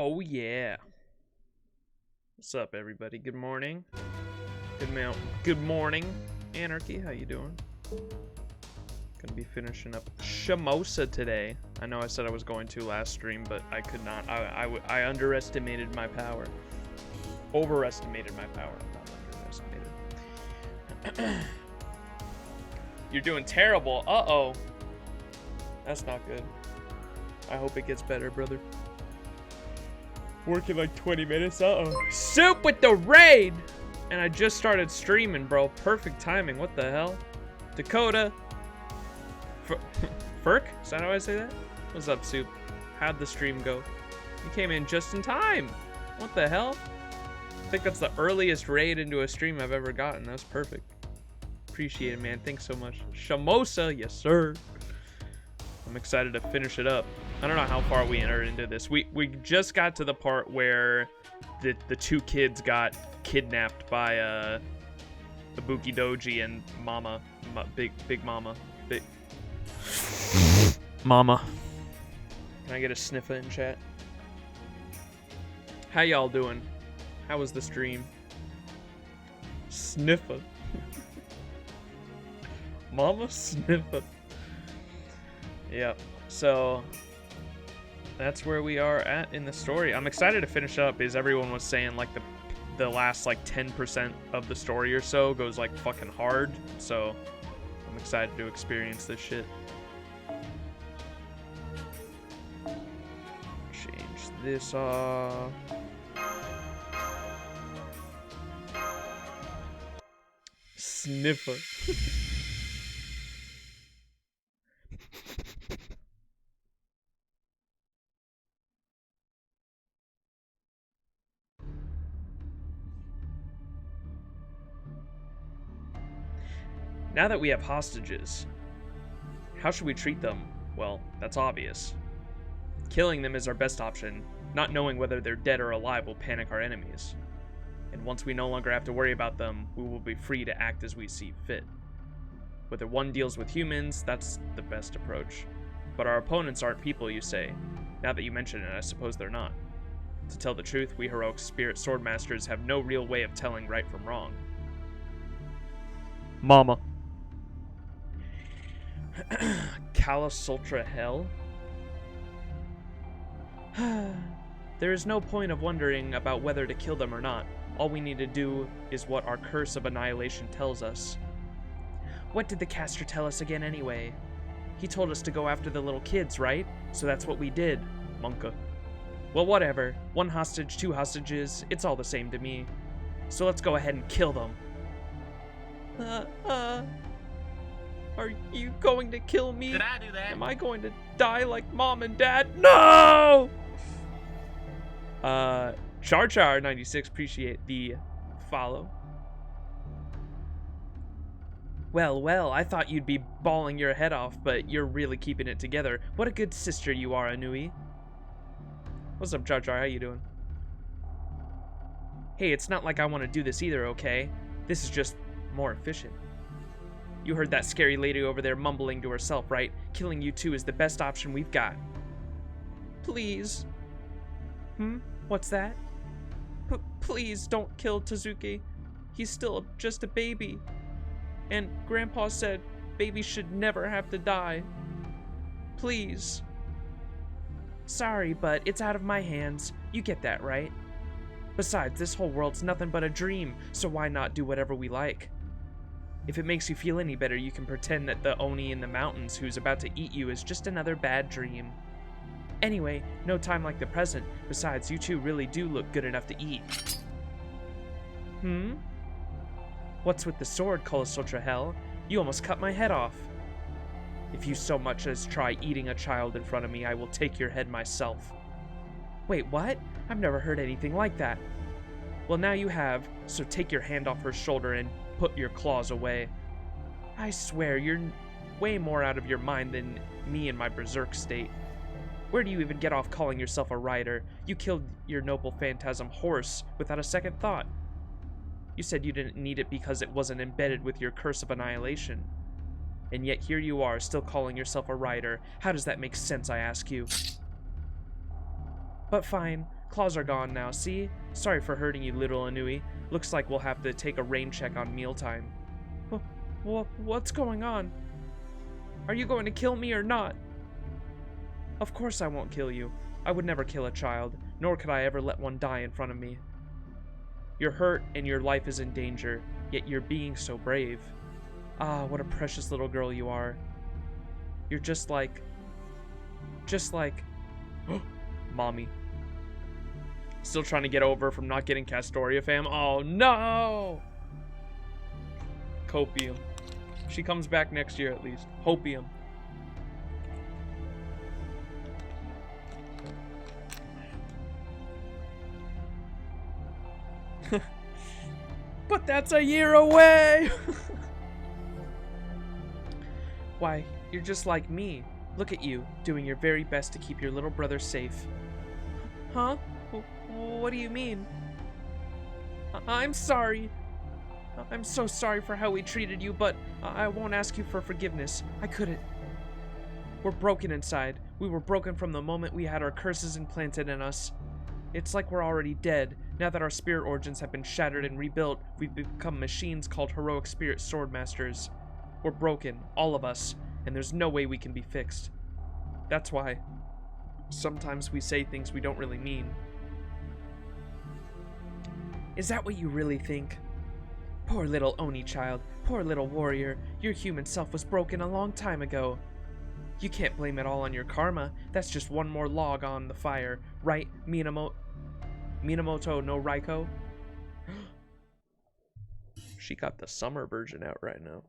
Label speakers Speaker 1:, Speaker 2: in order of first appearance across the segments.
Speaker 1: Oh yeah. What's up, everybody? Good morning. Good morning, Anarchy. How you doing? Gonna be finishing up Shimousa today. I know I said I was going to last stream, but I could not. I underestimated my power. Overestimated my power. Not underestimated. You're doing terrible. Uh-oh. That's not good. I hope it gets better, brother. Working like 20 minutes. Uh-oh. Soup with the raid! And I just started streaming, bro. Perfect timing. What the hell? Dakota. Ferk? Is that how I say that? What's up, Soup? How'd the stream go? You came in just in time. What the hell? I think that's the earliest raid into a stream I've ever gotten. That's perfect. Appreciate it, man. Thanks so much. Shimousa, yes, sir. I'm excited to finish it up. I don't know how far we entered into this. We just got to the part where the two kids got kidnapped by Ibuki Doji and Mama, Big Mama. Mama. Can I get a sniffer in chat? How y'all doing? How was the stream? Sniffer. Mama sniffer. Yep. So that's where we are at in the story. I'm excited to finish up, as everyone was saying, like the last like 10% of the story or so goes like fucking hard. So I'm excited to experience this shit. Change this off. Sniffer. Now that we have hostages, how should we treat them? Well, that's obvious. Killing them is our best option. Not knowing whether they're dead or alive will panic our enemies. And once we no longer have to worry about them, we will be free to act as we see fit. Whether one deals with humans, that's the best approach. But our opponents aren't people, you say. Now that you mention it, I suppose they're not. To tell the truth, we heroic spirit swordmasters have no real way of telling right from wrong. Mama. Calisultra hell? There is no point of wondering about whether to kill them or not. All we need to do is what our curse of annihilation tells us. What did the caster tell us again anyway? He told us to go after the little kids, right? So that's what we did. Monka. Well, whatever. One hostage, two hostages, it's all the same to me. So let's go ahead and kill them. Are you going to kill me?
Speaker 2: Did I do that?
Speaker 1: Am I going to die like Mom and Dad? No! Char 96, appreciate the follow. Well, I thought you'd be bawling your head off, but you're really keeping it together. What a good sister you are, Anui. What's up, Char? How you doing? Hey, it's not like I want to do this either, okay? This is just more efficient. You heard that scary lady over there mumbling to herself, right? Killing you two is the best option we've got. Please. What's that? Please don't kill Tezuki. He's still just a baby. And Grandpa said babies should never have to die. Please. Sorry, but it's out of my hands. You get that, right? Besides, this whole world's nothing but a dream, so why not do whatever we like? If it makes you feel any better, you can pretend that the Oni in the mountains who's about to eat you is just another bad dream. Anyway, no time like the present. Besides, you two really do look good enough to eat. What's with the sword, Calisultra hell? You almost cut my head off. If you so much as try eating a child in front of me, I will take your head myself. Wait, what? I've never heard anything like that. Well, now you have, so take your hand off her shoulder and put your claws away. I swear, you're way more out of your mind than me in my berserk state. Where do you even get off calling yourself a rider? You killed your noble phantasm horse without a second thought. You said you didn't need it because it wasn't embedded with your curse of annihilation. And yet here you are, still calling yourself a rider. How does that make sense, I ask you? But fine, Claws are gone now, see? Sorry for hurting you, little Anui. Looks like we'll have to take a rain check on mealtime. What's going on? Are you going to kill me or not? Of course I won't kill you. I would never kill a child, nor could I ever let one die in front of me. You're hurt and your life is in danger, yet you're being so brave. Ah, what a precious little girl you are. You're just like... Mommy. Still trying to get over from not getting Castoria, fam. Oh, no! Copium. She comes back next year, at least. Hopium. But that's a year away! Why, you're just like me. Look at you, doing your very best to keep your little brother safe. Huh? What do you mean? I'm sorry. I'm so sorry for how we treated you, but I won't ask you for forgiveness. I couldn't. We're broken inside. We were broken from the moment we had our curses implanted in us. It's like we're already dead. Now that our spirit origins have been shattered and rebuilt, we've become machines called heroic spirit swordmasters. We're broken, all of us, and there's no way we can be fixed. That's why sometimes we say things we don't really mean. Is that what you really think? Poor little Oni child, poor little warrior, your human self was broken a long time ago. You can't blame it all on your karma, that's just one more log on the fire, right, Minamoto no Raiko? She got the summer version out right now.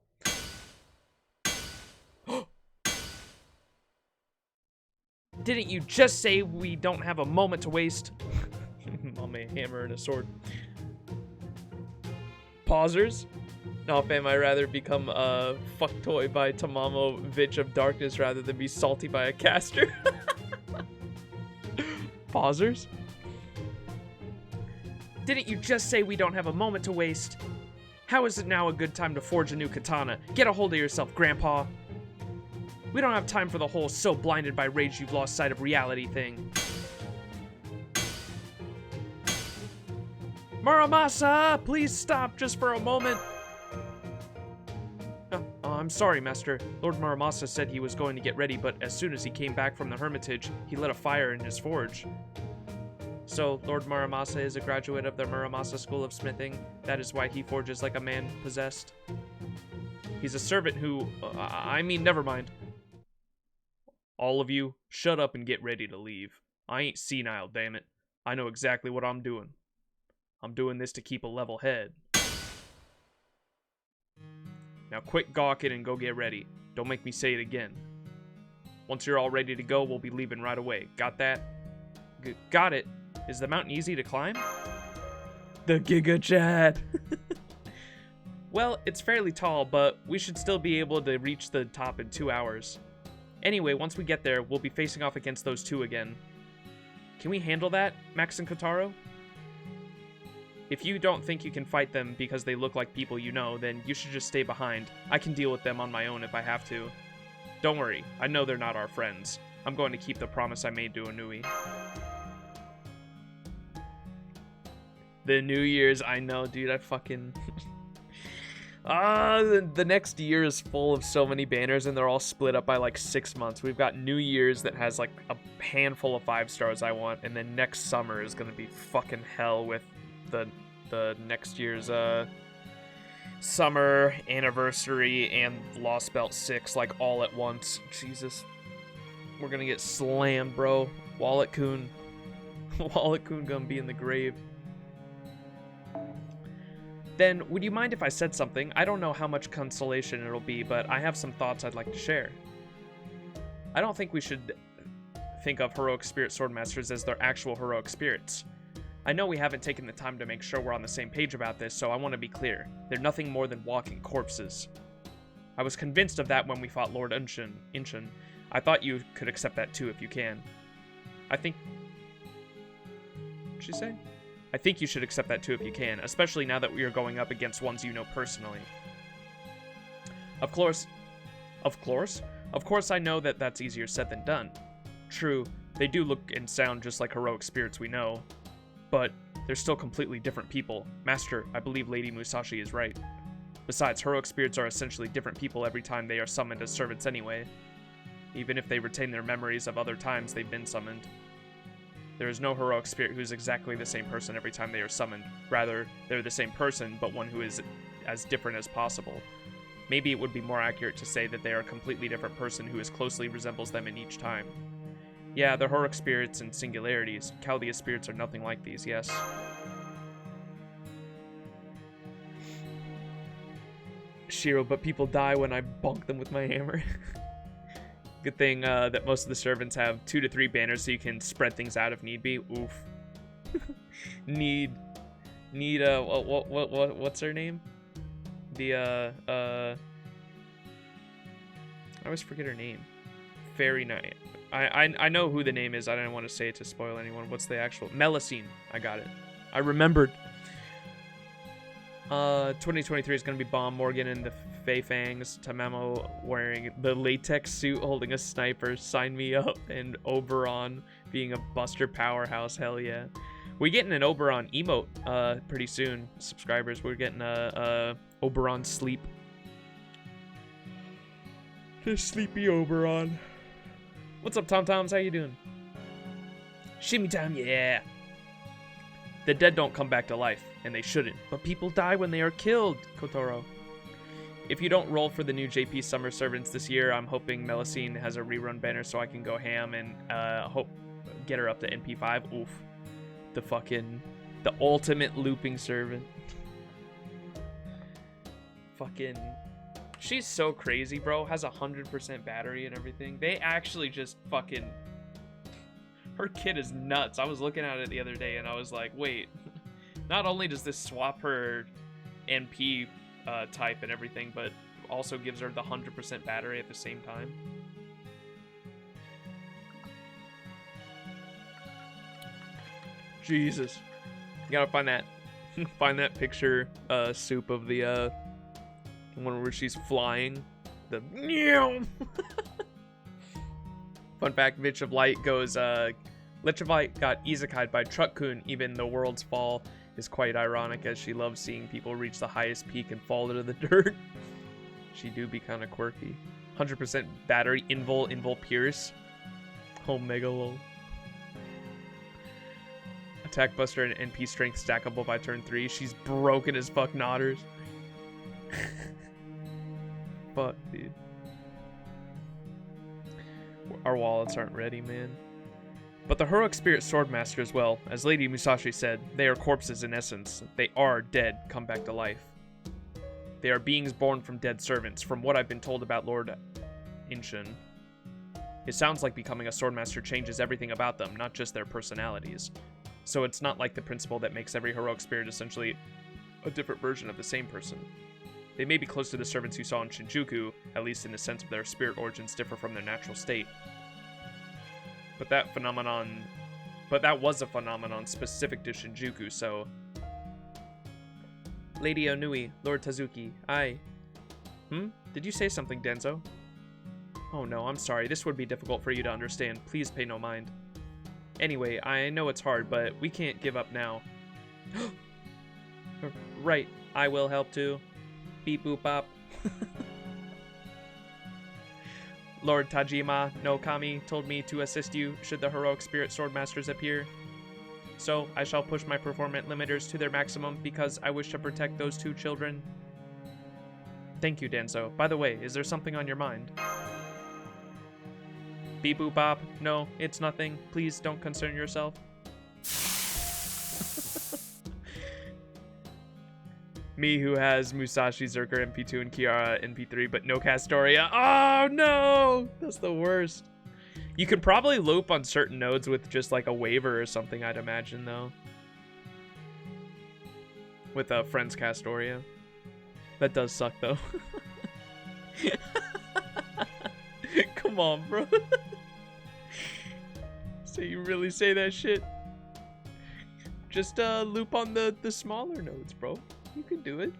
Speaker 1: Didn't you just say we don't have a moment to waste? Mom, a hammer and a sword. Pausers? No, fam, I'd rather become a fuck toy by Tamamo Vitch of Darkness rather than be salty by a caster. Pausers? Didn't you just say we don't have a moment to waste? How is it now a good time to forge a new katana? Get a hold of yourself, Grandpa. We don't have time for the whole so blinded by rage you've lost sight of reality thing. Muramasa, please stop just for a moment. I'm sorry, Master. Lord Muramasa said he was going to get ready, but as soon as he came back from the Hermitage, he lit a fire in his forge. So, Lord Muramasa is a graduate of the Muramasa School of Smithing. That is why he forges like a man possessed. He's a servant who... never mind. All of you, shut up and get ready to leave. I ain't senile, damn it. I know exactly what I'm doing. I'm doing this to keep a level head. Now quit gawking and go get ready. Don't make me say it again. Once you're all ready to go, we'll be leaving right away. Got that? Got it. Is the mountain easy to climb? The Giga Chat. Well, it's fairly tall, but we should still be able to reach the top in 2 hours. Anyway, once we get there, we'll be facing off against those two again. Can we handle that, Max and Kotaro? If you don't think you can fight them because they look like people you know, then you should just stay behind. I can deal with them on my own if I have to. Don't worry, I know they're not our friends. I'm going to keep the promise I made to Anui. The New Year's, I know, dude, I fucking... the next year is full of so many banners, and they're all split up by like 6 months. We've got New Year's that has like a handful of 5 stars I want, and then next summer is gonna be fucking hell with the next year's summer anniversary and Lost Belt 6 like all at once. Jesus, we're gonna get slammed, bro. Wallet-kun gonna be in the grave. Then, would you mind if I said something? I don't know how much consolation it'll be, but I have some thoughts I'd like to share. I don't think we should think of heroic spirit swordmasters as their actual heroic spirits. I know we haven't taken the time to make sure we're on the same page about this, so I want to be clear. They're nothing more than walking corpses. I was convinced of that when we fought Lord Inchin. I thought you could accept that too if you can. I think... What'd she say? I think you should accept that too if you can, especially now that we are going up against ones you know personally. Of course I know that that's easier said than done. True, They do look and sound just like heroic spirits we know, but they're still completely different people. Master, I believe Lady Musashi is right. Besides, heroic spirits are essentially different people every time they are summoned as servants anyway, even if they retain their memories of other times they've been summoned. There is no heroic spirit who is exactly the same person every time they are summoned. Rather, they're the same person, but one who is as different as possible. Maybe it would be more accurate to say that they are a completely different person who as closely resembles them in each time. Yeah, the heroic spirits and singularities. Chaldea spirits are nothing like these, yes. Shiro, but people die when I bonk them with my hammer. Good thing that most of the servants have 2 to 3 banners so you can spread things out if need be. Oof. What's her name? I always forget her name. Fairy Knight. I know who the name is. I didn't want to say it to spoil anyone. What's the actual? Melusine. I got it. I remembered. 2023 is going to be Bomb Morgan and the Fei Fangs. Tamamo wearing the latex suit holding a sniper. Sign me up. And Oberon being a Buster powerhouse. Hell yeah. We're getting an Oberon emote pretty soon, subscribers. We're getting a Oberon sleep. The sleepy Oberon. What's up, Tom Toms? How you doing? Shimmy time, yeah. The dead don't come back to life, and they shouldn't. But people die when they are killed, Kotoro. If you don't roll for the new JP Summer Servants this year, I'm hoping Melusine has a rerun banner so I can go ham and hope get her up to NP5. Oof. The ultimate looping servant. Fucking... She's so crazy, bro. Has 100% battery and everything. They actually just fucking... Her kit is nuts. I was looking at it the other day and I was like, wait. Not only does this swap her NP type and everything, but also gives her the 100% battery at the same time. Jesus. You gotta find that picture, Soup, of the, one where she's flying. The Fun fact, Lich of Light goes, Lich of Light got isekai'd by Truck-kun. Even the world's fall is quite ironic, as she loves seeing people reach the highest peak and fall into the dirt. She do be kind of quirky. 100% battery, invul Pierce. Omega lol. Attack Buster and NP Strength stackable by turn 3. She's broken as fuck knotters. Fuck, dude. Our wallets aren't ready, man. But the heroic spirit swordmaster as well. As Lady Musashi said, they are corpses in essence. They are dead, come back to life. They are beings born from dead servants, from what I've been told about Lord Inshin. It sounds like becoming a swordmaster changes everything about them, not just their personalities. So it's not like the principle that makes every heroic spirit essentially a different version of the same person. They may be close to the servants you saw in Shinjuku, at least in the sense of their spirit origins differ from their natural state. But that was a phenomenon specific to Shinjuku, so... Lady Onui, Lord Tazuki, I... Did you say something, Denzo? Oh no, I'm sorry, this would be difficult for you to understand. Please pay no mind. Anyway, I know it's hard, but we can't give up now. Right, I will help too. Beep boop bop. Lord Tajima no Kami told me to assist you should the heroic spirit swordmasters appear. So I shall push my performance limiters to their maximum because I wish to protect those 2 children. Thank you, Denzo. By the way, is there something on your mind? Beep boop bop. No, it's nothing. Please don't concern yourself. Me, who has Musashi, Zerker, MP2, and Kiara, NP3, but no Castoria. Oh, no! That's the worst. You could probably loop on certain nodes with just, like, a waiver or something, I'd imagine, though. With a Friends Castoria. That does suck, though. Come on, bro. So you really say that shit? Just, loop on the smaller nodes, bro. You can do it.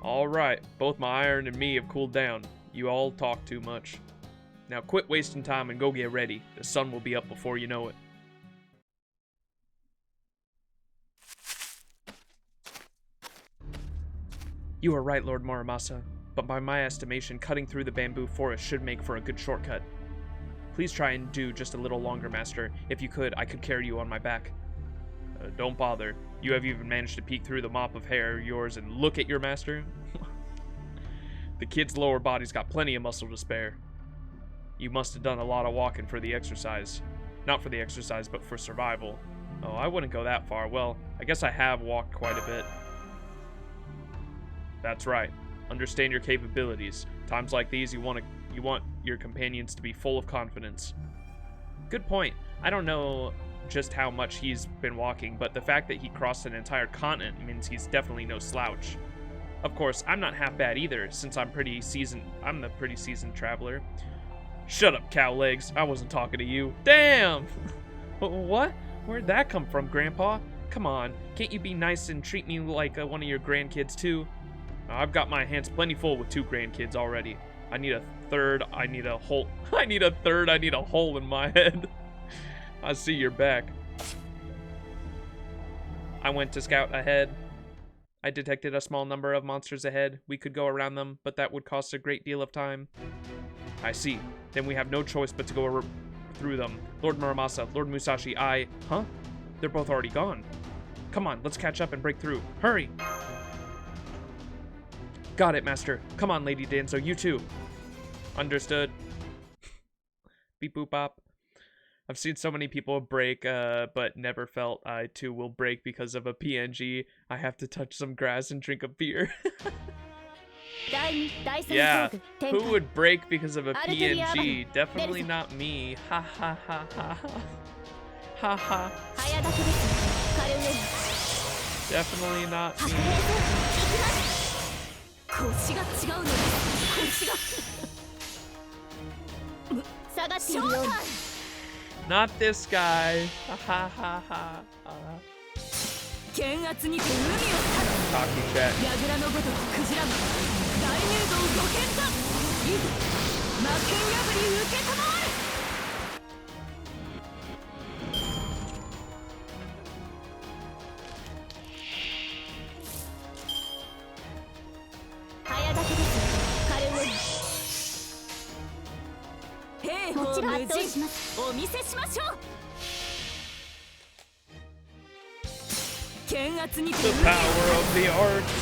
Speaker 1: Alright, both my iron and me have cooled down. You all talk too much. Now quit wasting time and go get ready. The sun will be up before you know it. You are right, Lord Muramasa, but by my estimation, cutting through the bamboo forest should make for a good shortcut. Please try and do just a little longer, Master. If you could, I could carry you on my back. Don't bother. You have even managed to peek through the mop of hair of yours and look at your master? The kid's lower body's got plenty of muscle to spare. You must have done a lot of walking for the exercise. Not for the exercise, but for survival. Oh, I wouldn't go that far. Well, I guess I have walked quite a bit. That's right. Understand your capabilities. Times like these, you want your companions to be full of confidence. Good point. I don't know just how much he's been walking, but the fact that he crossed an entire continent means he's definitely no slouch. Of course, I'm not half bad either, since I'm the pretty seasoned traveler. Shut up, cow legs. I wasn't talking to you. Damn! What? Where'd that come from, Grandpa? Come on, can't you be nice and treat me like one of your grandkids too? I've got my hands plenty full with 2 grandkids already. I need a third. I need a hole in my head. I see you're back. I went to scout ahead. I detected a small number of monsters ahead. We could go around them, but that would cost a great deal of time. I see. Then we have no choice but to go through them. Lord Muramasa, Lord Musashi, Huh? They're both already gone. Come on, let's catch up and break through. Hurry! Got it, Master. Come on, Lady Danzo, you too. Understood. Beep boop bop. I've seen so many people break, but never felt I too will break because of a PNG. I have to touch some grass and drink a beer. Yeah, who would break because of a PNG? Definitely not me. Ha ha ha ha ha. Ha ha. Definitely not me. Not this guy. Ha ha ha ha. Talking chat. The power of the arts.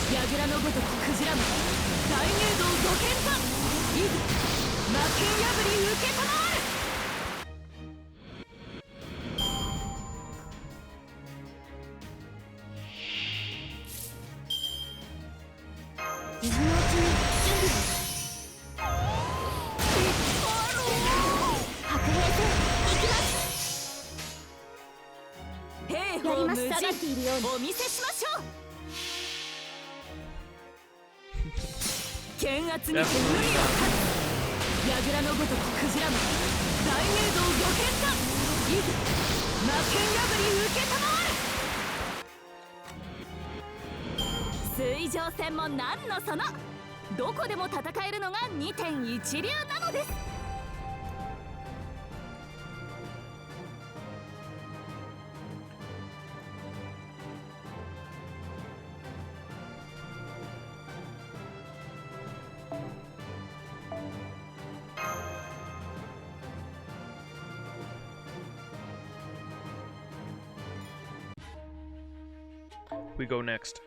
Speaker 1: We go next.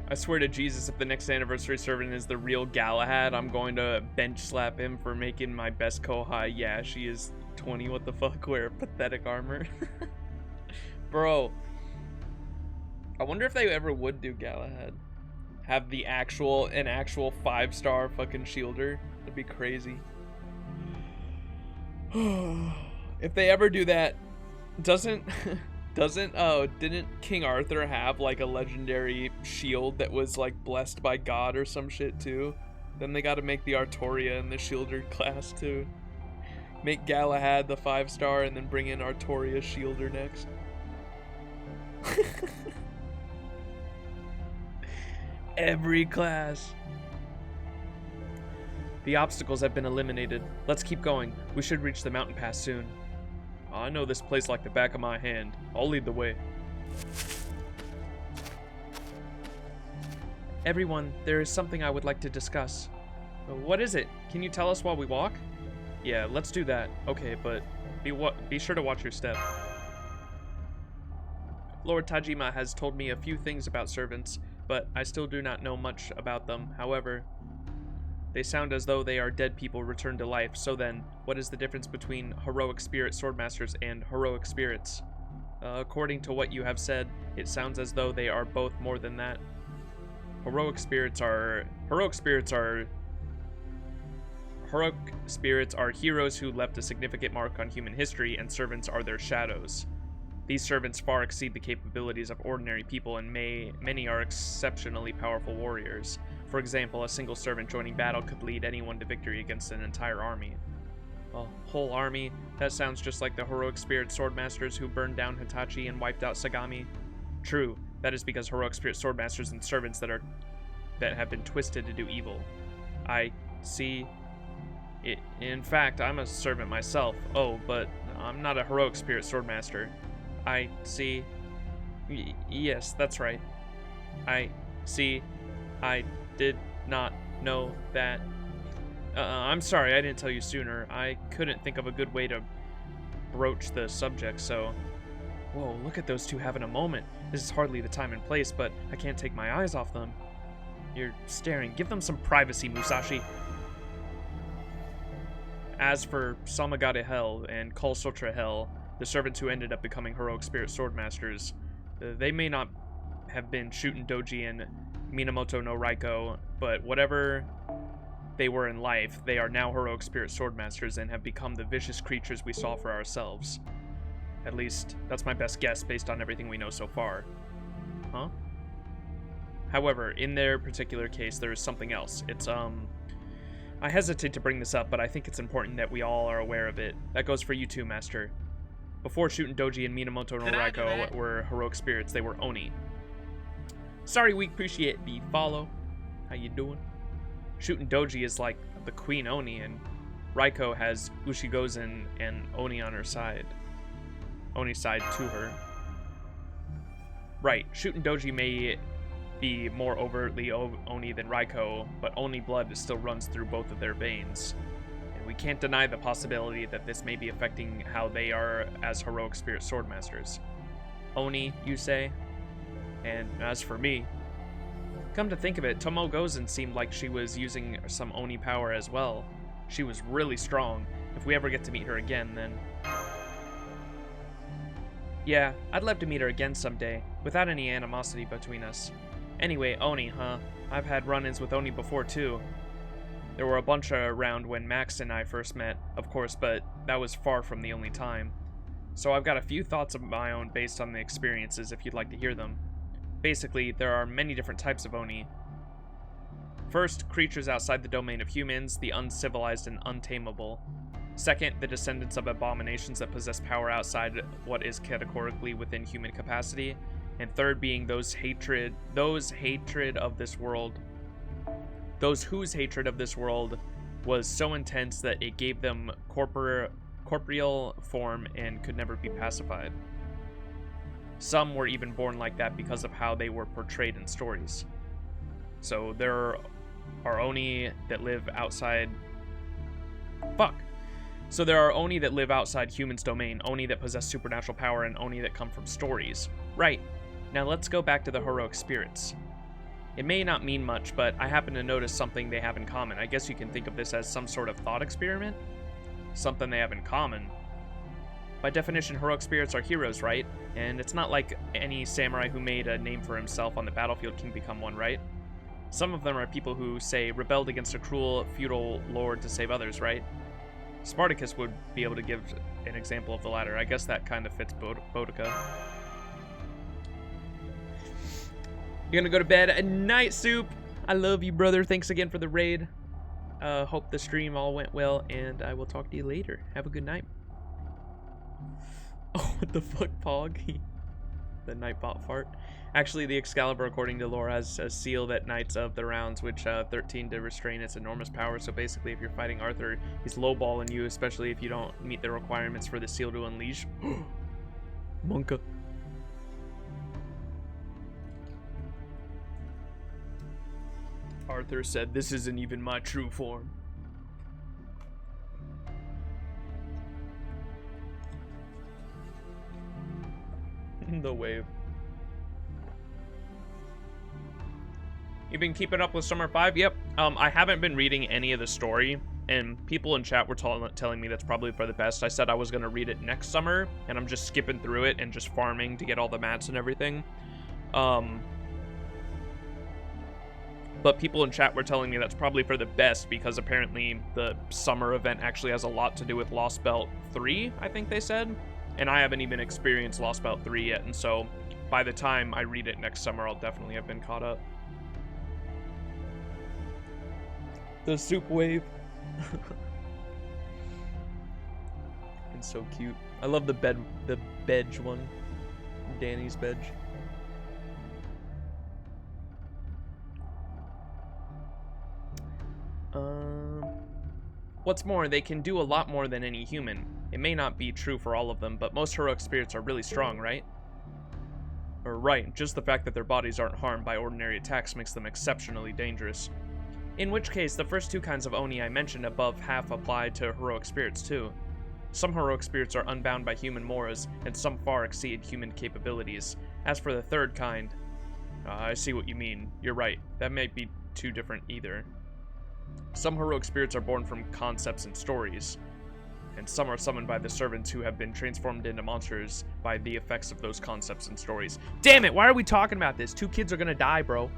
Speaker 1: I swear to Jesus, if the next anniversary servant is the real Galahad, I'm going to bench slap him for making my best Kohai. Yeah, she is 20. What the fuck? Wear pathetic armor. Bro. I wonder if they ever would do Galahad. Have an actual 5-star fucking shielder. That'd be crazy. If they ever do that, didn't King Arthur have like a legendary shield that was like blessed by God or some shit too? Then they gotta make the Artoria and the Shielder class too. Make Galahad the 5-star and then bring in Artorias Shielder next. Every class. The obstacles have been eliminated. Let's keep going. We should reach the mountain pass soon. I know this place like the back of my hand. I'll lead the way. Everyone, there is something I would like to discuss. What is it? Can you tell us while we walk? Yeah, let's do that. Okay, but be sure to watch your step. Lord Tajima has told me a few things about servants, but I still do not know much about them. However, they sound as though they are dead people returned to life. So then, what is the difference between heroic spirit swordmasters and heroic spirits? According to what you have said, it sounds as though they are both more than that. Heroic spirits are heroes who left a significant mark on human history, and servants are their shadows. These servants far exceed the capabilities of ordinary people, and many are exceptionally powerful warriors. For example, a single servant joining battle could lead anyone to victory against an entire army. A whole army? That sounds just like the heroic spirit swordmasters who burned down Hitachi and wiped out Sagami. True, that is because heroic spirit swordmasters and servants that have been twisted to do evil. I see. In fact, I'm a servant myself. Oh, but I'm not a heroic spirit swordmaster. I see. Yes, that's right. I see. I did not know that. I'm sorry, I didn't tell you sooner. I couldn't think of a good way to broach the subject, so... Whoa, look at those two having a moment. This is hardly the time and place, but I can't take my eyes off them. You're staring. Give them some privacy, Musashi. As for Samagare Hell and Kalsutra Hell, the servants who ended up becoming heroic spirit swordmasters, they may not have been Shuten Doji and Minamoto no Raiko, but whatever they were in life, they are now heroic spirit swordmasters and have become the vicious creatures we saw for ourselves. At least, that's my best guess based on everything we know so far. Huh? However, in their particular case, there is something else. It's, I hesitate to bring this up, but I think it's important that we all are aware of it. That goes for you too, Master. Before Shuten Doji and Minamoto no Raiko were heroic spirits, they were Oni. Sorry, we appreciate the follow. How you doing? Shuten Doji is like the Queen Oni, and Raiko has Ushigozen and Oni on her side. Oni's side to her. Right, Shuten Doji may be more overtly Oni than Raiko, but Oni blood still runs through both of their veins. And we can't deny the possibility that this may be affecting how they are as heroic spirit swordmasters. Oni, you say? And as for me, come to think of it, Tomo Gozen seemed like she was using some Oni power as well. She was really strong. If we ever get to meet her again, then... Yeah, I'd love to meet her again someday, without any animosity between us. Anyway, Oni, huh? I've had run-ins with Oni before, too. There were a bunch around when Max and I first met, of course, but that was far from the only time. So I've got a few thoughts of my own based on the experiences if you'd like to hear them. Basically, there are many different types of Oni. First, creatures outside the domain of humans, the uncivilized and untamable. Second, the descendants of abominations that possess power outside what is categorically within human capacity. And third being those whose hatred of this world was so intense that it gave them corporeal form and could never be pacified. Some were even born like that because of how they were portrayed in stories. So there are Oni that live outside... So there are Oni that live outside humans' domain, Oni that possess supernatural power, and Oni that come from stories. Right. Now let's go back to the heroic spirits. It may not mean much, but I happen to notice something they have in common. I guess you can think of this as some sort of thought experiment? Something they have in common. By definition, heroic spirits are heroes, right? And it's not like any samurai who made a name for himself on the battlefield can become one, right? Some of them are people who, say, rebelled against a cruel, feudal lord to save others, right? Spartacus would be able to give an example of the latter. I guess that kind of fits Boudica. You're gonna go to bed at night, Soup. I love you, brother. Thanks again for the raid. Hope the stream all went well, and I will talk to you later. Have a good night. Oh, what the fuck, Pog? The Nightbot fart. Actually, the Excalibur, according to lore, has a seal that Knights of the Rounds, which 13 to restrain its enormous power. So basically, if you're fighting Arthur, he's lowballing you, especially if you don't meet the requirements for the seal to unleash. Monka. Arthur said, "This isn't even my true form." The wave. You've been keeping up with Summer 5? Yep. I haven't been reading any of the story, and people in chat were telling me that's probably for the best. I said I was going to read it next summer, and I'm just skipping through it and just farming to get all the mats and everything. But people in chat were telling me that's probably for the best, because apparently the summer event actually has a lot to do with Lost Belt 3, I think they said. And I haven't even experienced Lost Belt 3 yet, and so by the time I read it next summer, I'll definitely have been caught up. The soup wave. It's so cute. I love the bedge one. Danny's bedge. What's more, they can do a lot more than any human. It may not be true for all of them, but most heroic spirits are really strong, right? Or right, just the fact that their bodies aren't harmed by ordinary attacks makes them exceptionally dangerous. In which case, the first two kinds of Oni I mentioned above half apply to heroic spirits too. Some heroic spirits are unbound by human moras, and some far exceed human capabilities. As for the third kind, I see what you mean. You're right, that might be too different either. Some heroic spirits are born from concepts and stories, and some are summoned by the servants who have been transformed into monsters by the effects of those concepts and stories. Damn it, why are we talking about this? 2 kids are gonna die, bro.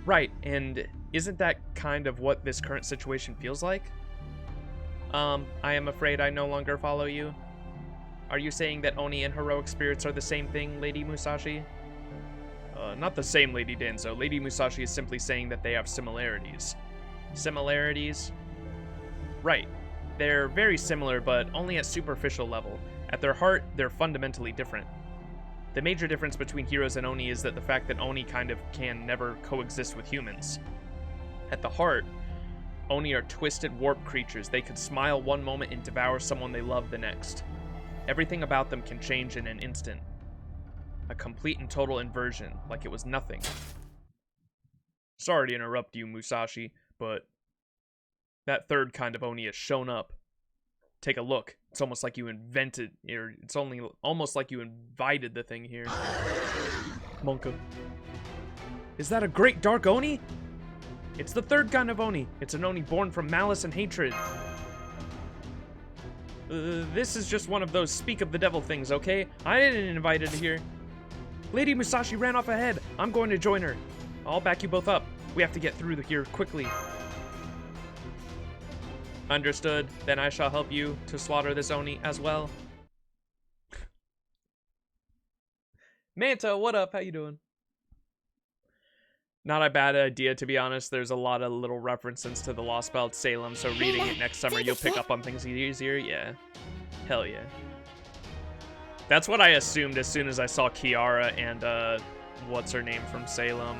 Speaker 1: Right, and isn't that kind of what this current situation feels like? I am afraid I no longer follow you. Are you saying that Oni and heroic spirits are the same thing, Lady Musashi? Not the same, Lady Danzo. Lady Musashi is simply saying that they have similarities. Similarities? Right. They're very similar, but only at superficial level. At their heart, they're fundamentally different. The major difference between heroes and Oni is that the fact that Oni kind of can never coexist with humans. At the heart, Oni are twisted, warped creatures. They could smile one moment and devour someone they love the next. Everything about them can change in an instant. A complete and total inversion, like it was nothing. Sorry to interrupt you, Musashi, but that third kind of Oni has shown up. Take a look. It's almost like you invented, or it's almost like you invited the thing here. Monka. Is that a great dark Oni? It's the third kind of Oni. It's an Oni born from malice and hatred. This is just one of those speak of the devil things, okay? I didn't invite it here. Lady Musashi ran off ahead. I'm going to join her. I'll back you both up. We have to get through here quickly. Understood. Then I shall help you to slaughter this Oni as well. Manta, what up? How you doing? Not a bad idea, to be honest. There's a lot of little references to the Lost Belt Salem, so reading it next summer, you'll pick up on things easier. Yeah. Hell yeah. That's what I assumed as soon as I saw Kiara and, what's her name from Salem?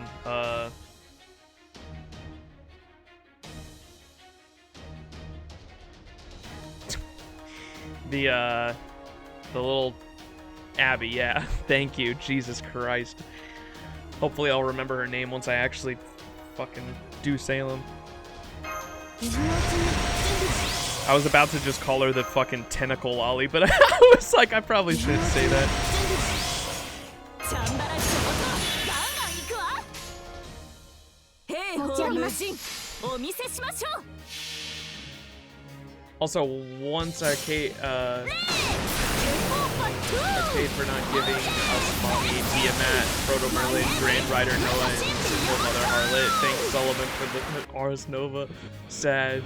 Speaker 1: The little Abby, yeah. Thank you, Jesus Christ. Hopefully I'll remember her name once I actually fucking do Salem. I was about to just call her the fucking tentacle lolly, but I was like, I probably shouldn't say that. Also, once Arcade for not giving us Mommy, Tiamat, Proto Merlin, Grand Rider Noah, and Simple Mother Harlot. Thanks Sullivan for the Ars Nova. Sag.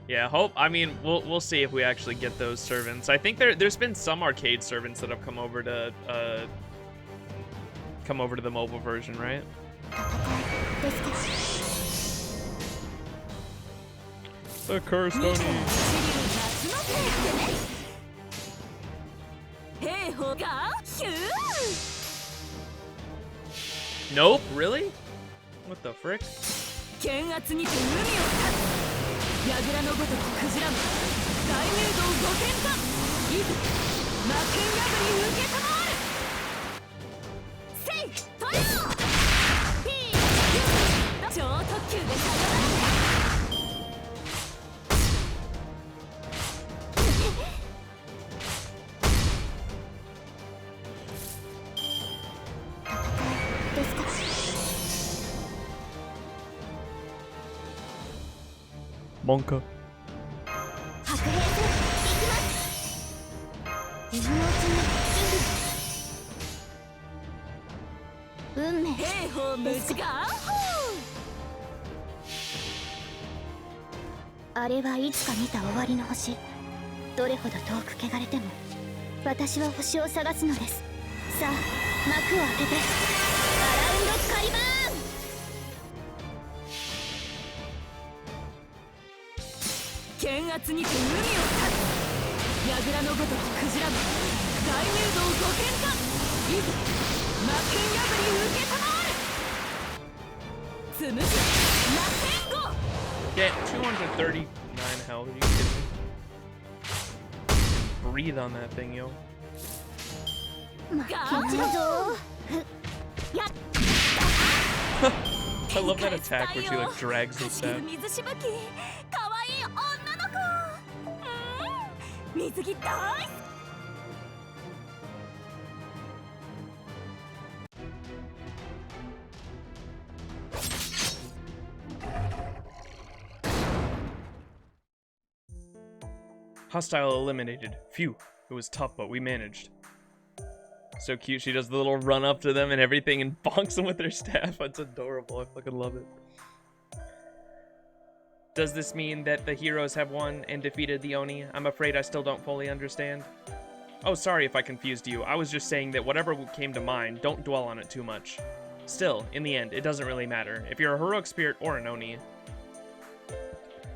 Speaker 1: Yeah, I mean, we'll see if we actually get those servants. I think there's been some arcade servants that have come over to come over to the mobile version, right? The cursed Oni. Nope, really? What the frick? Monka. Get 239 health. Are you kidding me? Breathe on that thing, yo. I love that attack where she like drags the staff. Hostile eliminated. Phew. It was tough, but we managed. So cute. She does the little run up to them and everything and bonks them with her staff. That's adorable. I fucking love it. Does this mean that the heroes have won and defeated the Oni? I'm afraid I still don't fully understand. Oh, sorry if I confused you. I was just saying that whatever came to mind, don't dwell on it too much. Still, in the end, it doesn't really matter. If you're a heroic spirit or an Oni.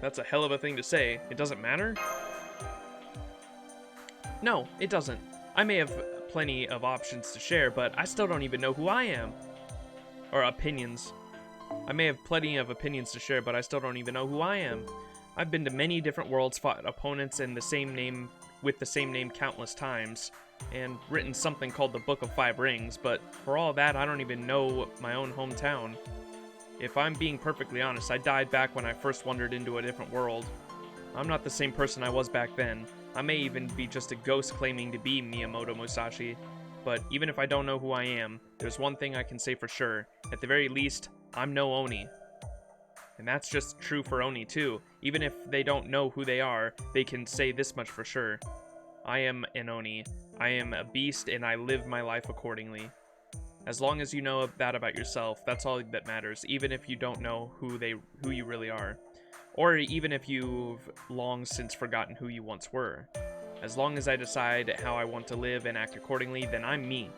Speaker 1: That's a hell of a thing to say. It doesn't matter? No, it doesn't. I may have plenty of options to share, but I still don't even know who I am. Or opinions. I may have plenty of opinions to share, but I still don't even know who I am. I've been to many different worlds, fought opponents in the same name with the same name countless times, and written something called the Book of Five Rings, but for all that, I don't even know my own hometown. If I'm being perfectly honest, I died back when I first wandered into a different world. I'm not the same person I was back then. I may even be just a ghost claiming to be Miyamoto Musashi, but even if I don't know who I am, there's one thing I can say for sure. At the very least, I'm no Oni. And that's just true for Oni too. Even if they don't know who they are, they can say this much for sure. I am an Oni. I am a beast and I live my life accordingly. As long as you know that about yourself, that's all that matters, even if you don't know who you really are. Or even if you've long since forgotten who you once were. As long as I decide how I want to live and act accordingly, then I'm me.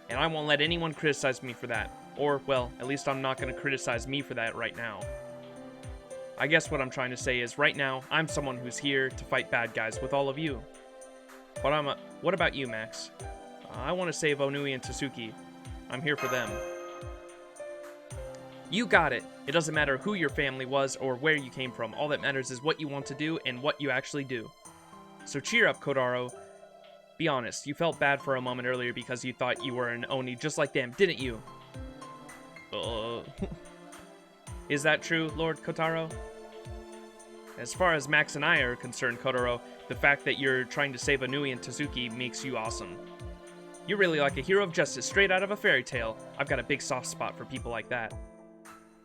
Speaker 1: And I won't let anyone criticize me for that. Or, well, at least I'm not going to criticize me for that right now. I guess what I'm trying to say is, right now, I'm someone who's here to fight bad guys with all of you. But what about you, Max? I want to save Onui and Tsuki. I'm here for them. You got it. It doesn't matter who your family was or where you came from. All that matters is what you want to do and what you actually do. So cheer up, Kotaro. Be honest, you felt bad for a moment earlier because you thought you were an Oni just like them, didn't you? Is that true, Lord Kotaro? As far as Max and I are concerned, Kotaro, the fact that you're trying to save Onui and Tsuki makes you awesome. You're really like a hero of justice straight out of a fairy tale. I've got a big soft spot for people like that.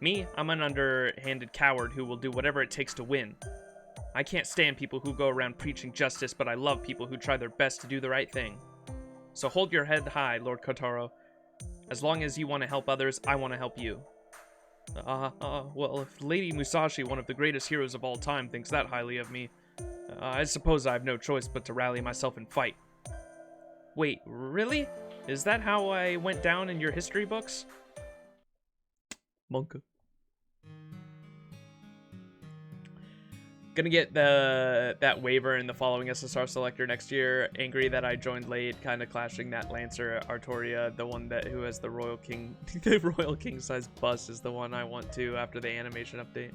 Speaker 1: Me, I'm an underhanded coward who will do whatever it takes to win. I can't stand people who go around preaching justice, but I love people who try their best to do the right thing. So hold your head high, Lord Kotaro. As long as you want to help others, I want to help you. Well, if Lady Musashi, one of the greatest heroes of all time, thinks that highly of me, I suppose I have no choice but to rally myself and fight. Wait, really? Is that how I went down in your history books? Monka. Gonna get that waiver in the following SSR selector next year. Angry that I joined late, kind of clashing that Lancer Artoria, the one who has the Royal King, the Royal King size bus is the one I want to after the animation update.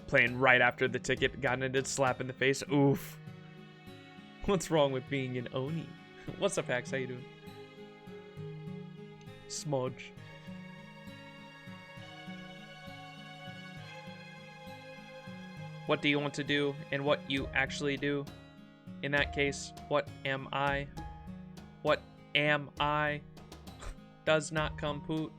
Speaker 1: Playing right after the ticket got into slap in the face. Oof. What's wrong with being an Oni? What's up, Pax? How you doing? Smudge. What do you want to do and what you actually do? In that case, what am I? What am I? Does not compute.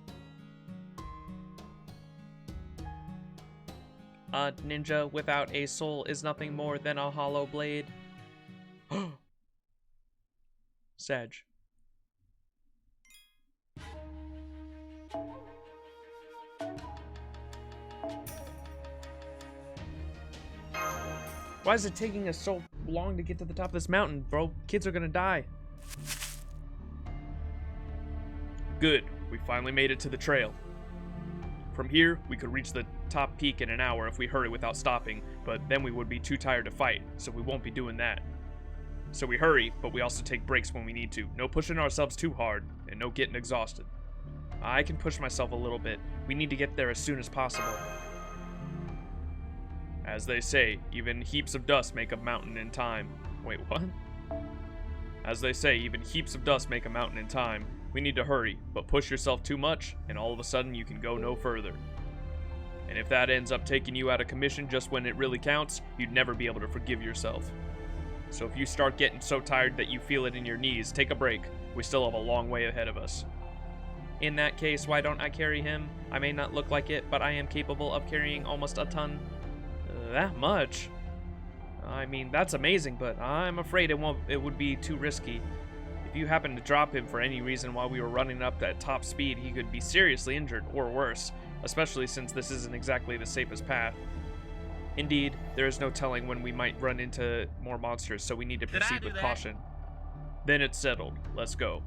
Speaker 1: A ninja without a soul is nothing more than a hollow blade. Sag. Why is it taking us so long to get to the top of this mountain, bro? Kids are gonna die. Good. We finally made it to the trail. From here, we could reach the top peak in an hour if we hurry without stopping, but then we would be too tired to fight, so we won't be doing that. So we hurry, but we also take breaks when we need to. No pushing ourselves too hard, and no getting exhausted. I can push myself a little bit. We need to get there as soon as possible. As they say, even heaps of dust make a mountain in time. Wait, what? As they say, even heaps of dust make a mountain in time. We need to hurry, but push yourself too much, and all of a sudden you can go no further. And if that ends up taking you out of commission just when it really counts, you'd never be able to forgive yourself. So if you start getting so tired that you feel it in your knees, take a break. We still have a long way ahead of us. In that case, why don't I carry him? I may not look like it, but I am capable of carrying almost a ton. That much? I mean, that's amazing, but I'm afraid it would be too risky. If you happen to drop him for any reason while we were running up at top speed, he could be seriously injured, or worse, especially since this isn't exactly the safest path. Indeed, there is no telling when we might run into more monsters, so we need to proceed with caution. Then it's settled. Let's go.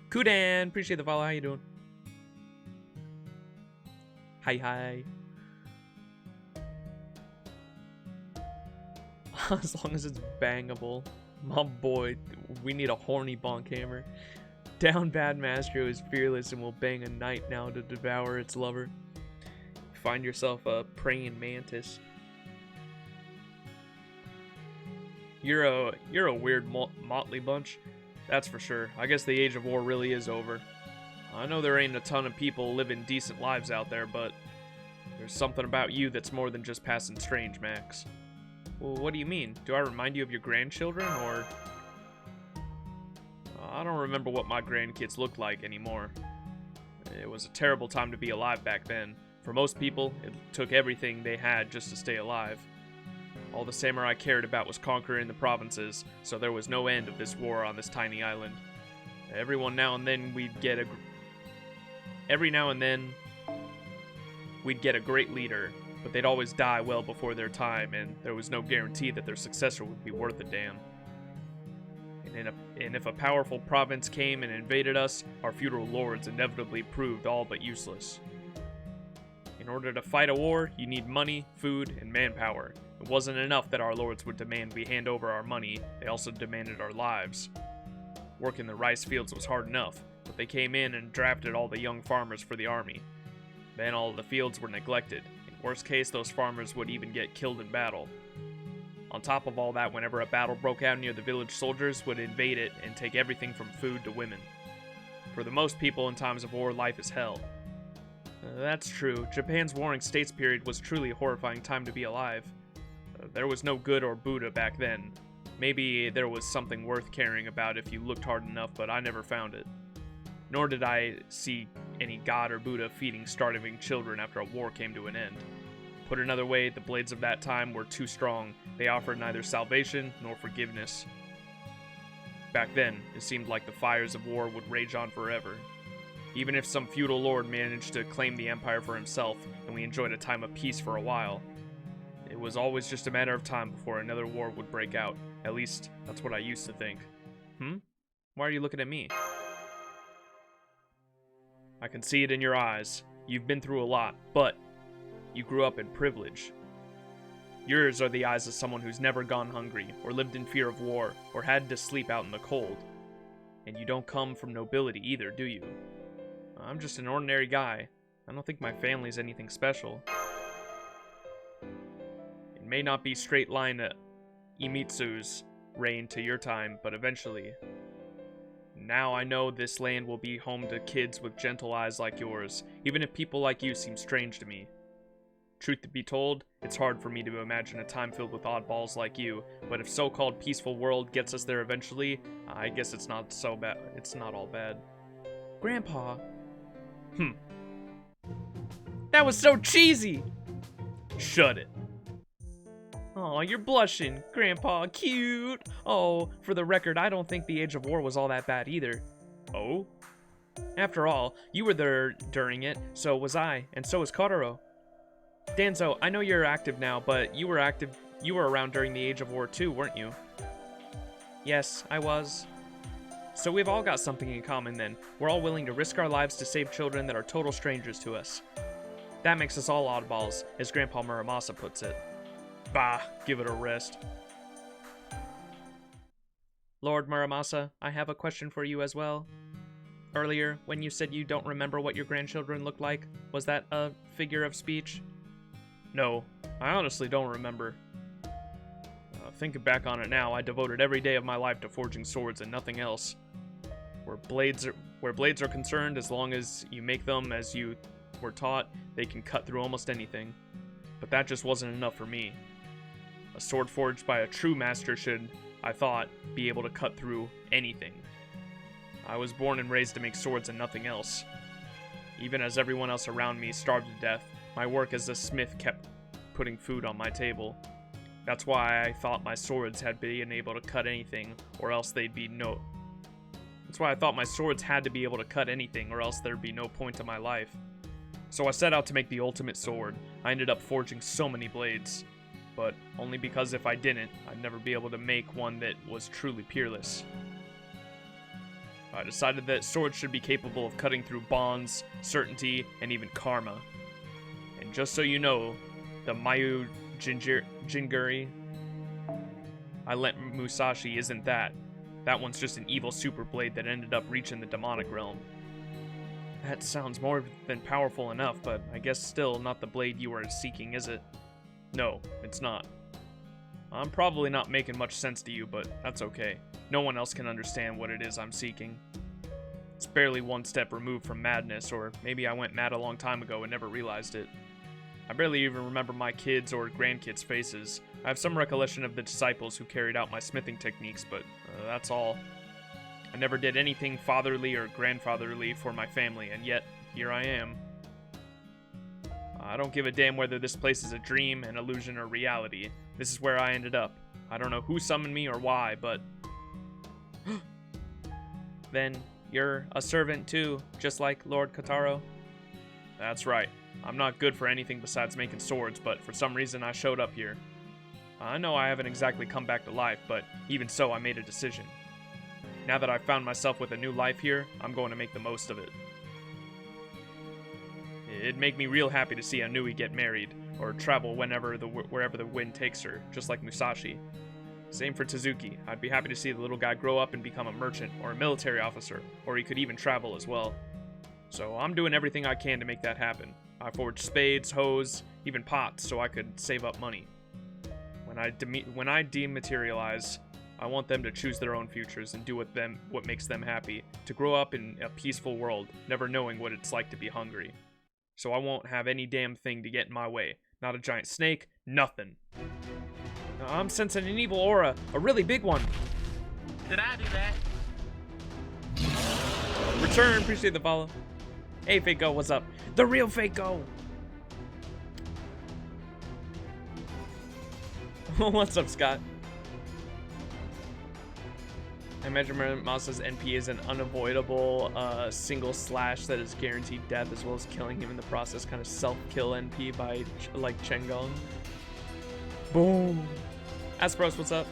Speaker 1: Kudan, appreciate the follow. How you doing? Hi. As long as it's bangable. My boy, we need a horny bonk hammer. Down bad Mastro is fearless and will bang a knight now to devour its lover. Find yourself a praying mantis. You're a weird motley bunch, that's for sure. I guess the age of war really is over. I know there ain't a ton of people living decent lives out there, but there's something about you that's more than just passing strange, Max. Well, what do you mean? Do I remind you of your grandchildren, or... I don't remember what my grandkids looked like anymore. It was a terrible time to be alive back then. For most people, it took everything they had just to stay alive. All the samurai cared about was conquering the provinces, so there was no end of this war on this tiny island. Every now and then we'd get a great leader, but they'd always die well before their time, and there was no guarantee that their successor would be worth a damn. And if a powerful province came and invaded us, our feudal lords inevitably proved all but useless. In order to fight a war, you need money, food, and manpower. It wasn't enough that our lords would demand we hand over our money, they also demanded our lives. Working the rice fields was hard enough, but they came in and drafted all the young farmers for the army. Then all of the fields were neglected. In worst case, those farmers would even get killed in battle. On top of all that, whenever a battle broke out near the village, soldiers would invade it and take everything from food to women. For the most people in times of war, life is hell. That's true. Japan's Warring States period was truly a horrifying time to be alive. There was no good or Buddha back then. Maybe there was something worth caring about if you looked hard enough, but I never found it. Nor did I see any god or Buddha feeding starving children after a war came to an end. Put another way, the blades of that time were too strong. They offered neither salvation nor forgiveness. Back then, it seemed like the fires of war would rage on forever. Even if some feudal lord managed to claim the empire for himself, and we enjoyed a time of peace for a while, It was always just a matter of time before another war would break out. At least, that's what I used to think. Why are you looking at me? I can see it in your eyes. You've been through a lot, but you grew up in privilege. Yours are the eyes of someone who's never gone hungry, or lived in fear of war, or had to sleep out in the cold. And you don't come from nobility either, do you? I'm just an ordinary guy. I don't think my family's anything special. It may not be straight line to Imitsu's reign to your time, but eventually. Now I know this land will be home to kids with gentle eyes like yours, even if people like you seem strange to me. Truth to be told, it's hard for me to imagine a time filled with oddballs like you, but if so-called peaceful world gets us there eventually, I guess it's not so bad. It's not all bad. Grandpa. That was so cheesy! Shut it. Oh, you're blushing, Grandpa, cute. Oh, for the record, I don't think the Age of War was all that bad either. Oh? After all, you were there during it, so was I, and so was Kotaro. Danzo, I know you're active now, but you were around during the Age of War too, weren't you? Yes, I was. So we've all got something in common then. We're all willing to risk our lives to save children that are total strangers to us. That makes us all oddballs, as Grandpa Muramasa puts it. Bah, give it a rest. Lord Muramasa, I have a question for you as well. Earlier, when you said you don't remember what your grandchildren looked like, was that a figure of speech? No, I honestly don't remember. Thinking back on it now, I devoted every day of my life to forging swords and nothing else. Where blades are concerned, as long as you make them as you were taught, they can cut through almost anything. But that just wasn't enough for me. A sword forged by a true master should, I thought, be able to cut through anything. I was born and raised to make swords and nothing else. Even as everyone else around me starved to death, my work as a smith kept putting food on my table. That's why I thought my swords had been able to cut anything, or else they'd be no... That's why I thought my swords had to be able to cut anything, or else there'd be no point to my life. So I set out to make the ultimate sword. I ended up forging so many blades. But only because if I didn't, I'd never be able to make one that was truly peerless. I decided that swords should be capable of cutting through bonds, certainty, and even karma. And just so you know, the Mayu Jinguri I lent Musashi isn't that. That one's just an evil super blade that ended up reaching the demonic realm. That sounds more than powerful enough, but I guess still not the blade you are seeking, is it? No, it's not. I'm probably not making much sense to you, but that's okay. No one else can understand what it is I'm seeking. It's barely one step removed from madness, or maybe I went mad a long time ago and never realized it. I barely even remember my kids' or grandkids' faces. I have some recollection of the disciples who carried out my smithing techniques, but that's all. I never did anything fatherly or grandfatherly for my family, and yet, here I am. I don't give a damn whether this place is a dream, an illusion, or reality. This is where I ended up. I don't know who summoned me or why, but... Then, you're a servant too, just like Lord Kotaro? That's right. I'm not good for anything besides making swords, but for some reason I showed up here. I know I haven't exactly come back to life, but even so, I made a decision. Now that I've found myself with a new life here, I'm going to make the most of it. It'd make me real happy to see Anui get married, or travel wherever the wind takes her, just like Musashi. Same for Tezuki. I'd be happy to see the little guy grow up and become a merchant, or a military officer, or he could even travel as well. So I'm doing everything I can to make that happen. I forged spades, hoes, even pots, so I could save up money. When I dematerialize, I want them to choose their own futures and do what makes them happy, to grow up in a peaceful world, never knowing what it's like to be hungry. So I won't have any damn thing to get in my way. Not a giant snake, nothing. I'm sensing an evil aura, a really big one.
Speaker 2: Did I do that?
Speaker 1: Return, appreciate the follow. Hey, Fake-Go, what's up? The real Fake-Go! What's up, Scott? I imagine Muramasa's NP is an unavoidable single slash that is guaranteed death, as well as killing him in the process, kind of self-kill NP by like Chengong. Boom. Aspros, what's up?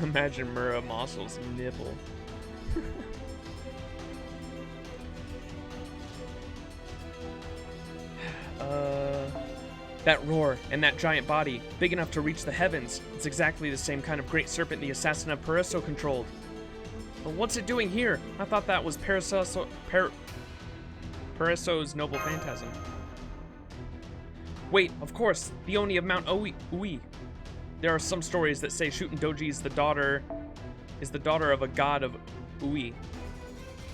Speaker 1: Imagine Mura Mossel's nipple. That roar and that giant body, big enough to reach the heavens. It's exactly the same kind of great serpent the assassin of Paraso controlled. But what's it doing here? I thought that was Paraso's noble phantasm. Wait, of course, the Oni of Mount Ui. There are some stories that say Shuten Doji is the daughter of a god of Ui,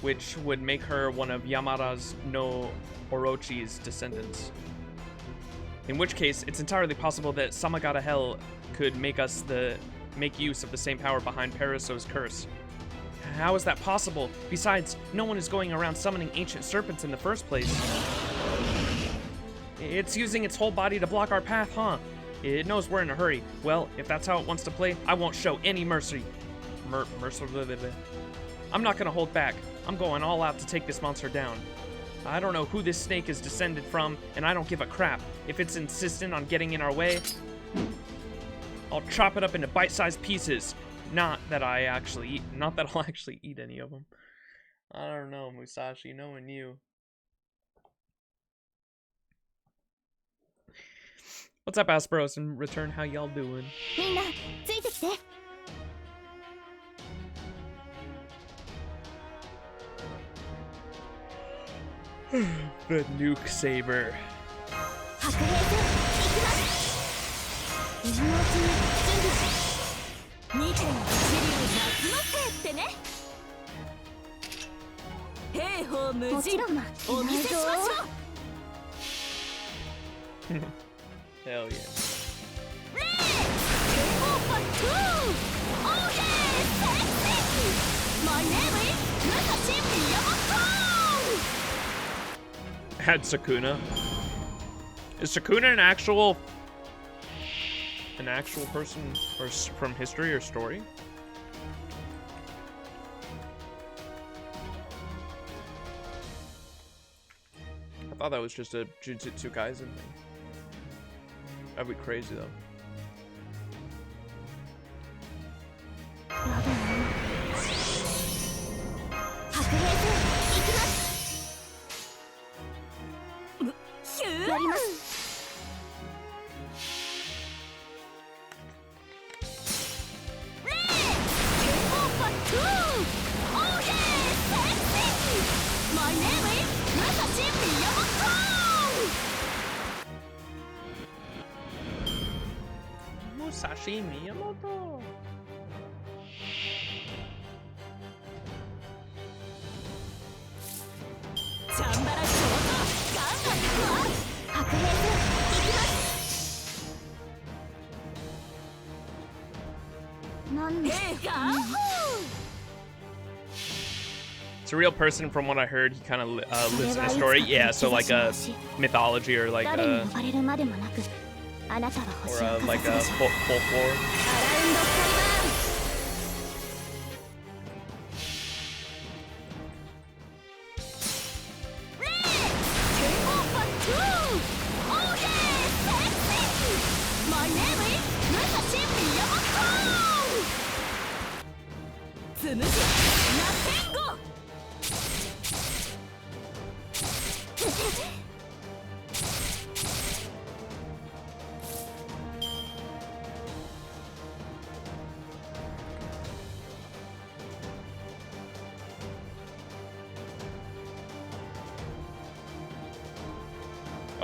Speaker 1: which would make her one of Yamada's no Orochi's descendants. In which case, it's entirely possible that Samagata Hell could make use of the same power behind Paraso's curse. How is that possible? Besides, no one is going around summoning ancient serpents in the first place. It's using its whole body to block our path, huh? It knows we're in a hurry. Well, if that's how it wants to play, I won't show any mercy. I'm not gonna hold back. I'm going all out to take this monster down. I don't know who this snake is descended from, and I don't give a crap. If it's insistent on getting in our way, I'll chop it up into bite-sized pieces. Not that I'll actually eat any of them. I don't know, Musashi, knowing you. What's up, Asperos? In return, how y'all doing? The nuke saber. Hell yeah. My name is Add Sukuna. Is Sukuna an actual person or from history or story? I thought that was just a Jujutsu Kaisen thing. That'd be crazy though. Musashi Miyamoto. It's a real person from what I heard. He kind of lives in a story. Yeah, so like a mythology or like a folklore.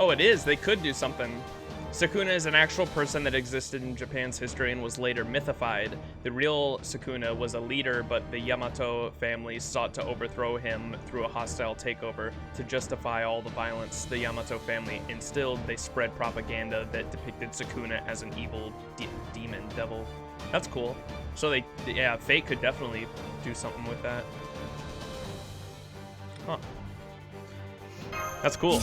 Speaker 1: Oh, it is. They could do something. Sukuna is an actual person that existed in Japan's history and was later mythified. The real Sukuna was a leader, but the Yamato family sought to overthrow him through a hostile takeover. To justify all the violence the Yamato family instilled, they spread propaganda that depicted Sukuna as an evil demon devil. That's cool. So yeah, Fate could definitely do something with that. Huh. That's cool.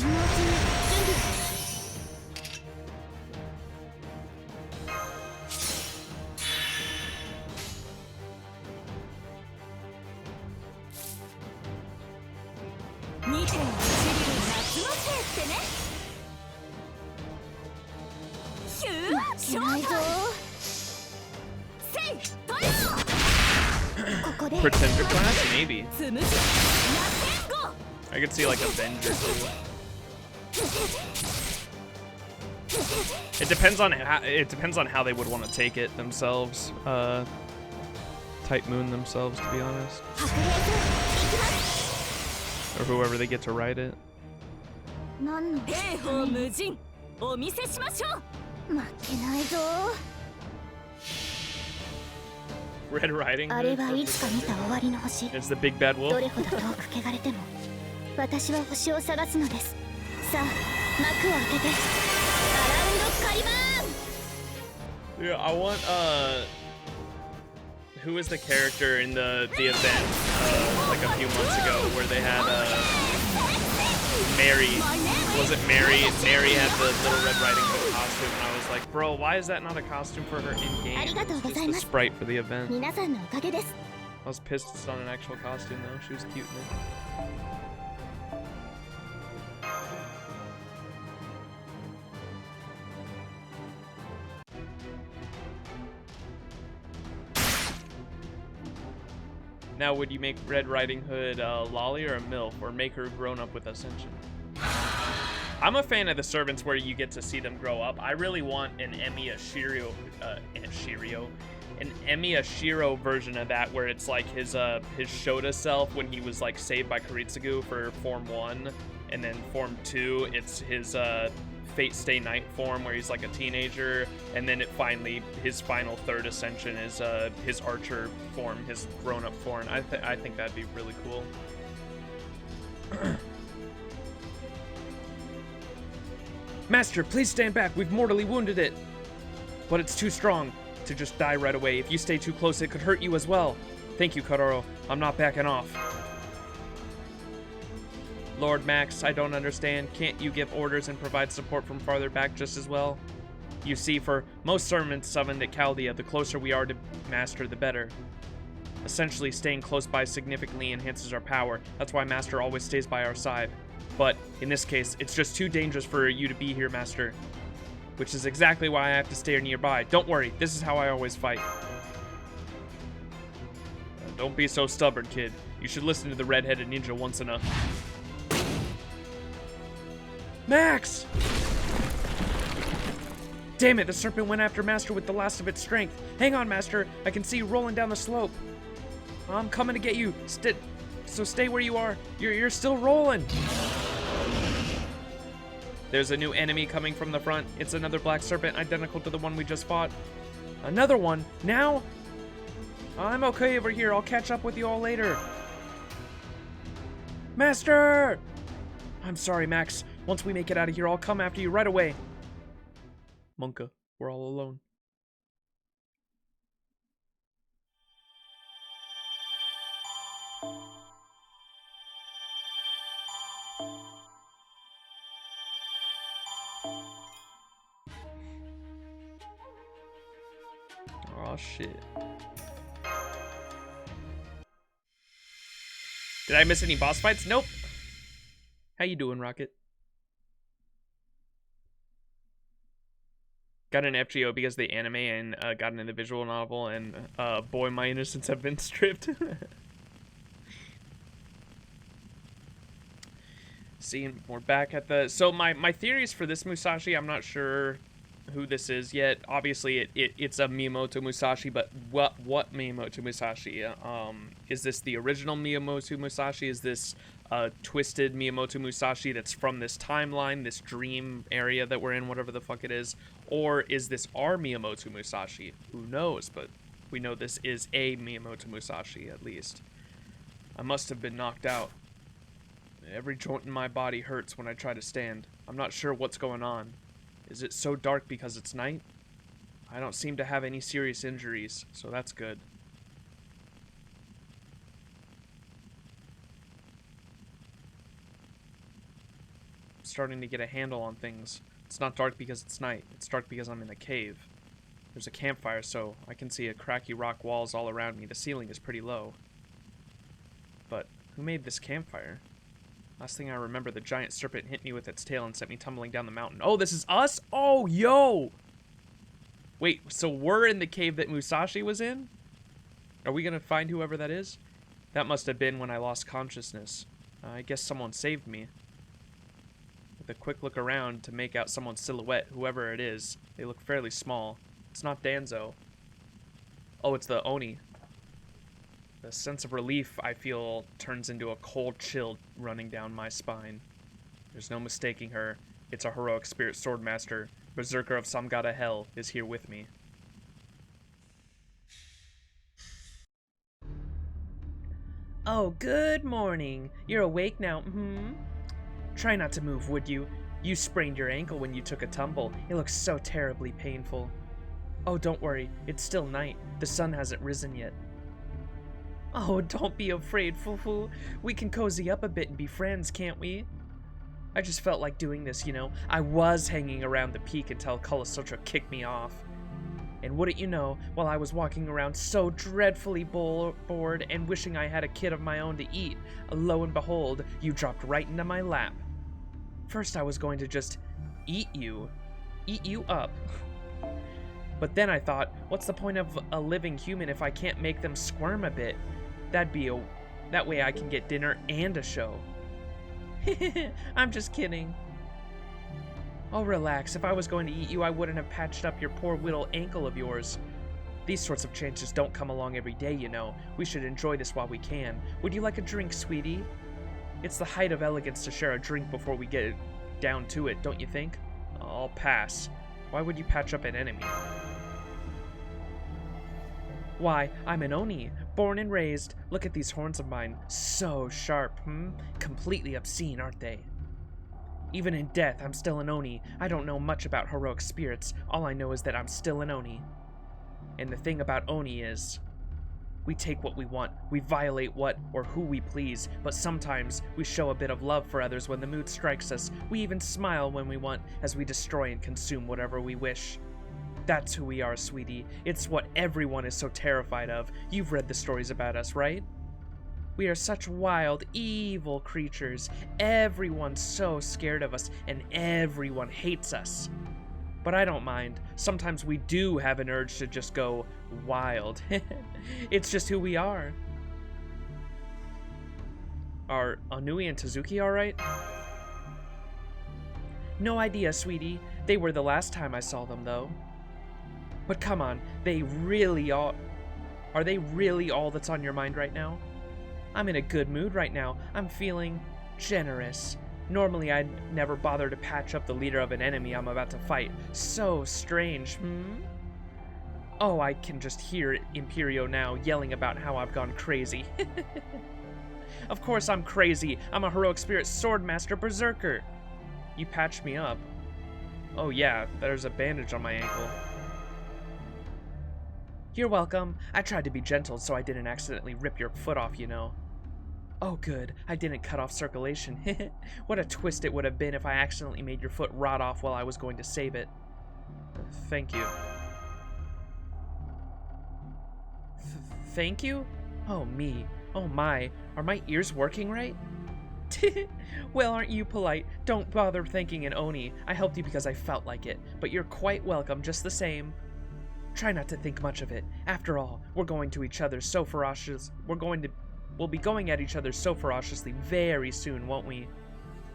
Speaker 1: Pretender class? Maybe. I could see like Avenger too. It depends on how they would want to take it themselves. Type Moon themselves, to be honest. Or whoever they get to write it. Red Riding Hood? It's the big bad wolf. Yeah, I want who was the character in the event like a few months ago where they had Mary? Was it Mary? Mary had the Little Red Riding Hood costume, and I was like, bro, why is that not a costume for her in game? It's just the sprite for the event. I was pissed it's not an actual costume though. She was cute in it. Now, would you make Red Riding Hood a lolly or a MILF, or make her grown up with Ascension? I'm a fan of the servants where you get to see them grow up. I really want an Emi Ashiro version of that, where it's like his Shota self when he was like saved by Kuritsugu for Form 1, and then Form 2, it's his Fate Stay Night form where he's like a teenager, and then his final third ascension is his archer form, his grown-up form. I think that'd be really cool. Master, please stand back. We've mortally wounded it. But it's too strong to just die right away. If you stay too close, it could hurt you as well. Thank you, Karoro. I'm not backing off. Lord Max, I don't understand. Can't you give orders and provide support from farther back just as well? You see, for most servants summoned at Chaldea, the closer we are to Master, the better. Essentially, staying close by significantly enhances our power. That's why Master always stays by our side. But, in this case, it's just too dangerous for you to be here, Master. Which is exactly why I have to stay nearby. Don't worry, this is how I always fight. Don't be so stubborn, kid. You should listen to the red-headed ninja once enough. Max! Damn it, the serpent went after Master with the last of its strength. Hang on, Master. I can see you rolling down the slope. I'm coming to get you. So stay where you are. You're still rolling. There's a new enemy coming from the front. It's another black serpent identical to the one we just fought. Another one? Now? I'm okay over here. I'll catch up with you all later. Master! I'm sorry, Max. Once we make it out of here, I'll come after you right away. Monka, we're all alone. Oh shit. Did I miss any boss fights? Nope. How you doing, Rocket? Got an FGO because of the anime and got into the visual novel, and boy, my innocence have been stripped. See, we're back at the... So my theories for this Musashi, I'm not sure who this is yet. Obviously, it's a Miyamoto Musashi, but what Miyamoto Musashi? Is this the original Miyamoto Musashi? Is this twisted Miyamoto Musashi that's from this timeline, this dream area that we're in, whatever the fuck it is? Or is this our Miyamoto Musashi? Who knows, but we know this is a Miyamoto Musashi, at least. I must have been knocked out. Every joint in my body hurts when I try to stand. I'm not sure what's going on. Is it so dark because it's night? I don't seem to have any serious injuries, so that's good. I'm starting to get a handle on things. It's not dark because it's night. It's dark because I'm in a cave. There's a campfire, so I can see cracky rock walls all around me. The ceiling is pretty low. But who made this campfire? Last thing I remember, the giant serpent hit me with its tail and sent me tumbling down the mountain. Oh, this is us? Oh, yo! Wait, so we're in the cave that Musashi was in? Are we gonna find whoever that is? That must have been when I lost consciousness. I guess someone saved me. With a quick look around to make out someone's silhouette, whoever it is, they look fairly small. It's not Danzo. Oh, it's the Oni. The sense of relief I feel turns into a cold chill running down my spine. There's no mistaking her. It's a heroic spirit swordmaster. Berserker of Samgata Hell is here with me. Oh, good morning. You're awake now, Try not to move, would you? You sprained your ankle when you took a tumble. It looks so terribly painful. Oh, don't worry. It's still night. The sun hasn't risen yet. Oh, don't be afraid, Fufu. We can cozy up a bit and be friends, can't we? I just felt like doing this, you know. I was hanging around the peak until Kalasotra kicked me off. And wouldn't you know, while I was walking around so dreadfully bored and wishing I had a kid of my own to eat, lo and behold, you dropped right into my lap. First I was going to just eat you up. But then I thought, what's the point of a living human if I can't make them squirm a bit? That way I can get dinner and a show. I'm just kidding. Oh, relax. If I was going to eat you, I wouldn't have patched up your poor little ankle of yours. These sorts of chances don't come along every day, you know. We should enjoy this while we can. Would you like a drink, sweetie? It's the height of elegance to share a drink before we get down to it, don't you think? I'll pass. Why would you patch up an enemy? Why, I'm an Oni, born and raised. Look at these horns of mine. So sharp, Completely obscene, aren't they? Even in death, I'm still an Oni. I don't know much about heroic spirits. All I know is that I'm still an Oni. And the thing about Oni is, we take what we want. We violate what or who we please. But sometimes we show a bit of love for others when the mood strikes us. We even smile when we want, as we destroy and consume whatever we wish. That's who we are, sweetie. It's what everyone is so terrified of. You've read the stories about us, right? We are such wild, evil creatures. Everyone's so scared of us, and everyone hates us. But I don't mind. Sometimes we do have an urge to just go wild. It's just who we are. Are Anui and Tazuki alright? No idea, sweetie. They were the last time I saw them, though. But come on, are they really all that's on your mind right now? I'm in a good mood right now. I'm feeling generous. Normally I'd never bother to patch up the leader of an enemy I'm about to fight. So strange, Oh, I can just hear Imperio now yelling about how I've gone crazy. Of course I'm crazy. I'm a heroic spirit swordmaster berserker. You patched me up. Oh yeah, there's a bandage on my ankle. You're welcome. I tried to be gentle so I didn't accidentally rip your foot off, you know. Oh good, I didn't cut off circulation. What a twist it would have been if I accidentally made your foot rot off while I was going to save it. Thank you. Thank you? Oh me. Oh my. Are my ears working right? Well, aren't you polite? Don't bother thanking an Oni. I helped you because I felt like it, but you're quite welcome just the same. Try not to think much of it. After all, we'll be going at each other so ferociously very soon, won't we?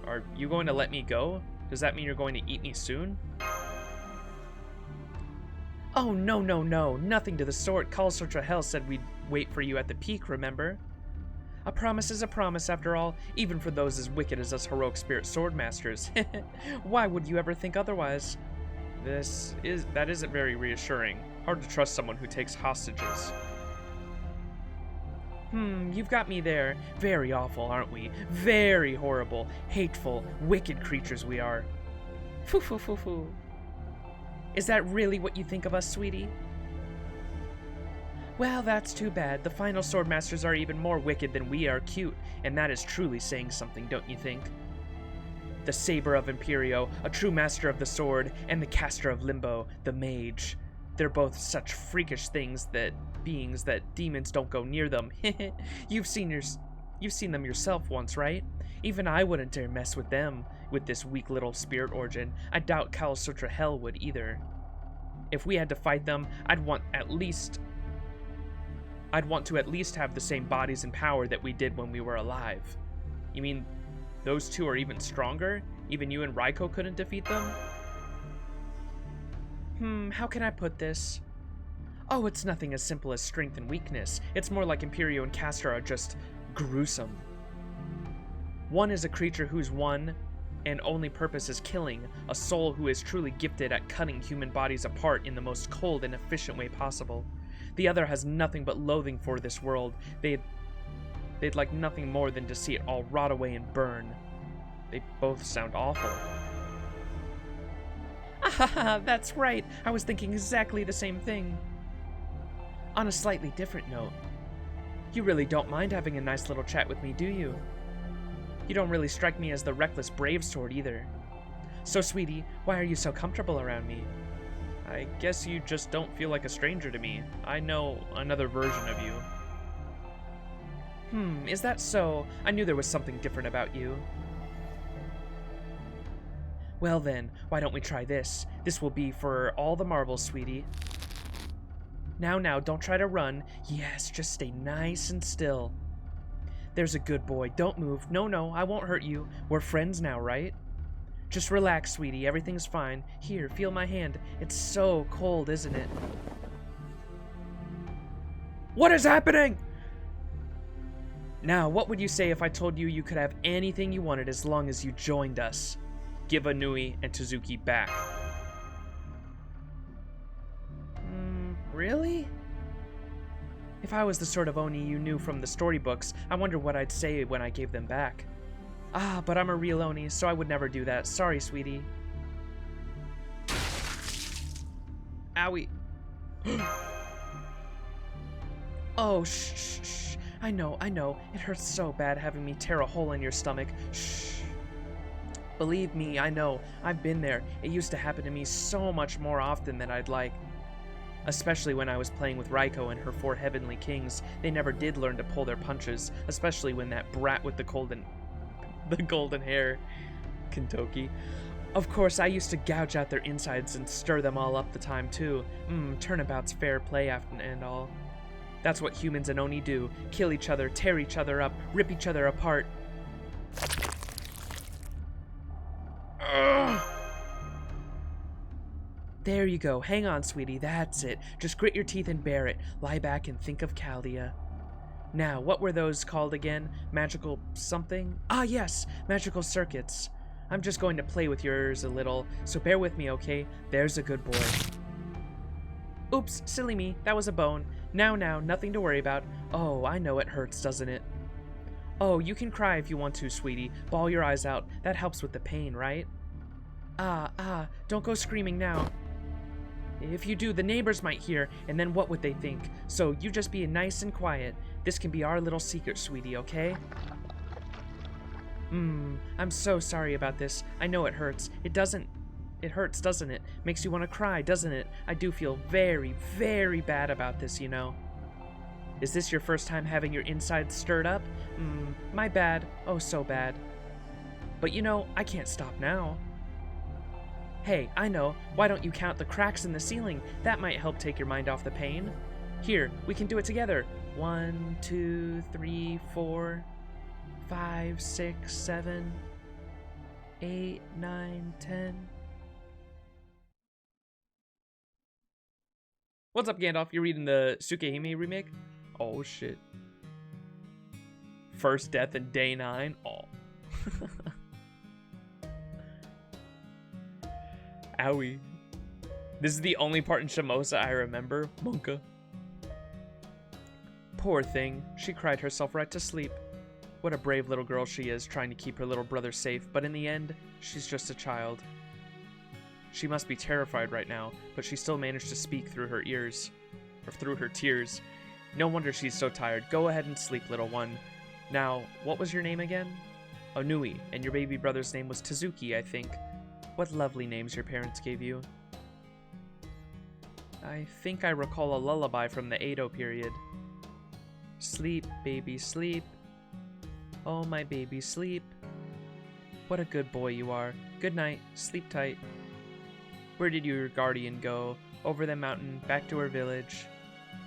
Speaker 1: Are you going to let me go? Does that mean you're going to eat me soon? Oh, no, no, no. Nothing to the sort. Kalasotra Hell said we'd wait for you at the peak, remember? A promise is a promise, after all, even for those as wicked as us heroic spirit swordmasters. Why would you ever think otherwise? That isn't very reassuring. Hard to trust someone who takes hostages. You've got me there. Very awful, aren't we? Very horrible, hateful, wicked creatures we are. Foo. Is that really what you think of us, sweetie? Well, that's too bad. The final swordmasters are even more wicked than we are cute, and that is truly saying something, don't you think? The Saber of Imperio, a true master of the sword, and the caster of Limbo, the mage. They're both such freakish beings that demons don't go near them. You've seen them yourself once, right? Even I wouldn't dare mess with them, with this weak little spirit origin. I doubt Kalasotra Hell would either. If we had to fight them, I'd want to at least have the same bodies and power that we did when we were alive. You mean those two are even stronger? Even you and Raiko couldn't defeat them? How can I put this? Oh, it's nothing as simple as strength and weakness. It's more like Imperio and Castor are just gruesome. One is a creature whose one and only purpose is killing, a soul who is truly gifted at cutting human bodies apart in the most cold and efficient way possible. The other has nothing but loathing for this world. They'd like nothing more than to see it all rot away and burn. They both sound awful. Ah, that's right. I was thinking exactly the same thing. On a slightly different note, you really don't mind having a nice little chat with me, do you? You don't really strike me as the reckless brave sort either. So, sweetie, why are you so comfortable around me? I guess you just don't feel like a stranger to me. I know another version of you. Is that so? I knew there was something different about you. Well then, why don't we try this? This will be for all the marbles, sweetie. Now, don't try to run. Yes, just stay nice and still. There's a good boy. Don't move. No, I won't hurt you. We're friends now, right? Just relax, sweetie. Everything's fine. Here, feel my hand. It's so cold, isn't it? What is happening? Now, what would you say if I told you you could have anything you wanted as long as you joined us? Give Anui and Tsuzuki back. Really? If I was the sort of Oni you knew from the storybooks, I wonder what I'd say when I gave them back. Ah, but I'm a real Oni, so I would never do that. Sorry, sweetie. Owie. Oh, shh. I know. It hurts so bad having me tear a hole in your stomach. Shh. Believe me, I know. I've been there. It used to happen to me so much more often than I'd like. Especially when I was playing with Raiko and her 4 heavenly kings. They never did learn to pull their punches, especially when that brat with the golden hair, Kentoki. Of course, I used to gouge out their insides and stir them all up the time too. Turnabout's fair play and all. That's what humans and Oni do. Kill each other, tear each other up, rip each other apart. Ugh. There you go. Hang on, sweetie. That's it. Just grit your teeth and bear it. Lie back and think of Caldia. Now, what were those called again? Magical something? Ah, yes! Magical circuits. I'm just going to play with yours a little, so bear with me, okay? There's a good boy. Oops, silly me. That was a bone. Now, nothing to worry about. Oh, I know it hurts, doesn't it? Oh, you can cry if you want to, sweetie. Bawl your eyes out. That helps with the pain, right? Don't go screaming now. If you do, the neighbors might hear, and then what would they think? So you just be nice and quiet. This can be our little secret, sweetie, okay? I'm so sorry about this. I know it hurts. It hurts, doesn't it? Makes you want to cry, doesn't it? I do feel very, very bad about this, you know. Is this your first time having your insides stirred up? My bad. Oh, so bad. But you know, I can't stop now. Hey, I know. Why don't you count the cracks in the ceiling? That might help take your mind off the pain. Here, we can do it together. 1, 2, 3, 4, 5, 6, 7, 8, 9, 10. What's up, Gandalf? You're reading the Tsukehime remake? Oh, shit. First death in day 9? Oh. Owie. This is the only part in Shimousa I remember. Monka. Poor thing. She cried herself right to sleep. What a brave little girl she is, trying to keep her little brother safe, but in the end, she's just a child. She must be terrified right now, but she still managed to speak through her ears. Or through her tears. No wonder she's so tired. Go ahead and sleep, little one. Now, what was your name again? Onui, and your baby brother's name was Tsuzuki, I think. What lovely names your parents gave you. I think I recall a lullaby from the Edo period. Sleep, baby, sleep. Oh, my baby, sleep. What a good boy you are. Good night. Sleep tight. Where did your guardian go? over the mountain, back to her village.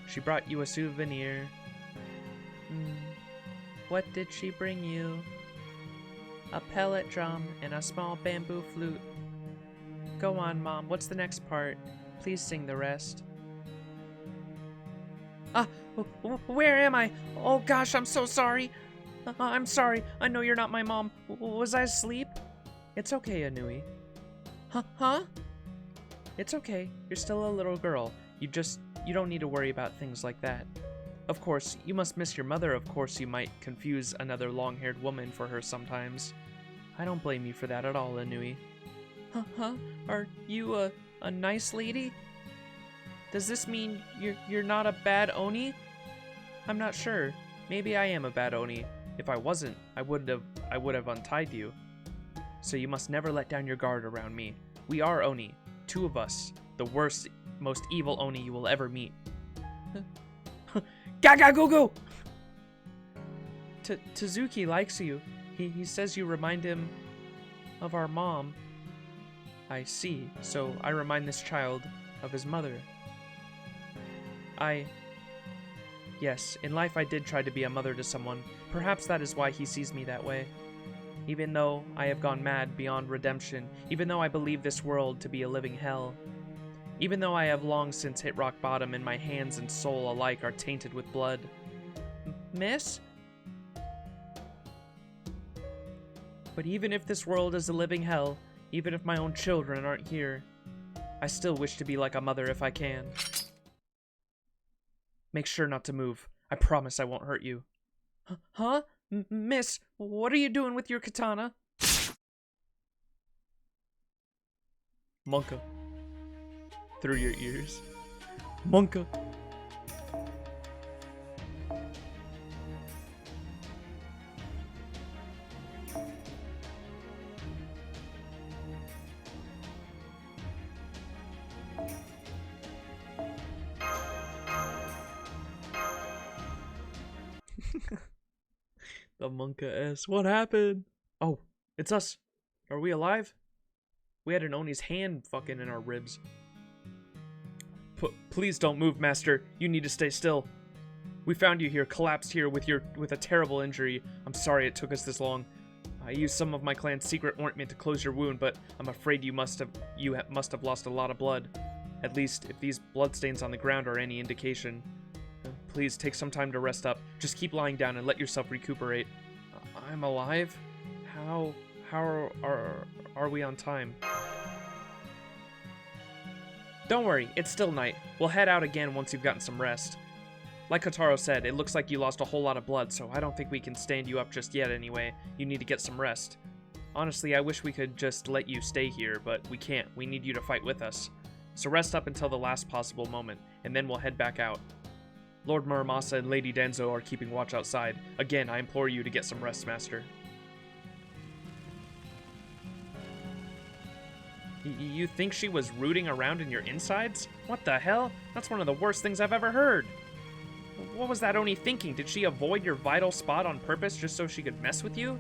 Speaker 1: She brought you a souvenir. What did she bring you? A pellet drum and a small bamboo flute. Go on, Mom. What's the next part? Please sing the rest. Where am I? Oh gosh, I'm so sorry. I'm sorry. I know you're not my mom. Was I asleep? It's okay, Anui. Huh? It's okay. You're still a little girl. You don't need to worry about things like that. Of course, you must miss your mother. Of course, you might confuse another long-haired woman for her sometimes. I don't blame you for that at all, Anui. Huh? Are you a nice lady? Does this mean you're not a bad Oni? I'm not sure. Maybe I am a bad Oni. If I wasn't, I would have untied you. So you must never let down your guard around me. We are Oni. 2 of us. The worst, most evil Oni you will ever meet. Gaga goo goo! Tazuki likes you. He says you remind him of our mom. I see. So I remind this child of his mother. Yes, in life I did try to be a mother to someone. Perhaps that is why he sees me that way. Even though I have gone mad beyond redemption, even though I believe this world to be a living hell, even though I have long since hit rock bottom and my hands and soul alike are tainted with blood. Miss? But even if this world is a living hell, even if my own children aren't here, I still wish to be like a mother if I can. Make sure not to move. I promise I won't hurt you. Huh? Miss, what are you doing with your katana? Monka. Through your ears. Monka. The Monka S. What happened? Oh, it's us. Are we alive? We had an Oni's hand fucking in our ribs. Please don't move, Master. You need to stay still. We found you here, collapsed here with a terrible injury. I'm sorry it took us this long. I used some of my clan's secret ointment to close your wound, but I'm afraid you must have lost a lot of blood. At least, if these bloodstains on the ground are any indication. Please take some time to rest up. Just keep lying down and let yourself recuperate. I'm alive? How are we on time? Don't worry, it's still night. We'll head out again once you've gotten some rest. Like Kotaro said, it looks like you lost a whole lot of blood, so I don't think we can stand you up just yet anyway. You need to get some rest. Honestly, I wish we could just let you stay here, but we can't. We need you to fight with us. So rest up until the last possible moment, and then we'll head back out. Lord Muramasa and Lady Danzo are keeping watch outside. Again, I implore you to get some rest, Master. You think she was rooting around in your insides? What the hell? That's one of the worst things I've ever heard. What was that Oni thinking? Did she avoid your vital spot on purpose just so she could mess with you?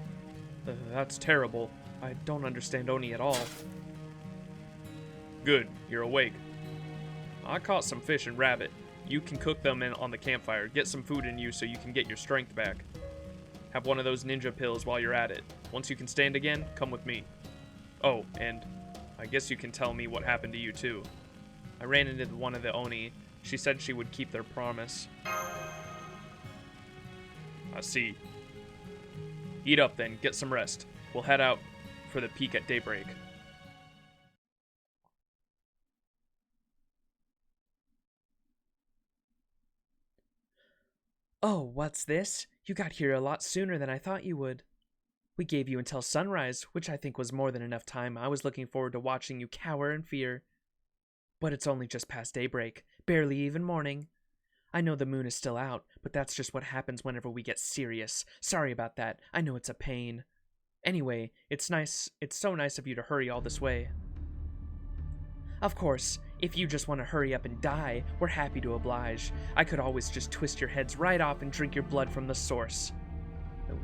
Speaker 1: That's terrible. I don't understand Oni at all. Good, you're awake. I caught some fish and rabbit. You can cook them on the campfire. Get some food in you so you can get your strength back. Have one of those ninja pills while you're at it. Once you can stand again, come with me. Oh, and I guess you can tell me what happened to you too. I ran into one of the Oni. She said she would keep their promise. I see. Eat up then, get some rest. We'll head out for the peak at daybreak. Oh, what's this? You got here a lot sooner than I thought you would. We gave you until sunrise, which I think was more than enough time. I was looking forward to watching you cower in fear. But it's only just past daybreak, barely even morning. I know the moon is still out, but that's just what happens whenever we get serious. Sorry about that. I know it's a pain. Anyway, it's so nice of you to hurry all this way. Of course, if you just want to hurry up and die, we're happy to oblige. I could always just twist your heads right off and drink your blood from the source.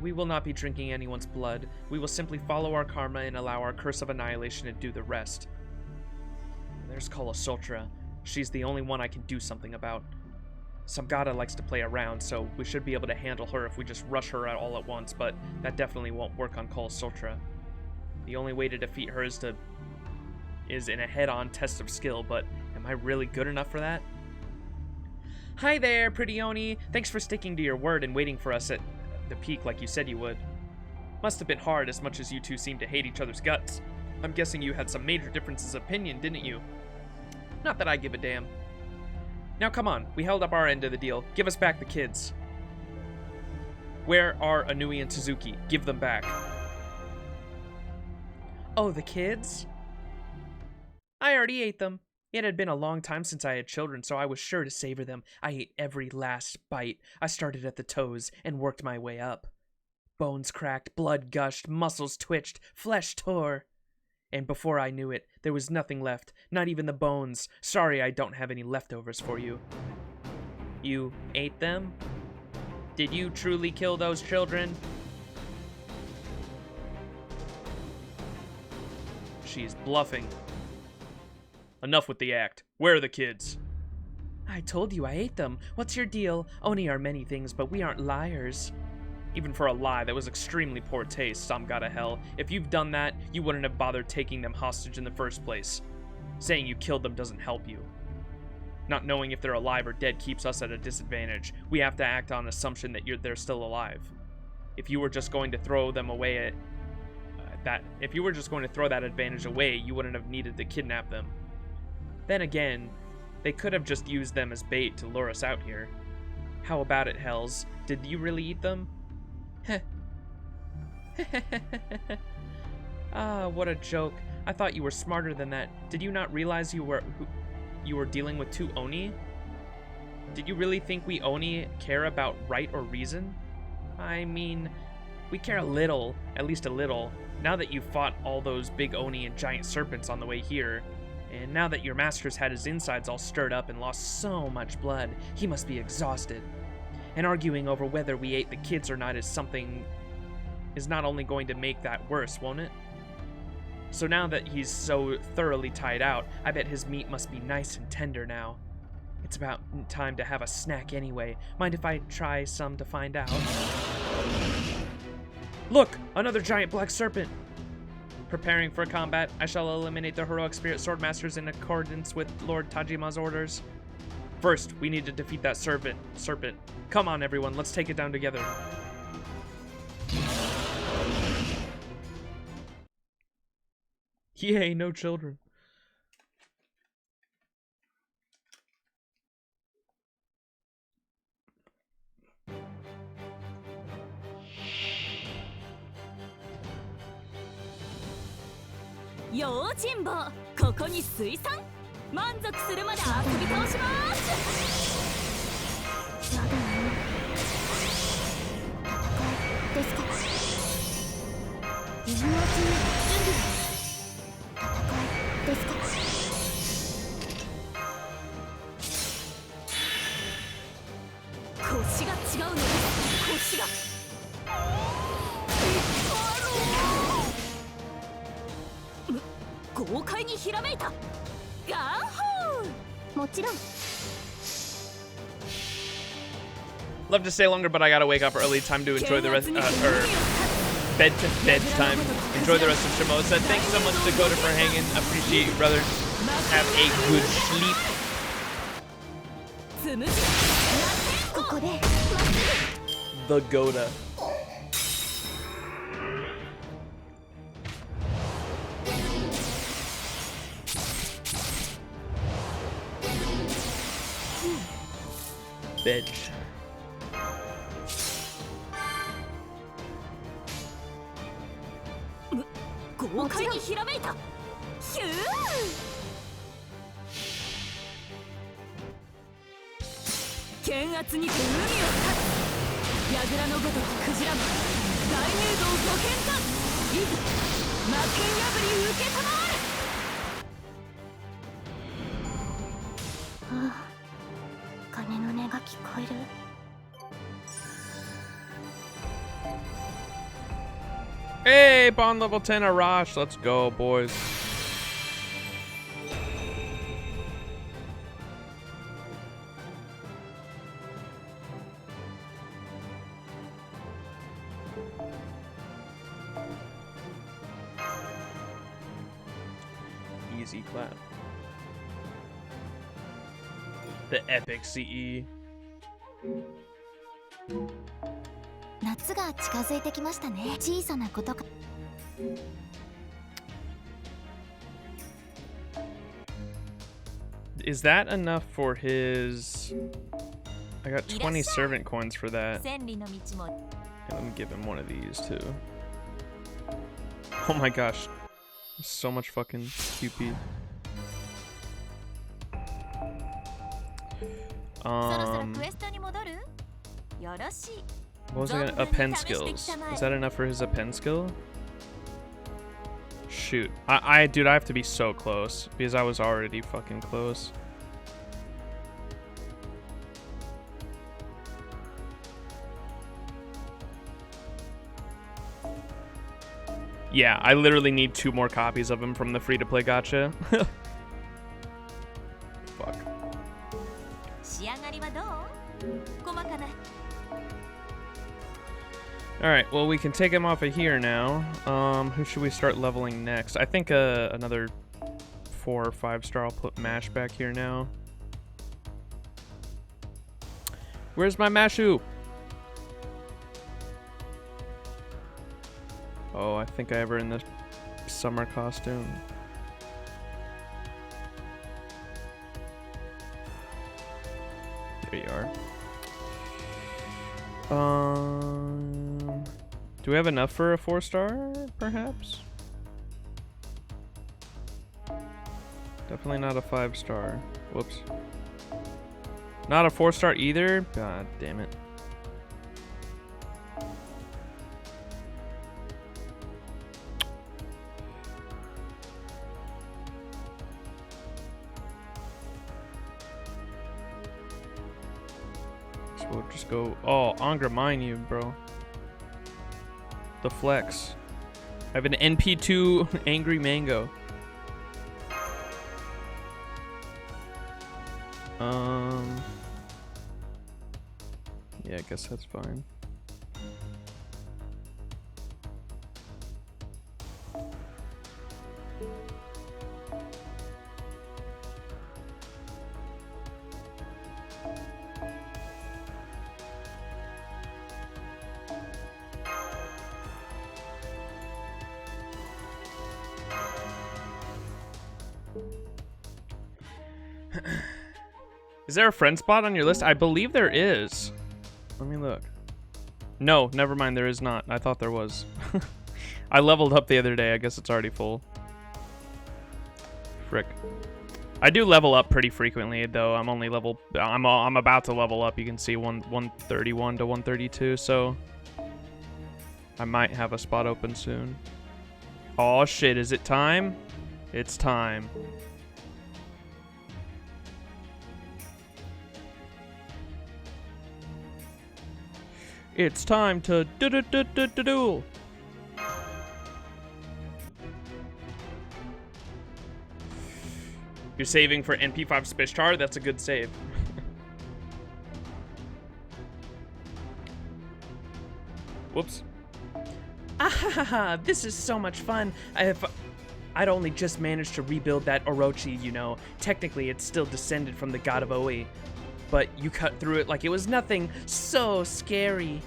Speaker 1: We will not be drinking anyone's blood. We will simply follow our karma and allow our curse of annihilation to do the rest. There's Kala Sultra. she's the only one I can do something about. Samgata likes to play around, so we should be able to handle her if we just rush her out all at once, but that definitely won't work on Kol Sultra. The only way to defeat her is in a head-on test of skill, but am I really good enough for that? Hi there, pretty Oni. Thanks for sticking to your word and waiting for us at the peak like you said you would. Must have been hard as much as you two seem to hate each other's guts. I'm guessing you had some major differences of opinion, didn't you? Not that I give a damn. Now come on, we held up our end of the deal. Give us back the kids. Where are Anui and Suzuki? Give them back. Oh, the kids? I already ate them. It had been a long time since I had children, so I was sure to savor them. I ate every last bite. I started at the toes and worked my way up. Bones cracked, blood gushed, muscles twitched, flesh tore. And before I knew it, there was nothing left, not even the bones. Sorry I don't have any leftovers for you. You ate them? Did you truly kill those children? She's bluffing. Enough with the act. Where are the kids? I told you I ate them. What's your deal? Oni are many things, but we aren't liars. Even for a lie, that was extremely poor taste, Samgata hell. If you've done that, you wouldn't have bothered taking them hostage in the first place. Saying you killed them doesn't help you. Not knowing if they're alive or dead keeps us at a disadvantage. We have to act on assumption that they're still alive. If you were just going to throw them away if you were just going to throw that advantage away, you wouldn't have needed to kidnap them. Then again, they could have just used them as bait to lure us out here. How about it, Hells? Did you really eat them? Heh. Ah, what a joke. I thought you were smarter than that. Did you not realize you were dealing with two Oni? Did you really think we Oni care about right or reason? I mean, we care a little, at least a little, now that you've fought all those big Oni and giant serpents on the way here. And now that your master's had his insides all stirred up and lost so much blood, he must be exhausted. And arguing over whether we ate the kids or not is not only going to make that worse, won't it? So now that he's so thoroughly tied out, I bet his meat must be nice and tender now. It's about time to have a snack anyway. Mind if I try some to find out? Look! Another giant black serpent! Preparing for combat, I shall eliminate the heroic spirit swordmasters in accordance with Lord Tajima's orders. First, we need to defeat that serpent. Come on, everyone, let's take it down together. Yay, no children.
Speaker 3: Yo, Jimbo, ここに水産満足するまで遊び倒します。やだね。戦いですか。今のうちに準備。戦いですか。腰が違うのです。腰が。豪快にひらめいた。ガーホー。もちろん。
Speaker 1: Love to stay longer, but I gotta wake up early. Time to enjoy the rest, or bed time. Enjoy the rest of Shimousa. Thanks so much to Dakota for hanging. Appreciate you, brother. Have a good sleep. The Goda. Bitch. Hey, Bond level 10 Arash. Let's go, boys. Easy clap. The epic CE.
Speaker 3: 夏が近づいてきましたね。小さなことか。
Speaker 1: Is that enough for his... I got 20 servant coins for that.
Speaker 3: 千里の道も。
Speaker 1: Yeah, let me give him one of these too. Oh my gosh. So much fucking QP.
Speaker 3: そろそろクエストに戻る？よろしい。
Speaker 1: What was I gonna... Append skills. Is that enough for his append skill? Shoot. Dude, I have to be so close because I was already fucking close. Yeah, I literally need 2 more copies of him from the free-to-play gacha. Fuck.
Speaker 3: 仕上がりはどう？細かな。
Speaker 1: Alright, well, we can take him off of here now. Who should we start leveling next? I think another 4 or 5 star. I'll put Mash back here now. Where's my Mashu? Oh, I think I have her in the summer costume. There you are. Do we have enough for a 4 star, perhaps? Definitely not a 5 star. Whoops. Not a 4 star either? God damn it. So we'll just go... Oh, Angra mine you, bro. The flex. I have an NP2 Angry Mango. Yeah, I guess that's fine. Is there a friend spot on your list? I believe there is. Let me look. No, never mind, there is not. I thought there was. I leveled up the other day. I guess it's already full. Frick. I do level up pretty frequently, though. I'm only level... I'm about to level up. You can see 131 to 132, so... I might have a spot open soon. Oh, shit. Is it time? It's time. It's time to duel. You're saving for NP5 Spishchar? That's a good save. Whoops. Ah, this is so much fun. I'd only just managed to rebuild that Orochi, you know. Technically, it's still descended from the god of Oi. But you cut through it like it was nothing. So scary.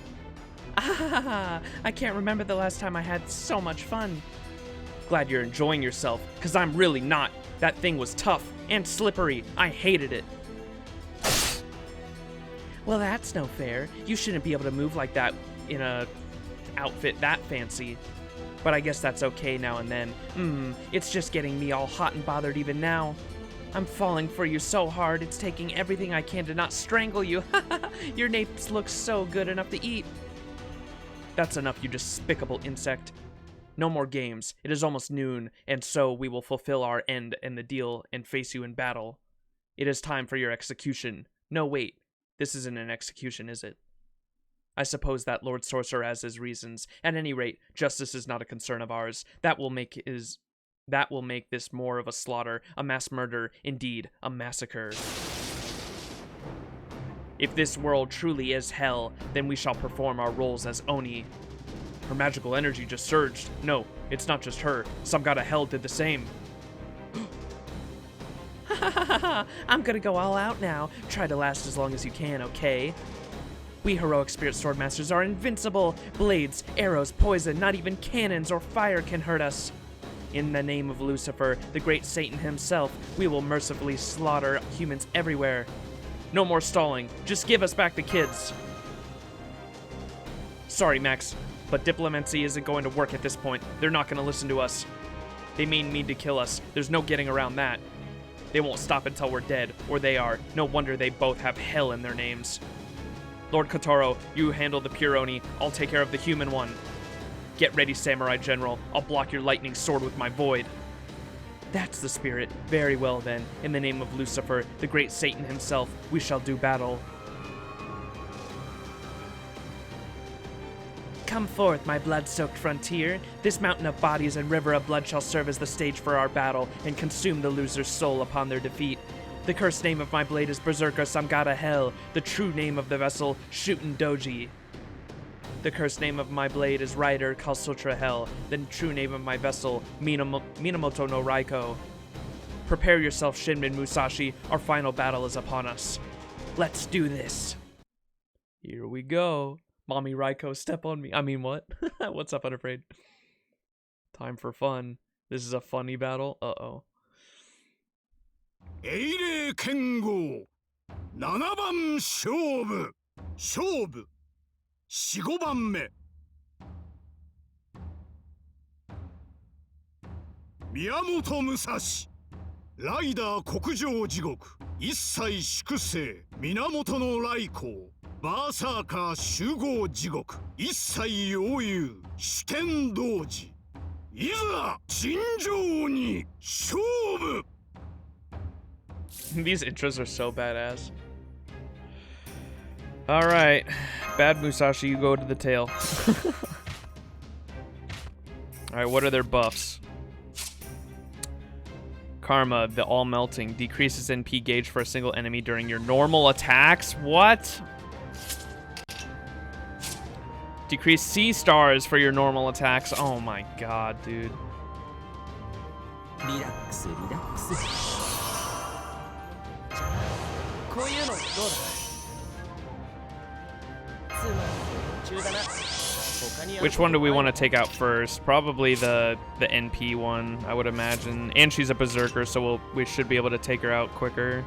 Speaker 1: Ah, I can't remember the last time I had so much fun. Glad you're enjoying yourself, because I'm really not. That thing was tough and slippery. I hated it. Well, that's no fair. You shouldn't be able to move like that in a outfit that fancy. But I guess that's okay now and then. It's just getting me all hot and bothered even now. I'm falling for you so hard, it's taking everything I can to not strangle you. Your napes look so good enough to eat. That's enough, you despicable insect. No more games. It is almost noon, and so we will fulfill our end in the deal and face you in battle. It is time for your execution. No, wait. This isn't an execution, is it? I suppose that Lord Sorcerer has his reasons. At any rate, justice is not a concern of ours. That will make this more of a slaughter, a mass murder, indeed, a massacre. If this world truly is hell, then we shall perform our roles as Oni. Her magical energy just surged. No, it's not just her. Some god of hell did the same. I'm gonna go all out now. Try to last as long as you can, okay? We heroic spirit swordmasters are invincible. Blades, arrows, poison, not even cannons or fire can hurt us. In the name of Lucifer, the great Satan himself, we will mercifully slaughter humans everywhere. No more stalling. Just give us back the kids. Sorry, Max, but diplomacy isn't going to work at this point. They're not going to listen to us. They may mean to kill us. There's no getting around that. They won't stop until we're dead, or they are. No wonder they both have hell in their names. Lord Kotaro, you handle the pure Oni. I'll take care of the human one. Get ready, Samurai General. I'll block your lightning sword with my void. That's the spirit. Very well then. In the name of Lucifer, the great Satan himself, we shall do battle. Come forth, my blood-soaked frontier. This mountain of bodies and river of blood shall serve as the stage for our battle and consume the loser's soul upon their defeat. The cursed name of my blade is Berserker Samgata Hell. The true name of the vessel, Shuten Doji. The cursed name of my blade is Rider Kalsutra Hell. The true name of my vessel, Minamoto no Raiko. Prepare yourself, Shinmin Musashi. Our final battle is upon us. Let's do this. Here we go. Mommy Raiko, step on me. I mean, what? What's up, Unafraid? Time for fun. This is a funny battle. Uh-oh.
Speaker 4: 英霊剣豪7番勝負4、5番目宮本武蔵ライダー国上地獄一切粛清源の来光バーサーカー集合地獄一切妖遊主権同時いざ尋常に勝負
Speaker 1: These intros are so badass. Alright. Bad Musashi, you go to the tail. Alright, what are their buffs? Karma, the all melting. Decreases NP gauge for a single enemy during your normal attacks. What? Decrease C stars for your normal attacks. Oh my god, dude.
Speaker 3: Relax, relax.
Speaker 1: Which one do we want to take out first? Probably the NP one, I would imagine. And she's a berserker, so we should be able to take her out quicker.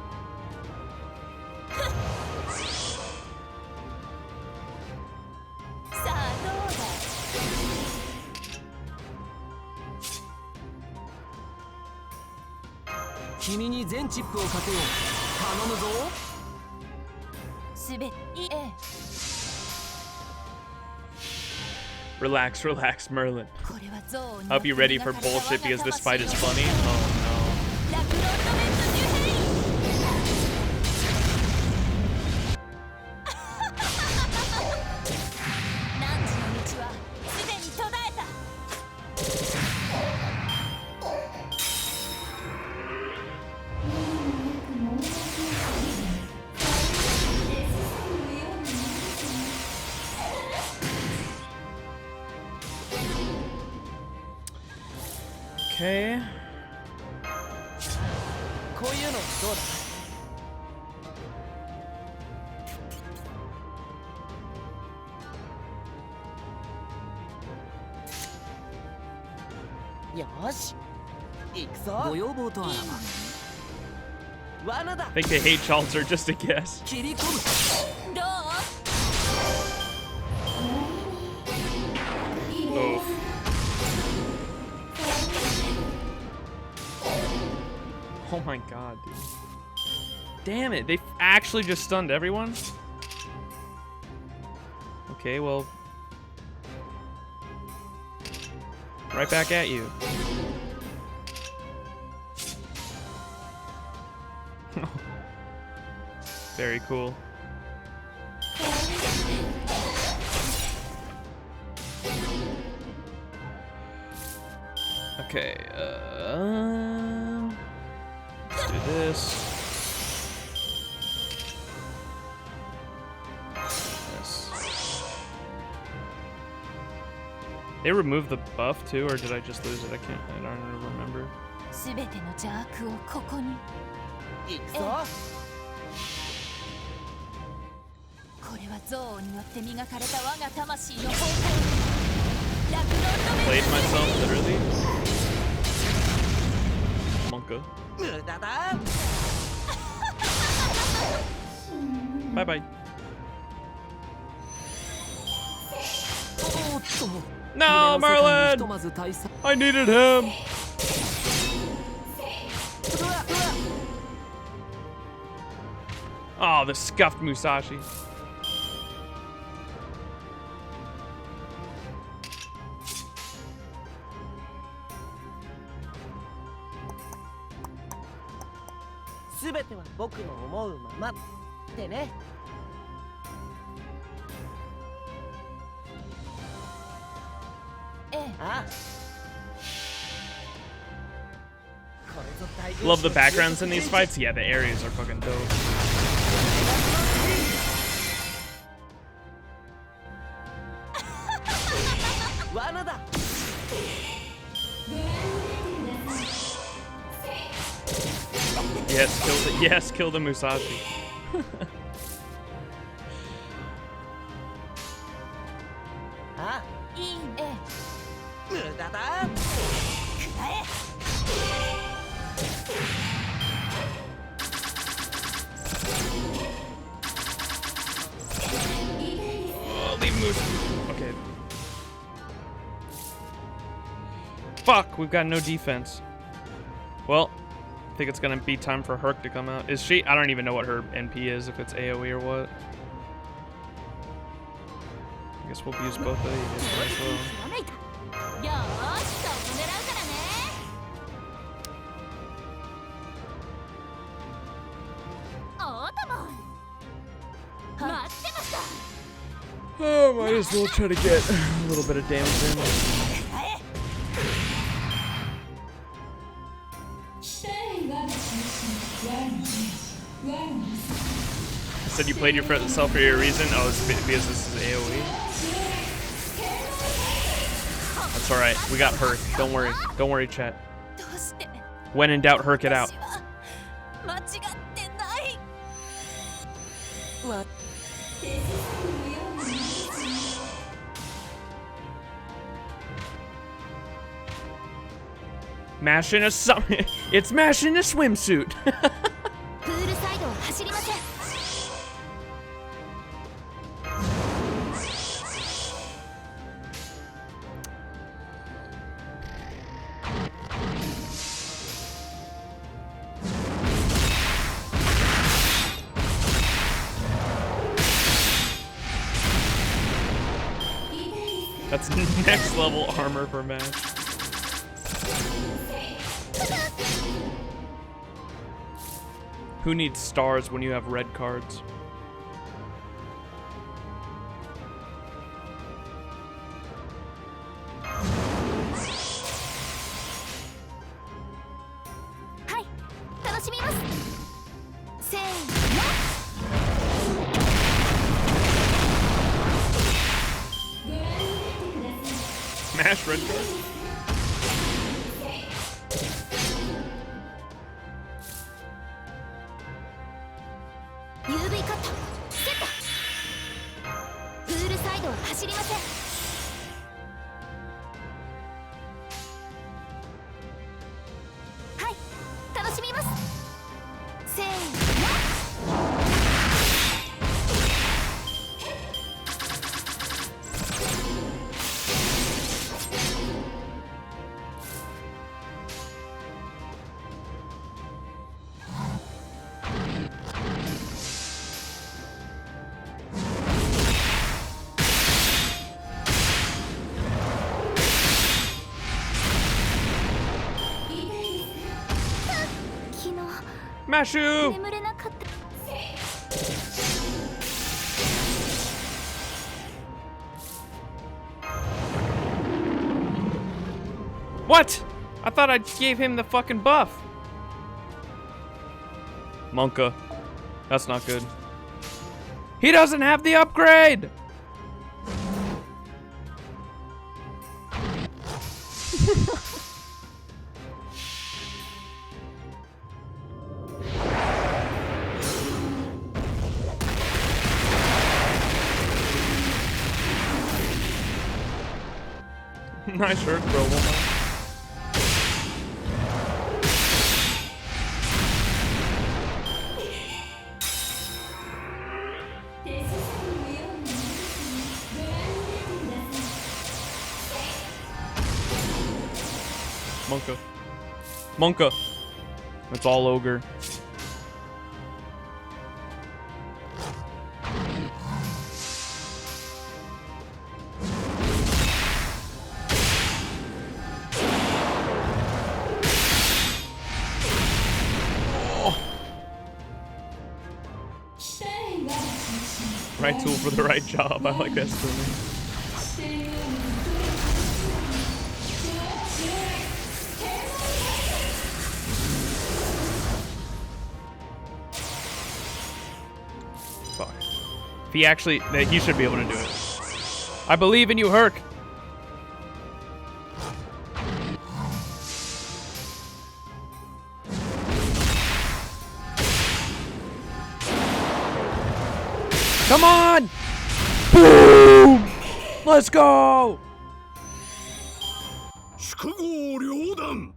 Speaker 1: Relax, relax, Merlin. I'll be ready for bullshit because this fight is funny. Oh Okay. I think they hate Chalter, just a guess. Oh. Oh my god, dude. Damn it, they actually just stunned everyone? Okay, well. Right back at you. Very cool. Okay, let's do this. Yes. They removed the buff too, or did I just lose it? I don't remember.
Speaker 3: すべての邪悪をここに。
Speaker 5: 行くぞ。
Speaker 3: これは憎悪によって磨かれた我が魂の方向。ラクロンドメ
Speaker 1: Played myself literally. Monka.
Speaker 5: 無駄だ。
Speaker 1: Bye bye.
Speaker 5: おっと。
Speaker 1: No, Merlin!
Speaker 5: ひとまず退散。
Speaker 1: I needed him. Oh, the scuffed Musashi.
Speaker 5: すべては僕の思うままってね。ああ。これぞ大軍。
Speaker 1: Love the backgrounds in these fights. Yeah, the areas are fucking dope.
Speaker 5: 罠だ。
Speaker 1: Yes, kill the kill the Musashi.
Speaker 5: あ、
Speaker 3: いいね。
Speaker 5: 無駄だ。
Speaker 1: Leave Musashi. Okay. Fuck, we've got no defense. Well, I think it's gonna be time for Herc to come out. Is she? I don't even know what her NP is, if it's AoE or what. I guess we'll use both of these as well.
Speaker 3: よーし、そこ狙うからね。おーたも。待ってました。
Speaker 1: Oh, might as well try to get a little bit of damage in. I said you played yourself for your reason? Oh, it's because this is AoE? That's alright. We got Herc. Don't worry. Don't worry, chat.
Speaker 3: どうして。
Speaker 1: When in doubt, Herc it out.
Speaker 3: 私は間違ってない。
Speaker 5: わ。
Speaker 1: Mash in a It's Mash in a swimsuit.
Speaker 3: プールサイドを走りません。 That's next level armor for Mash. Who needs stars when you have red cards? Hi, 楽しみます。せーの。
Speaker 1: Smash red card.
Speaker 3: UV カットセット。プールサイドを走りません。はい、楽しみます。せーの。
Speaker 1: Mashu!
Speaker 3: 眠れなかった。
Speaker 1: What? I thought I gave him the fucking buff. Monka. That's not good. He doesn't have the upgrade! Nice hurt throw, woman. Monka. Monka. It's all ogre. Right tool for the right job. I like that spelling. Fuck. If he actually, he should be able to do it. I believe in you, Herc. Come on! Boom! Let's go!
Speaker 4: 宿豪両断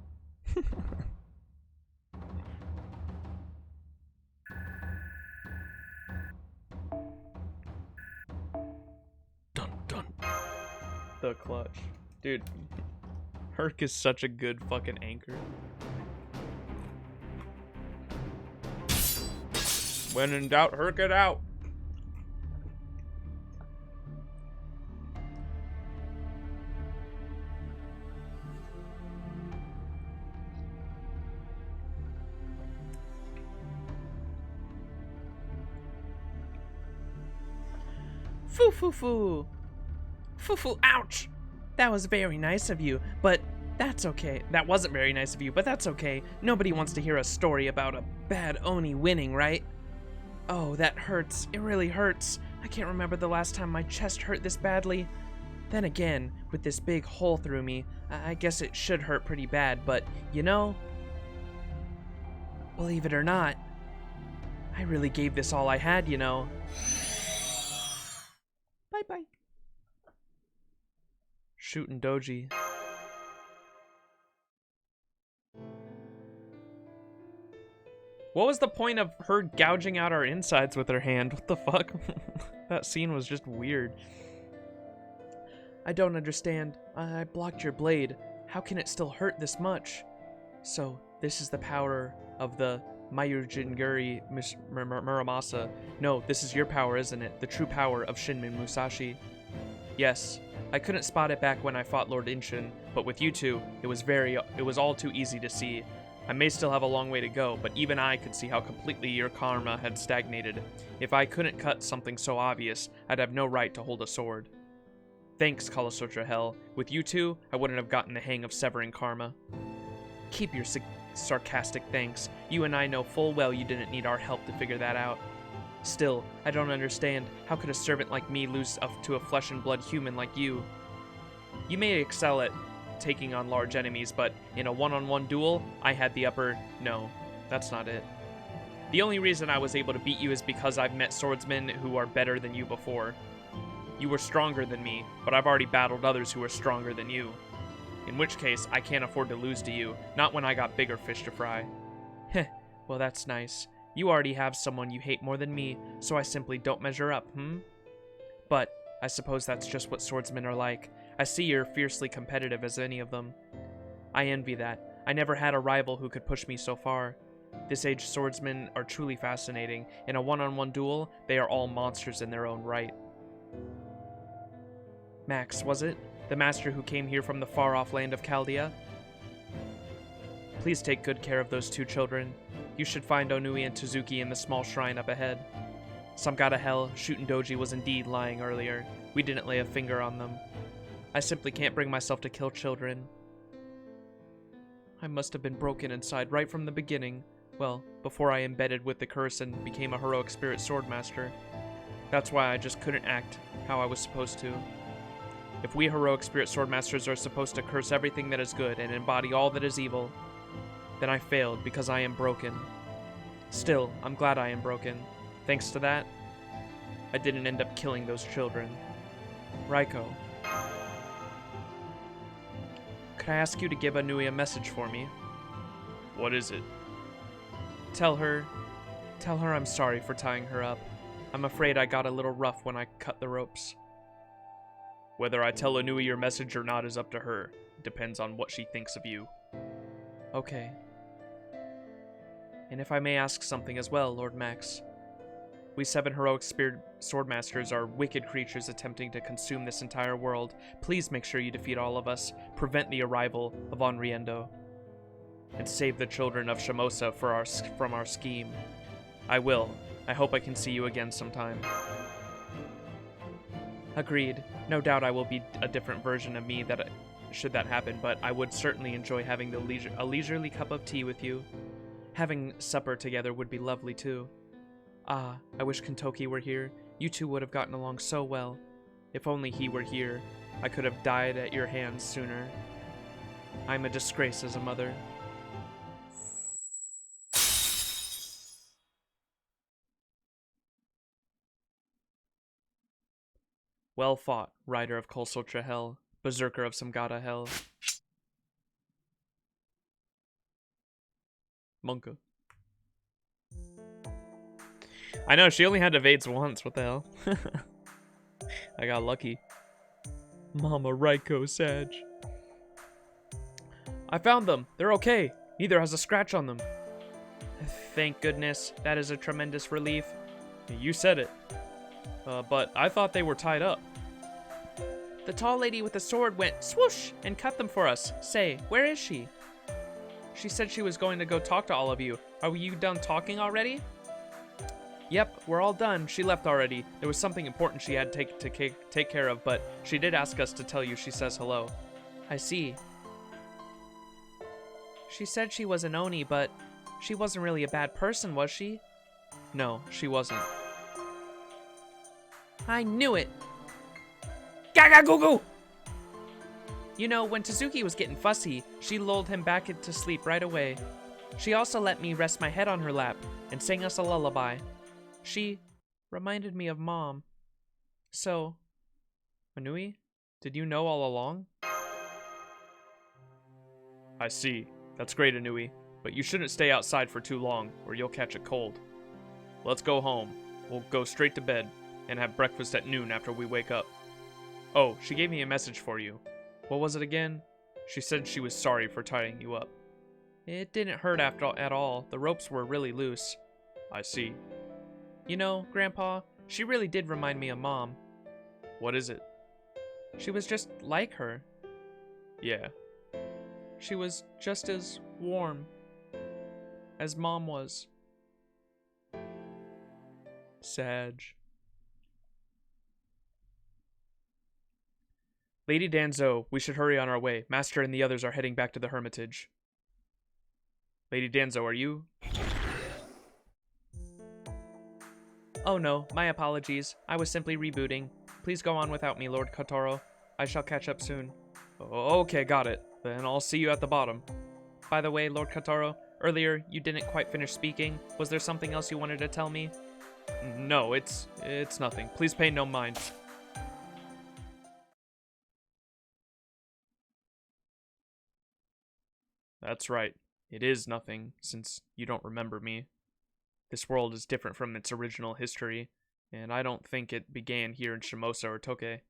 Speaker 1: Dun dun. The clutch. Dude, Herc is such a good fucking anchor. When in doubt, Herc it out. Foo foo foo. Foo foo, ouch! That was very nice of you, but that's okay. That wasn't very nice of you, but that's okay. Nobody wants to hear a story about a bad Oni winning, right? Oh, that hurts. It really hurts. I can't remember the last time my chest hurt this badly. Then again, with this big hole through me, I guess it should hurt pretty bad, but, you know, believe it or not, I really gave this all I had, you know. Bye-bye. Shooting Doji. What was the point of her gouging out our insides with her hand? What the fuck? That scene was just weird. I don't understand. I blocked your blade. How can it still hurt this much? So, this is the power of the Mayujinguri Muramasa. No, this is your power, isn't it? The true power of Shinmin Musashi. Yes, I couldn't spot it back when I fought Lord Inshin, but with you two, it was all too easy to see. I may still have a long way to go, but even I could see how completely your karma had stagnated. If I couldn't cut something so obvious, I'd have no right to hold a sword. Thanks, Kalasotra Hell. With you two, I wouldn't have gotten the hang of severing karma. Keep your sarcastic thanks. You and I know full well you didn't need our help to figure that out. Still, I don't understand. How could a servant like me lose to a flesh and blood human like you? You may excel at taking on large enemies, but in a one-on-one duel, I had the upper... No, that's not it. The only reason I was able to beat you is because I've met swordsmen who are better than you before. You were stronger than me, but I've already battled others who are stronger than you. In which case, I can't afford to lose to you, not when I got bigger fish to fry. Heh, well that's nice. You already have someone you hate more than me, so I simply don't measure up, But, I suppose that's just what swordsmen are like. I see you're fiercely competitive as any of them. I envy that. I never had a rival who could push me so far. This age swordsmen are truly fascinating. In a one-on-one duel, they are all monsters in their own right. Max, was it? The master who came here from the far-off land of Chaldea? Please take good care of those two children. You should find Onui and Tsuzuki in the small shrine up ahead. Some god of hell, Shootin' Doji was indeed lying earlier. We didn't lay a finger on them. I simply can't bring myself to kill children. I must have been broken inside right from the beginning. Well, before I embedded with the curse and became a heroic spirit swordmaster. That's why I just couldn't act how I was supposed to. If we heroic spirit swordmasters are supposed to curse everything that is good and embody all that is evil, then I failed because I am broken. Still, I'm glad I am broken. Thanks to that, I didn't end up killing those children. Raiko, could I ask you to give Anui a message for me? What is it? Tell her I'm sorry for tying her up. I'm afraid I got a little rough when I cut the ropes. Whether I tell Anui your message or not is up to her. It depends on what she thinks of you. Okay. And if I may ask something as well, Lord Max. We 7 heroic spirit swordmasters are wicked creatures attempting to consume this entire world. Please make sure you defeat all of us, prevent the arrival of Onriendo, and save the children of Shimousa from our scheme. I will. I hope I can see you again sometime. Agreed. No doubt I will be a different version of me should that happen, but I would certainly enjoy having a leisurely cup of tea with you. Having supper together would be lovely too. Ah, I wish Kentoki were here. You two would have gotten along so well. If only he were here, I could have died at your hands sooner. I'm a disgrace as a mother. Well fought, rider of Kolsotra Hell, berserker of Samgata Hell. Monka. I know, she only had evades once, what the hell? I got lucky. Mama Raiko Sag. I found them, they're okay. Neither has a scratch on them. Thank goodness, that is a tremendous relief. You said it. But I thought they were tied up. The tall lady with the sword went swoosh and cut them for us. Say, where is she? She said she was going to go talk to all of you. Are you done talking already? Yep, we're all done. She left already. There was something important she had to take care of, but she did ask us to tell you she says hello. I see. She said she was an Oni, but she wasn't really a bad person, was she? No, she wasn't. I knew it! Gaga goo goo! You know, when Tezuki was getting fussy, she lulled him back into sleep right away. She also let me rest my head on her lap and sang us a lullaby. She reminded me of Mom. So, Anui, did you know all along? I see. That's great, Anui. But you shouldn't stay outside for too long, or you'll catch a cold. Let's go home. We'll go straight to bed, and have breakfast at noon after we wake up. Oh, she gave me a message for you. What was it again? She said she was sorry for tying you up. It didn't hurt at all. The ropes were really loose. I see. You know, Grandpa, she really did remind me of Mom. What is it? She was just like her. Yeah. She was just as warm as Mom was. Sag. Lady Danzo, we should hurry on our way. Master and the others are heading back to the Hermitage. Lady Danzo, are you? Oh no, my apologies. I was simply rebooting. Please go on without me, Lord Kotaro. I shall catch up soon. Okay, got it. Then I'll see you at the bottom. By the way, Lord Kotaro, earlier you didn't quite finish speaking. Was there something else you wanted to tell me? No, it's nothing. Please pay no mind. That's right. It is nothing, since you don't remember me. This world is different from its original history, and I don't think it began here in Shimousa or Toke.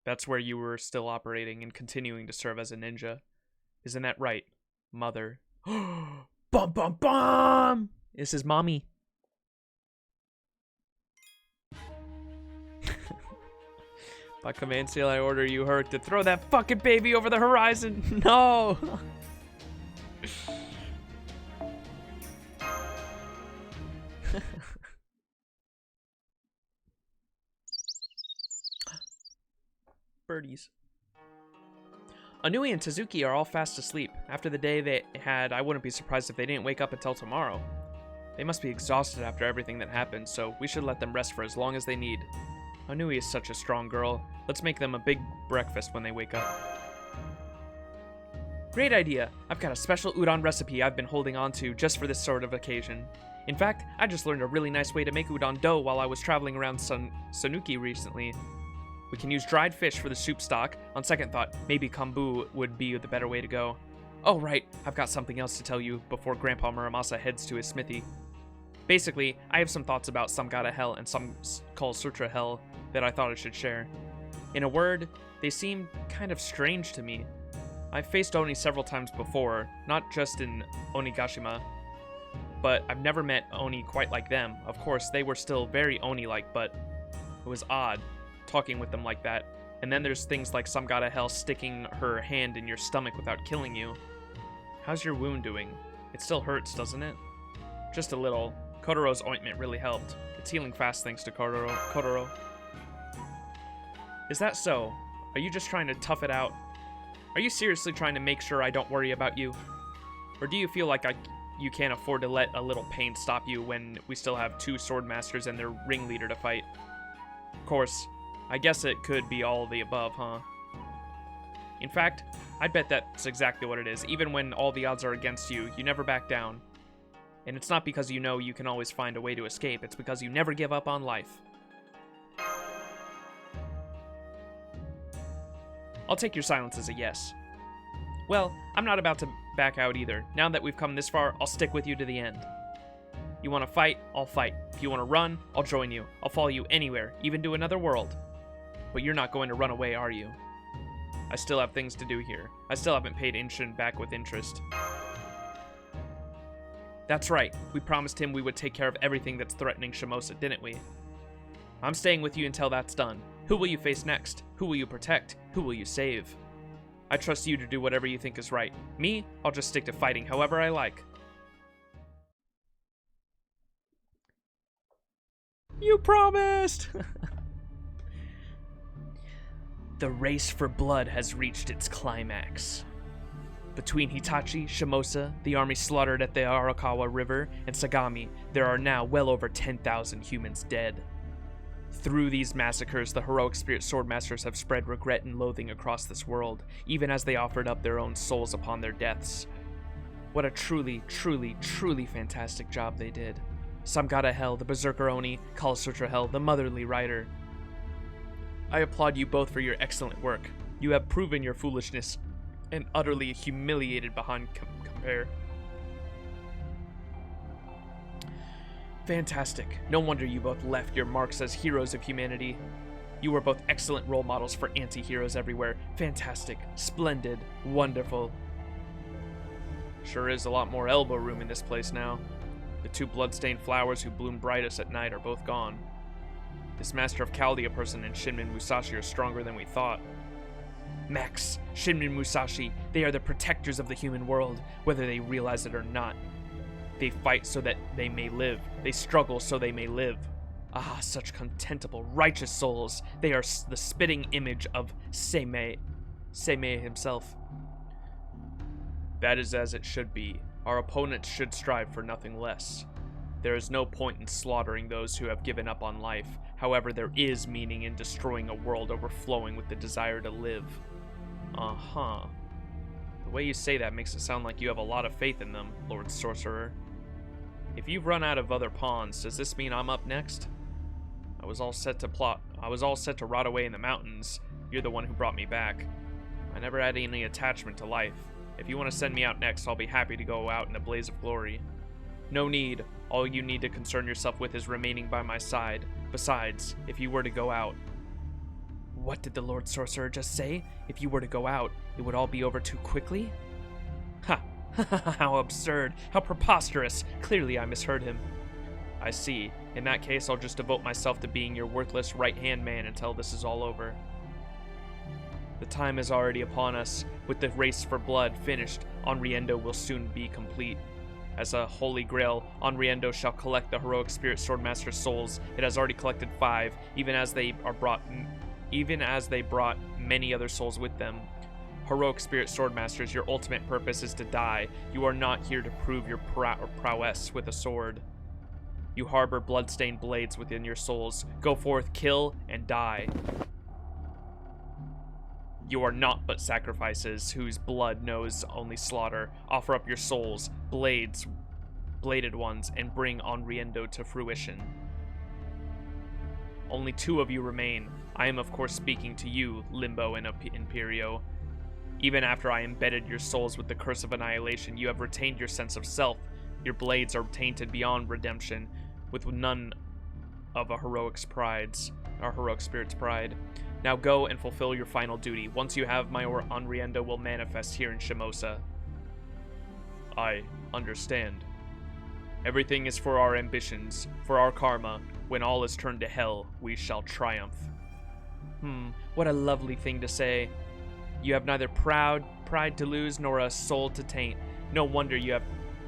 Speaker 1: That's where you were still operating and continuing to serve as a ninja. Isn't that right, Mother? Bum bum bum! This is Mommy. By command seal, I order you, Herc, to throw that fucking baby over the horizon. No! Birdies. Anui and Tezuki are all fast asleep. After the day they had, I wouldn't be surprised if they didn't wake up until tomorrow. They must be exhausted after everything that happened, so we should let them rest for as long as they need. Anui is such a strong girl. Let's make them a big breakfast when they wake up. Great idea! I've got a special udon recipe I've been holding on to just for this sort of occasion. In fact, I just learned a really nice way to make udon dough while I was traveling around Sanuki recently. We can use dried fish for the soup stock. On second thought, maybe kombu would be the better way to go. Oh right, I've got something else to tell you before Grandpa Muramasa heads to his smithy. Basically, I have some thoughts about some god of hell and some called Sutra hell that I thought I should share. In a word, they seem kind of strange to me. I've faced Oni several times before, not just in Onigashima, but I've never met Oni quite like them. Of course, they were still very Oni-like, but it was odd talking with them like that. And then there's things like some god of hell sticking her hand in your stomach without killing you. How's your wound doing? It still hurts, doesn't it? Just a little. Kotoro's ointment really helped. It's healing fast thanks to Kotoro. Is that so? Are you just trying to tough it out? Are you seriously trying to make sure I don't worry about you? Or do you feel like you can't afford to let a little pain stop you when we still have 2 sword masters and their ringleader to fight? Of course, I guess it could be all of the above, huh? In fact, I bet that's exactly what it is. Even when all the odds are against you, you never back down. And it's not because you know you can always find a way to escape, it's because you never give up on life. I'll take your silence as a yes. Well, I'm not about to back out either. Now that we've come this far, I'll stick with you to the end. You want to fight? I'll fight. If you want to run, I'll join you. I'll follow you anywhere, even to another world. But you're not going to run away, are you? I still have things to do here. I still haven't paid Inshin back with interest. That's right. We promised him we would take care of everything that's threatening Shimousa, didn't we? I'm staying with you until that's done. Who will you face next? Who will you protect? Who will you save? I trust you to do whatever you think is right. Me, I'll just stick to fighting however I like. You promised! The race for blood has reached its climax. Between Hitachi, Shimousa, the army slaughtered at the Arakawa River, and Sagami, there are now well over 10,000 humans dead. Through these massacres, the heroic spirit swordmasters have spread regret and loathing across this world, even as they offered up their own souls upon their deaths. What a truly, truly, truly fantastic job they did. Some god of hell, the berserker Oni, Kala Sutra hell, the motherly rider. I applaud you both for your excellent work. You have proven your foolishness and utterly humiliated behind compare. Fantastic. No wonder you both left your marks as heroes of humanity. You were both excellent role models for anti-heroes everywhere. Fantastic. Splendid. Wonderful. Sure is a lot more elbow room in this place now. The 2 blood-stained flowers who bloom brightest at night are both gone. This Master of Chaldea person and Shinmin Musashi are stronger than we thought. Max, Shinmin Musashi, they are the protectors of the human world, whether they realize it or not. They fight so that they may live. They struggle so they may live. Ah, such contemptible, righteous souls. They are the spitting image of Seimei himself. That is as it should be. Our opponents should strive for nothing less. There is no point in slaughtering those who have given up on life. However, there is meaning in destroying a world overflowing with the desire to live. Uh-huh. The way you say that makes it sound like you have a lot of faith in them, Lord Sorcerer. If you've run out of other pawns, does this mean I'm up next? I was all set to rot away in the mountains. You're the one who brought me back. I never had any attachment to life. If you want to send me out next, I'll be happy to go out in a blaze of glory. No need. All you need to concern yourself with is remaining by my side. Besides, if you were to go out... What did the Lord Sorcerer just say? If you were to go out, it would all be over too quickly? Ha! How absurd! How preposterous! Clearly I misheard him. I see. In that case, I'll just devote myself to being your worthless right-hand man until this is all over. The time is already upon us. With the race for blood finished, Onriendo will soon be complete. As a holy grail, Onriendo shall collect the heroic spirit swordmaster's souls. It has already collected 5, even as they brought many other souls with them. Heroic spirit swordmasters, your ultimate purpose is to die. You are not here to prove your prowess with a sword. You harbor bloodstained blades within your souls. Go forth, kill, and die. You are naught but sacrifices, whose blood knows only slaughter. Offer up your souls, bladed ones, and bring Onriendo to fruition. Only 2 of you remain. I am of course speaking to you, Limbo and Imperio. Even after I embedded your souls with the curse of annihilation, you have retained your sense of self. Your blades are tainted beyond redemption, with none of a heroic spirit's pride. Now go and fulfill your final duty. Once you have my Onriendo will manifest here in Shimousa. I understand. Everything is for our ambitions, for our karma. When all is turned to hell, we shall triumph. What a lovely thing to say. You have neither pride to lose, nor a soul to taint. No wonder you have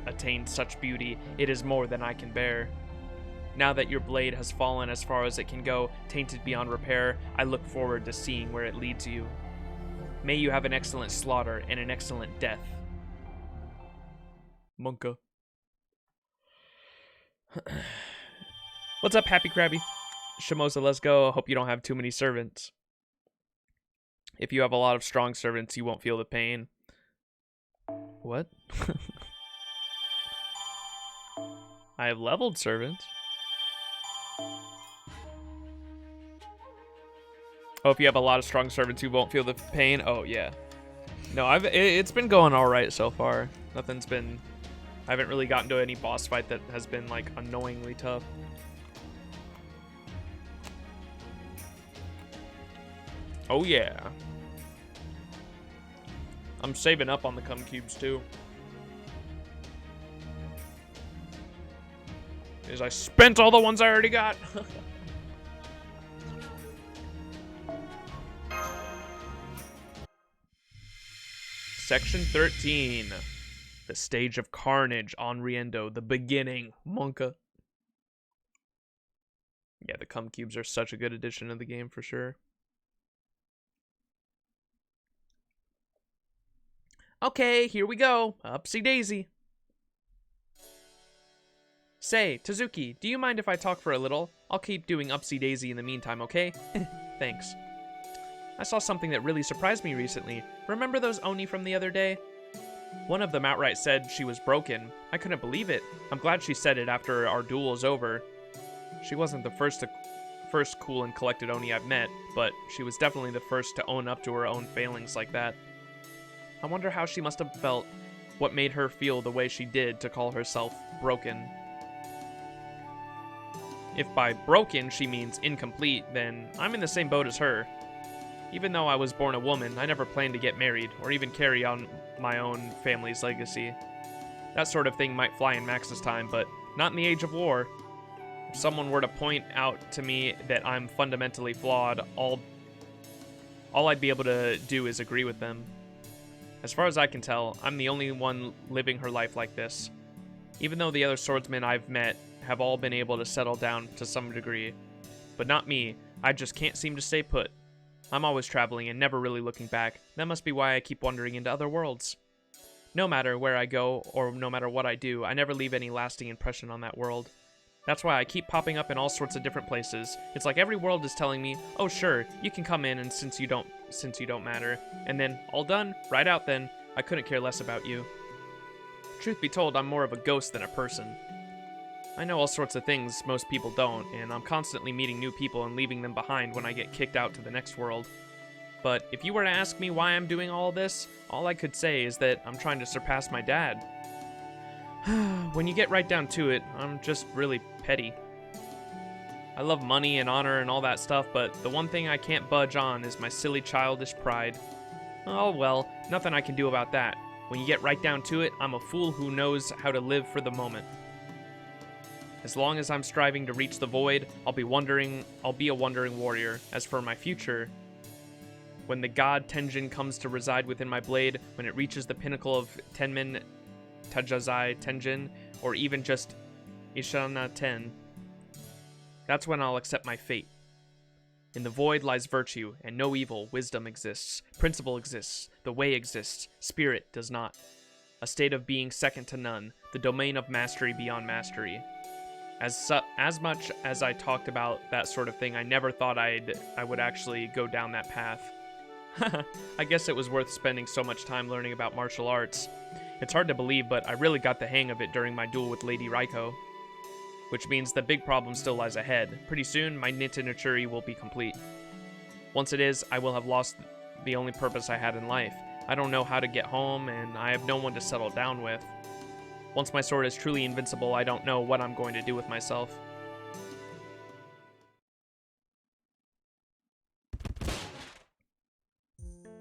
Speaker 1: attained such beauty. It is more than I can bear. Now that your blade has fallen as far as it can go, tainted beyond repair, I look forward to seeing where it leads you. May you have an excellent slaughter and an excellent death. Monka. What's up, Happy Krabby? Shimousa, let's go. Hope you don't have too many servants. If you have a lot of strong servants, you won't feel the pain. What? I have leveled servants. Oh, if you have a lot of strong servants, you won't feel the pain. Oh, yeah. No, it's been going all right so far. Nothing's been... I haven't really gotten to any boss fight that has been, like, annoyingly tough. Oh, yeah. I'm saving up on the cum cubes, too. Because I spent all the ones I already got. Section 13. The stage of Carnage, Onriendo, the beginning, Monka. Yeah, the cum cubes are such a good addition to the game for sure. Okay, here we go. Upsy daisy. Say, Tazuki, do you mind if I talk for a little? I'll keep doing upsy daisy in the meantime, okay? Thanks. I saw something that really surprised me recently. Remember those Oni from the other day? One of them outright said she was broken. I couldn't believe it. I'm glad she said it after our duel is over. She wasn't the first cool and collected Oni I've met, but she was definitely the first to own up to her own failings like that. I wonder how she must have felt, what made her feel the way she did to call herself broken. If by broken she means incomplete, then I'm in the same boat as her. Even though I was born a woman, I never planned to get married, or even carry on my own family's legacy. That sort of thing might fly in Max's time, but not in the age of war. If someone were to point out to me that I'm fundamentally flawed, all I'd be able to do is agree with them. As far as I can tell, I'm the only one living her life like this. Even though the other swordsmen I've met have all been able to settle down to some degree. But not me. I just can't seem to stay put. I'm always traveling and never really looking back. That must be why I keep wandering into other worlds. No matter where I go, or no matter what I do, I never leave any lasting impression on that world. That's why I keep popping up in all sorts of different places. It's like every world is telling me, oh sure, you can come in and since you don't matter. And then, all done, right out then, I couldn't care less about you. Truth be told, I'm more of a ghost than a person. I know all sorts of things most people don't, and I'm constantly meeting new people and leaving them behind when I get kicked out to the next world. But if you were to ask me why I'm doing all this, all I could say is that I'm trying to surpass my dad. When you get right down to it, I'm just really petty. I love money and honor and all that stuff, but the one thing I can't budge on is my silly childish pride. Oh well, nothing I can do about that. When you get right down to it, I'm a fool who knows how to live for the moment. As long as I'm striving to reach the void, I'll be a wandering warrior. As for my future, when the god Tenjin comes to reside within my blade, when it reaches the pinnacle of Tenmin, Tajazai Tenjin, or even just Ishana Ten, that's when I'll accept my fate. In the void lies virtue, and no evil. Wisdom exists. Principle exists. The way exists. Spirit does not. A state of being second to none. The domain of mastery beyond mastery. As much as I talked about that sort of thing, I never thought I would actually go down that path. I guess it was worth spending so much time learning about martial arts. It's hard to believe, but I really got the hang of it during my duel with Lady Raiko. Which means the big problem still lies ahead. Pretty soon, my Ninta no Churi will be complete. Once it is, I will have lost the only purpose I had in life. I don't know how to get home, and I have no one to settle down with. Once my sword is truly invincible, I don't know what I'm going to do with myself.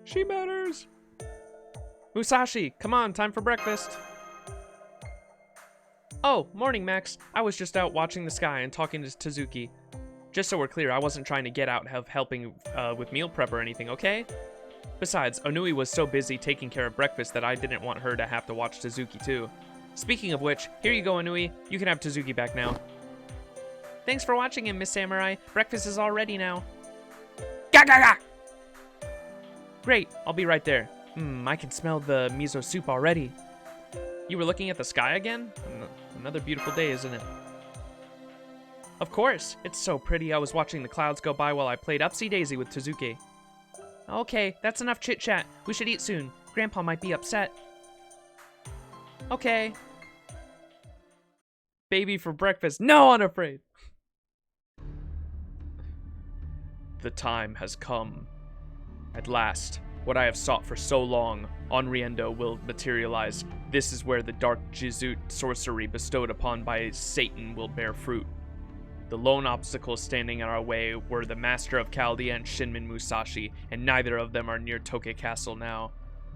Speaker 1: She matters! Musashi, come on, time for breakfast. Oh, morning, Max. I was just out watching the sky and talking to Tezuki. Just so we're clear, I wasn't trying to get out and helping with meal prep or anything, okay? Besides, Onui was so busy taking care of breakfast that I didn't want her to have to watch Tezuki too. Speaking of which, here you go, Onui. You can have Tezuki back now. Thanks for watching him, Miss Samurai. Breakfast is all ready now. Ga ga ga! Great, I'll be right there. I can smell the miso soup already. You were looking at the sky again? Another beautiful day, isn't it? Of course, it's so pretty. I was watching the clouds go by while I played Upsy Daisy with Tezuki. Okay, that's enough chit-chat. We should eat soon. Grandpa might be upset. Okay. Baby for breakfast. No, unafraid. The time has come. At last, what I have sought for so long, Onriendo will materialize. This is where the dark Jizut sorcery bestowed upon by Satan will bear fruit. The lone obstacles standing in our way were the Master of Chaldea and Shinmin Musashi, and neither of them are near Toke Castle now.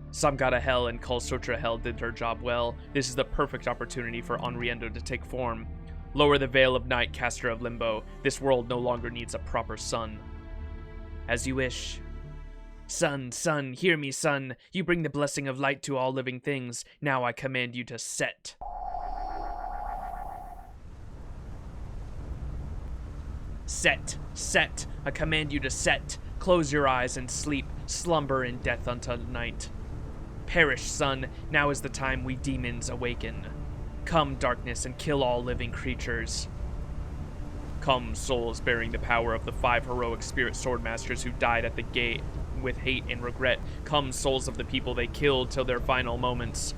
Speaker 1: Samgata Hell and Kulsotra Hell did their job well. This is the perfect opportunity for Onriendo to take form. Lower the veil of night, caster of limbo. This world no longer needs a proper sun. As you wish. Sun, sun, hear me, sun. You bring the blessing of light to all living things. Now I command you to set. Set, set. I command you to set. Close your eyes and sleep. Slumber in death until night. Perish, sun. Now is the time we demons awaken. Come, darkness, and kill all living creatures. Come, souls bearing the power of the 5 heroic spirit swordmasters who died at the gate with hate and regret. Come, souls of the people they killed till their final moments.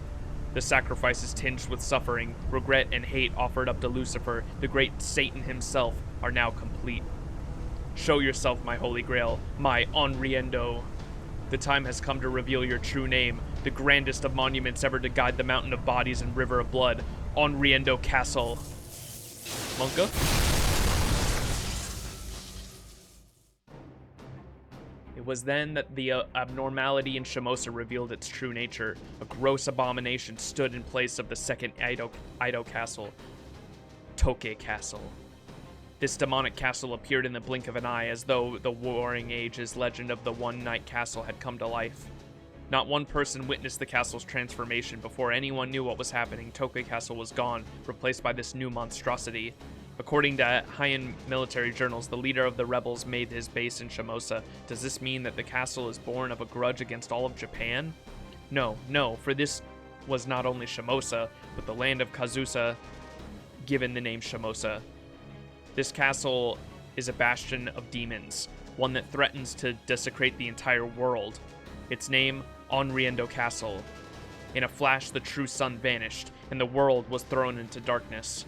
Speaker 1: The sacrifices tinged with suffering, regret, and hate offered up to Lucifer, the great Satan himself, are now complete. Show yourself, my holy grail, my Onriendo. The time has come to reveal your true name, the grandest of monuments ever to guide the mountain of bodies and river of blood, Onriendo Castle. Monka? It was then that the abnormality in Shimousa revealed its true nature. A gross abomination stood in place of the second Ido castle, Toke Castle. This demonic castle appeared in the blink of an eye, as though the Warring Age's legend of the One Night Castle had come to life. Not one person witnessed the castle's transformation. Before anyone knew what was happening, Toke Castle was gone, replaced by this new monstrosity. According to Heian military journals, the leader of the rebels made his base in Shimousa. Does this mean that the castle is born of a grudge against all of Japan? No, no, for this was not only Shimousa, but the land of Kazusa, given the name Shimousa. This castle is a bastion of demons, one that threatens to desecrate the entire world. Its name, Onriendo Castle. In a flash, the true sun vanished, and the world was thrown into darkness.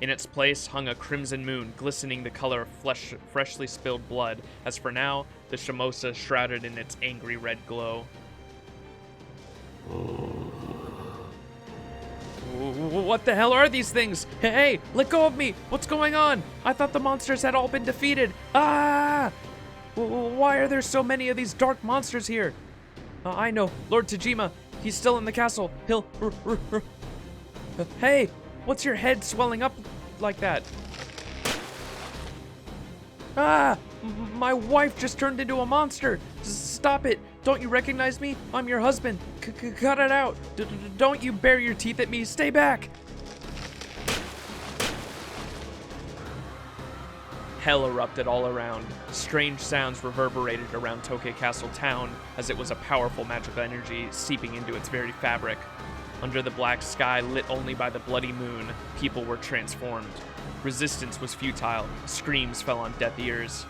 Speaker 1: In its place hung a crimson moon, glistening the color of freshly spilled blood, as for now, the Shimousa shrouded in its angry red glow. What the hell are these things? Hey, let go of me! What's going on? I thought the monsters had all been defeated. Ah! Why are there so many of these dark monsters here? I know, Lord Tajima. He's still in the castle. He'll... Hey! What's your head swelling up like that? Ah! My wife just turned into a monster! Stop it! Don't you recognize me? I'm your husband! Cut it out! Don't you bare your teeth at me! Stay back! Hell erupted all around. Strange sounds reverberated around Toke Castle town, as it was a powerful magical energy seeping into its very fabric. Under the black sky lit only by the bloody moon, people were transformed. Resistance was futile. Screams fell on deaf ears.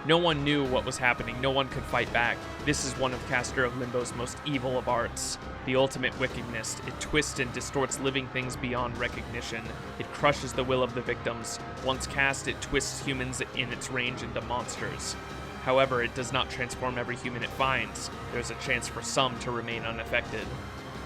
Speaker 1: No one knew what was happening, no one could fight back. This is one of Caster of Limbo's most evil of arts. The ultimate wickedness, it twists and distorts living things beyond recognition. It crushes the will of the victims. Once cast, it twists humans in its range into monsters. However, it does not transform every human it finds. There's a chance for some to remain unaffected.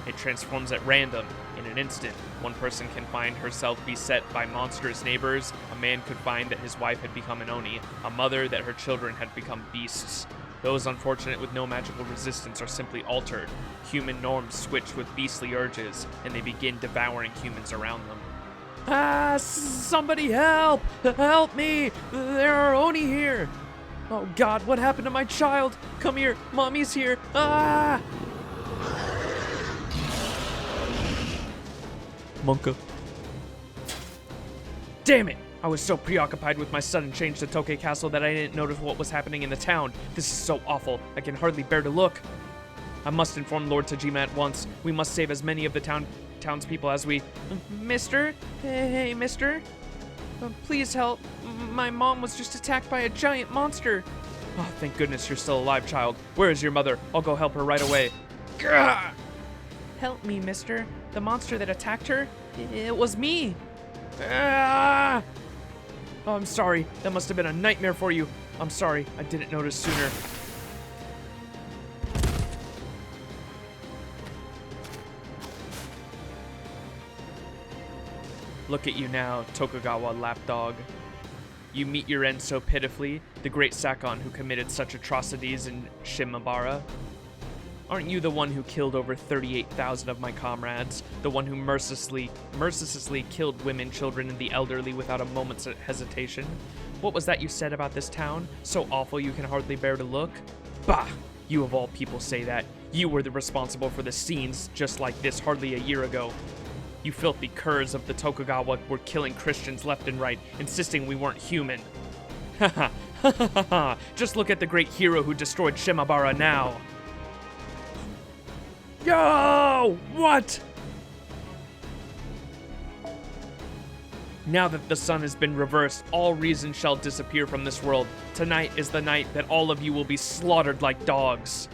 Speaker 1: It transforms at random, in an instant. One person can find herself beset by monstrous neighbors, a man could find that his wife had become an Oni, a mother that her children had become beasts. Those unfortunate with no magical resistance are simply altered. Human norms switch with beastly urges, and they begin devouring humans around them. Ah, somebody help! Help me! There are Oni here! Oh god, what happened to my child? Come here, mommy's here! Ah! Monka. Damn it! I was so preoccupied with my sudden change to Tokei Castle that I didn't notice what was happening in the town. This is so awful. I can hardly bear to look. I must inform Lord Tajima at once. We must save as many of the townspeople as we... Mister? Hey, mister? Please help. My mom was just attacked by a giant monster. Oh, thank goodness you're still alive, child. Where is your mother? I'll go help her right away. Gah! Help me, mister. The monster that attacked her? It was me. Ah! Oh, I'm sorry. That must have been a nightmare for you. I'm sorry. I didn't notice sooner. Look at you now, Tokugawa lapdog. You meet your end so pitifully, the great Sakon who committed such atrocities in Shimabara. Aren't you the one who killed over 38,000 of my comrades? The one who mercilessly killed women, children, and the elderly without a moment's hesitation? What was that you said about this town? So awful you can hardly bear to look? Bah! You of all people say that. You were the responsible for the scenes just like this hardly a year ago. You filthy curs of the Tokugawa were killing Christians left and right, insisting we weren't human. Haha, ha ha ha ha! Just look at the great hero who destroyed Shimabara now! Yo! What? Now that the sun has been reversed, all reason shall disappear from this world. Tonight is the night that all of you will be slaughtered like dogs.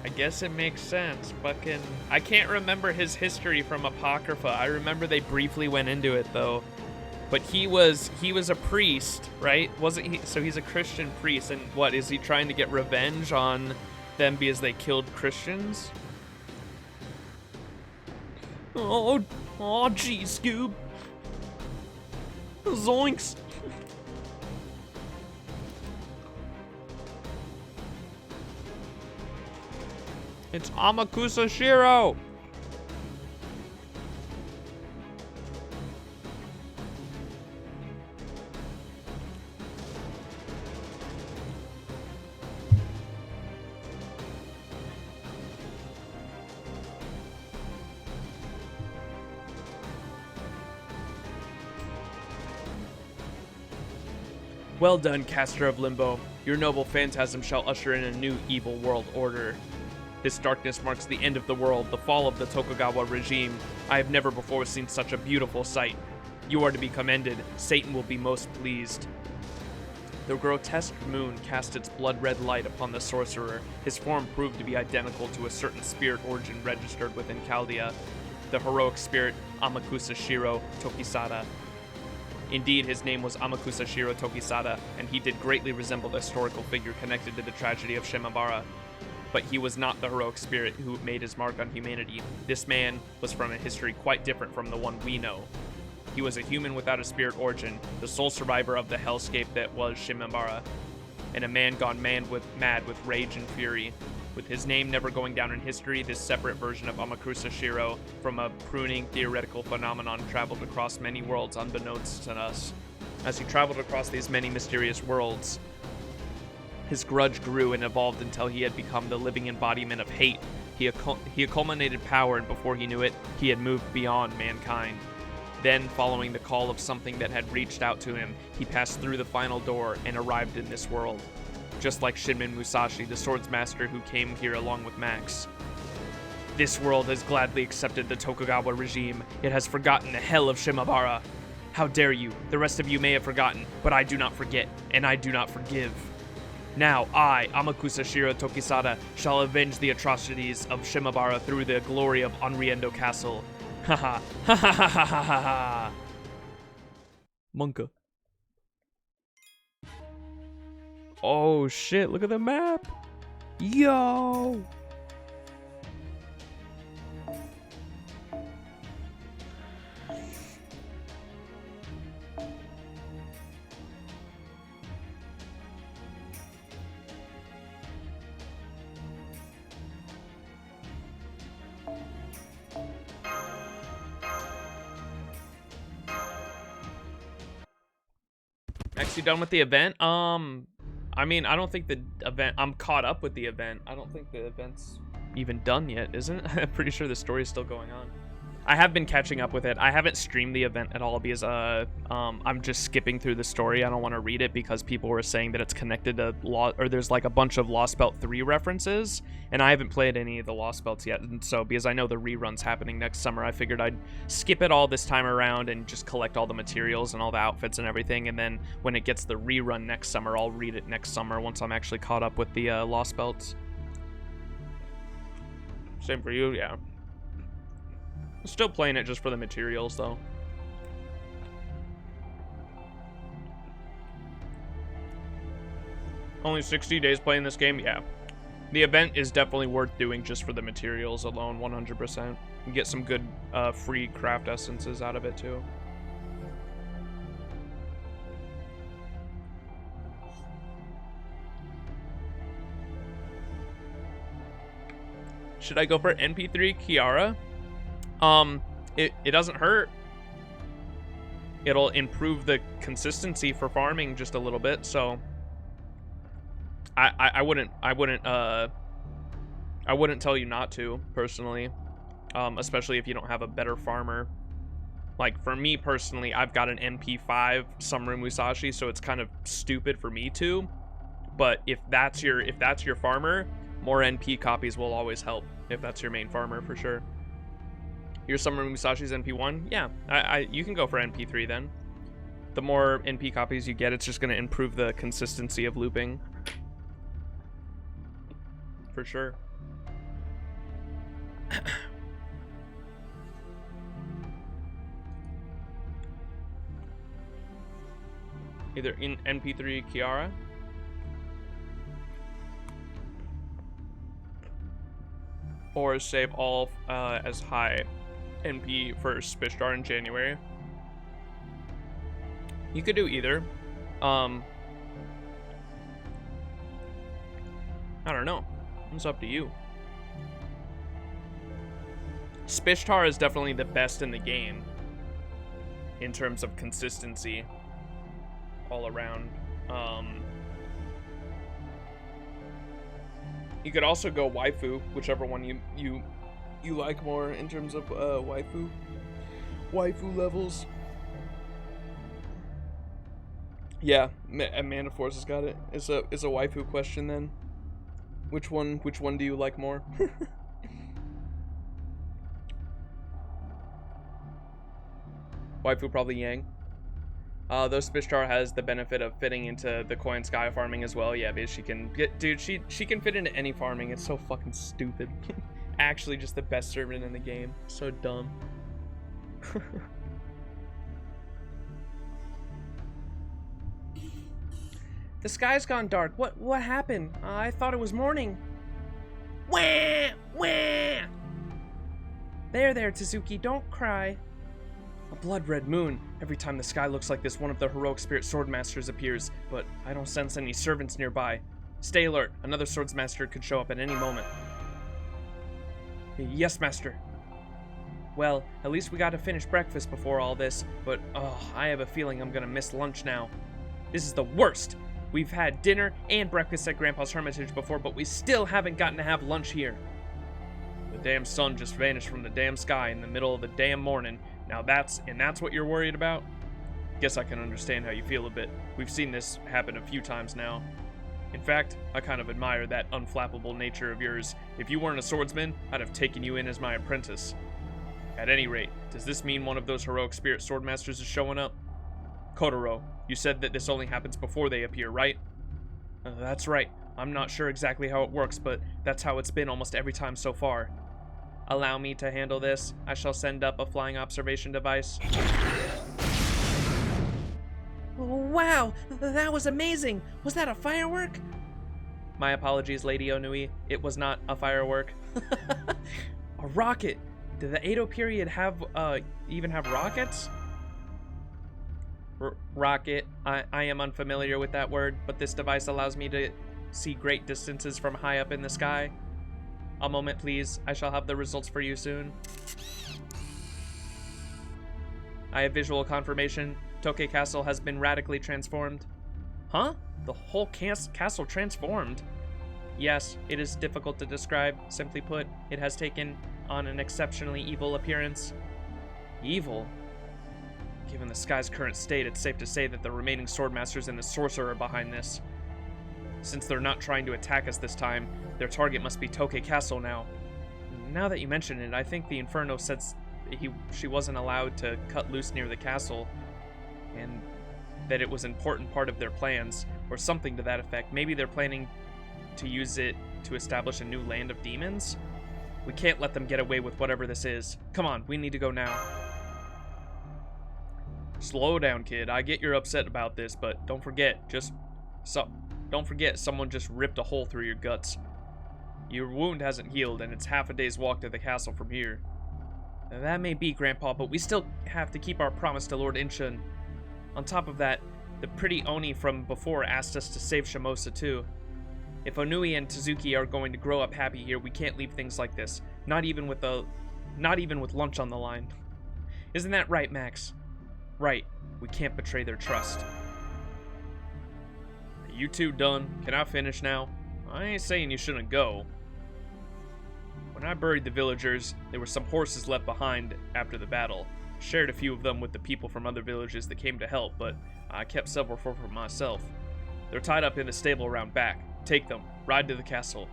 Speaker 1: I guess it makes sense. Fucking, I can't remember his history from Apocrypha. I remember they briefly went into it though. But he was a priest, right? Wasn't he? So he's a Christian priest, and what, is he trying to get revenge on them because they killed Christians? Oh, geez, Scoob. Zoinks. It's Amakusa Shiro. Well done, Caster of Limbo. Your noble phantasm shall usher in a new evil world order. This darkness marks the end of the world, the fall of the Tokugawa regime. I have never before seen such a beautiful sight. You are to be commended. Satan will be most pleased. The grotesque moon cast its blood-red light upon the sorcerer. His form proved to be identical to a certain spirit origin registered within Chaldea, the heroic spirit Amakusa Shiro Tokisada. Indeed, his name was Amakusa Shiro Tokisada, and he did greatly resemble the historical figure connected to the tragedy of Shimabara. But he was not the heroic spirit who made his mark on humanity. This man was from a history quite different from the one we know. He was a human without a spirit origin, the sole survivor of the hellscape that was Shimabara, and a man gone mad with rage and fury. With his name never going down in history, this separate version of Amakusa Shiro, from a pruning theoretical phenomenon, traveled across many worlds unbeknownst to us. As he traveled across these many mysterious worlds, his grudge grew and evolved until he had become the living embodiment of hate. He accumulated power, and before he knew it, he had moved beyond mankind. Then, following the call of something that had reached out to him, he passed through the final door and arrived in this world. Just like Shinmin Musashi, the swords master who came here along with Max. This world has gladly accepted the Tokugawa regime. It has forgotten the hell of Shimabara. How dare you? The rest of you may have forgotten, but I do not forget, and I do not forgive. Now I, Amakusa Shiro Tokisada, shall avenge the atrocities of Shimabara through the glory of Onriendo Castle. Haha, ha ha ha ha ha ha ha. Monka. Oh shit, look at the map. Yo! Actually done with the event? I mean, I don't think the event, I'm caught up with the event. I don't think the event's even done yet, isn't it? I'm pretty sure the story is still going on. I have been catching up with it. I haven't streamed the event at all because I'm just skipping through the story. I don't want to read it because people were saying that it's connected to there's like a bunch of Lost Belt 3 references, and I haven't played any of the Lost Belts yet. And so because I know the rerun's happening next summer, I figured I'd skip it all this time around and just collect all the materials and all the outfits and everything. And then when it gets the rerun next summer, I'll read it next summer once I'm actually caught up with the Lost Belts. Same for you, yeah. Still playing it just for the materials, though. Only 60 days playing this game? Yeah. The event is definitely worth doing just for the materials alone, 100%. You get some good free craft essences out of it, too. Should I go for NP3 Kiara? It doesn't hurt. It'll improve the consistency for farming just a little bit, so I wouldn't tell you not to, personally. Especially if you don't have a better farmer. Like for me personally, I've got an NP5 Summary Musashi, so it's kind of stupid for me to. But if that's your farmer, more NP copies will always help if that's your main farmer for sure. Your Summary Musashi's NP1? Yeah, you can go for NP3 then. The more NP copies you get, it's just going to improve the consistency of looping. For sure. Either in NP3 Kiara or save all as high NP for Spishtar in January. You could do either. I don't know. It's up to you. Spishtar is definitely the best in the game in terms of consistency all around. You could also go waifu, whichever one you like more in terms of waifu levels. Yeah, Amanda Force has got it. It's a waifu question then. Which one do you like more? Waifu probably Yang. Though Spishtar has the benefit of fitting into the coin sky farming as well. Yeah, because she can get, dude, she can fit into any farming. It's so fucking stupid. Actually, just the best servant in the game. So dumb. The sky's gone dark. What happened? I thought it was morning. Wah! Wah! There, Tsuzuki, don't cry. A blood-red moon. Every time the sky looks like this, one of the heroic spirit swordmasters appears, but I don't sense any servants nearby. Stay alert. Another swordsmaster could show up at any moment. Yes, master. Well, at least we got to finish breakfast before all this, but I have a feeling I'm gonna miss lunch now. This is the worst. We've had dinner and breakfast at Grandpa's Hermitage before, but we still haven't gotten to have lunch here. The damn sun just vanished from the damn sky in the middle of the damn morning. Now that's what you're worried about? Guess I can understand how you feel a bit. We've seen this happen a few times now. In fact, I kind of admire that unflappable nature of yours. If you weren't a swordsman, I'd have taken you in as my apprentice. At any rate, does this mean one of those heroic spirit swordmasters is showing up? Kotaro, you said that this only happens before they appear, right? That's right. I'm not sure exactly how it works, but that's how it's been almost every time so far. Allow me to handle this. I shall send up a flying observation device. Wow, that was amazing. Was that a firework? My apologies, Lady Onui. It was not a firework. A rocket. Did the Edo period have, even have rockets? Rocket. I am unfamiliar with that word, but this device allows me to see great distances from high up in the sky. A moment, please. I shall have the results for you soon. I have visual confirmation. Tokei Castle has been radically transformed. Huh? The whole castle transformed? Yes, it is difficult to describe. Simply put, it has taken on an exceptionally evil appearance. Evil? Given the sky's current state, it's safe to say that the remaining swordmasters and the sorcerer are behind this. Since they're not trying to attack us this time, their target must be Tokei Castle now. Now that you mention it, I think the Inferno said she wasn't allowed to cut loose near the castle, and that it was an important part of their plans, or something to that effect. Maybe they're planning to use it to establish a new land of demons? We can't let them get away with whatever this is. Come on, we need to go now. Slow down, kid. I get you're upset about this, but don't forget, someone just ripped a hole through your guts. Your wound hasn't healed, and it's half a day's walk to the castle from here. Now, that may be, Grandpa, but we still have to keep our promise to Lord Inshun. On top of that, the pretty Oni from before asked us to save Shimousa too. If Onui and Tezuki are going to grow up happy here, we can't leave things like this. Not even with lunch on the line. Isn't that right, Max? Right. We can't betray their trust. You two done? Can I finish now? I ain't saying you shouldn't go. When I buried the villagers, there were some horses left behind after the battle. Shared a few of them with the people from other villages that came to help, but I kept several for myself. They're tied up in the stable around back. Take them. Ride to the castle.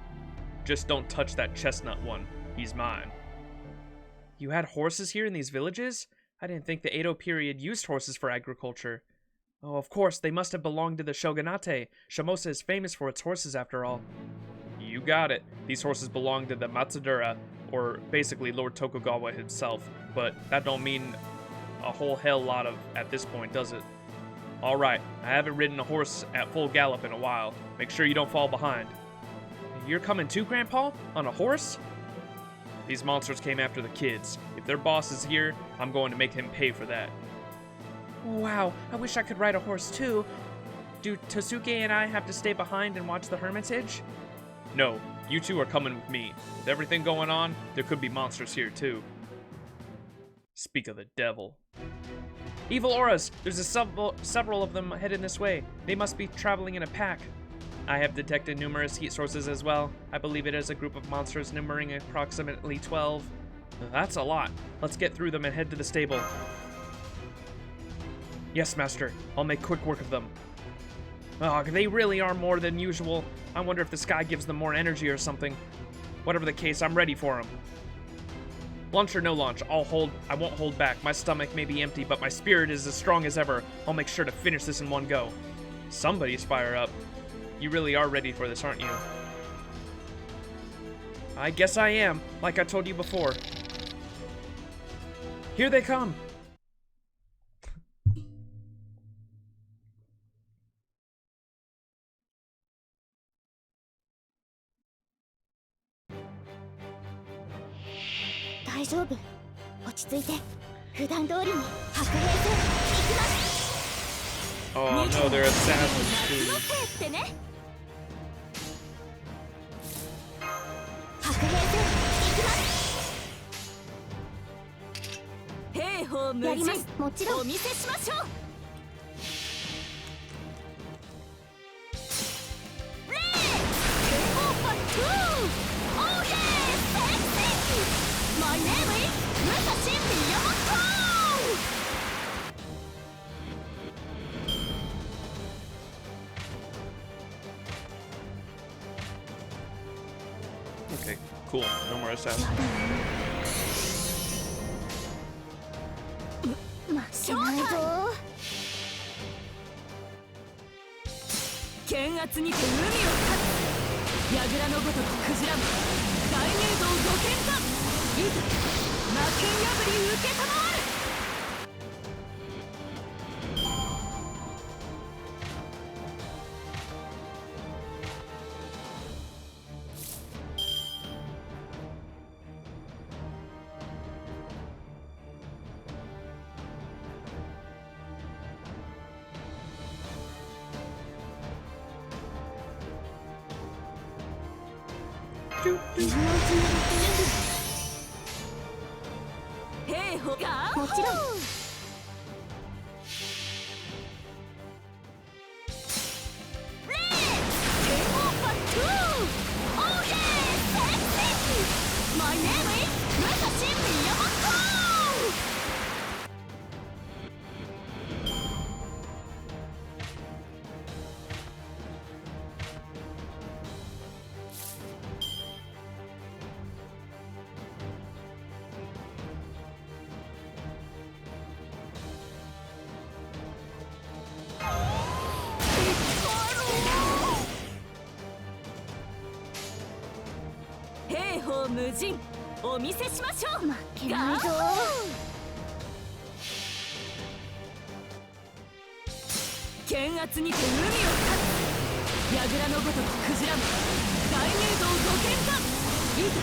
Speaker 1: Just don't touch that chestnut one. He's mine. You had horses here in these villages? I didn't think the Edo period used horses for agriculture. Oh, of course, they must have belonged to the shogunate. Shimousa is famous for its horses, after all. You got it. These horses belong to the Matsudara, or basically Lord Tokugawa himself, but that don't mean a whole hell lot at this point, does it? Alright, I haven't ridden a horse at full gallop in a while. Make sure you don't fall behind. You're coming too, Grandpa? On a horse? These monsters came after the kids. If their boss is here, I'm going to make him pay for that. Wow, I wish I could ride a horse too. Do Tezuki and I have to stay behind and watch the hermitage? No, you two are coming with me. With everything going on, there could be monsters here too. Speak of the devil. Evil auras! There's several of them headed this way. They must be traveling in a pack. I have detected numerous heat sources as well. I believe it is a group of monsters numbering approximately 12. That's a lot. Let's get through them and head to the stable. Yes, Master. I'll make quick work of them. Ugh, they really are more than usual. I wonder if the sky gives them more energy or something. Whatever the case, I'm ready for them. Lunch or no lunch, I won't hold back. My stomach may be empty, but my spirit is as strong as ever. I'll make sure to finish this in one go. Somebody's fire up. You really are ready for this, aren't you? I guess I am, like I told you before. Here they come! Oh no, they're assassins too.
Speaker 3: My name is Musashi Miyamoto!
Speaker 1: Okay, cool. No more assassins.
Speaker 3: 負けないぞ。
Speaker 6: 剣圧にて海を立つ櫓のごとくクジラも大入道御剣かいざ魔剣破り受けたまわる。兵法が
Speaker 3: もちろん。
Speaker 6: My name is Musashi Miyamoto! 兵法無尽お見せしましょう。
Speaker 3: 負けないぞ。
Speaker 6: 剣圧にて海を立つ櫓のごとくクジラも大入道御剣かいざ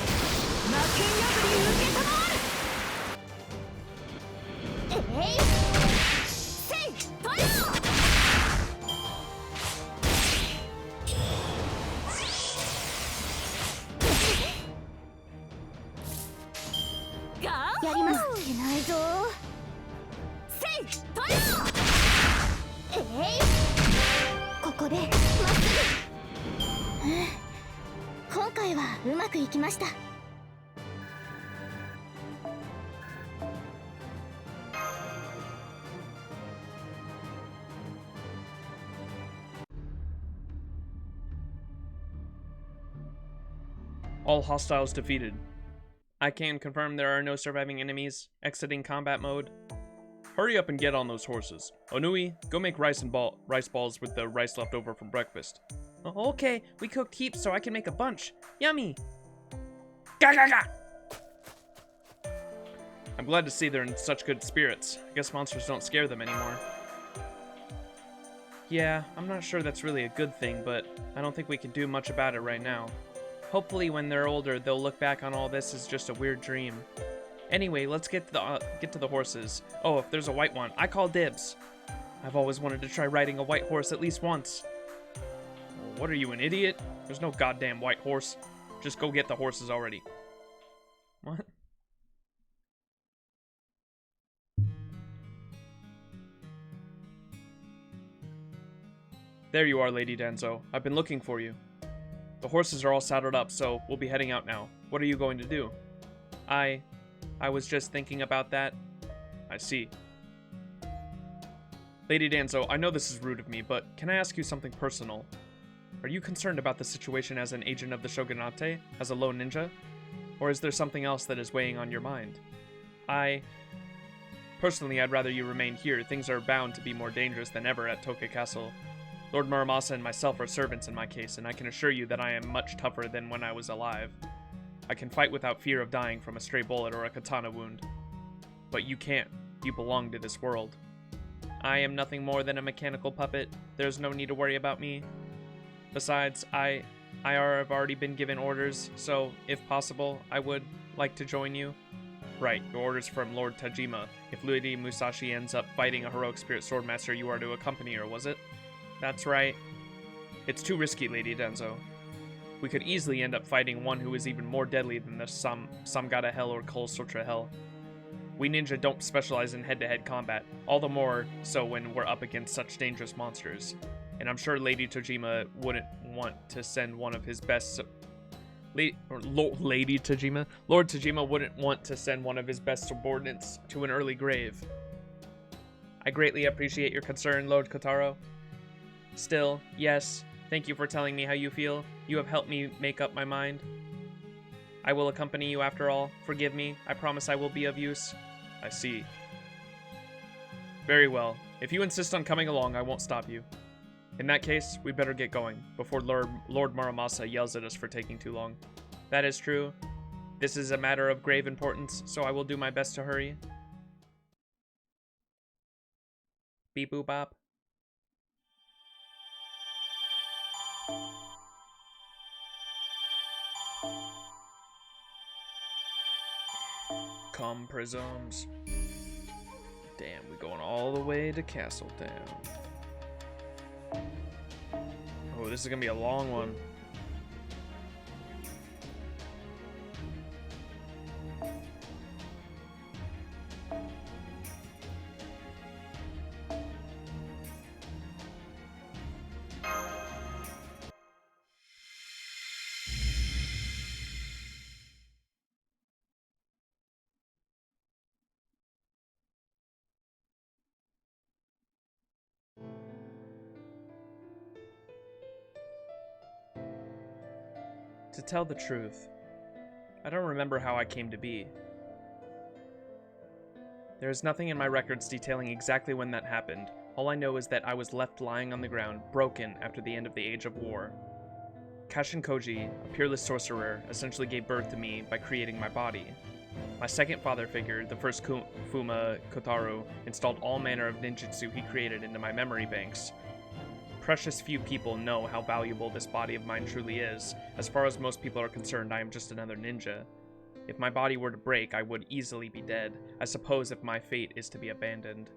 Speaker 6: 魔剣破り受けたまわる。せいトヨが
Speaker 3: やります。負けないぞ。
Speaker 6: せいトヨ
Speaker 3: ここでまっすぐ。今回はうまくいきました。
Speaker 1: All hostiles defeated. I can confirm there are no surviving enemies. Exiting combat mode. Hurry up and get on those horses. Onui, go make rice balls with the rice left over from breakfast. Oh, okay, we cooked heaps so I can make a bunch. Yummy! Ga ga ga! I'm glad to see they're in such good spirits. I guess monsters don't scare them anymore. Yeah, I'm not sure that's really a good thing, but I don't think we can do much about it right now. Hopefully when they're older, they'll look back on all this as just a weird dream. Anyway, let's get to the horses. Oh, if there's a white one, I call dibs. I've always wanted to try riding a white horse at least once. What are you, an idiot? There's no goddamn white horse. Just go get the horses already. What? There you are, Lady Danzo. I've been looking for you. The horses are all saddled up, so we'll be heading out now. What are you going to do? I was just thinking about that. I see. Lady Danzo, I know this is rude of me, but can I ask you something personal? Are you concerned about the situation as an agent of the Shogunate, as a lone ninja? Or is there something else that is weighing on your mind? Personally, I'd rather you remain here. Things are bound to be more dangerous than ever at Toke Castle. Lord Muramasa and myself are servants in my case, and I can assure you that I am much tougher than when I was alive. I can fight without fear of dying from a stray bullet or a katana wound. But you can't. You belong to this world. I am nothing more than a mechanical puppet. There's no need to worry about me. Besides, I have already been given orders, so, if possible, I would like to join you. Right, your orders from Lord Tajima. If Lady Musashi ends up fighting a heroic spirit swordmaster, you are to accompany her, was it? That's right. It's too risky, Lady Danzo. We could easily end up fighting one who is even more deadly than the Samgata Hell or Kol Sutra Hell. We ninja don't specialize in head-to-head combat, all the more so when we're up against such dangerous monsters. And I'm sure Lady Tajima wouldn't want to send one of his best... Lady Tajima? Lord Tajima wouldn't want to send one of his best subordinates to an early grave. I greatly appreciate your concern, Lord Kotaro. Still, yes, thank you for telling me how you feel. You have helped me make up my mind. I will accompany you after all. Forgive me. I promise I will be of use. I see. Very well. If you insist on coming along, I won't stop you. In that case, we better get going, before Lord Muramasa yells at us for taking too long. That is true. This is a matter of grave importance, so I will do my best to hurry. Beep boop bop. Come, Prisms. Damn, we're going all the way to Castletown. Oh, this is gonna be a long one. To tell the truth, I don't remember how I came to be. There is nothing in my records detailing exactly when that happened. All I know is that I was left lying on the ground, broken after the end of the Age of War. Kashin Koji, a peerless sorcerer, essentially gave birth to me by creating my body. My second father figure, the first Fuma Kotaro, installed all manner of ninjutsu he created into my memory banks. Precious few people know how valuable this body of mine truly is. As far as most people are concerned, I am just another ninja. If my body were to break, I would easily be dead. I suppose if my fate is to be abandoned.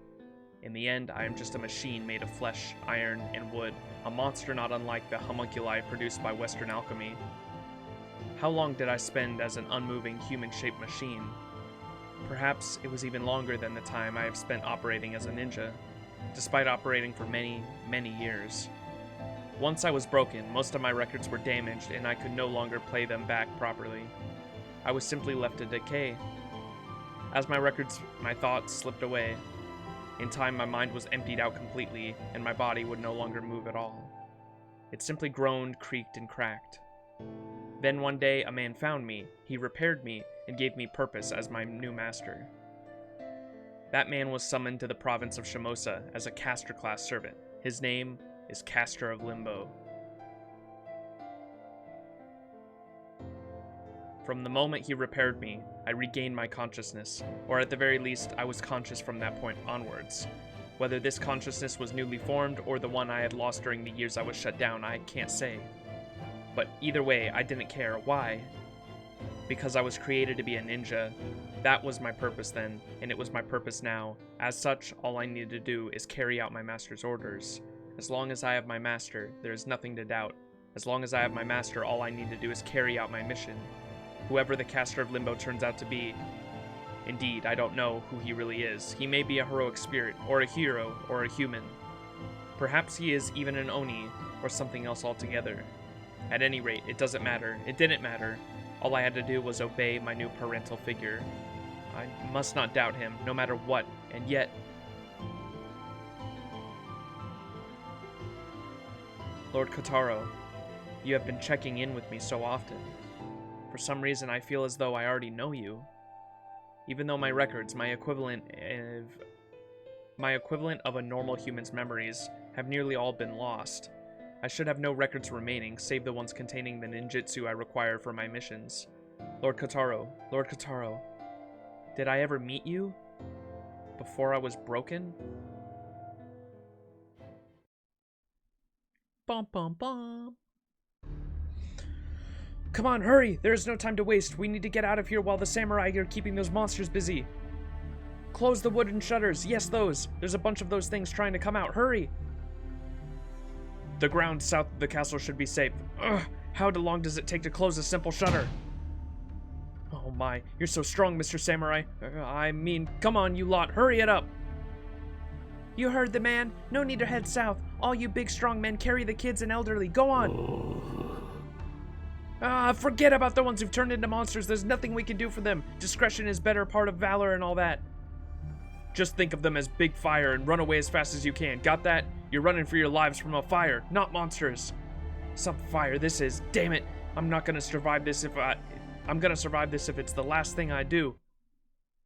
Speaker 1: In the end, I am just a machine made of flesh, iron, and wood, a monster not unlike the homunculi produced by Western alchemy. How long did I spend as an unmoving, human-shaped machine? Perhaps it was even longer than the time I have spent operating as a ninja. Despite operating for many, many years. Once I was broken, most of my records were damaged and I could no longer play them back properly. I was simply left to decay. As my records, my thoughts slipped away. In time, my mind was emptied out completely and my body would no longer move at all. It simply groaned, creaked, and cracked. Then one day, a man found me, he repaired me, and gave me purpose as my new master. That man was summoned to the province of Shimousa as a caster-class servant. His name is Caster of Limbo. From the moment he repaired me, I regained my consciousness, or at the very least, I was conscious from that point onwards. Whether this consciousness was newly formed or the one I had lost during the years I was shut down, I can't say. But either way, I didn't care. Why? Because I was created to be a ninja. That was my purpose then, and it was my purpose now. As such, all I needed to do is carry out my master's orders. As long as I have my master, there is nothing to doubt. As long as I have my master, all I need to do is carry out my mission. Whoever the Caster of Limbo turns out to be. Indeed, I don't know who he really is. He may be a heroic spirit, or a hero, or a human. Perhaps he is even an Oni, or something else altogether. At any rate, it doesn't matter. It didn't matter. All I had to do was obey my new parental figure. I must not doubt him, no matter what, and yet... Lord Kotaro, you have been checking in with me so often. For some reason, I feel as though I already know you. Even though my records, my equivalent of a normal human's memories, have nearly all been lost. I should have no records remaining, save the ones containing the ninjutsu I require for my missions. Lord Kotaro, did I ever meet you? Before I was broken? Bum bum bum. Come on, hurry! There is no time to waste. We need to get out of here while the samurai are keeping those monsters busy. Close the wooden shutters. Yes, those. There's a bunch of those things trying to come out. Hurry! The ground south of the castle should be safe. Ugh, how long does it take to close a simple shutter? Oh my, you're so strong, Mr. Samurai. I mean, come on, you lot, hurry it up. You heard the man. No need to head south. All you big strong men carry the kids and elderly. Go on. Forget about the ones who've turned into monsters. There's nothing we can do for them. Discretion is better part of valor and all that. Just think of them as big fire and run away as fast as you can. Got that? You're running for your lives from a fire, not monsters. Some fire this is. Damn it. I'm not gonna survive this if I'm gonna survive this if it's the last thing I do.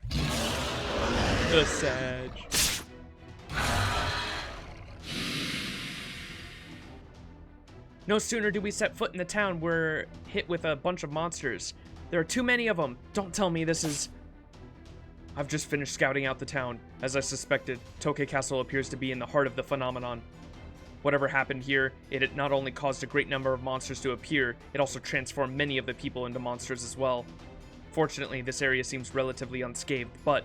Speaker 1: The Sag. No sooner do we set foot in the town, we're hit with a bunch of monsters. There are too many of them. Don't tell me this is... I've just finished scouting out the town. As I suspected, Tokay Castle appears to be in the heart of the phenomenon. Whatever happened here, it not only caused a great number of monsters to appear, it also transformed many of the people into monsters as well. Fortunately, this area seems relatively unscathed, but...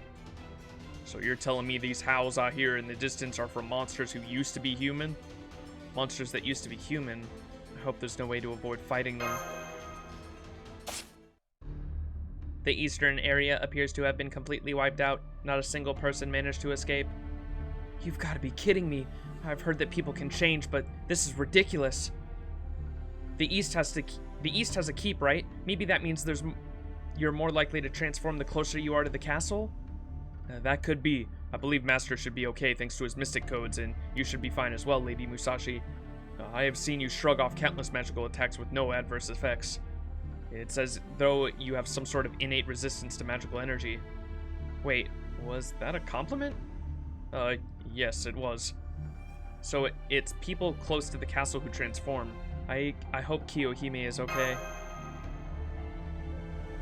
Speaker 1: So you're telling me these howls out here in the distance are from monsters who used to be human? Monsters that used to be human. I hope there's no way to avoid fighting them. The eastern area appears to have been completely wiped out. Not a single person managed to escape. You've got to be kidding me. I've heard that people can change, but this is ridiculous. The east has a keep, right? Maybe that means you're more likely to transform the closer you are to the castle? That could be. I believe Master should be okay thanks to his mystic codes, and you should be fine as well, Lady Musashi. I have seen you shrug off countless magical attacks with no adverse effects. It's as though you have some sort of innate resistance to magical energy. Wait, was that a compliment? Yes, it was. So it's people close to the castle who transform. I hope Kiyohime is okay.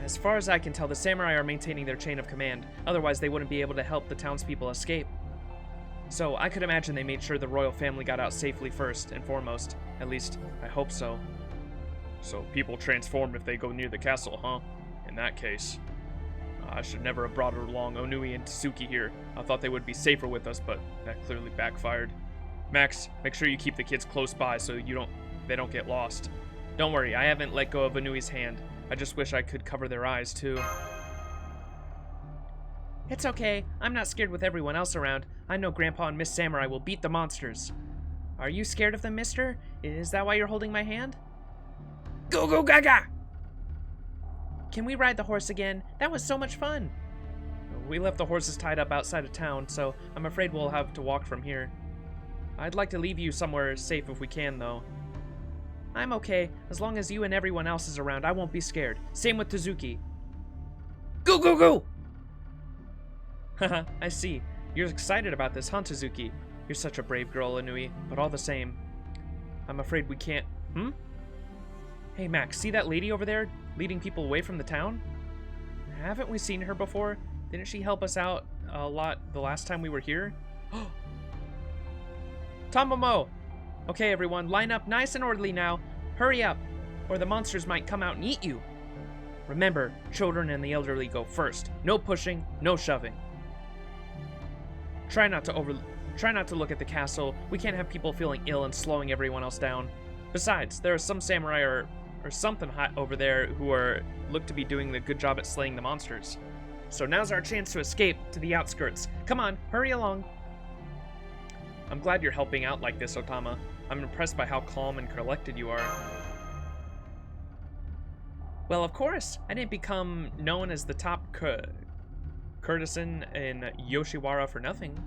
Speaker 1: As far as I can tell, the samurai are maintaining their chain of command. Otherwise, they wouldn't be able to help the townspeople escape. So I could imagine they made sure the royal family got out safely first and foremost. At least, I hope so. So people transform if they go near the castle, huh? In that case, I should never have brought along Onui and Tsuki here. I thought they would be safer with us, but that clearly backfired. Max, make sure you keep the kids close by so they don't get lost. Don't worry, I haven't let go of Onui's hand. I just wish I could cover their eyes too. It's okay. I'm not scared with everyone else around. I know Grandpa and Miss Samurai will beat the monsters. Are you scared of them, mister? Is that why you're holding my hand? Go, go, gaga! Can we ride the horse again? That was so much fun. We left the horses tied up outside of town, so I'm afraid we'll have to walk from here. I'd like to leave you somewhere safe if we can, though. I'm okay. As long as you and everyone else is around, I won't be scared. Same with Tezuki. Go, go, go! Haha, I see. You're excited about this, huh, Tezuki? You're such a brave girl, Inui, but all the same, I'm afraid we can't... Hey, Max, see that lady over there leading people away from the town? Haven't we seen her before? Didn't she help us out a lot the last time we were here? Tamamo! Okay, everyone, line up nice and orderly now. Hurry up, or the monsters might come out and eat you. Remember, children and the elderly go first. No pushing, no shoving. Try not to look at the castle. We can't have people feeling ill and slowing everyone else down. Besides, there are some samurai or something hot over there who look to be doing the good job at slaying the monsters. So now's our chance to escape to the outskirts. Come on, hurry along. I'm glad you're helping out like this, Otama. I'm impressed by how calm and collected you are. Well, of course. I didn't become known as the top courtesan in Yoshiwara for nothing.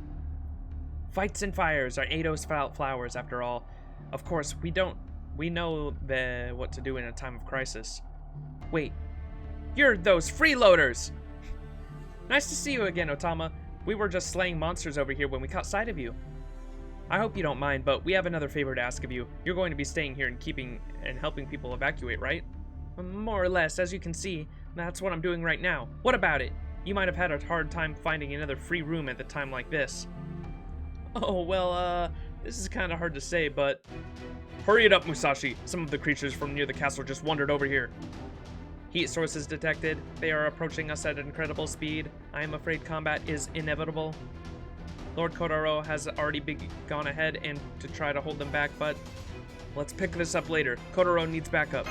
Speaker 1: Fights and fires are Eido's flowers, after all. Of course, we know what to do in a time of crisis. Wait, you're those freeloaders! Nice to see you again, Otama. We were just slaying monsters over here when we caught sight of you. I hope you don't mind, but we have another favor to ask of you. You're going to be staying here and helping people evacuate, right? More or less, as you can see. That's what I'm doing right now. What about it? You might have had a hard time finding another free room at a time like this. Oh, well, this is kind of hard to say, but... Hurry it up, Musashi. Some of the creatures from near the castle just wandered over here. Heat sources detected. They are approaching us at incredible speed. I am afraid combat is inevitable. Lord Kotaro has already gone ahead and to try to hold them back, but let's pick this up later. Kotaro needs backup.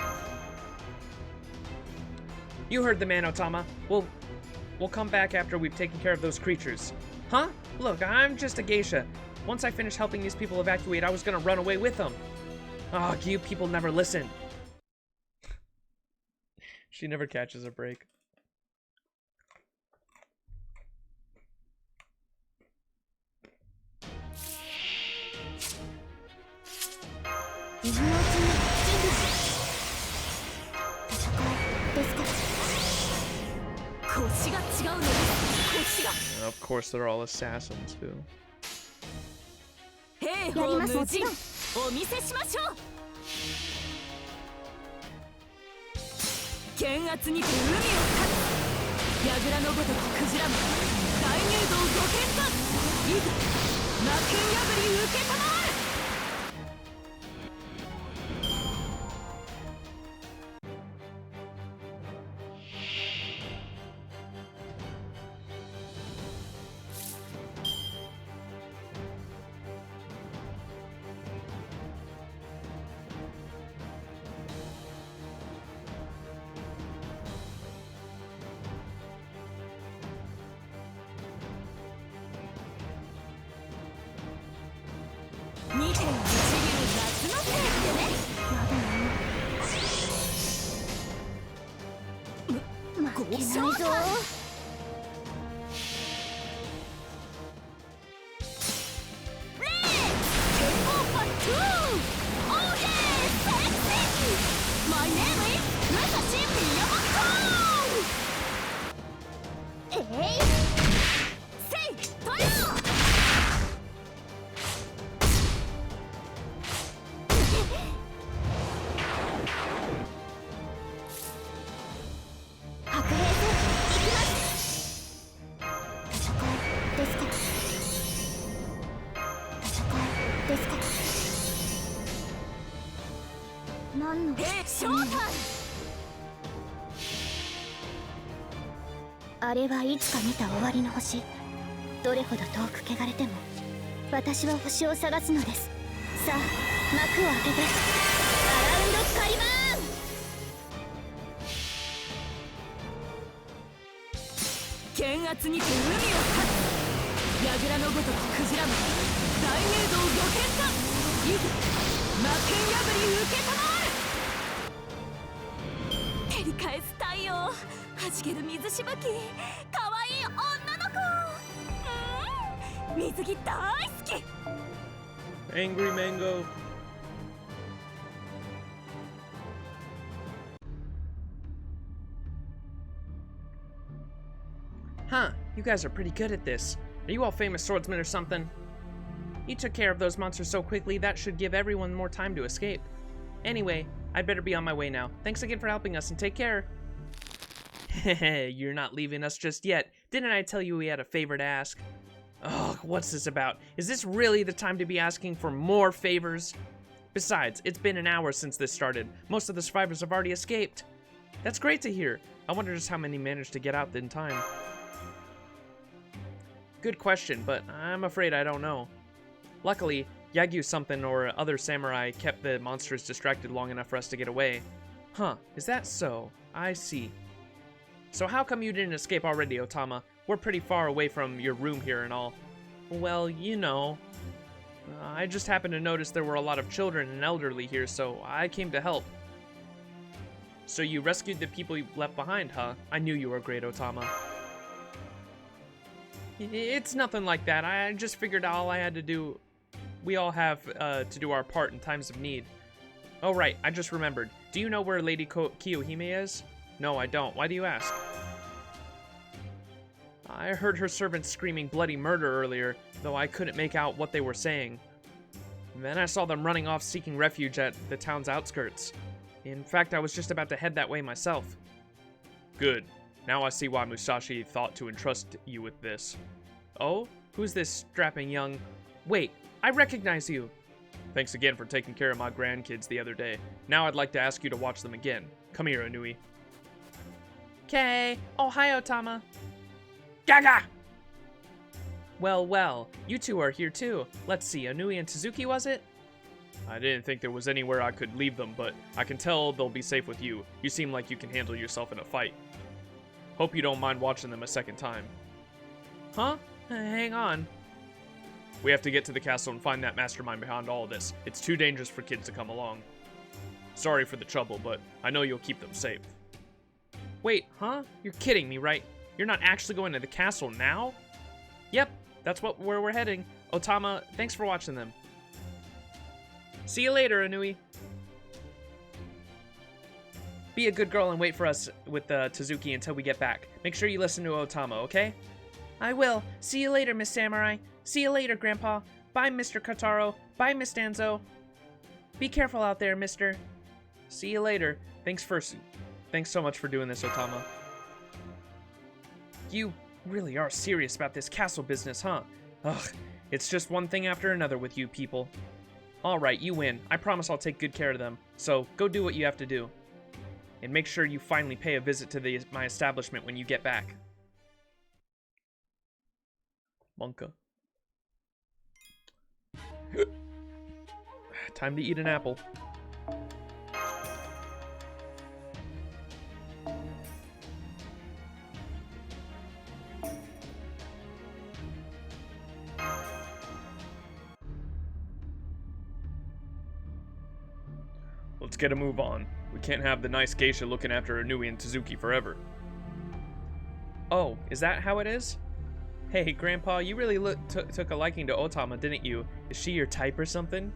Speaker 1: You heard the man, Otama. We'll come back after we've taken care of those creatures. Huh? Look, I'm just a geisha. Once I finish helping these people evacuate, I was gonna run away with them. Ah, you people never listen. She never catches a break. Of course, they're all assassins too.
Speaker 6: 兵法無尽お見せしましょう。剣圧にて海を断つ。櫓のごとくクジラも大入道ご見断。いざ魔剣破り受けたまわる。2.1流夏のせいってね。
Speaker 3: 負けないぞ。
Speaker 6: My name is Musashi Miyamoto! せい、トヨ！
Speaker 3: 白兵戦行きます。戦いですか。戦いですか。何の
Speaker 6: ショータイム！
Speaker 3: あれはいつか見た終わりの星。どれほど遠く汚れても私は星を探すのです。さあ幕を開けてアラウンドカリバーン。
Speaker 6: 剣圧にて海を断つ。櫓のごとくクジラも大入道ご見断。いざ魔剣破り受けたまわる。照り返す太陽、はじける水しぶき、かわいい女の子。水着大好き。
Speaker 1: Angry Mango. Huh, you guys are pretty good at this. Are you all famous swordsmen or something? You took care of those monsters so quickly, that should give everyone more time to escape. Anyway, I'd better be on my way now. Thanks again for helping us and take care. Hehe, you're not leaving us just yet. Didn't I tell you we had a favor to ask? Ugh, what's this about? Is this really the time to be asking for more favors? Besides, it's been an hour since this started. Most of the survivors have already escaped. That's great to hear. I wonder just how many managed to get out in time. Good question, but I'm afraid I don't know. Luckily, Yagyu something or other samurai kept the monsters distracted long enough for us to get away. Huh, is that so? I see. So how come you didn't escape already, Otama? We're pretty far away from your room here and all. Well, you know. I just happened to notice there were a lot of children and elderly here, so I came to help. So you rescued the people you left behind, huh? I knew you were great, Otama. It's nothing like that. I just figured all I had to do... We all have to do our part in times of need. Oh right, I just remembered. Do you know where Lady Kiyohime is? No, I don't. Why do you ask? I heard her servants screaming bloody murder earlier, though I couldn't make out what they were saying. Then I saw them running off seeking refuge at the town's outskirts. In fact, I was just about to head that way myself. Good. Now I see why Musashi thought to entrust you with this. Oh? Who's this strapping young... Wait, I recognize you! Thanks again for taking care of my grandkids the other day. Now I'd like to ask you to watch them again. Come here, Anui. Okay. Oh, hi, Otama. Gaga! Well, well, you two are here too. Let's see, Anui and Tsuzuki, was it? I didn't think there was anywhere I could leave them, but I can tell they'll be safe with you. You seem like you can handle yourself in a fight. Hope you don't mind watching them a second time. Huh? Hang on. We have to get to the castle and find that mastermind behind all of this. It's too dangerous for kids to come along. Sorry for the trouble, but I know you'll keep them safe. Wait, huh? You're kidding me, right? You're not actually going to the castle now? Yep, that's where we're heading. Otama, thanks for watching them. See you later, Anui. Be a good girl and wait for us with Tsuzuki until we get back. Make sure you listen to Otama, okay? I will. See you later, Miss Samurai. See you later, Grandpa. Bye, Mr. Kotaro. Bye, Miss Danzo. Be careful out there, mister. See you later. Thanks so much for doing this, Otama. You really are serious about this castle business, huh? Ugh, it's just one thing after another with you people. Alright, you win. I promise I'll take good care of them. So, go do what you have to do. And make sure you finally pay a visit to my establishment when you get back. Monka. Time to eat an apple. Let's get a move on. We can't have the nice geisha looking after Inui and Tsuzuki forever. Oh, is that how it is? Hey, Grandpa, you really took a liking to Otama, didn't you? Is she your type or something?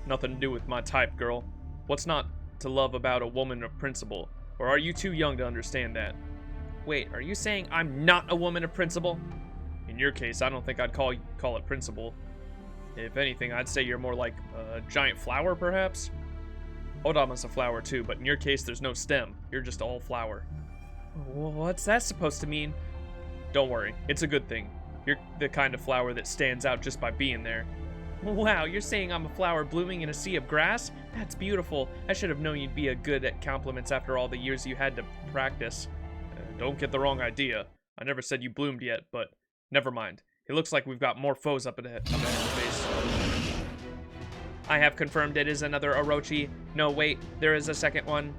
Speaker 1: Nothing to do with my type, girl. What's not to love about a woman of principle? Or are you too young to understand that? Wait, are you saying I'm not a woman of principle? In your case, I don't think I'd call it principle. If anything, I'd say you're more like a giant flower, perhaps? Otama's a flower too, but in your case, there's no stem. You're just all flower. What's that supposed to mean? Don't worry, it's a good thing. You're the kind of flower that stands out just by being there. Wow, you're saying I'm a flower blooming in a sea of grass? That's beautiful. I should have known you'd be good at compliments after all the years you had to practice. Don't get the wrong idea. I never said you bloomed yet, but never mind. It looks like we've got more foes up ahead of the base. I have confirmed it is another Orochi. No, wait, there is a second one.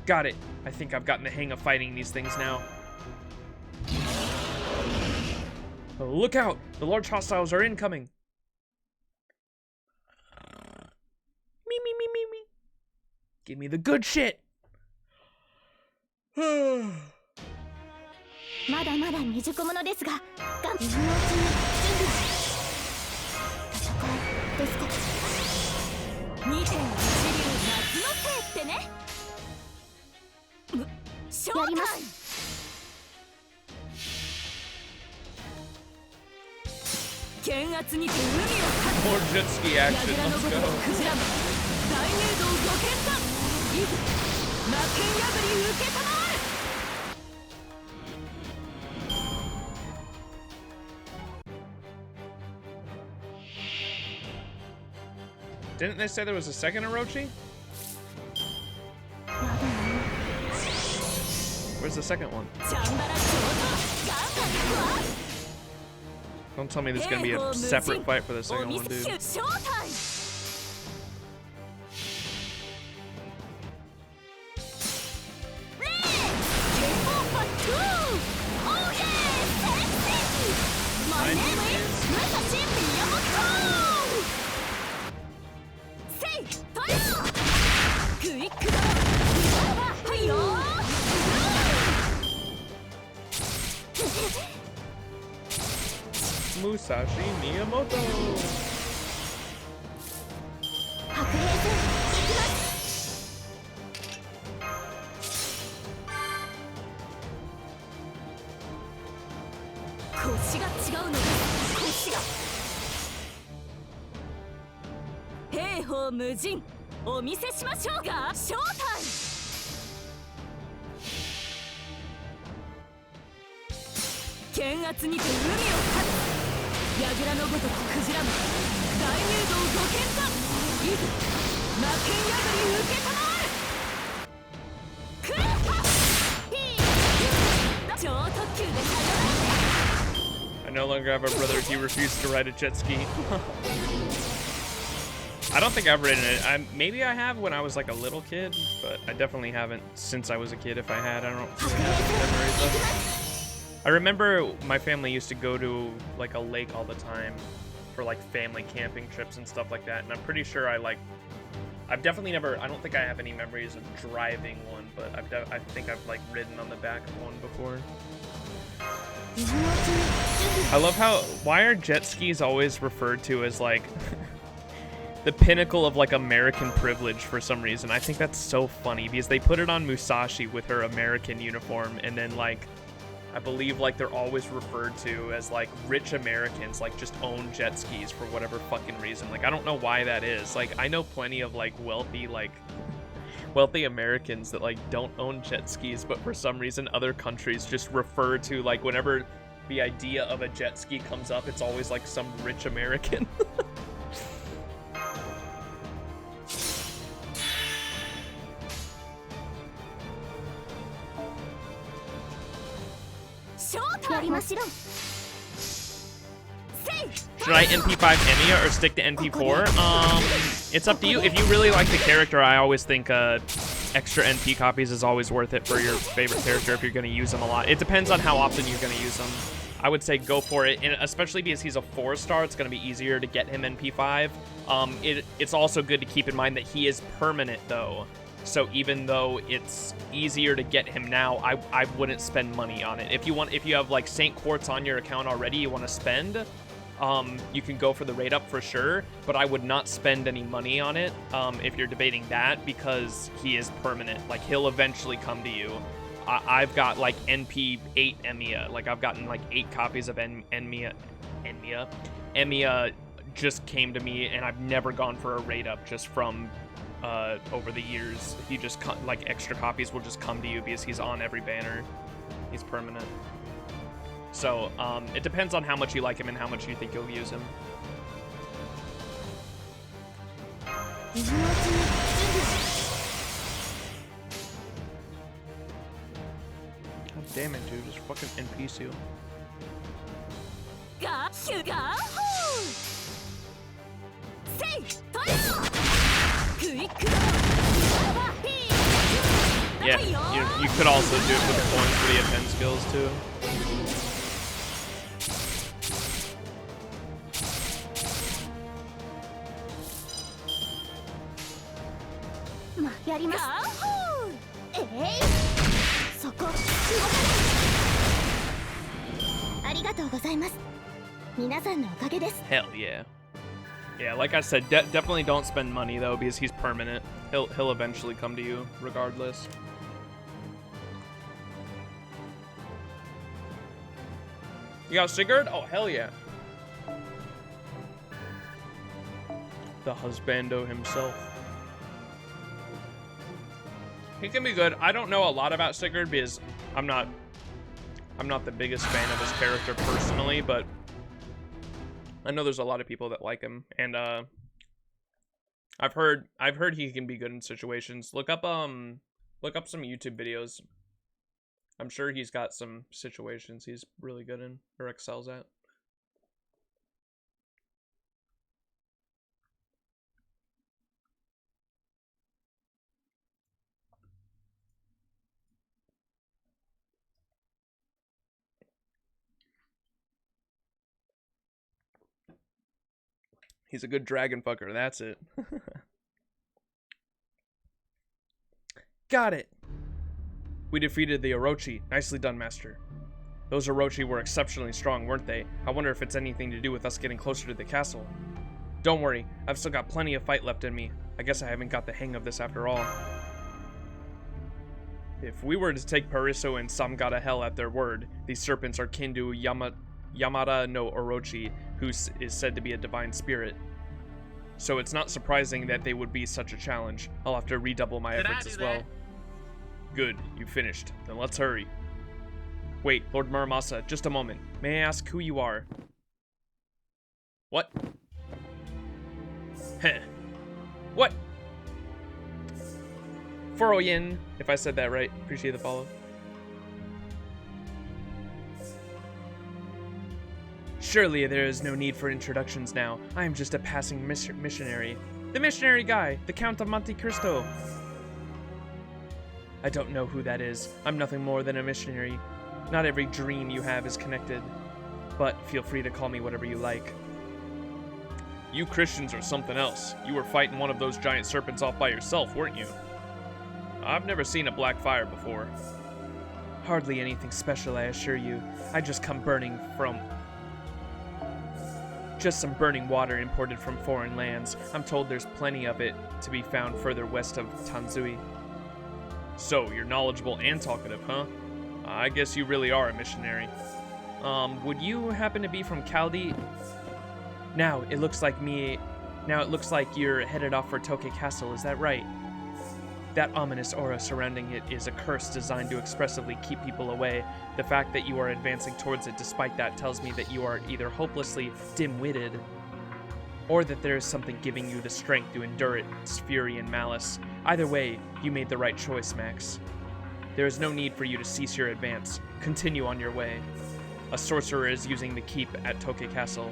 Speaker 1: Got it. I think I've gotten the hang of fighting these things now. Oh, look out! The large hostiles are incoming! Me. Give me the good shit!
Speaker 3: まだまだ未熟者ですが、今のうちに準備戦いですか。
Speaker 6: 2.1流夏のせいってね。
Speaker 3: やります。
Speaker 6: 剣圧にて海を勝つ。
Speaker 1: More jet ski action,
Speaker 6: 櫓の
Speaker 1: let's
Speaker 6: ごと
Speaker 1: go.
Speaker 6: くクジラマン大入道ご決断。いざ魔剣破り受けたまわる。
Speaker 1: Didn't they say there was a second Orochi? Where's the second one? Don't tell me there's gonna be a separate fight for the second one, dude. Musashi Miyamoto.
Speaker 6: 腰が違うのです腰が兵法無尽お見せしましょうが正体剣圧にて海を勝つ櫓のごとくクジラマン大入道ご剣断いざ魔剣破り受けたまわるクーハッヒー超特急でさよなら
Speaker 1: I no longer have a brother. He refused to ride a jet ski. I don't think I've ridden it. Maybe I have when I was like a little kid, but I definitely haven't since I was a kid. If I had, I don't really have memories of it. I remember my family used to go to like a lake all the time for like family camping trips and stuff like that. And I'm pretty sure I've definitely never. I don't think I have any memories of driving one, but I think I've like ridden on the back of one before. I love why are jet skis always referred to as like the pinnacle of like American privilege for some reason. I think that's so funny because they put it on Musashi with her American uniform and then like I believe like they're always referred to as like rich Americans, like just own jet skis for whatever fucking reason. Like I don't know why that is. Like I know plenty of like wealthy Americans that like don't own jet skis, but for some reason other countries just refer to like whenever the idea of a jet ski comes up, it's always like some rich American. Should I NP5 Emiya or stick to NP4? It's up to you. If you really like the character, I always think extra NP copies is always worth it for your favorite character if you're going to use them a lot. It depends on how often you're going to use them. I would say go for it, and especially because he's a 4-star, it's going to be easier to get him NP5. It's also good to keep in mind that he is permanent, though. So even though it's easier to get him now, I wouldn't spend money on it. If you have like Saint Quartz on your account already, you want to spend, you can go for the rate up for sure, but I would not spend any money on it if you're debating that, because he is permanent. Like he'll eventually come to you. I've got like NP8 Emiya. Like I've gotten like 8 copies of Emiya. Emiya just came to me, and I've never gone for a rate up just from over the years. He just like extra copies will just come to you because he's on every banner. He's permanent. So it depends on how much you like him and how much you think you'll use him. God damn it, dude! Just fucking NPC you. Yeah, you could also do it with the coins for the attend skills too. Hell yeah. Yeah, like I said, definitely don't spend money though, because he's permanent. He'll eventually come to you regardless. You got Sigurd? Oh, hell yeah. The husbando himself. He can be good. I don't know a lot about Sigurd because I'm not the biggest fan of his character personally, but I know there's a lot of people that like him, and I've heard he can be good in situations. Look up some YouTube videos. I'm sure he's got some situations he's really good in or excels at. He's a good dragon fucker, that's it. Got it! We defeated the Orochi. Nicely done, Master. Those Orochi were exceptionally strong, weren't they? I wonder if it's anything to do with us getting closer to the castle. Don't worry, I've still got plenty of fight left in me. I guess I haven't got the hang of this after all. If we were to take Pariso and Samgata Hell at their word, these serpents are kin to Yamada no Orochi, who is said to be a divine spirit. So it's not surprising that they would be such a challenge. I'll have to redouble my efforts as well. Good, you finished. Then let's hurry. Wait, Lord Muramasa, just a moment. May I ask who you are? What? Heh. What? Furoyin, if I said that right. Appreciate the follow. Surely there is no need for introductions now. I am just a passing missionary. The missionary guy, the Count of Monte Cristo. I don't know who that is. I'm nothing more than a missionary. Not every dream you have is connected. But feel free to call me whatever you like. You Christians are something else. You were fighting one of those giant serpents off by yourself, weren't you? I've never seen a black fire before. Hardly anything special, I assure you. I just come burning from... Just some burning water imported from foreign lands. I'm told there's plenty of it to be found further west of Tanzui. So, you're knowledgeable and talkative, huh? I guess you really are a missionary. Would you happen to be from Chaldee? Now it looks like you're headed off for Toke Castle, is that right? That ominous aura surrounding it is a curse designed to expressively keep people away. The fact that you are advancing towards it despite that tells me that you are either hopelessly dim-witted, or that there is something giving you the strength to endure its fury and malice. Either way, you made the right choice, Max. There is no need for you to cease your advance. Continue on your way. A sorcerer is using the keep at Toke Castle,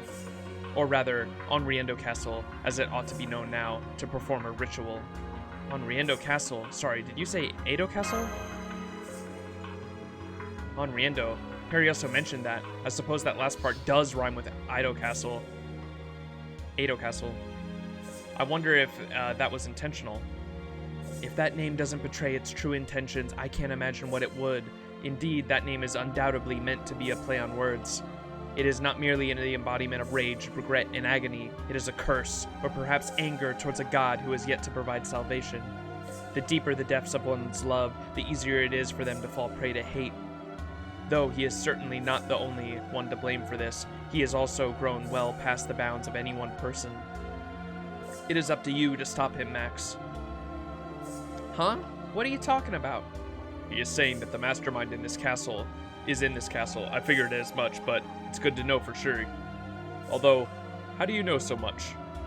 Speaker 1: or rather, Onriendo Castle, as it ought to be known now, to perform a ritual. Onriendo Castle? Sorry, did you say Edo Castle? Onriendo. Harry also mentioned that. I suppose that last part does rhyme with Edo Castle. Edo Castle. I wonder if that was intentional. If that name doesn't betray its true intentions, I can't imagine what it would. Indeed, that name is undoubtedly meant to be a play on words. It is not merely the embodiment of rage, regret, and agony. It is a curse, or perhaps anger towards a god who has yet to provide salvation. The deeper the depths of one's love, the easier it is for them to fall prey to hate. Though he is certainly not the only one to blame for this, he has also grown well past the bounds of any one person. It is up to you to stop him, Max. Huh? What are you talking about? He is saying that the mastermind in this castle is in this castle. I figured as much, but it's good to know for sure. Although, how do you know so much?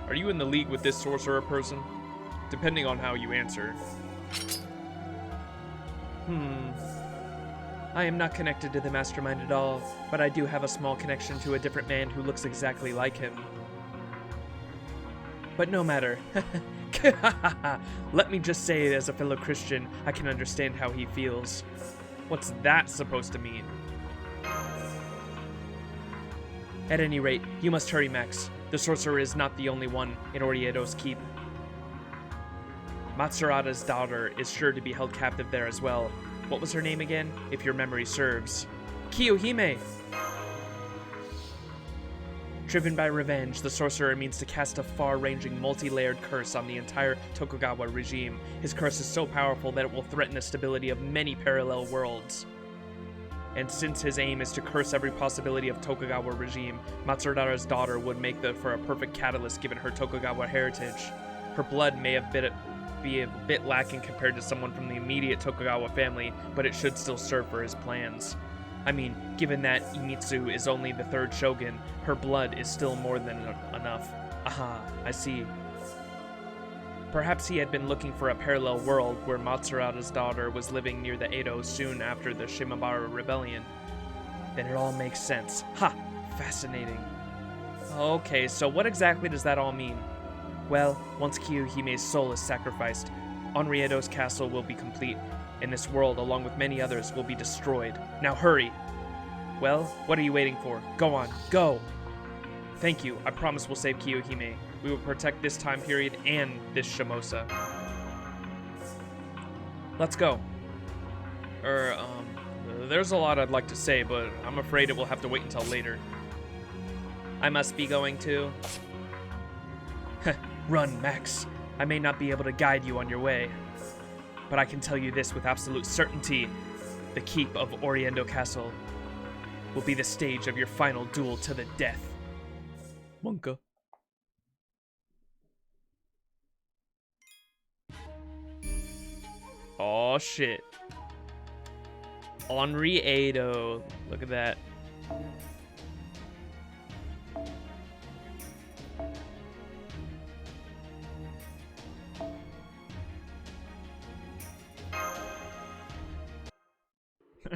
Speaker 1: Are you in the league with this sorcerer person? Depending on how you answer. I am not connected to the mastermind at all, but I do have a small connection to a different man who looks exactly like him. But no matter. Let me just say, as a fellow Christian, I can understand how he feels. What's that supposed to mean? At any rate, you must hurry, Max. The sorcerer is not the only one in Oriedo's keep. Matsurada's daughter is sure to be held captive there as well. What was her name again, if your memory serves? Kiyohime! Driven by revenge, the sorcerer means to cast a far-ranging, multi-layered curse on the entire Tokugawa regime. His curse is so powerful that it will threaten the stability of many parallel worlds. And since his aim is to curse every possibility of Tokugawa regime, Matsurada's daughter would make for a perfect catalyst given her Tokugawa heritage. Her blood may be a bit lacking compared to someone from the immediate Tokugawa family, but it should still serve for his plans. I mean, given that Imitsu is only the third shogun, her blood is still more than enough. Aha, I see. Perhaps he had been looking for a parallel world where Matsurada's daughter was living near the Edo soon after the Shimabara rebellion. Then it all makes sense. Ha! Fascinating. Okay, so what exactly does that all mean? Well, once Kiyohime's soul is sacrificed, Onriedo's castle will be complete, and this world, along with many others, will be destroyed. Now hurry! Well, what are you waiting for? Go on, go! Thank you, I promise we'll save Kiyohime. We will protect this time period and this Shimousa. Let's go. There's a lot I'd like to say, but I'm afraid it will have to wait until later. I must be going to... Run, Max. I may not be able to guide you on your way, but I can tell you this with absolute certainty. The keep of Oriendo Castle will be the stage of your final duel to the death. Monka. Oh shit. Onriedo. Look at that.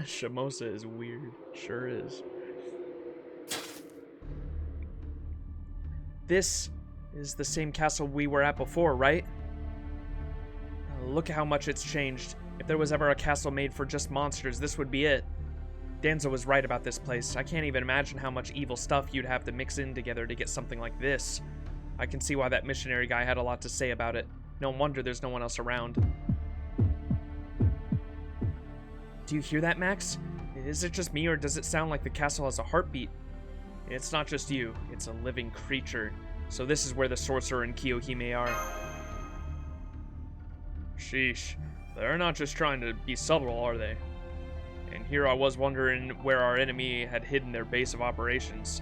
Speaker 1: Shimousa is weird. Sure is. This is the same castle we were at before, right? Look at how much it's changed. If there was ever a castle made for just monsters, this would be it. Danzo was right about this place. I can't even imagine how much evil stuff you'd have to mix in together to get something like this. I can see why that missionary guy had a lot to say about it. No wonder there's no one else around. Do you hear that, Max? Is it just me, or does it sound like the castle has a heartbeat? It's not just you, it's a living creature. So this is where the sorcerer and Kiyohime are. Sheesh. They're not just trying to be subtle, are they? And here I was wondering where our enemy had hidden their base of operations.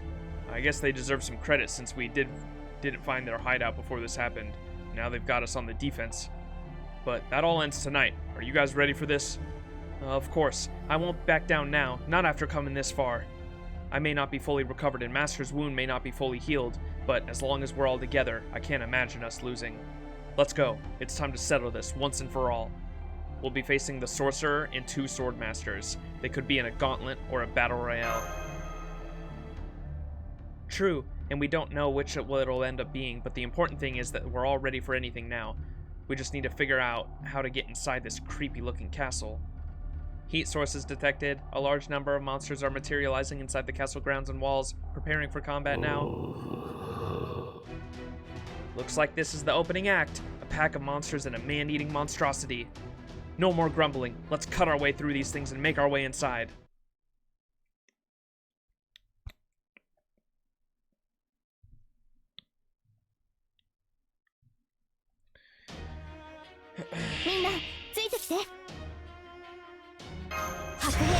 Speaker 1: I guess they deserve some credit since we didn't find their hideout before this happened. Now they've got us on the defense. But that all ends tonight. Are you guys ready for this? Of course. I won't back down now, not after coming this far. I may not be fully recovered and Master's wound may not be fully healed, but as long as we're all together, I can't imagine us losing. Let's go. It's time to settle this once and for all. We'll be facing the Sorcerer and 2 Sword Masters. They could be in a gauntlet or a battle royale. True, and we don't know which it'll end up being, but the important thing is that we're all ready for anything now. We just need to figure out how to get inside this creepy-looking castle. Heat sources detected. A large number of monsters are materializing inside the castle grounds and walls, preparing for combat now. Looks like this is the opening act. A pack of monsters and a man-eating monstrosity. No more grumbling. Let's cut our way through these things and make our way inside.
Speaker 3: Minna, ついてきて。白兵戦、行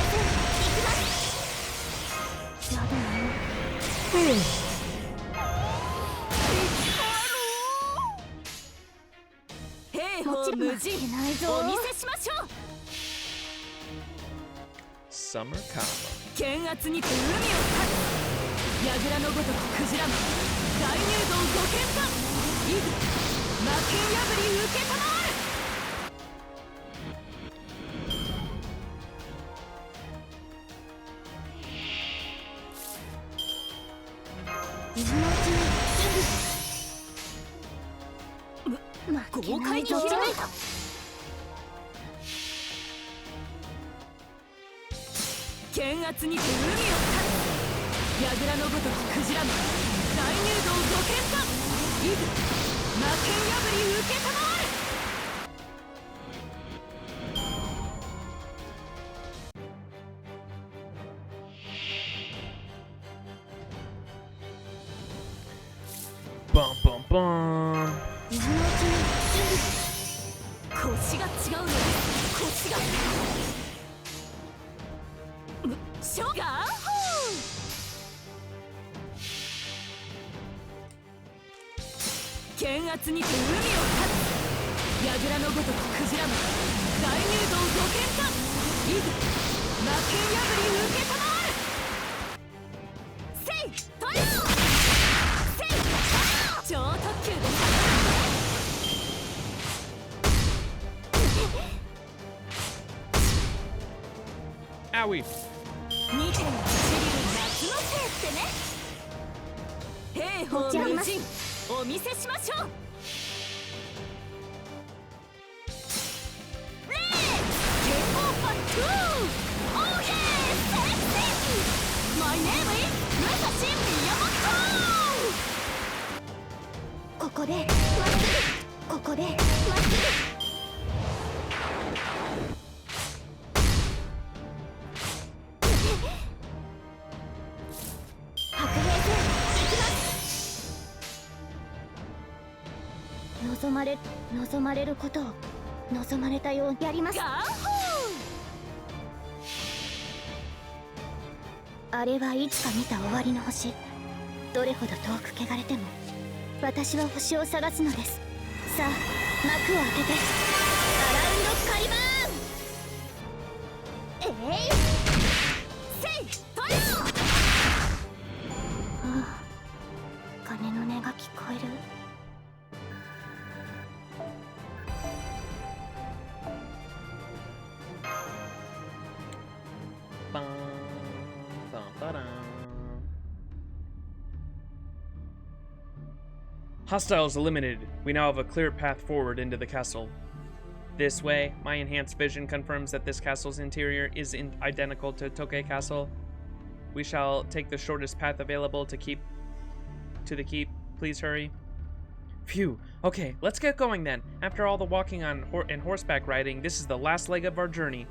Speaker 3: きます。やだな。
Speaker 6: 兵法無尽、お見せしましょう。
Speaker 1: Summer Combo。
Speaker 6: 剣圧にて海を立つ。櫓のごとくクジラマン、大入道ご剣断。以後、魔剣破り受けたまわる。豪快にひらめいた。剣圧にて海を立つ。櫓のごとくクジラマン、大入道ご剣断。以後、魔剣破り受けたまわる。
Speaker 1: バンバンバーン。
Speaker 6: 腰が違うので腰がショガーホー剣圧にて海を立つ。櫓のごとくクジラマン、大入道ご剣断。以後、魔剣破り受けたまわる。せいトヨーせいトヨー超特急です。
Speaker 1: Owie.
Speaker 6: 二点一流夏のせいってね。兵法無尽、お見せしましょう。レッツゲームオーバー2。オーケーセレクティ。マイネームイズ武蔵宮本。ここでまっすぐ。ここでまっすぐ。望まれることを望まれたようにやります。あれはいつか見た終わりの星。どれほど遠く汚れても私は星を探すのです。さあ幕を開けてアラウンドカリバーン。せいトヨー。ああ、鐘の音が聞こえる。
Speaker 1: Hostiles eliminated. We now have a clear path forward into the castle. This way, my enhanced vision confirms that this castle's interior is identical to Tokei Castle. We shall take the shortest path available to the keep. Please hurry. Phew. Okay, let's get going then. After all the walking and horseback riding, this is the last leg of our journey.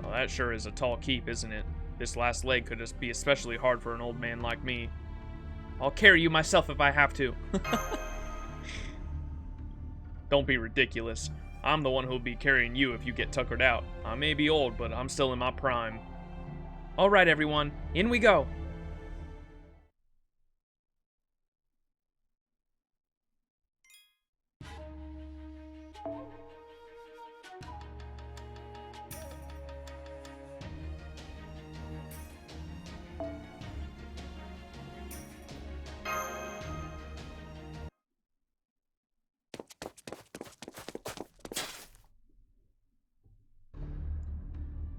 Speaker 1: Well, that sure is a tall keep, isn't it? This last leg could just be especially hard for an old man like me. I'll carry you myself if I have to. Don't be ridiculous. I'm the one who'll be carrying you if you get tuckered out. I may be old, but I'm still in my prime. Alright everyone, in we go!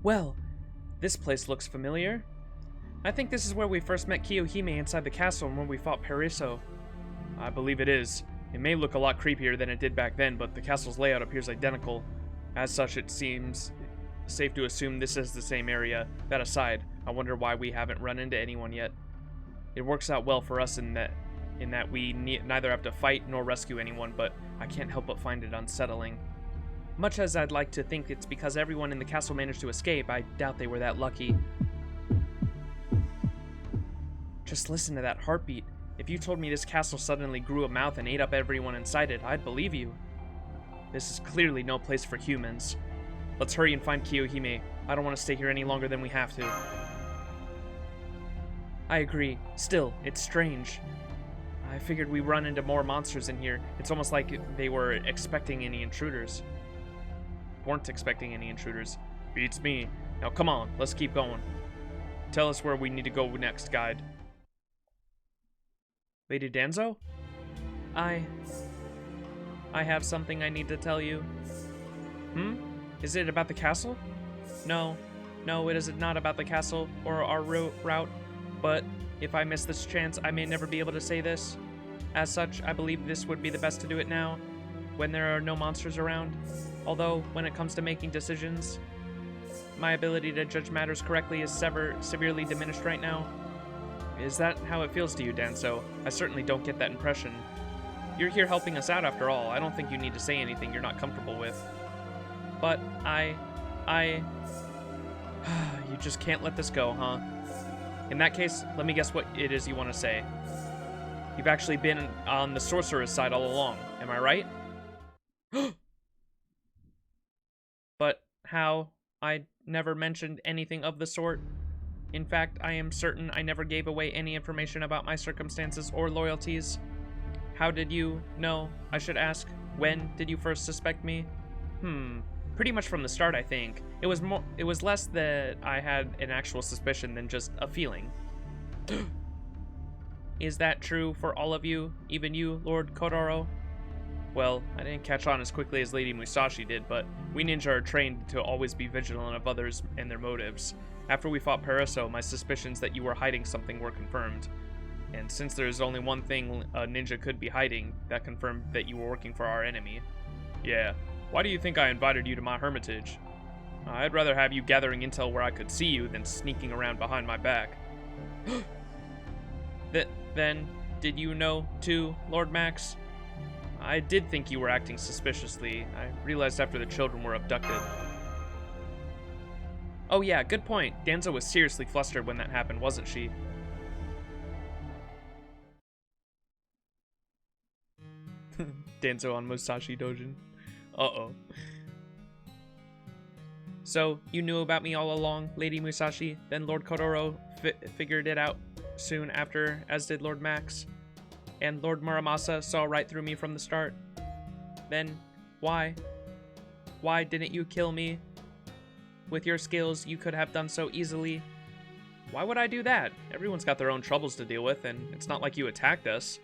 Speaker 1: Well, this place looks familiar. I think this is where we first met Kiyohime inside the castle and when we fought Periso. I believe it is. It may look a lot creepier than it did back then, but the castle's layout appears identical. As such, it seems safe to assume this is the same area. That aside, I wonder why we haven't run into anyone yet. It works out well for us in that we neither have to fight nor rescue anyone, but I can't help but find it unsettling. Much as I'd like to think it's because everyone in the castle managed to escape, I doubt they were that lucky. Just listen to that heartbeat. If you told me this castle suddenly grew a mouth and ate up everyone inside it, I'd believe you. This is clearly no place for humans. Let's hurry and find Kiyohime. I don't want to stay here any longer than we have to. I agree. Still, it's strange. I figured we'd run into more monsters in here. It's almost like they were expecting any intruders. Weren't expecting any intruders. Beats me. Now come on, let's keep going. Tell us where we need to go next, guide. Lady Danzo? I have something I need to tell you. Is it about the castle? No, it is not about the castle or our route, but if I miss this chance, I may never be able to say this. As such, I believe this would be the best to do it now, when there are no monsters around. Although, when it comes to making decisions, my ability to judge matters correctly is severely diminished right now. Is that how it feels to you, Danzo? I certainly don't get that impression. You're here helping us out after all. I don't think you need to say anything you're not comfortable with. But you just can't let this go, huh? In that case, let me guess what it is you want to say. You've actually been on the sorcerer's side all along, am I right? But how? I never mentioned anything of the sort. In fact, I am certain I never gave away any information about my circumstances or loyalties. How did you know? I should ask. When did you first suspect me? Pretty much from the start, I think. It was less that I had an actual suspicion than just a feeling. Is that true for all of you? Even you, Lord Kodoro? Well, I didn't catch on as quickly as Lady Musashi did, but we ninja are trained to always be vigilant of others and their motives. After we fought Periso, my suspicions that you were hiding something were confirmed. And since there is only one thing a ninja could be hiding, that confirmed that you were working for our enemy. Yeah, why do you think I invited you to my hermitage? I'd rather have you gathering intel where I could see you than sneaking around behind my back. Then, did you know, too, Lord Max? I did think you were acting suspiciously. I realized after the children were abducted. Oh yeah, good point. Danzo was seriously flustered when that happened, wasn't she? Danzo on Musashi Dojin. Uh-oh. So, you knew about me all along, Lady Musashi? Then Lord Kodoro figured it out soon after, as did Lord Max. And Lord Muramasa saw right through me from the start. Then, why? Why didn't you kill me? With your skills, you could have done so easily. Why would I do that? Everyone's got their own troubles to deal with, and it's not like you attacked us.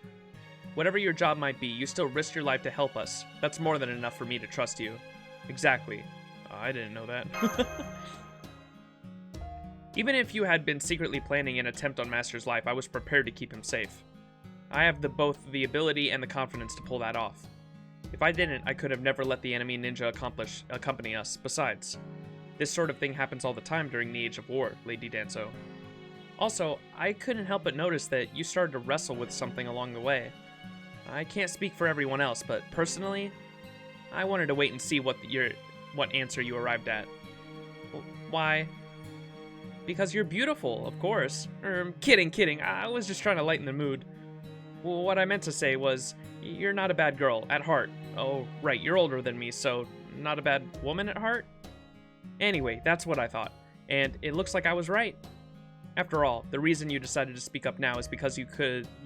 Speaker 1: Whatever your job might be, you still risked your life to help us. That's more than enough for me to trust you. Exactly. I didn't know that. Even if you had been secretly planning an attempt on Master's life, I was prepared to keep him safe. I have both the ability and the confidence to pull that off. If I didn't, I could have never let the enemy ninja accompany us. Besides, this sort of thing happens all the time during the Age of War, Lady Danzo. Also, I couldn't help but notice that you started to wrestle with something along the way. I can't speak for everyone else, but personally, I wanted to wait and see what answer you arrived at. Why? Because you're beautiful, of course. Kidding. I was just trying to lighten the mood. Well, what I meant to say was, you're not a bad girl, at heart. Oh, right, you're older than me, so not a bad woman at heart? Anyway, that's what I thought. And it looks like I was right. After all, the reason you decided to speak up now is because you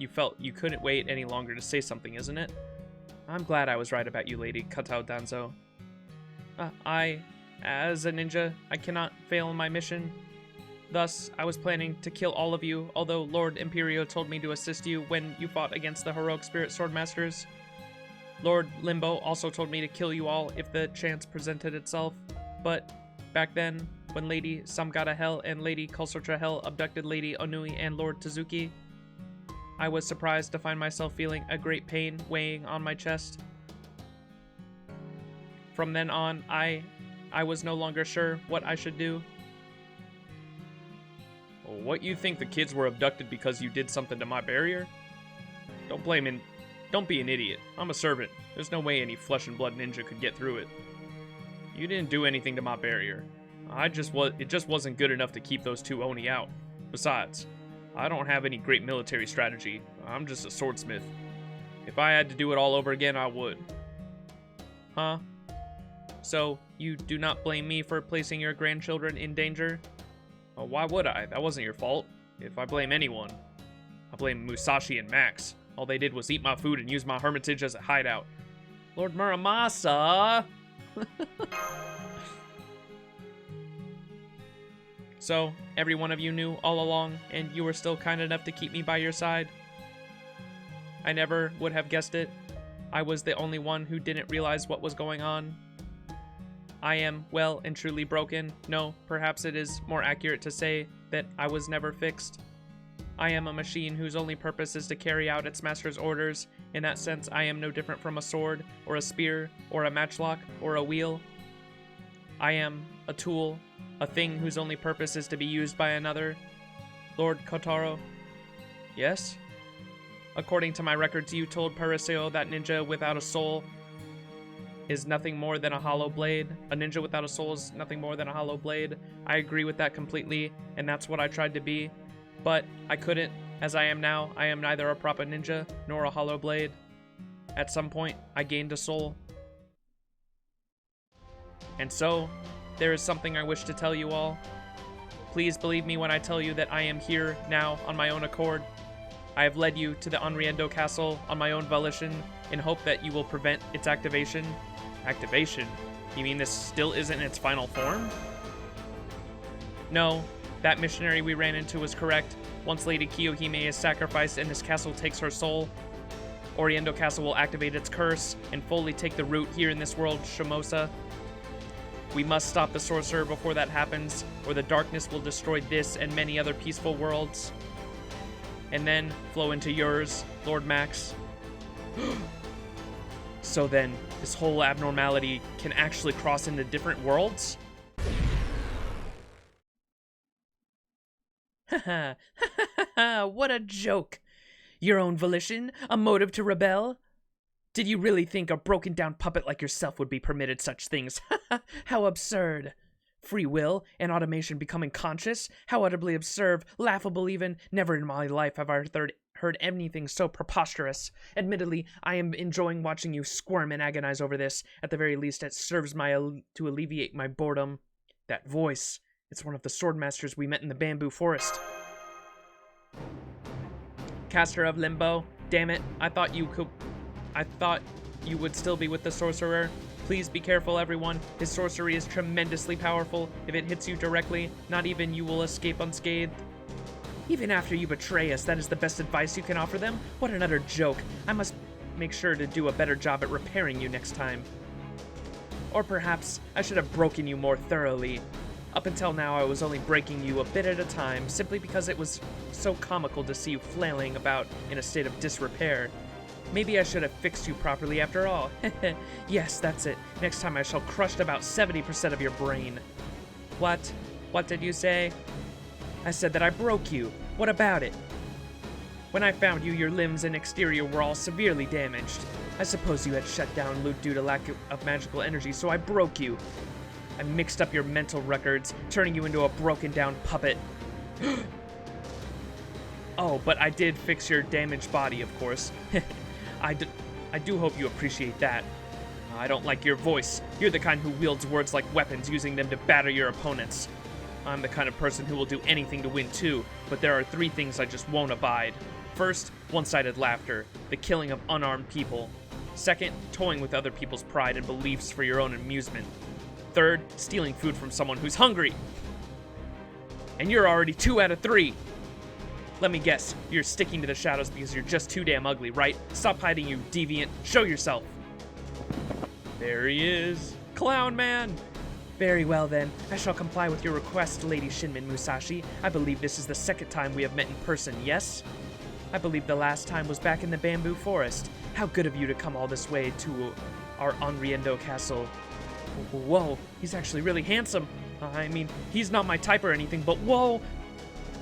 Speaker 1: felt you couldn't wait any longer to say something, isn't it? I'm glad I was right about you, Lady Katao Danzo. As a ninja, I cannot fail in my mission. Thus, I was planning to kill all of you, although Lord Imperio told me to assist you when you fought against the heroic spirit swordmasters. Lord Limbo also told me to kill you all if the chance presented itself, but back then, when Lady Samgata Hell and Lady Kulsotra Hell abducted Lady Onui and Lord Tezuki, I was surprised to find myself feeling a great pain weighing on my chest. From then on, I was no longer sure what I should do. What, you think the kids were abducted because you did something to my barrier? Don't be an idiot. I'm a servant. There's no way any flesh and blood ninja could get through it. You didn't do anything to my barrier. It just wasn't good enough to keep those two Oni out. Besides, I don't have any great military strategy. I'm just a swordsmith. If I had to do it all over again, I would. Huh? So, you do not blame me for placing your grandchildren in danger? Well, why would I? That wasn't your fault. If I blame anyone, I blame Musashi and Max. All they did was eat my food and use my hermitage as a hideout. Lord Muramasa! So, every one of you knew all along, and you were still kind enough to keep me by your side? I never would have guessed it. I was the only one who didn't realize what was going on. I am well and truly broken. No, perhaps it is more accurate to say that I was never fixed. I am a machine whose only purpose is to carry out its master's orders. In that sense, I am no different from a sword, or a spear, or a matchlock, or a wheel. I am a tool, a thing whose only purpose is to be used by another. Lord Kotaro. Yes? According to my records, you told Pariseo that ninja without a soul is nothing more than a hollow blade. A ninja without a soul is nothing more than a hollow blade. I agree with that completely, and that's what I tried to be. But I couldn't. As I am now, I am neither a proper ninja nor a hollow blade. At some point, I gained a soul. And so, there is something I wish to tell you all. Please believe me when I tell you that I am here now on my own accord. I have led you to the Onriendo Castle on my own volition in hope that you will prevent its activation. Activation? You mean this still isn't its final form? No, that missionary we ran into was correct. Once Lady Kiyohime is sacrificed and this castle takes her soul, Oriendo Castle will activate its curse and fully take the root here in this world, Shimousa. We must stop the sorcerer before that happens, or the darkness will destroy this and many other peaceful worlds. And then flow into yours, Lord Max. So then, this whole abnormality can actually cross into different worlds? Haha, what a joke. Your own volition, a motive to rebel? Did you really think a broken down puppet like yourself would be permitted such things? How absurd. Free will and automation becoming conscious? How utterly absurd, laughable even. Never in my life have I heard anything so preposterous. Admittedly, I am enjoying watching you squirm and agonize over this. At the very least, it serves to alleviate my boredom. That voice, it's one of the swordmasters we met in the bamboo forest. Caster of Limbo, damn it, I thought you would still be with the sorcerer. Please be careful, everyone. His sorcery is tremendously powerful. If it hits you directly, not even you will escape unscathed. Even after you betray us, that is the best advice you can offer them? What an utter joke. I must make sure to do a better job at repairing you next time. Or perhaps I should have broken you more thoroughly. Up until now, I was only breaking you a bit at a time, simply because it was so comical to see you flailing about in a state of disrepair. Maybe I should have fixed you properly after all. Yes, that's it. Next time I shall crush about 70% of your brain. What? What did you say? I said that I broke you. What about it? When I found you, your limbs and exterior were all severely damaged. I suppose you had shut down loot due to lack of magical energy, so I broke you. I mixed up your mental records, turning you into a broken down puppet. Oh, but I did fix your damaged body, of course. I do hope you appreciate that. I don't like your voice. You're the kind who wields words like weapons, using them to batter your opponents. I'm the kind of person who will do anything to win too, but there are 3 things I just won't abide. First, one-sided laughter, the killing of unarmed people. Second, toying with other people's pride and beliefs for your own amusement. Third, stealing food from someone who's hungry. And you're already 2 out of 3. Let me guess, you're sticking to the shadows because you're just too damn ugly, right? Stop hiding, you deviant. Show yourself. There he is. Clown Man. Very well then, I shall comply with your request, Lady Shinmin Musashi. I believe this is the 2nd time we have met in person, yes? I believe the last time was back in the bamboo forest. How good of you to come all this way to our Onriendo castle. Whoa, he's actually really handsome. I mean, he's not my type or anything, but whoa!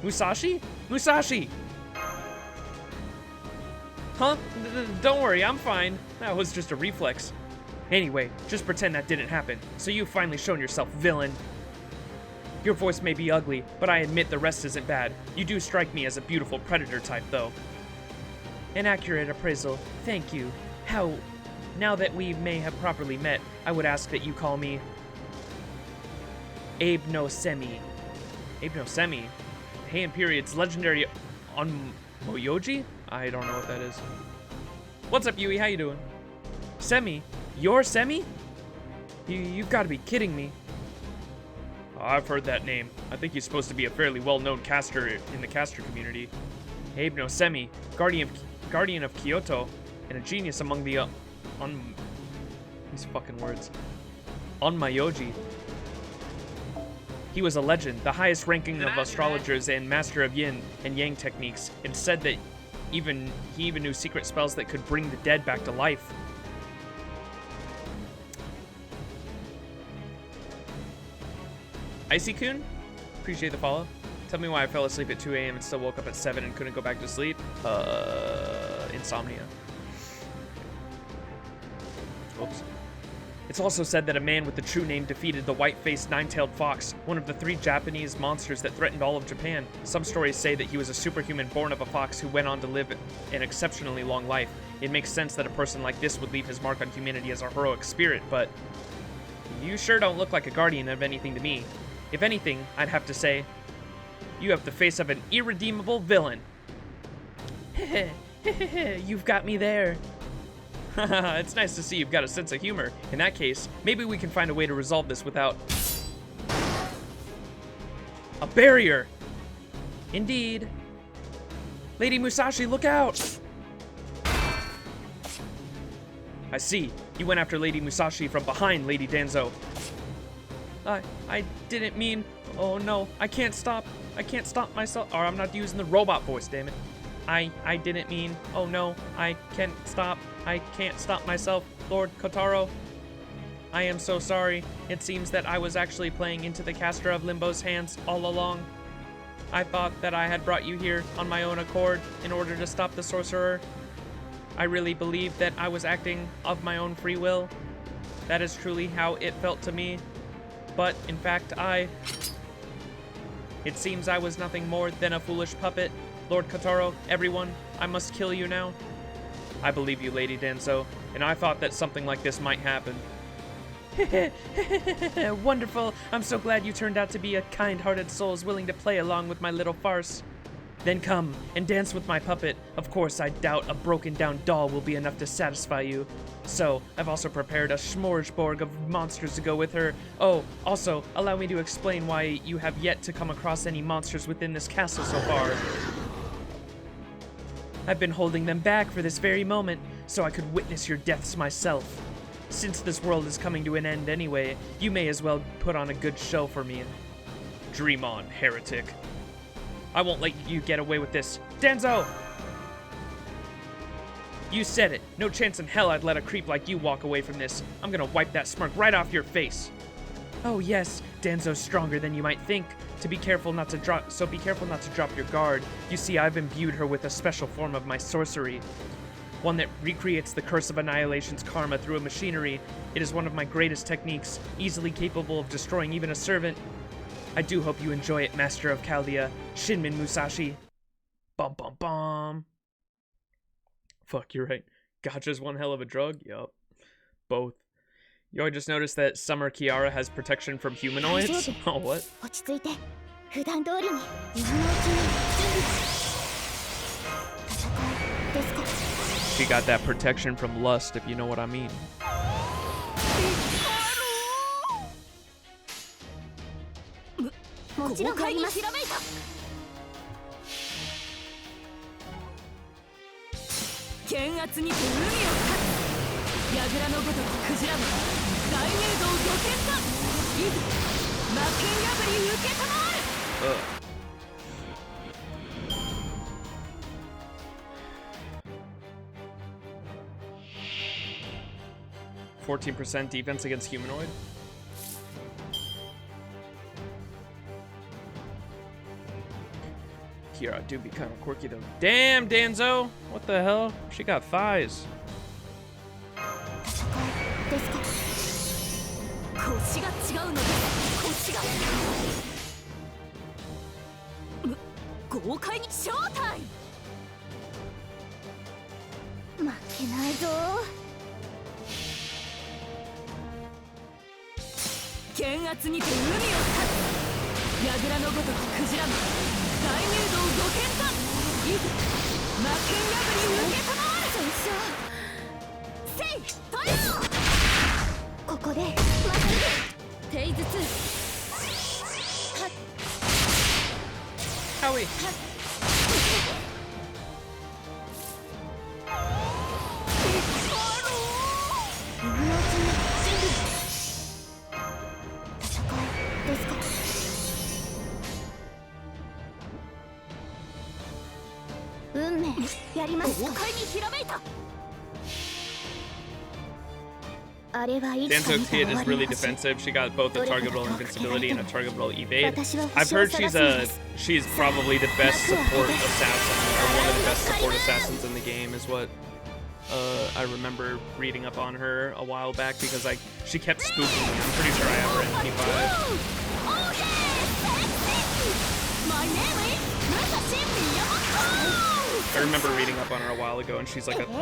Speaker 1: Musashi? Musashi! Huh? Don't worry, I'm fine. That was just a reflex. Anyway, just pretend that didn't happen. So you've finally shown yourself, villain. Your voice may be ugly, but I admit the rest isn't bad. You do strike me as a beautiful predator type, though. An accurate appraisal. Thank you. Now that we may have properly met, I would ask that you call me Abe no Semi. Abe no Semi? Heian period's legendary Onmoyoji? I don't know what that is. What's up, Yui? How you doing? Semi? You're Semi? You've got to be kidding me. Oh, I've heard that name. I think he's supposed to be a fairly well-known caster in the caster community. Abe no Semi, guardian of Kyoto, and a genius among the these fucking words. Onmyoji. He was a legend, the highest ranking of astrologers and master of yin and yang techniques, and said that he even knew secret spells that could bring the dead back to life. Icy-kun? Appreciate the follow. Tell me why I fell asleep at 2 a.m. and still woke up at 7 and couldn't go back to sleep. Insomnia. Oops. It's also said that a man with the true name defeated the white-faced nine-tailed fox, one of the 3 Japanese monsters that threatened all of Japan. Some stories say that he was a superhuman born of a fox who went on to live an exceptionally long life. It makes sense that a person like this would leave his mark on humanity as a heroic spirit, but you sure don't look like a guardian of anything to me. If anything, I'd have to say, you have the face of an irredeemable villain. You've got me there. It's nice to see you've got a sense of humor. In that case, maybe we can find a way to resolve this without a barrier. Indeed. Lady Musashi, look out! I see. You went after Lady Musashi from behind, Lady Danzo. I didn't mean... Oh no, I can't stop myself. Or I'm not using the robot voice, damn it. I didn't mean... Oh no, I can't stop myself, Lord Kotaro. I am so sorry. It seems that I was actually playing into the caster of Limbo's hands all along. I thought that I had brought you here on my own accord in order to stop the sorcerer. I really believed that I was acting of my own free will. That is truly how it felt to me. But, in fact, it seems I was nothing more than a foolish puppet. Lord Kotaro, everyone, I must kill you now. I believe you, Lady Danzo, and I thought that something like this might happen. Wonderful. I'm so glad you turned out to be a kind-hearted soul willing to play along with my little farce. Then come and dance with my puppet. Of course, I doubt a broken-down doll will be enough to satisfy you. So, I've also prepared a smorgasbord of monsters to go with her. Oh, also, allow me to explain why you have yet to come across any monsters within this castle so far. I've been holding them back for this very moment, so I could witness your deaths myself. Since this world is coming to an end anyway, you may as well put on a good show for me. Dream on, heretic. I won't let you get away with this. Danzo! You said it. No chance in hell I'd let a creep like you walk away from this. I'm gonna wipe that smirk right off your face. Oh yes, Danzo's stronger than you might think. Be careful not to drop your guard. You see, I've imbued her with a special form of my sorcery. One that recreates the Curse of Annihilation's karma through a machinery. It is one of my greatest techniques, easily capable of destroying even a servant. I do hope you enjoy it, Master of Chaldea, Shinmin Musashi. Bum bum bum. Fuck, you're right. Gotcha's one hell of a drug? Yup. Both. Yo, I just noticed that Summer Kiara has protection from humanoids. Oh, what?
Speaker 3: 落ち着いて普段通りに今のうちに準備戦いですから
Speaker 1: She got that protection from lust, if you know what I mean.
Speaker 3: もちろんやります
Speaker 6: ひらめいた剣圧にて海を勝つ櫓のごとくクジラも大入道御剣だいざ魔剣破り受けたまわる
Speaker 1: 14% defense against humanoid. Kira do be kind of quirky though. Damn, Danzo! What the hell? She got thighs.
Speaker 3: ですから
Speaker 6: 腰が違うのです腰が豪快に正体
Speaker 3: 負けないぞ
Speaker 6: 剣圧にて海を勝つ櫓のごとくクジラも大入道御剣だいざ魔剣破り受けたまわるせいとよ
Speaker 3: ここでまっすぐ
Speaker 6: テイズ2
Speaker 1: Howie.
Speaker 3: 今のうちに準備戦いですから運命やりますか
Speaker 6: 豪快にひらめいた
Speaker 3: あれはいつか
Speaker 1: Danzo's
Speaker 3: 見た
Speaker 1: kid
Speaker 3: 終
Speaker 1: is
Speaker 3: わり
Speaker 1: really
Speaker 3: の星
Speaker 1: defensive. She got both a targetable invincibility and a targetable evade.
Speaker 3: 私は
Speaker 1: I've
Speaker 3: 星を
Speaker 1: heard
Speaker 3: 探すのです
Speaker 1: she's probably the best support assassin, or one of the best support assassins in the game, is what I remember reading up on her a while back because she kept spooking me. I'm pretty sure I have her in P5.
Speaker 6: My name is Musashi Miyamoto
Speaker 1: I remember reading up on her a while ago, and she's like a really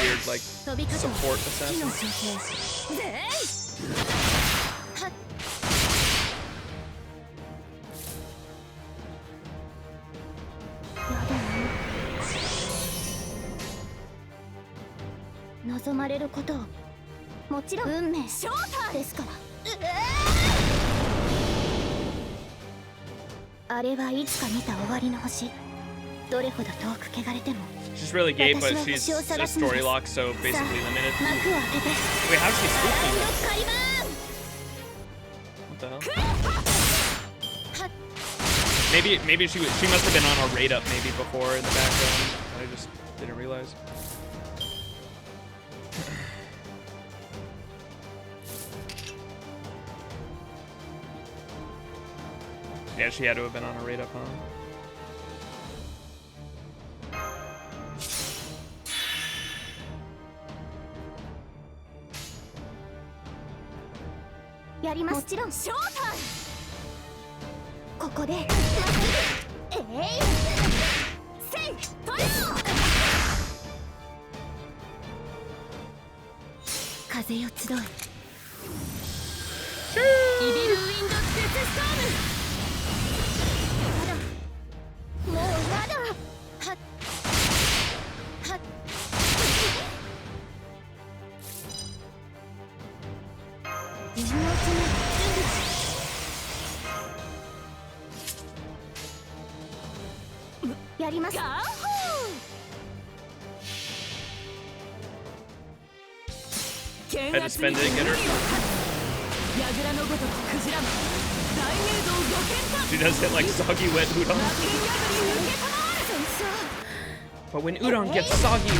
Speaker 1: weird like
Speaker 3: 飛び方
Speaker 1: support
Speaker 3: 機能
Speaker 1: assassin.
Speaker 3: 調整はっやだな望まれることをもちろん運命
Speaker 6: 正体
Speaker 3: ですからあれはいつか見た終わりの星どれほど遠く汚れても
Speaker 1: She's really gay, but she's a story lock, so basically limited.
Speaker 3: 幕を開けて
Speaker 1: Wait, how's she
Speaker 3: アラ
Speaker 1: spooking
Speaker 3: ウン
Speaker 1: us?
Speaker 3: ドカリバーン
Speaker 1: What the hell? Maybe she must have been on a raid up maybe before in the background. I just didn't realize. Yeah, she had to have been on a raid up, huh?
Speaker 3: やりますもちろん
Speaker 6: 正体
Speaker 3: ここでまっすぐ
Speaker 6: せいとよ
Speaker 3: 風よ集う
Speaker 6: イビルウィンドデスストーム
Speaker 3: もうまだはっはっ今のうちに準備やります
Speaker 6: ガーホー剣
Speaker 1: Had to
Speaker 6: 圧
Speaker 1: spend
Speaker 6: に
Speaker 1: it
Speaker 6: て
Speaker 1: and get
Speaker 6: 海を
Speaker 1: her.
Speaker 6: 勝つ櫓のごとくクジラも大入道御剣だ
Speaker 1: She does hit like soggy wet
Speaker 6: 魔剣
Speaker 1: udon.
Speaker 6: 破り受けたまわる
Speaker 1: But when udon gets soggy,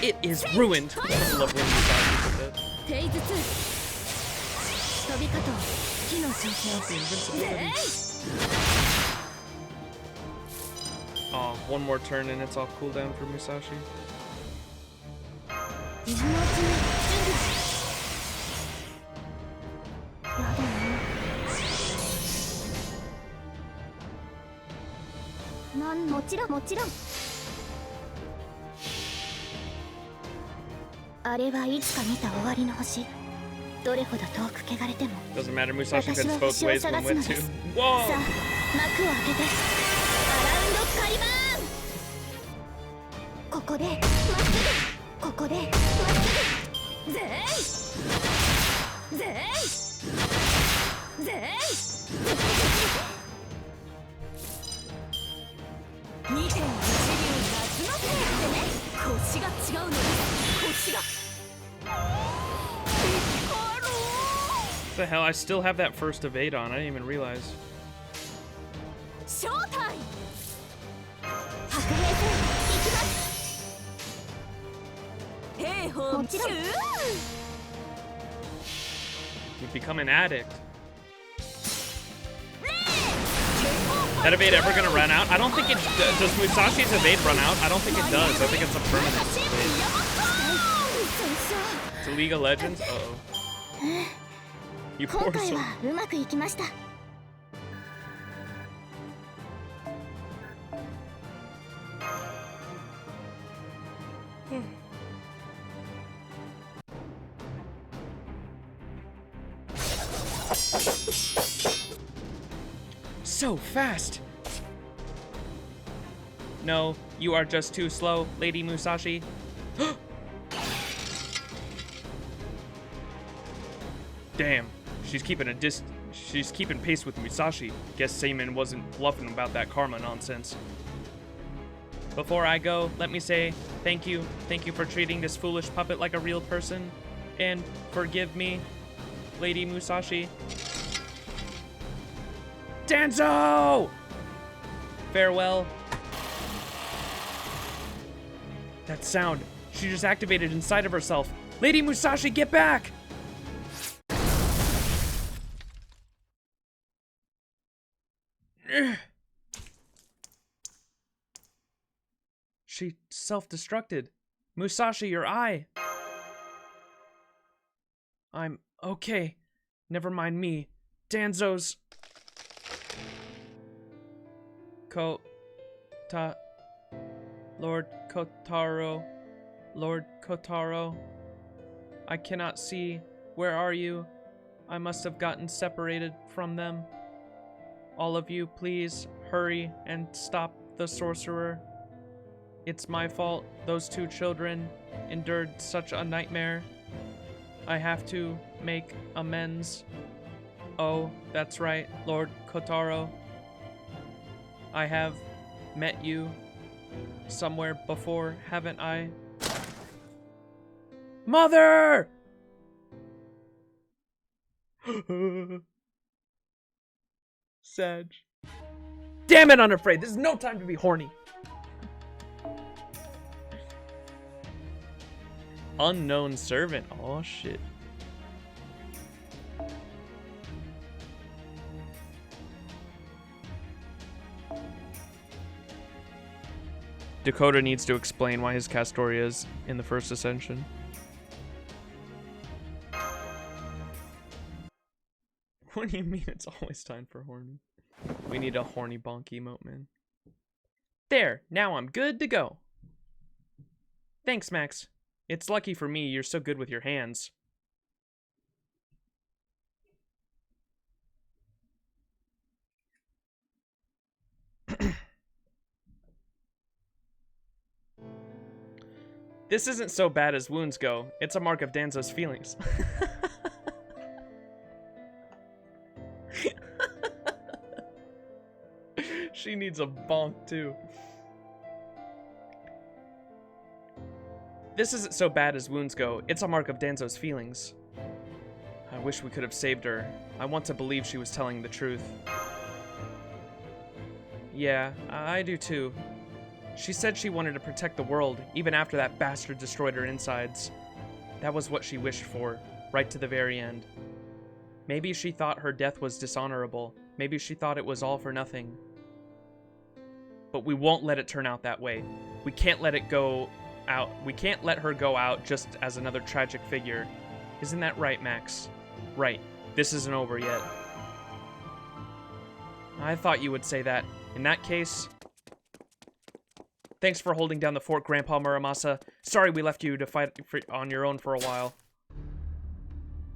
Speaker 1: it is ruined. I love when soggy with it.
Speaker 6: テイズ2
Speaker 3: 飛び方を機能調整
Speaker 1: Oh, one more turn and it's off cooldown for Musashi.
Speaker 3: 今のうちに準備やだなもちろんあれはいつか見た終わりの星どれほど遠く汚れても
Speaker 1: Doesn't matter, Musashi
Speaker 3: 私
Speaker 1: fits
Speaker 3: は
Speaker 1: both
Speaker 3: 星を
Speaker 1: ways
Speaker 3: 探
Speaker 1: when
Speaker 3: すの
Speaker 1: went
Speaker 3: で
Speaker 1: to.
Speaker 3: す。
Speaker 1: Whoa!
Speaker 3: さあ幕を開けてアラウンドカリバーン。ここでまっすぐ、ここでまっすぐ。ぜいぜいぜい。
Speaker 6: 2.1 流夏のせいでね。腰が違うのです腰が
Speaker 1: What the hell? I still have that first evade on. I didn't even realize.
Speaker 6: ショータイム。
Speaker 3: 白兵戦行きます。
Speaker 6: 兵法
Speaker 3: もちろん。
Speaker 1: You've become an addict. That evade ever gonna run out? I don't think it does. Musashi's evade run out? I don't think it does. I think it's a permanent evade. It's a League of Legends? Uh-oh. You
Speaker 3: 今
Speaker 1: poor
Speaker 3: 回
Speaker 1: soul.
Speaker 3: はうまくいきました。
Speaker 1: So fast! No, you are just too slow, Lady Musashi. Damn, she's keeping pace with Musashi. Guess Seimin wasn't bluffing about that karma nonsense. Before I go, let me say thank you. Thank you for treating this foolish puppet like a real person. And forgive me, Lady Musashi. Danzo! Farewell. That sound. She just activated inside of herself. Lady Musashi, get back! She self-destructed. Musashi, your eye. I'm okay. Never mind me. Danzo's... Lord Kotaro. Lord Kotaro. I cannot see. Where are you? I must have gotten separated from them. All of you, please hurry and stop the sorcerer. It's my fault those two children endured such a nightmare. I have to make amends. Oh, that's right, Lord Kotaro. I have met you somewhere before, haven't I? Mother! Sag. Damn it, Unafraid! This is no time to be horny. Unknown servant. Oh shit. Dakota needs to explain why his Castoria is in the first ascension. What do you mean it's always time for horny? We need a horny bonk emote, man. There, now I'm good to go. Thanks, Max. It's lucky for me you're so good with your hands. This isn't so bad as wounds go. It's a mark of Danzo's feelings. She needs a bonk too. This isn't so bad as wounds go. It's a mark of Danzo's feelings. I wish we could have saved her. I want to believe she was telling the truth. Yeah, I do too. She said she wanted to protect the world, even after that bastard destroyed her insides. That was what she wished for, right to the very end. Maybe she thought her death was dishonorable. Maybe she thought it was all for nothing. But we won't let it turn out that way. We can't let it go out. We can't let her go out just as another tragic figure. Isn't that right, Max? Right. This isn't over yet. I thought you would say that. In that case... Thanks for holding down the fort, Grandpa Muramasa. Sorry we left you to fight on your own for a while.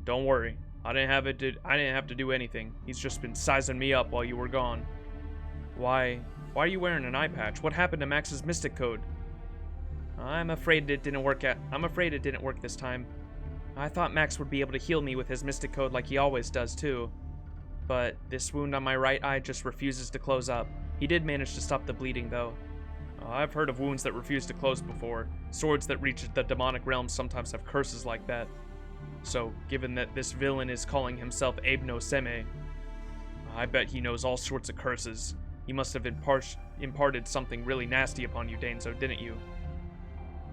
Speaker 1: Don't worry. I didn't have to do anything. He's just been sizing me up while you were gone. Why are you wearing an eye patch? What happened to Max's mystic code? I'm afraid it didn't work this time. I thought Max would be able to heal me with his mystic code like he always does too. But this wound on my right eye just refuses to close up. He did manage to stop the bleeding though. I've heard of wounds that refuse to close before. Swords that reach the demonic realm sometimes have curses like that. So, given that this villain is calling himself Abe no Seme, I bet he knows all sorts of curses. He must have imparted something really nasty upon you, Danzo, didn't you?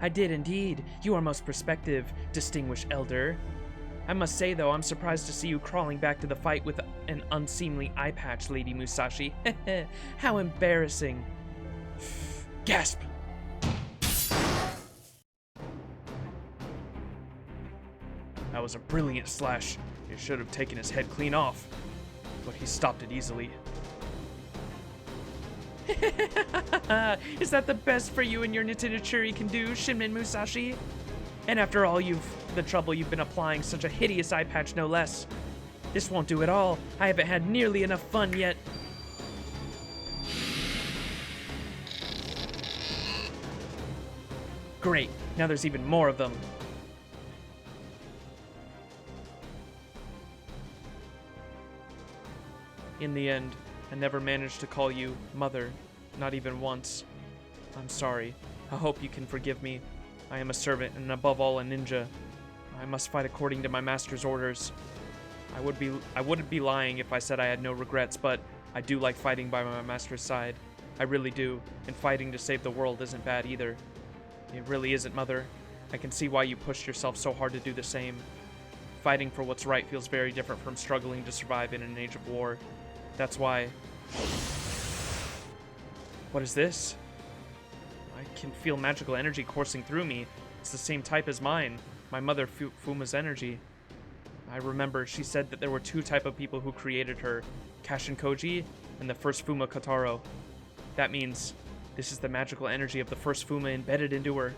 Speaker 1: I did indeed. You are most prospective, distinguished elder. I must say, though, I'm surprised to see you crawling back to the fight with an unseemly eye patch, Lady Musashi. How embarrassing. Gasp! That was a brilliant slash. It should have taken his head clean off, but he stopped it easily. Is that the best for you and your Nitinichiri can do, Shinmin Musashi? And after all the trouble you've been applying such a hideous eye patch, no less. This won't do at all. I haven't had nearly enough fun yet. Great, now there's even more of them. In the end, I never managed to call you Mother, not even once. I'm sorry. I hope you can forgive me. I am a servant and above all a ninja. I must fight according to my master's orders. I wouldn't be lying if I said I had no regrets, but I do like fighting by my master's side. I really do, and fighting to save the world isn't bad either. It really isn't, Mother. I can see why you pushed yourself so hard to do the same. Fighting for what's right feels very different from struggling to survive in an age of war. That's why... What is this? I can feel magical energy coursing through me. It's the same type as mine, my mother Fuma's energy. I remember she said that there were two types of people who created her, Kashin Koji and the first Fuma Kotaro. That means this is the magical energy of the first Fuma embedded into her.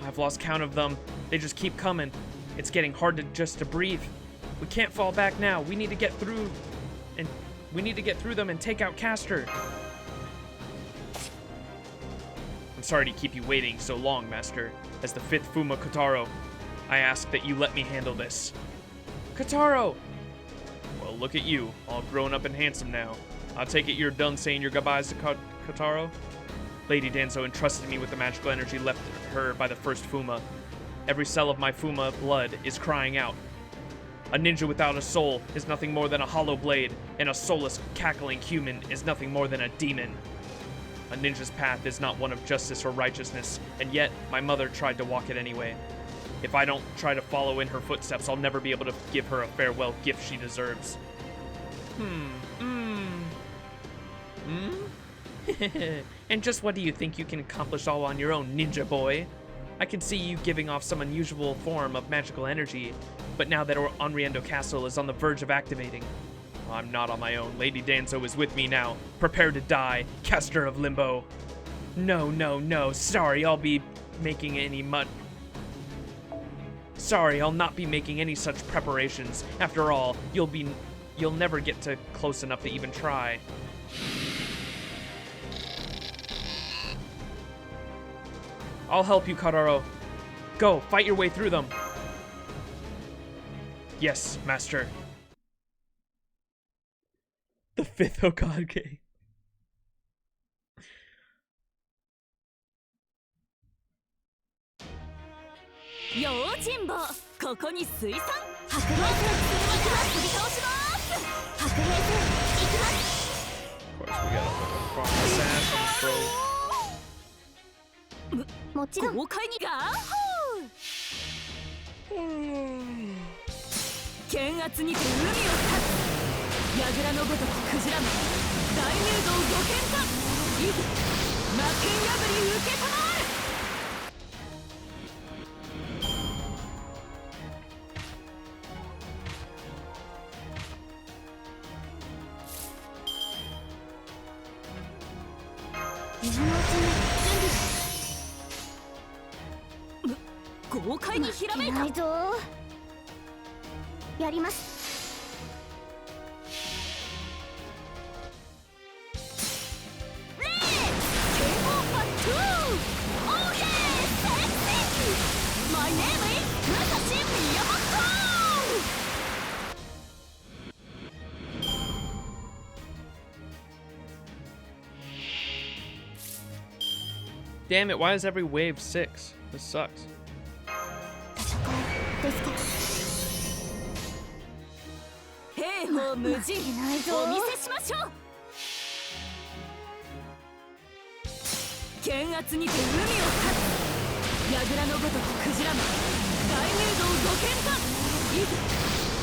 Speaker 1: I've lost count of them. They just keep coming. It's getting hard to breathe. We can't fall back now. We need to get through them and take out Castor. I'm sorry to keep you waiting so long, Master. As the fifth Fuma Kotaro, I ask that you let me handle this. Kotaro! Well, look at you, all grown up and handsome now. I'll take it you're done saying your goodbyes to Kotaro? Lady Danzo entrusted me with the magical energy left her by the first Fuma. Every cell of my Fuma blood is crying out. A ninja without a soul is nothing more than a hollow blade, and a soulless, cackling human is nothing more than a demon. A ninja's path is not one of justice or righteousness, and yet my mother tried to walk it anyway. If I don't try to follow in her footsteps, I'll never be able to give her a farewell gift she deserves. And just what do you think you can accomplish all on your own, ninja boy? I can see you giving off some unusual form of magical energy, but now that Onriendo Castle is on the verge of activating, I'm not on my own. Lady Danzo is with me now. Prepare to die, caster of limbo. No. Sorry, I'll not be making any such preparations. After all, you'll never get to close enough to even try. I'll help you, Kararo. Go, fight your way through them. Yes, Master. The fifth Hokage.
Speaker 6: Yojimbo, ここに水産。白兵戦、行きます。倒します。白兵戦、行きます。
Speaker 1: Of course, we got a cross assassin throw.
Speaker 3: もちろん。
Speaker 6: 豪快にガーホー。剣圧にて海を立つ。櫓のごときクジラマン、大入道ご剣断。いざ、魔剣破り受けたまわる。
Speaker 3: 今のうちに準備。
Speaker 6: 快にひらめいた。
Speaker 3: ないぞ。やります。
Speaker 6: レーケンオーバー2。オーケーセクシー。マイネームイズ武蔵宮本。
Speaker 1: Damn it, why is every wave 6? This sucks.
Speaker 3: 戦いですから。
Speaker 6: 兵法無尽、
Speaker 3: ないぞ。
Speaker 6: お見せしましょう。剣圧にて海を立つ。櫓のごとくクジラマン、大入道ご剣断。いざ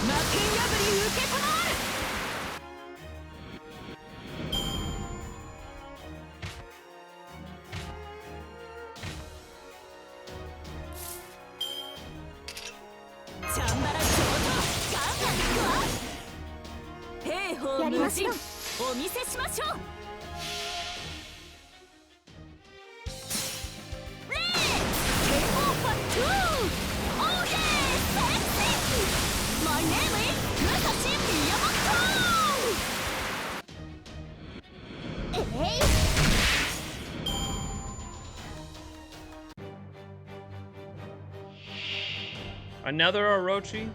Speaker 6: 魔剣破り受けたまわる。チャンバラ上等、ガンガンいくわ。兵法
Speaker 3: やり
Speaker 6: 無尽、
Speaker 3: ますよ。
Speaker 6: お見せしましょう。レーケンオーバー2。オーケーセクシー。マイネームイズ武蔵宮本。
Speaker 3: えい。
Speaker 1: Another Orochi?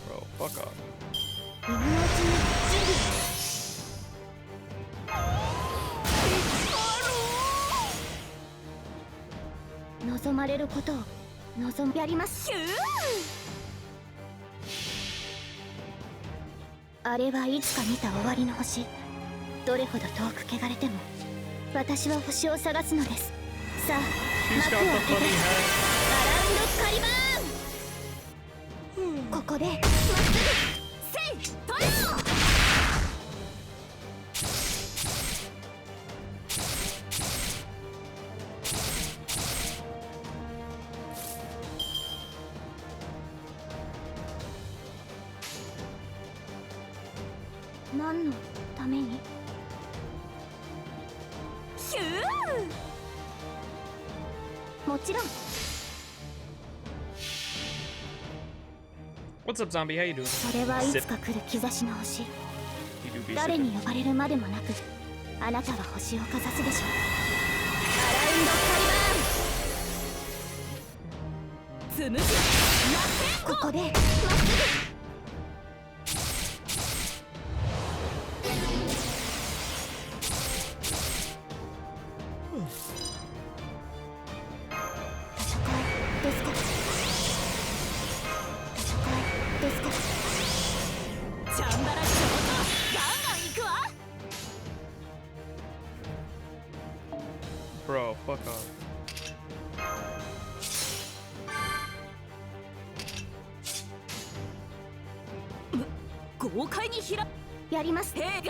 Speaker 1: Bro, fuck off.
Speaker 3: 今のうちに準備。望まれることを望みやります。
Speaker 6: ヒュー。
Speaker 3: あれはいつか見た終わりの星。どれほど遠く汚れても私は星を探すのです。さあ
Speaker 1: She's
Speaker 3: 幕
Speaker 1: got
Speaker 3: を
Speaker 1: the
Speaker 3: 開け
Speaker 1: funny
Speaker 3: て
Speaker 1: hat.
Speaker 3: アラウンドカリバーン。ここでまっす
Speaker 6: せいトヨー。
Speaker 3: ぐ何のために。
Speaker 6: ヒュー。
Speaker 3: もちろん。
Speaker 1: What's up, zombie? How you doing?
Speaker 3: それはいつか来る兆しの星。
Speaker 1: You do be
Speaker 3: 誰
Speaker 1: sipping.
Speaker 3: に呼ばれるまでもなくあなたは星をかざすでしょう。アラウンドカリバーン。
Speaker 6: つむじ螺旋
Speaker 3: ここでまっすぐ。ですから戦いですから。
Speaker 6: チャンバラ上等、ガンガンいくわ。
Speaker 1: Bro, fuck off.
Speaker 6: 豪快にひら
Speaker 3: やります。
Speaker 6: 兵ガンホ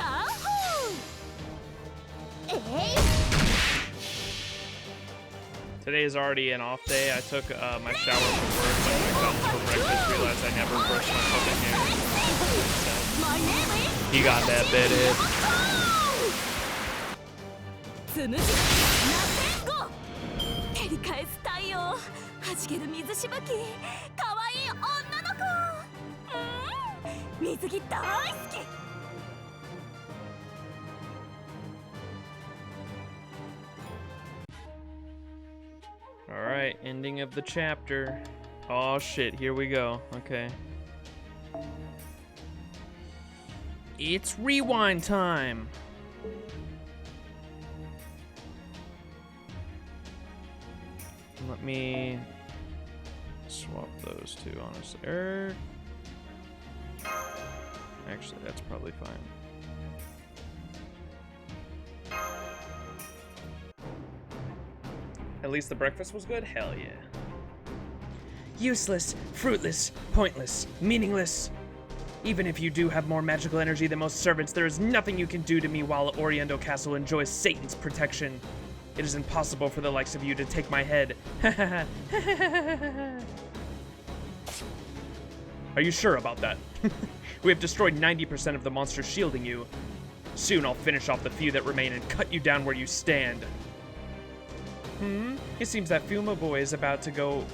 Speaker 3: えい。
Speaker 1: Today is already an off day. I took my shower for work, but when I got home for breakfast, realized I never brushed my fucking hair.
Speaker 6: ー。マイネームイズ
Speaker 1: He got that bit.
Speaker 6: つむじ螺旋号。照り返す太陽、はじける水しぶき、かわいい女の子。水着大好き。
Speaker 1: Alright, ending of the chapter. Oh shit, here we go. Okay. It's rewind time! Let me swap those two, honestly. Actually, that's probably fine. At least the breakfast was good? Hell yeah. Useless, fruitless, pointless, meaningless. Even if you do have more magical energy than most servants, there is nothing you can do to me while Oriendo Castle enjoys Satan's protection. It is impossible for the likes of you to take my head. Are you sure about that? We have destroyed 90% of the monsters shielding you. Soon I'll finish off the few that remain and cut you down where you stand. It seems that Fuma Boy is about to go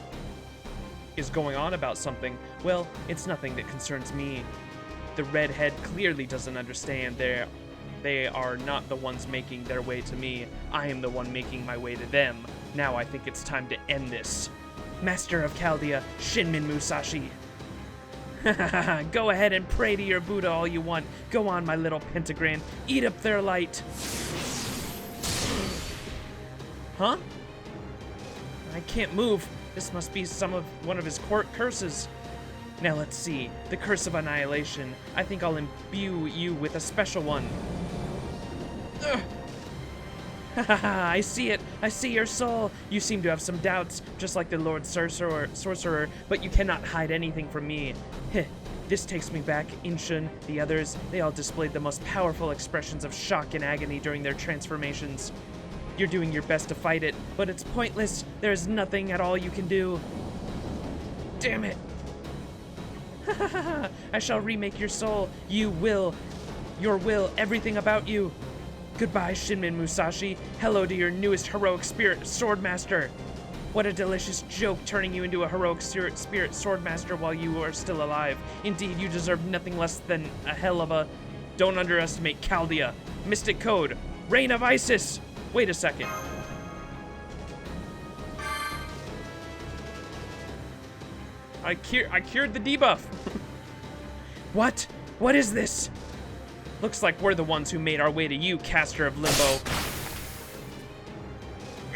Speaker 1: is going on about something, well, it's nothing that concerns me. The redhead clearly doesn't understand. They are not the ones making their way to me. I am the one making my way to them. Now I think it's time to end this. Master of Chaldea, Shinmin Musashi. Go ahead and pray to your Buddha all you want. Go on, my little pentagram. Eat up their light. Huh? I can't move. This must be one of his curses. Now let's see. The Curse of Annihilation. I think I'll imbue you with a special one. I see it. I see your soul. You seem to have some doubts, just like the Lord Sorcerer, but you cannot hide anything from me. Heh. This takes me back. Inshun, the others, they all displayed the most powerful expressions of shock and agony during their transformations. You're doing your best to fight it, but it's pointless. There's nothing at all you can do. Damn it. I shall remake your soul. Your will, everything about you. Goodbye, Shinmin Musashi. Hello to your newest heroic spirit, Swordmaster. What a delicious joke, turning you into a heroic spirit Swordmaster while you are still alive. Indeed, you deserve nothing less than a hell of a... Don't underestimate Chaldea. Mystic Code. Reign of Isis. Wait a second. I cured the debuff. What? What is this? Looks like we're the ones who made our way to you, Caster of Limbo.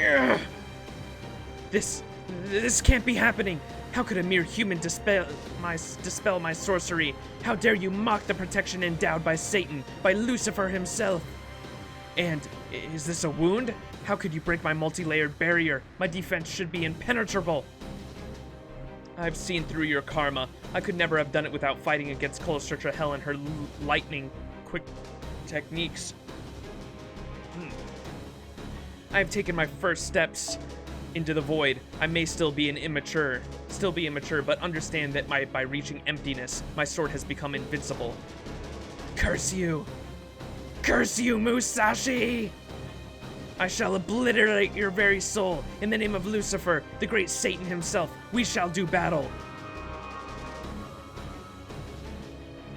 Speaker 1: Ugh. This can't be happening. How could a mere human dispel my sorcery? How dare you mock the protection endowed by Satan, by Lucifer himself? And is this a wound? How could you break my multi-layered barrier? My defense should be impenetrable. I've seen through your karma. I could never have done it without fighting against Colostra Hell and her lightning quick techniques. I have taken my first steps into the void. I may still be immature, but understand that by reaching emptiness, my sword has become invincible. Curse you! Curse you, Musashi! I shall obliterate your very soul. In the name of Lucifer, the great Satan himself, we shall do battle.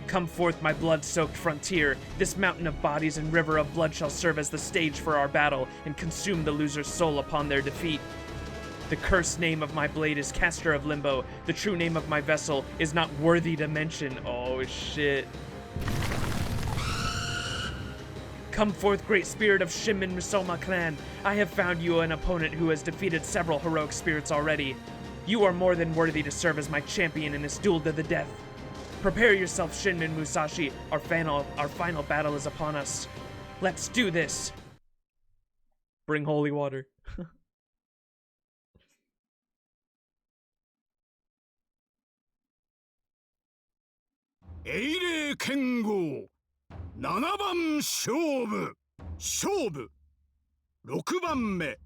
Speaker 1: Come forth, my blood-soaked frontier. This mountain of bodies and river of blood shall serve as the stage for our battle and consume the loser's soul upon their defeat. The cursed name of my blade is Caster of Limbo. The true name of my vessel is not worthy to mention. Oh, shit. Come forth, great spirit of Shinmin Musoma clan. I have found you an opponent who has defeated several heroic spirits already. You are more than worthy to serve as my champion in this duel to the death. Prepare yourself, Shinmin Musashi. Our final battle is upon us. Let's do this. Bring holy water.
Speaker 4: Eire Kengo 7番勝負6番目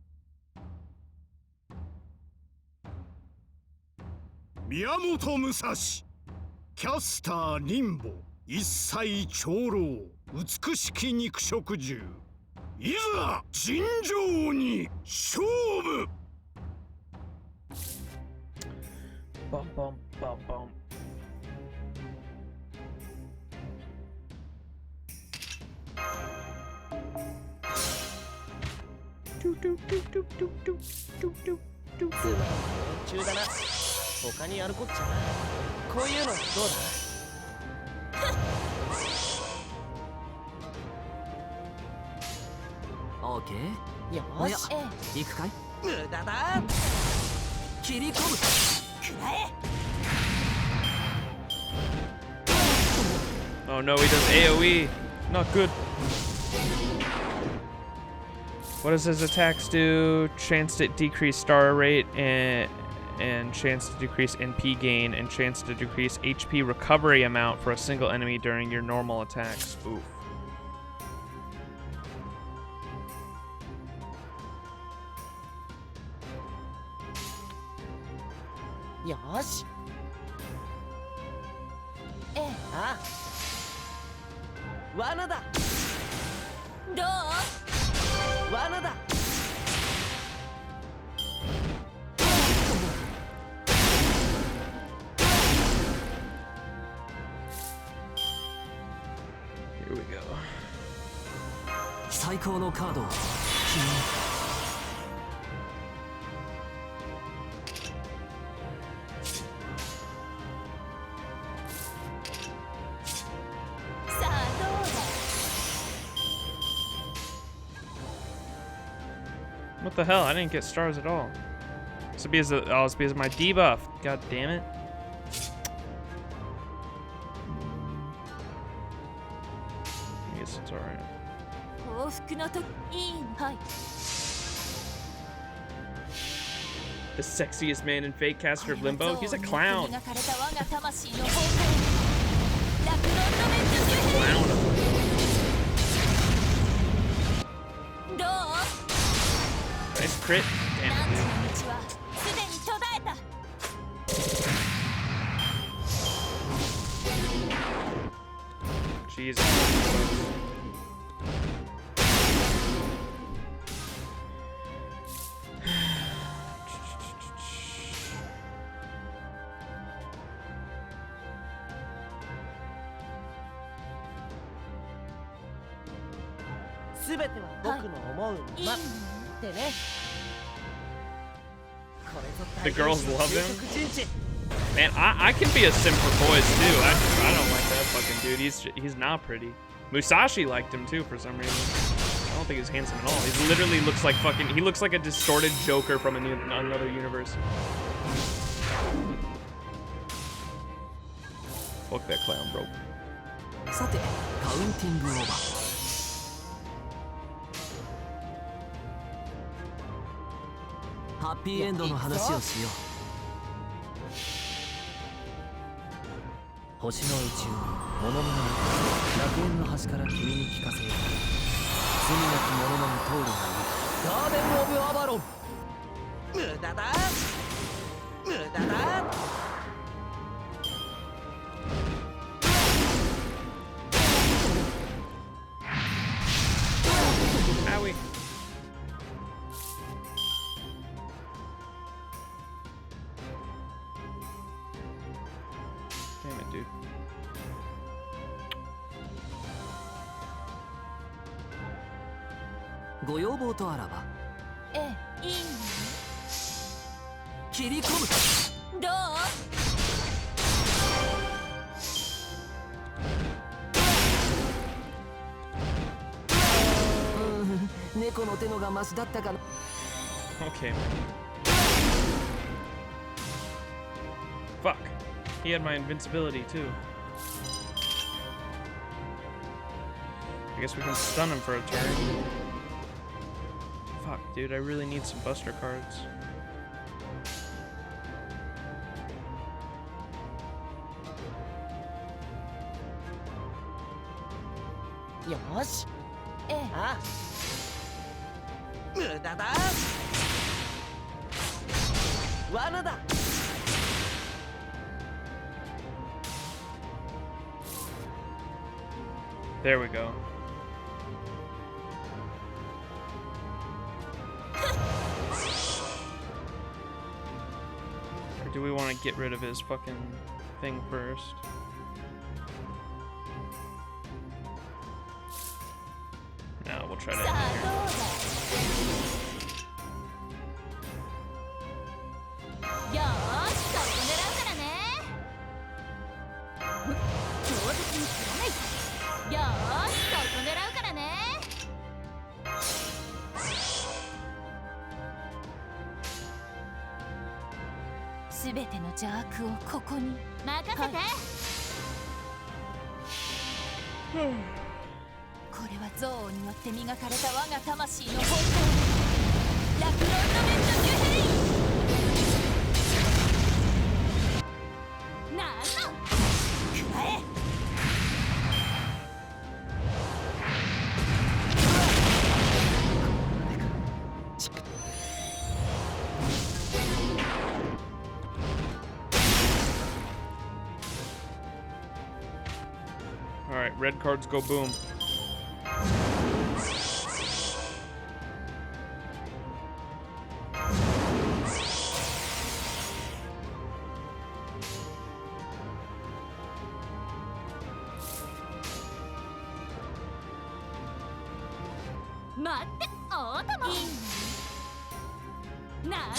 Speaker 4: 宮本武蔵キャスターリンボ一切長老美しき肉食獣いざ尋常に勝負
Speaker 1: Bum, bum, bum, bum. Do, do, do, do, do, do, do, do, do.
Speaker 5: 中だな。他にやるこっちゃな。こういうのどうだ？オーケー。よし。行くかい？無駄だ。切り込む。くらえ。
Speaker 1: Oh no, he does AoE. Not good. What does his attacks do? Chance to decrease star rate and chance to decrease NP gain and chance to decrease HP recovery amount for a single enemy during your normal attacks. Oof.
Speaker 5: Yosh. ああ。罠だ。
Speaker 6: どう？
Speaker 5: 罠だ。最高のカードを君に。
Speaker 3: さあどうだ。
Speaker 1: What the hell? I didn't get stars at all. It's because of, oh, it's because of my debuff. God damn it. I guess it's alright.
Speaker 3: 幸福の時いいの。はい。
Speaker 1: The sexiest man in Fate Caster of Limbo? He's a clown.
Speaker 3: 磨かれた我が魂の崩壊。ラクロンドメント周
Speaker 1: Clown.
Speaker 3: 辺。どう？
Speaker 1: Nice crit.
Speaker 3: 何
Speaker 1: Damn
Speaker 3: 時
Speaker 1: it,
Speaker 3: の道はすでに途絶えた。
Speaker 1: dude. Jesus.
Speaker 3: いいの？
Speaker 1: The girls love him. Man, I can be a simp for boys too. I don't like that fucking dude. He's not pretty. Musashi liked him too for some reason. I don't think he's handsome at all. He literally looks like fucking. He looks like a distorted Joker from another universe. Fuck that clown, bro.
Speaker 5: さてカウンティングオーバー。ハッピーエンドの話をしよう。星の宇宙物見の中楽園の端から君に聞かせよう。罪なき者のみ通るがいい。ガーデン・オブ・アバロン。無駄だ無駄だ。
Speaker 1: Owie. Damn it, dude.
Speaker 5: Go ご要望とあらば。
Speaker 3: ええ、いいの。
Speaker 5: 切り込む。
Speaker 3: どう？
Speaker 5: 猫の手のがマシだったかな。
Speaker 1: Okay. Fuck. He had my invincibility too. I guess we can stun him for a turn. Fuck, dude, I really need some buster cards.
Speaker 5: Yosh.
Speaker 3: ええ。
Speaker 5: あ。無駄だ。罠だ。
Speaker 1: There we go. Or do we want to get rid of his fucking thing first? No, we'll try to
Speaker 3: さ
Speaker 1: end
Speaker 3: あ
Speaker 1: it
Speaker 3: どう
Speaker 1: here.
Speaker 3: だ。よーし、そこ狙うからね。強敵に切らない。よーし、そこ狙うからね。すべての邪悪をここに任せて。これは憎悪によって磨かれた我が魂の崩壊。ラクロンドメント周辺。なんのくらえ。
Speaker 1: All right, red cards go boom.
Speaker 6: 待っておーともいいなんの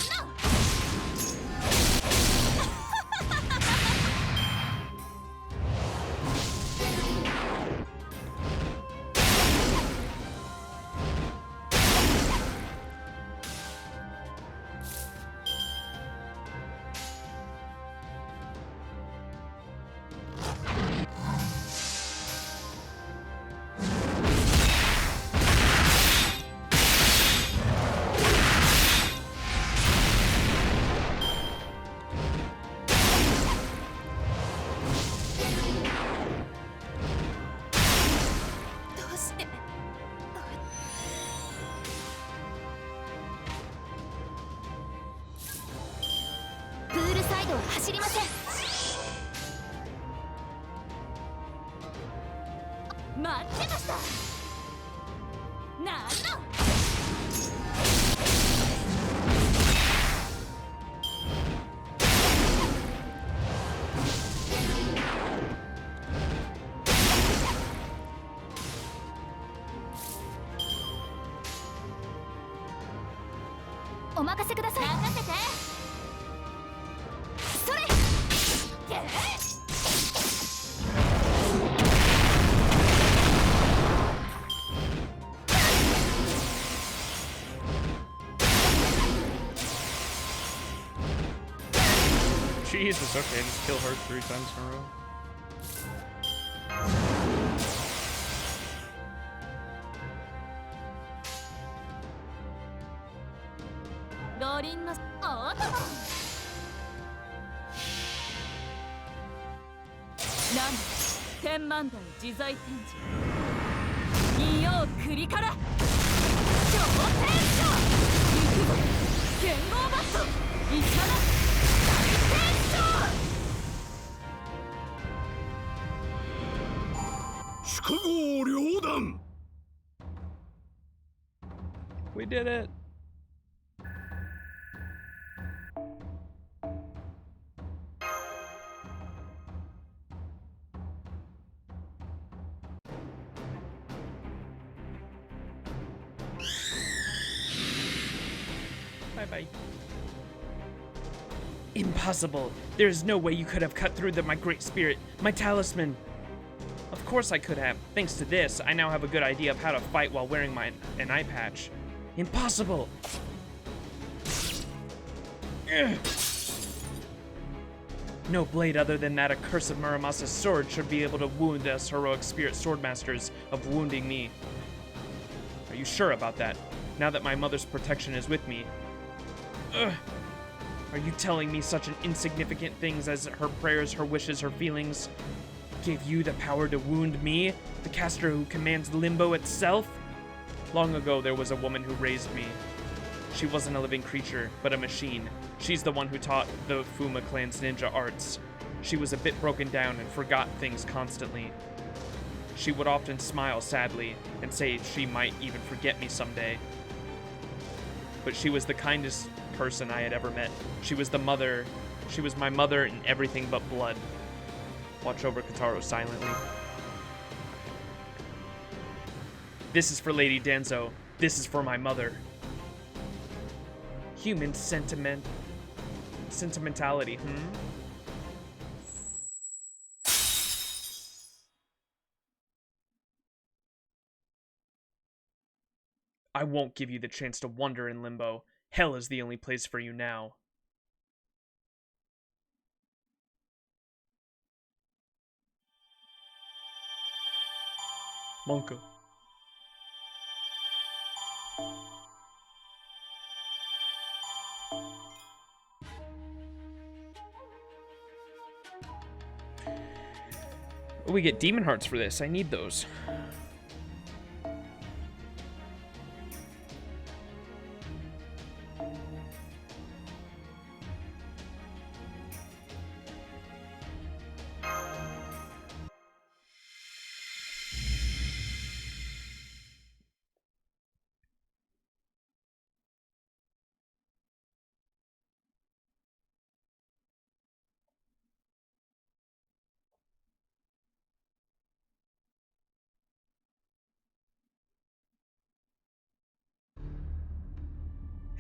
Speaker 3: どうしてプールサイドは走りません。
Speaker 6: 待ってましたなんの
Speaker 3: お任せください。
Speaker 6: 任せて
Speaker 3: それ
Speaker 6: け
Speaker 1: Jesus, okay, just kill her 3 times in a row.
Speaker 6: 五輪のおーともなんだ天満台自在天神金曜栗から超天使行くぞ剣豪バットいかな大天使
Speaker 4: 宿豪両断。
Speaker 1: We did it. Bye-bye. Impossible. There is no way you could have cut through my great spirit, my talisman. Of course I could have. Thanks to this, I now have a good idea of how to fight while wearing an eye patch. Impossible! Ugh. No blade other than that accursed Muramasa's sword should be able to wound us heroic spirit swordmasters of wounding me. Are you sure about that? Now that my mother's protection is with me. Ugh. Are you telling me such an insignificant things as her prayers, her wishes, her feelings gave you the power to wound me, the caster who commands Limbo itself? Long ago, there was a woman who raised me. She wasn't a living creature, but a machine. She's the one who taught the Fuma clan's ninja arts. She was a bit broken down and forgot things constantly. She would often smile sadly and say she might even forget me someday. But she was the kindest person I had ever met. She was the mother. She was my mother in everything but blood. Watch over Kotaro silently. This is for Lady Danzo. This is for my mother. Human sentimentality, I won't give you the chance to wander in Limbo. Hell is the only place for you now. Monka. Oh, we get demon hearts for this. I need those.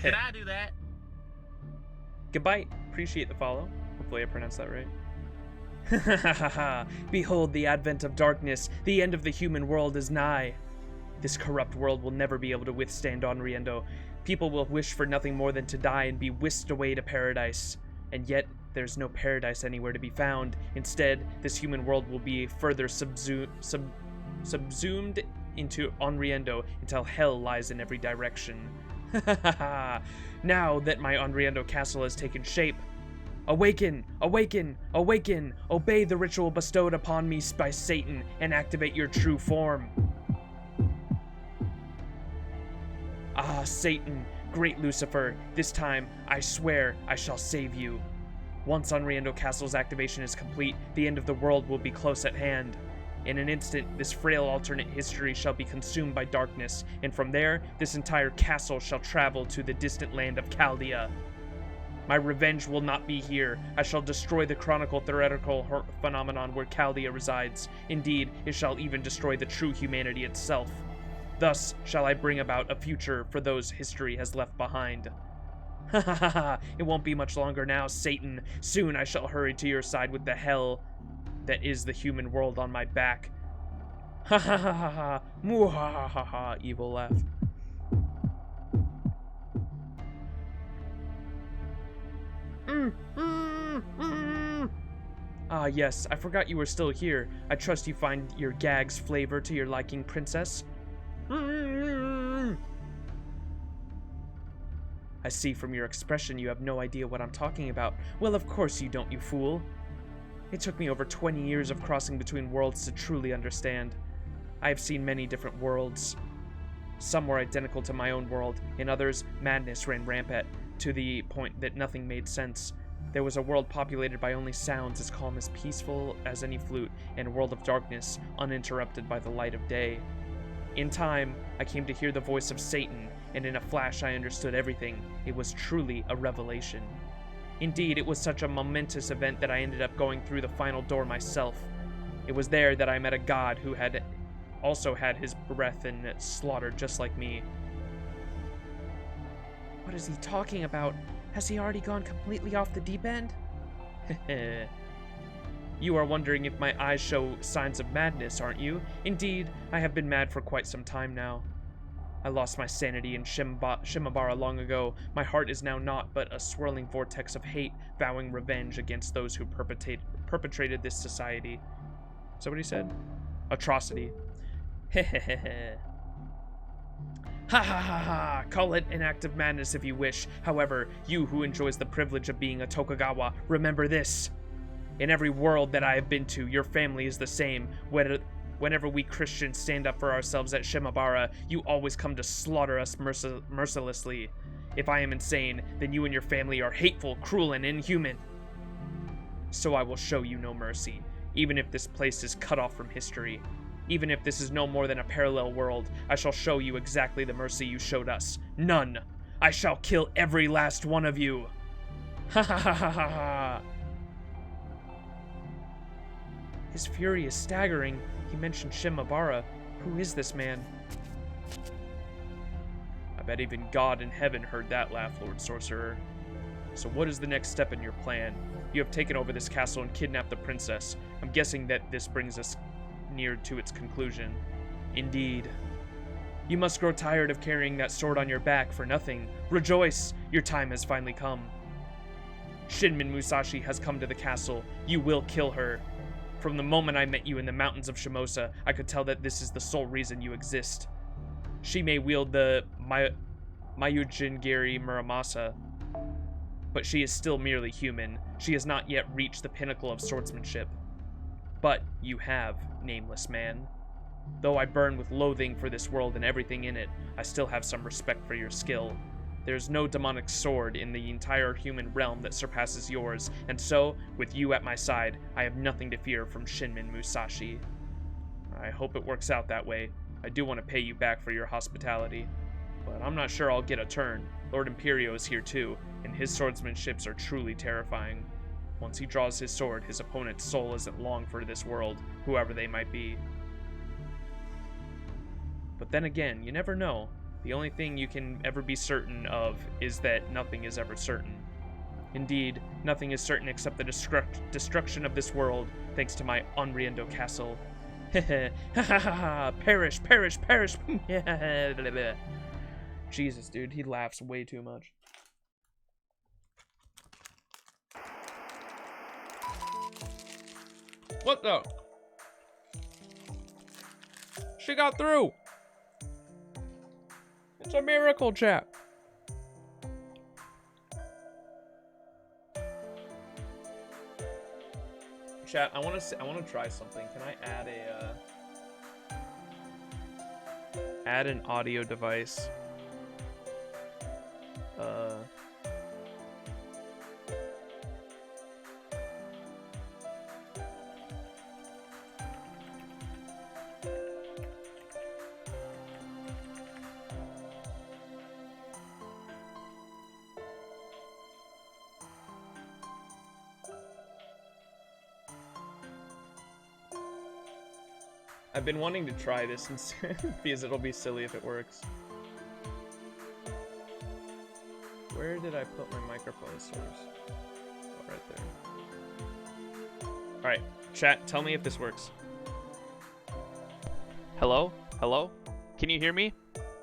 Speaker 2: Did I do that?
Speaker 1: Goodbye. Appreciate the follow. Hopefully I pronounced that right. Behold the advent of darkness. The end of the human world is nigh. This corrupt world will never be able to withstand Onriendo. People will wish for nothing more than to die and be whisked away to paradise. And yet, there's no paradise anywhere to be found. Instead, this human world will be further subsumed into Onriendo until hell lies in every direction. Now that my Onriendo castle has taken shape, awaken, awaken, awaken, obey the ritual bestowed upon me by Satan and activate your true form. Ah, Satan, great Lucifer, this time, I swear, I shall save you. Once Onriendo Castle's activation is complete, the end of the world will be close at hand. In an instant, this frail alternate history shall be consumed by darkness, and from there, this entire castle shall travel to the distant land of Chaldea. My revenge will not be here. I shall destroy the chronicle theoretical phenomenon where Chaldea resides. Indeed, it shall even destroy the true humanity itself. Thus shall I bring about a future for those history has left behind. Ha ha ha ha! It won't be much longer now, Satan. Soon I shall hurry to your side with the hell that is the human world on my back. Ha ha ha ha ha! Moo ha ha ha ha! Evil laugh. Ah yes, I forgot you were still here. I trust you find your gag's flavor to your liking, princess. I see from your expression you have no idea what I'm talking about. Well, of course you don't, you fool. It took me over 20 years of crossing between worlds to truly understand. I have seen many different worlds. Some were identical to my own world. In others, madness ran rampant, to the point that nothing made sense. There was a world populated by only sounds as calm as peaceful as any flute, and a world of darkness, uninterrupted by the light of day. In time, I came to hear the voice of Satan, and in a flash I understood everything. It was truly a revelation. Indeed, it was such a momentous event that I ended up going through the final door myself. It was there that I met a god who had also had his breath and slaughtered just like me. What is he talking about? Has he already gone completely off the deep end? You are wondering if my eyes show signs of madness, aren't you? Indeed, I have been mad for quite some time now. I lost my sanity in Shimabara long ago. My heart is now naught but a swirling vortex of hate, vowing revenge against those who perpetrated this society. Is that what he said? Atrocity. Hehehe. Ha ha ha ha! Call it an act of madness if you wish. However, you who enjoys the privilege of being a Tokugawa, remember this. In every world that I have been to, your family is the same. Whenever we Christians stand up for ourselves at Shimabara, you always come to slaughter us mercilessly. If I am insane, then you and your family are hateful, cruel, and inhuman. So I will show you no mercy, even if this place is cut off from history. Even if this is no more than a parallel world, I shall show you exactly the mercy you showed us. None. I shall kill every last one of you. Ha ha ha ha ha ha. His fury is staggering. He mentioned Shimabara. Who is this man? I bet even God in heaven heard that laugh, Lord Sorcerer. So what is the next step in your plan? You have taken over this castle and kidnapped the princess. I'm guessing that this brings us near to its conclusion. Indeed. You must grow tired of carrying that sword on your back for nothing. Rejoice! Your time has finally come. Shinmin Musashi has come to the castle. You will kill her. From the moment I met you in the mountains of Shimousa, I could tell that this is the sole reason you exist. She may wield the Mayujingiri Muramasa, but she is still merely human. She has not yet reached the pinnacle of swordsmanship. But you have, nameless man. Though I burn with loathing for this world and everything in it, I still have some respect for your skill. There's no demonic sword in the entire human realm that surpasses yours, and so, with you at my side, I have nothing to fear from Shinmin Musashi. I hope it works out that way. I do want to pay you back for your hospitality, but I'm not sure I'll get a turn. Lord Imperio is here too, and his swordsmanships are truly terrifying. Once he draws his sword, his opponent's soul isn't long for this world, whoever they might be. But then again, you never know. The only thing you can ever be certain of is that nothing is ever certain. Indeed, nothing is certain except the destruction of this world, thanks to my Onriendo castle. Heh ha ha ha! Perish, perish, perish! Jesus, dude, he laughs way too much. What the? She got through! It's a miracle, chat. Chat, I want to try something. Can I add an audio device? I've been wanting to try this because it'll be silly if it works. Where did I put my microphone source? Oh, right there. Alright, chat, tell me if this works. Hello? Hello? Can you hear me?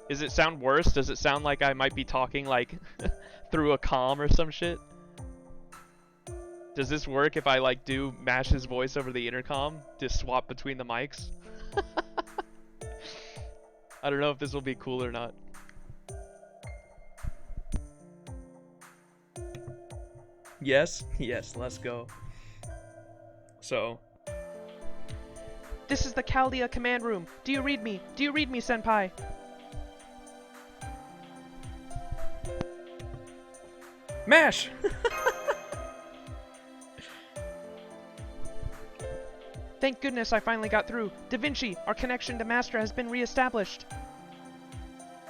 Speaker 1: Does it sound worse? Does it sound like I might be talking like through a comm or some shit? Does this work if I like do Mash's voice over the intercom to swap between the mics? I don't know if this will be cool or not. Yes? Yes, let's go. So. This is the Chaldea command room. Do you read me? Do you read me, Senpai? Mash! Thank goodness I finally got through. Da Vinci, our connection to Master has been re-established.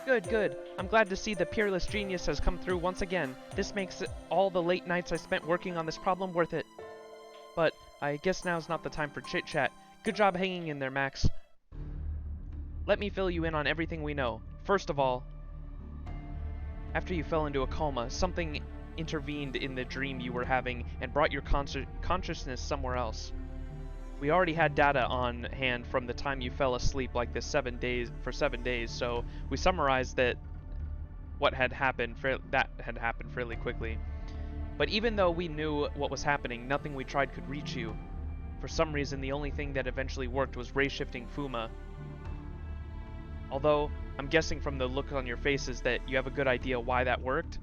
Speaker 1: Good, good. I'm glad to see the peerless genius has come through once again. This makes all the late nights I spent working on this problem worth it. But I guess now's not the time for chit-chat. Good job hanging in there, Max. Let me fill you in on everything we know. First of all, after you fell into a coma, something intervened in the dream you were having and brought your consciousness somewhere else. We already had data on hand from the time you fell asleep like this 7 days, so we summarized that what had happened fairly quickly. But even though we knew what was happening, nothing we tried could reach you. For some reason, the only thing that eventually worked was ray-shifting Fuma. Although, I'm guessing from the look on your faces that you have a good idea why that worked.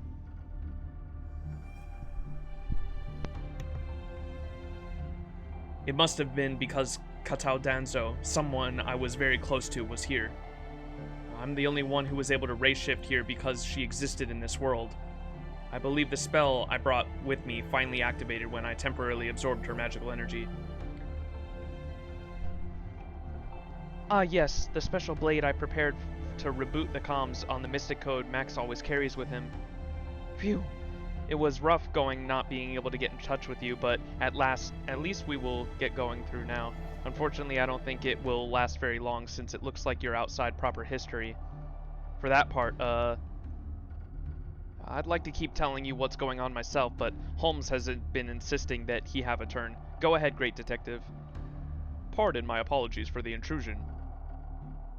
Speaker 1: It must have been because Katao Danzo, someone I was very close to, was here. I'm the only one who was able to ray-shift here because she existed in this world. I believe the spell I brought with me finally activated when I temporarily absorbed her magical energy. Ah yes, the special blade I prepared to reboot the comms on the Mystic Code Max always carries with him. Phew. It was rough not being able to get in touch with you, but at least we will get going through now. Unfortunately, I don't think it will last very long since it looks like you're outside proper history. For that part, I'd like to keep telling you what's going on myself, but Holmes has been insisting that he have a turn. Go ahead, great detective. Pardon my apologies for the intrusion.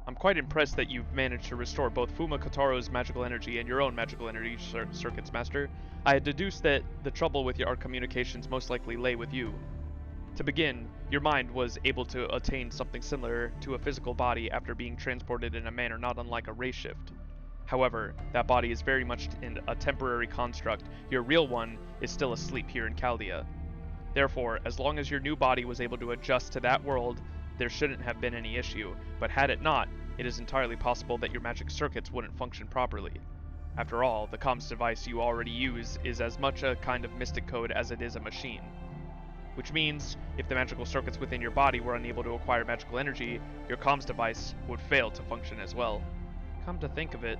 Speaker 1: I'm quite impressed that you've managed to restore both Fuma Kotaro's magical energy and your own magical energy circuits, Master. I had deduced that the trouble with our communications most likely lay with you. To begin, your mind was able to attain something similar to a physical body after being transported in a manner not unlike a ray shift. However, that body is very much in a temporary construct. Your real one is still asleep here in Chaldea. Therefore, as long as your new body was able to adjust to that world, there shouldn't have been any issue, but had it not, it is entirely possible that your magic circuits wouldn't function properly. After all, the comms device you already use is as much a kind of mystic code as it is a machine. Which means, if the magical circuits within your body were unable to acquire magical energy, your comms device would fail to function as well. Come to think of it...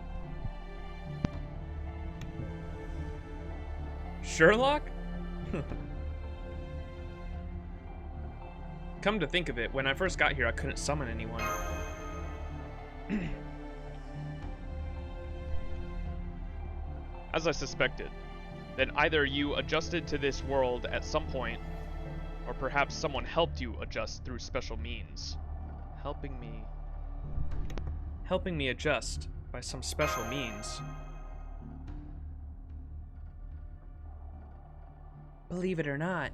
Speaker 1: Sherlock? Come to think of it, when I first got here, I couldn't summon anyone.
Speaker 7: As I suspected, then either you adjusted to this world at some point, or perhaps someone helped you adjust through special means. Helping me
Speaker 1: adjust by some special means. Believe it or not.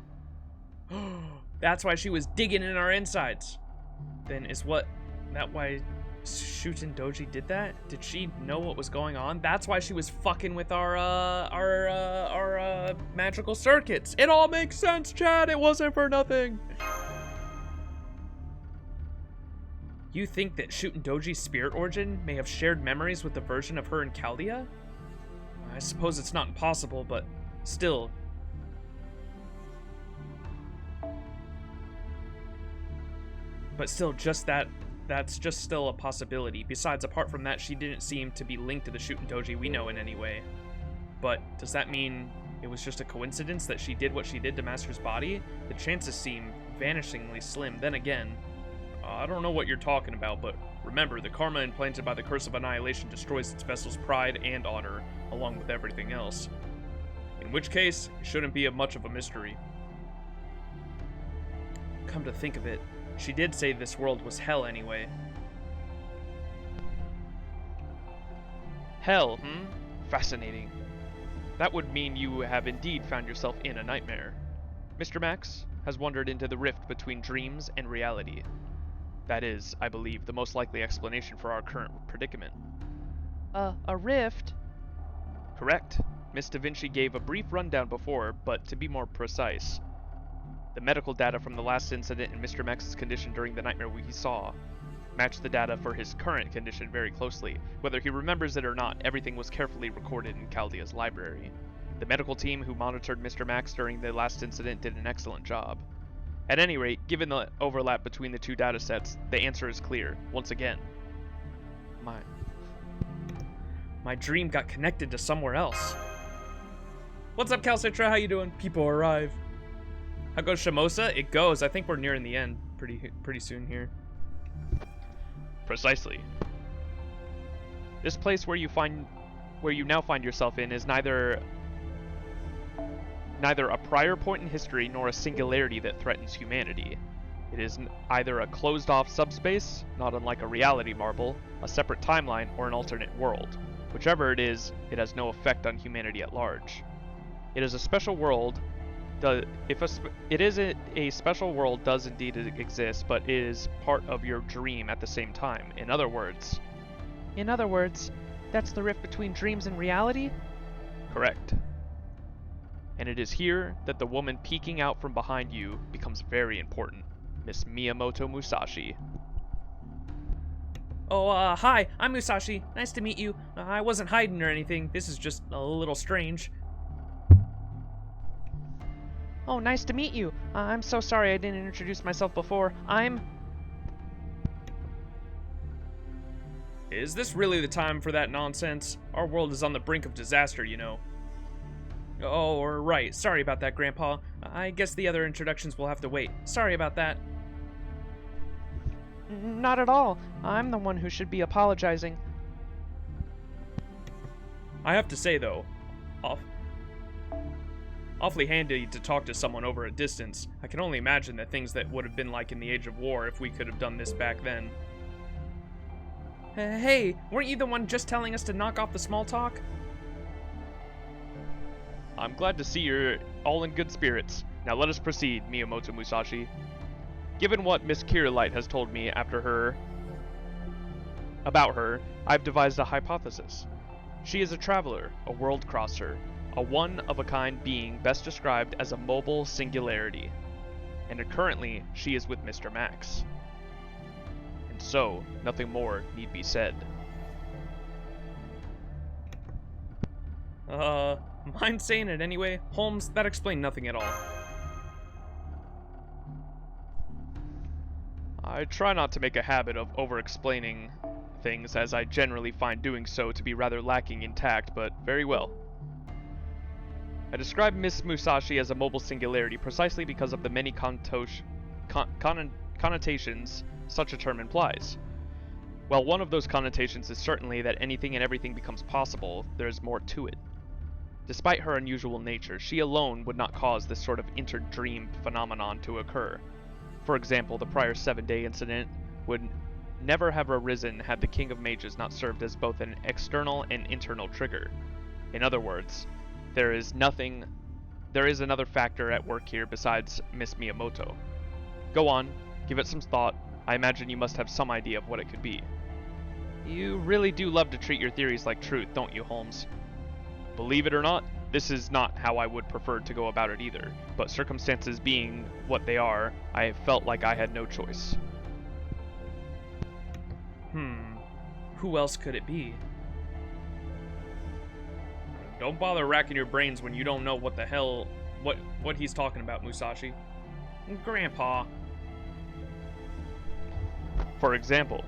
Speaker 1: That's why she was digging in our insides. Then is that why Shuten Doji did that? Did she know what was going on? That's why she was fucking with our magical circuits. It all makes sense, Chad. It wasn't for nothing. You think that Shuten Doji's spirit origin may have shared memories with the version of her in Chaldea? I suppose it's not impossible, but still. Just that's just still a possibility. Besides, apart from that, she didn't seem to be linked to the Shuten Doji we know in any way. But does that mean it was just a coincidence that she did what she did to Master's body? The chances seem vanishingly slim. Then again, I don't know what you're talking about, but remember, the karma implanted by the Curse of Annihilation destroys its vessel's pride and honor, along with everything else. In which case, it shouldn't be much of a mystery. Come to think of it, she did say this world was hell anyway.
Speaker 7: Hell, Fascinating. That would mean you have indeed found yourself in a nightmare. Mr. Max has wandered into the rift between dreams and reality. That is, I believe, the most likely explanation for our current predicament. A rift? Correct. Miss Da Vinci gave a brief rundown before, but to be more precise, the medical data from the last incident in Mr. Max's condition during the nightmare we saw matched the data for his current condition very closely. Whether he remembers it or not, everything was carefully recorded in Chaldea's library. The medical team who monitored Mr. Max during the last incident did an excellent job. At any rate, given the overlap between the two datasets, the answer is clear. Once again,
Speaker 1: my dream got connected to somewhere else. What's up, Calcitra? How you doing? People arrive. How goes Shimousa? It goes. I think we're nearing the end pretty soon here.
Speaker 7: Precisely. This place where you now find yourself in is neither a prior point in history nor a singularity that threatens humanity. It is either a closed-off subspace, not unlike a reality marble, a separate timeline, or an alternate world. Whichever it is, it has no effect on humanity at large. It is a special world. A special world does indeed exist, but it is part of your dream at the same time. In other words, that's the rift between dreams and reality? Correct. And it is here that the woman peeking out from behind you becomes very important, Miss Miyamoto Musashi.
Speaker 1: Oh, hi, I'm Musashi. Nice to meet you. I wasn't hiding or anything. This is just a little strange.
Speaker 7: Oh, nice to meet you. I'm so sorry I didn't introduce myself before.
Speaker 1: Is this really the time for that nonsense? Our world is on the brink of disaster, you know. Oh, right. Sorry about that, Grandpa. I guess the other introductions will have to wait. Sorry about that.
Speaker 7: Not at all. I'm the one who should be apologizing.
Speaker 1: I have to say, though, awfully handy to talk to someone over a distance. I can only imagine the things that would have been like in the Age of War if we could have done this back then. Hey, weren't you the one just telling us to knock off the small talk?
Speaker 7: I'm glad to see you're all in good spirits. Now let us proceed, Miyamoto Musashi. Given what Miss Kirilight has told me about her, I've devised a hypothesis. She is a traveler, a world crosser, a one-of-a-kind being best described as a mobile singularity. And currently, she is with Mr. Max. And so, nothing more need be said.
Speaker 1: Mind saying it anyway? Holmes, that explained nothing at all.
Speaker 7: I try not to make a habit of over-explaining things, as I generally find doing so to be rather lacking in tact, but very well. I describe Miss Musashi as a mobile singularity precisely because of the many connotations such a term implies. While one of those connotations is certainly that anything and everything becomes possible, there is more to it. Despite her unusual nature, she alone would not cause this sort of inter-dream phenomenon to occur. For example, the prior 7-day incident would never have arisen had the King of Mages not served as both an external and internal trigger. In other words, there is another factor at work here besides Miss Miyamoto. Go on, give it some thought. I imagine you must have some idea of what it could be. You really do love to treat your theories like truth, don't you, Holmes? Believe it or not, this is not how I would prefer to go about it either, but circumstances being what they are, I felt like I had no choice.
Speaker 1: Who else could it be? Don't bother racking your brains when you don't know what the hell, what he's talking about, Musashi. Grandpa.
Speaker 7: For example,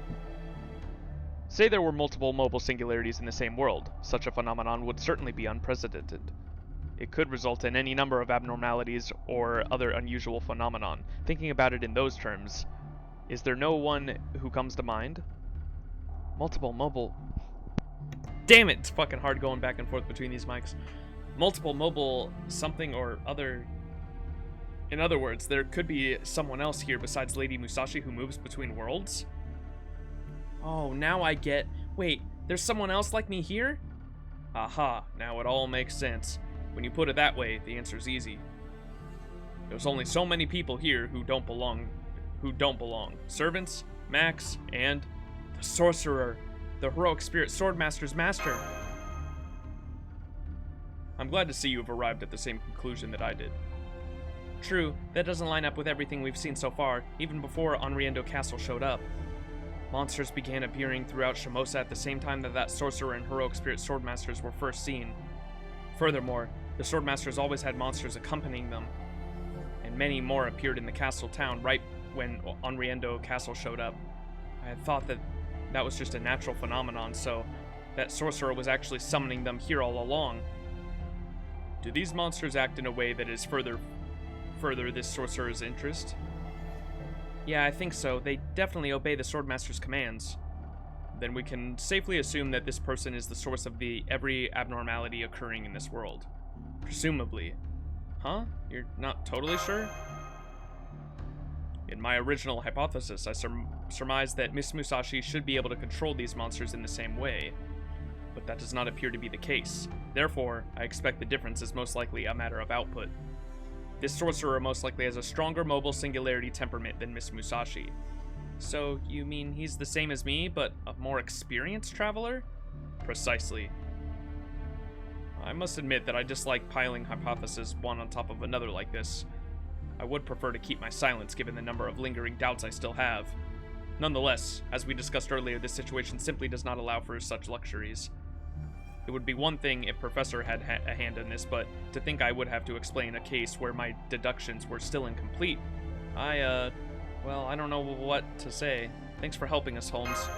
Speaker 7: say there were multiple mobile singularities in the same world. Such a phenomenon would certainly be unprecedented. It could result in any number of abnormalities or other unusual phenomenon. Thinking about it in those terms, is there no one who comes to mind? Multiple mobile...
Speaker 1: Damn it, it's fucking hard going back and forth between these mics. Multiple mobile something or other. In other words, there could be someone else here besides Lady Musashi who moves between worlds? Oh, now I get... Wait, there's someone else like me here? Aha, now it all makes sense. When you put it that way, the answer's easy. There's only so many people here who don't belong. Servants, Max, and the sorcerer, the heroic spirit swordmaster's master. I'm glad to see you have arrived at the same conclusion that I did. True, that doesn't line up with everything we've seen so far, even before Onriendo Castle showed up. Monsters began appearing throughout Shimousa at the same time that sorcerer and heroic spirit swordmasters were first seen. Furthermore, the swordmasters always had monsters accompanying them, and many more appeared in the castle town right when Onriendo Castle showed up. I had thought that was just a natural phenomenon, so that sorcerer was actually summoning them here all along. Do these monsters act in a way that is further this sorcerer's interest? Yeah, I think so. They definitely obey the swordmaster's commands. Then we can safely assume that this person is the source of every abnormality occurring in this world. Presumably. Huh? You're not totally sure? In my original hypothesis, I surmised that Miss Musashi should be able to control these monsters in the same way, but that does not appear to be the case. Therefore, I expect the difference is most likely a matter of output. This sorcerer most likely has a stronger mobile singularity temperament than Miss Musashi. So, you mean he's the same as me, but a more experienced traveler? Precisely. I must admit that I dislike piling hypotheses one on top of another like this. I would prefer to keep my silence given the number of lingering doubts I still have. Nonetheless, as we discussed earlier, this situation simply does not allow for such luxuries. It would be one thing if Professor had a hand in this, but to think I would have to explain a case where my deductions were still incomplete, well, I don't know what to say. Thanks for helping us, Holmes.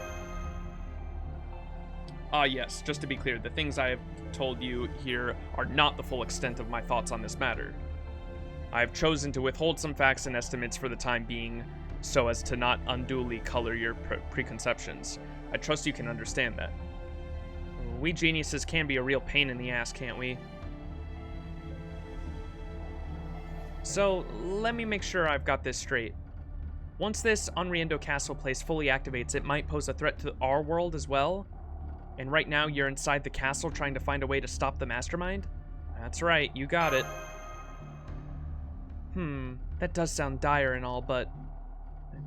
Speaker 1: Ah, yes, just to be clear, the things I have told you here are not the full extent of my thoughts on this matter. I have chosen to withhold some facts and estimates for the time being, so as to not unduly color your preconceptions. I trust you can understand that. We geniuses can be a real pain in the ass, can't we? So, let me make sure I've got this straight. Once this Onriendo Castle place fully activates, it might pose a threat to our world as well? And right now you're inside the castle trying to find a way to stop the mastermind? That's right, you got it. That does sound dire and all, but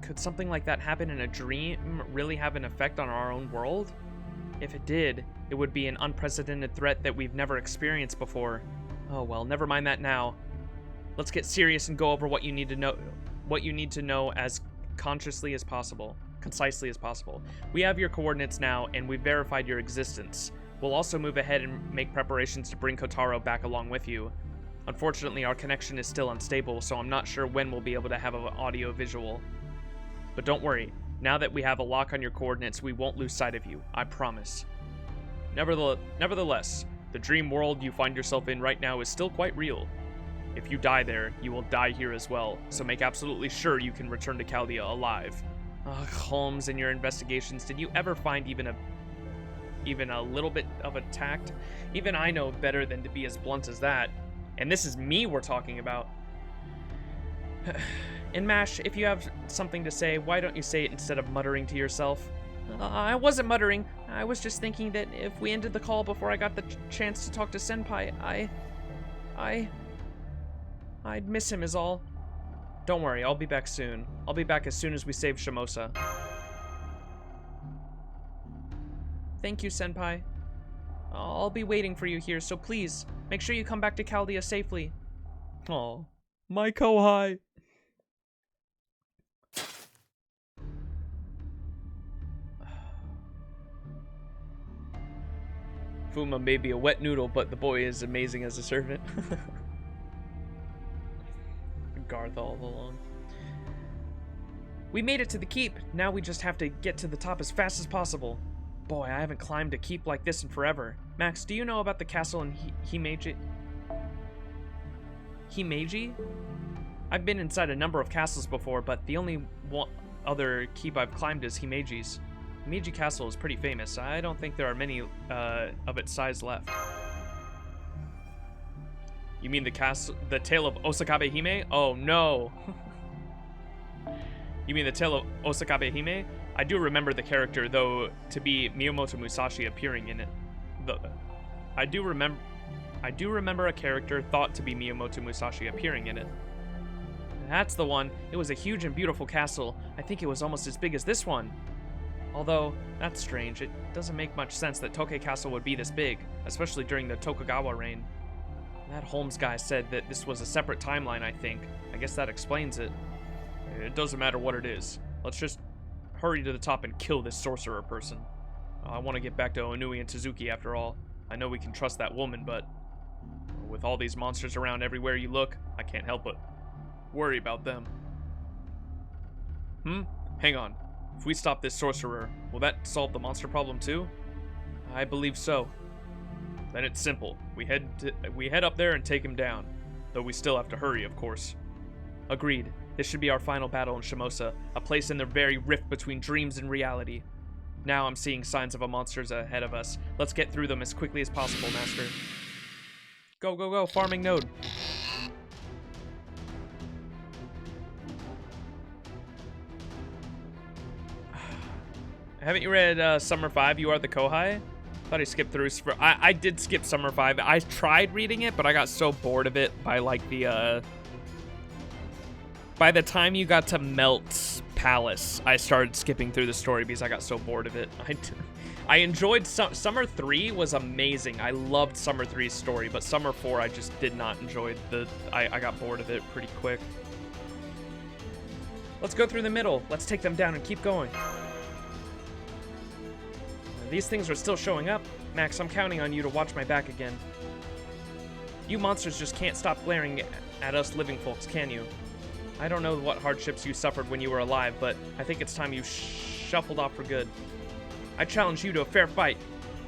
Speaker 1: could something like that happen in a dream really have an effect on our own world? If it did, it would be an unprecedented threat that we've never experienced before. Oh well, never mind that now. Let's get serious and go over what you need to know as concisely as possible. We have your coordinates now, and we've verified your existence. We'll also move ahead and make preparations to bring Kotaro back along with you. Unfortunately, our connection is still unstable, so I'm not sure when we'll be able to have an audio-visual. But don't worry, now that we have a lock on your coordinates, we won't lose sight of you, I promise. Nevertheless, the dream world you find yourself in right now is still quite real. If you die there, you will die here as well, so make absolutely sure you can return to Chaldea alive. Ugh, Holmes, in your investigations, did you ever find even a even a little bit of a tact. Even I know better than to be as blunt as that. And this is me we're talking about. And Mash, if you have something to say, why don't you say it instead of muttering to yourself? I wasn't muttering. I was just thinking that if we ended the call before I got the chance to talk to Senpai, I'd miss him is all. Don't worry, I'll be back soon. I'll be back as soon as we save Shimousa. Thank you, Senpai. I'll be waiting for you here, so please, make sure you come back to Chaldea safely. Oh, my Kohai. Fuma may be a wet noodle, but the boy is amazing as a servant. Garth all along. We made it to the keep. Now we just have to get to the top as fast as possible. Boy, I haven't climbed a keep like this in forever. Max, do you know about the castle in Himeji? Himeji? I've been inside a number of castles before, but the only other keep I've climbed is Himeji's. Himeji Castle is pretty famous. I don't think there are many of its size left. You mean the tale of Osakabe Hime? Oh no. You mean the tale of Osakabe Hime? I do remember the character, though, to be Miyamoto Musashi appearing in it. I do remember a character thought to be Miyamoto Musashi appearing in it. That's the one. It was a huge and beautiful castle. I think it was almost as big as this one. Although, that's strange. It doesn't make much sense that Tokei Castle would be this big, especially during the Tokugawa reign. That Holmes guy said that this was a separate timeline, I think. I guess that explains it. It doesn't matter what it is. Let's just hurry to the top and kill this sorcerer person. I want to get back to Onui and Tsuzuki after all. I know we can trust that woman, but with all these monsters around everywhere you look, I can't help but worry about them. Hang on. If we stop this sorcerer, will that solve the monster problem too? I believe so. Then it's simple. We head up there and take him down. Though we still have to hurry, of course. Agreed. This should be our final battle in Shimousa, a place in the very rift between dreams and reality. Now I'm seeing signs of a monsters ahead of us. Let's get through them as quickly as possible, Master. Go, go, go, farming node. Haven't you read Summer 5, You Are the Kohai? Thought I skipped through. I did skip Summer 5. I tried reading it, but I got so bored of it by like the by the time you got to Melt's Palace, I started skipping through the story because I got so bored of it. I enjoyed Summer 3 was amazing. I loved Summer 3's story, but Summer 4 I just did not enjoy. I got bored of it pretty quick. Let's go through the middle. Let's take them down and keep going. These things are still showing up. Max, I'm counting on you to watch my back again. You monsters just can't stop glaring at us living folks, can you? I don't know what hardships you suffered when you were alive, but I think it's time you shuffled off for good. I challenge you to a fair fight.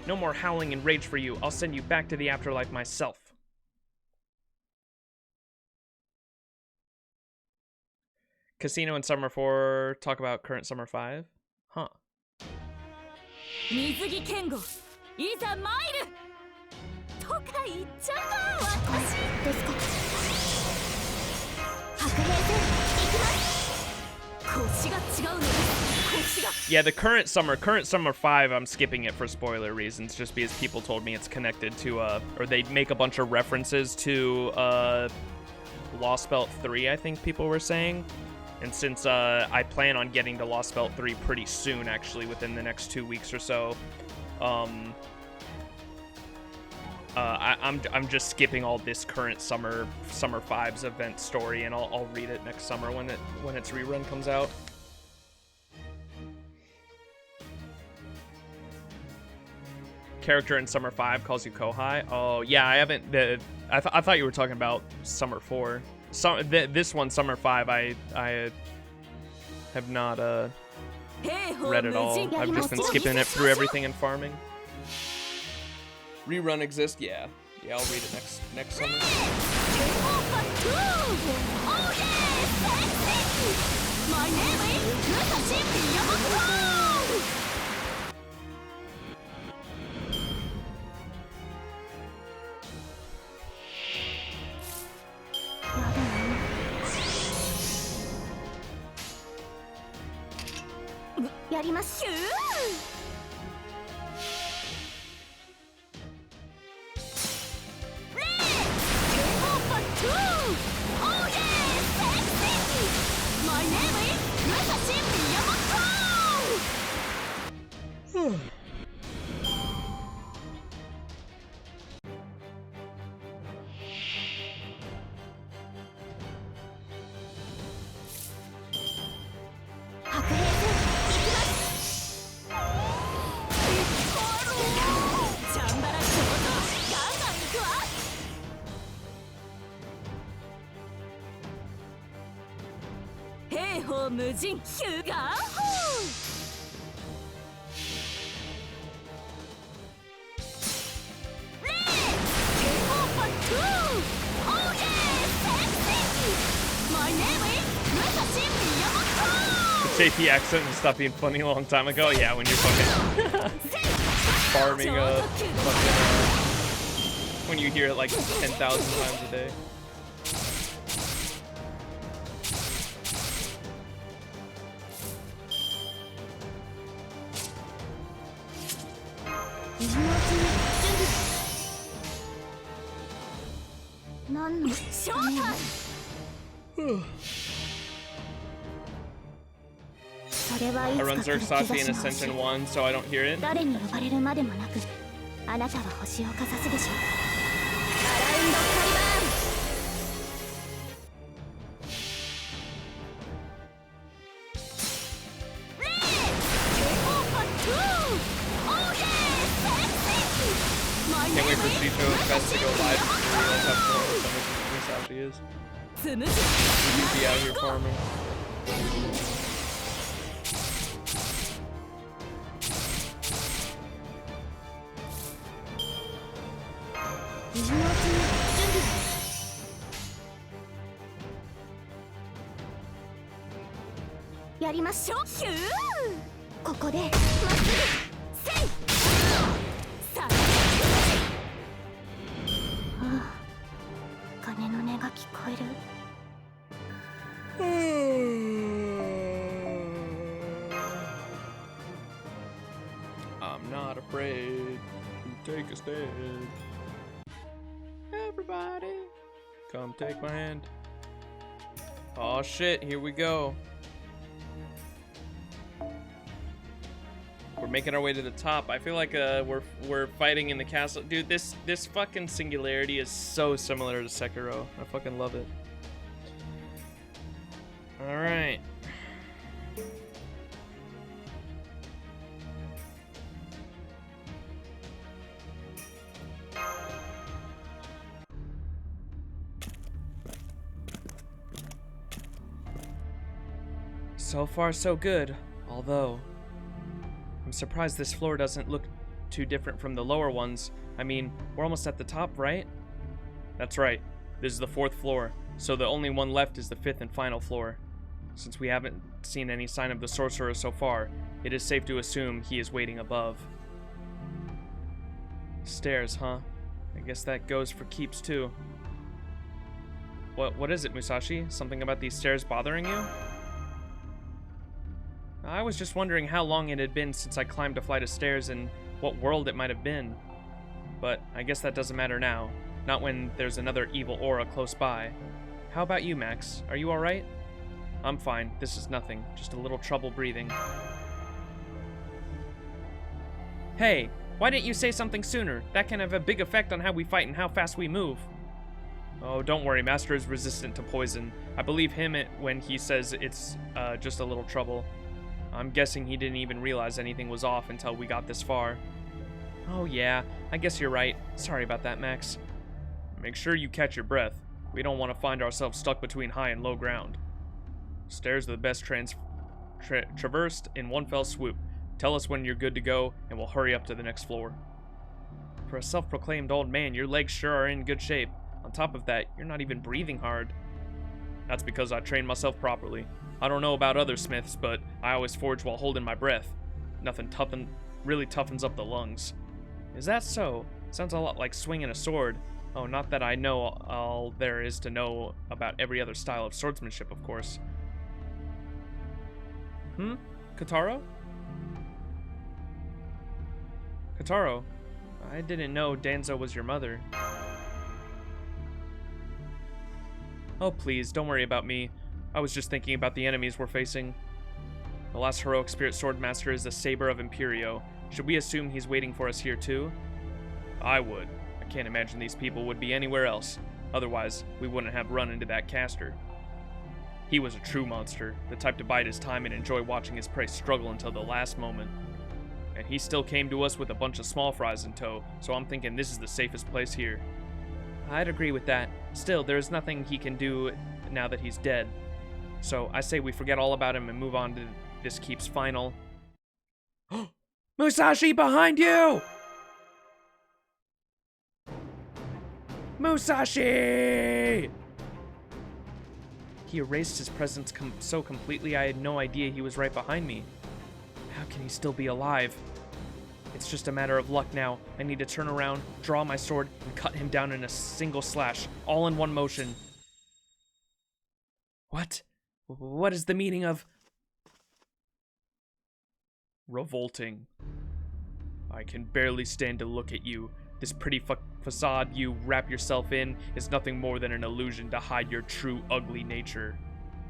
Speaker 1: No more howling and rage for you. I'll send you back to the afterlife myself. Casino and Summer 4 talk about current Summer 5? Huh.
Speaker 6: 水着剣吾いざ参るとか言っちゃうか私ですか白兵戦行きます腰が違うのです腰が
Speaker 1: Yeah, the current summer 5, I'm skipping it for spoiler reasons, just because people told me it's connected to or they make a bunch of references to Lost Belt 3, I think people were saying. And since I plan on getting to Lost Belt 3 pretty soon, actually, within the next 2 weeks or so, I'm just skipping all this current Summer 5's event story, and I'll read it next summer when its rerun comes out. Character in Summer 5 calls you Kohai. Oh yeah, I haven't. I thought you were talking about Summer 4. This one, Summer 5, I have not read it all. I've just been skipping it through everything and farming. Rerun exists? Yeah. Yeah, I'll read it next summer.
Speaker 6: My name is
Speaker 3: やりましょう。My name is Musashi Miyamoto! 白兵戦行きます。チャンバラ上等、ガンガン行くわ。兵法無尽、ヒューガーホー。
Speaker 1: JP accent and stopped being funny a long time ago. Yeah, when you're fucking farming when you hear it like 10,000 times a day. I run Zerxati in Ascension 1, so I don't hear it.
Speaker 3: 誰に呼ばれるまでもなく、あなたは星をかざすでしょう。アラウンドカリバーン。
Speaker 1: Can't wait for Chicho Fest to go live and realize how fun Musashi is. We'd be out here farming. I'm not afraid to take a stand. Everybody, come take my hand. Oh shit, here we go. We're making our way to the top. I feel like we're fighting in the castle. Dude, this fucking Singularity is so similar to Sekiro. I fucking love it. All right. So far, so good. Although, I'm surprised this floor doesn't look too different from the lower ones. I mean, we're almost at the top, right? That's right. This is the 4th floor, so the only one left is the 5th and final floor. Since we haven't seen any sign of the sorcerer so far, it is safe to assume he is waiting above. Stairs, huh? I guess that goes for keeps too. What is it, Musashi? Something about these stairs bothering you? I was just wondering how long it had been since I climbed a flight of stairs and what world it might have been. But I guess that doesn't matter now, not when there's another evil aura close by. How about you, Max? Are you alright? I'm fine. This is nothing. Just a little trouble breathing. Hey, why didn't you say something sooner? That can have a big effect on how we fight and how fast we move. Oh, don't worry. Master is resistant to poison. I believe him when he says it's just a little trouble. I'm guessing he didn't even realize anything was off until we got this far. Oh yeah, I guess you're right. Sorry about that, Max. Make sure you catch your breath. We don't want to find ourselves stuck between high and low ground. Stairs are the best traversed in one fell swoop. Tell us when you're good to go, and we'll hurry up to the next floor. For a self-proclaimed old man, your legs sure are in good shape. On top of that, you're not even breathing hard. That's because I trained myself properly. I don't know about other smiths, but I always forge while holding my breath. Nothing really toughens up the lungs. Is that so? Sounds a lot like swinging a sword. Oh, not that I know all there is to know about every other style of swordsmanship, of course. Kataro? Kataro, I didn't know Danzo was your mother. Oh please, don't worry about me. I was just thinking about the enemies we're facing. The last heroic spirit swordmaster is the Saber of Imperio. Should we assume he's waiting for us here too? I would. I can't imagine these people would be anywhere else. Otherwise, we wouldn't have run into that caster. He was a true monster, the type to bide his time and enjoy watching his prey struggle until the last moment. And he still came to us with a bunch of small fries in tow, so I'm thinking this is the safest place here. I'd agree with that. Still, there's nothing he can do now that he's dead. So I say we forget all about him and move on to this keep's final. Musashi, behind you! Musashi! He erased his presence so completely I had no idea he was right behind me. How can he still be alive? It's just a matter of luck now. I need to turn around, draw my sword, and cut him down in a single slash, all in one motion. What? What is the meaning of... Revolting. I can barely stand to look at you. This pretty facade you wrap yourself in is nothing more than an illusion to hide your true ugly nature.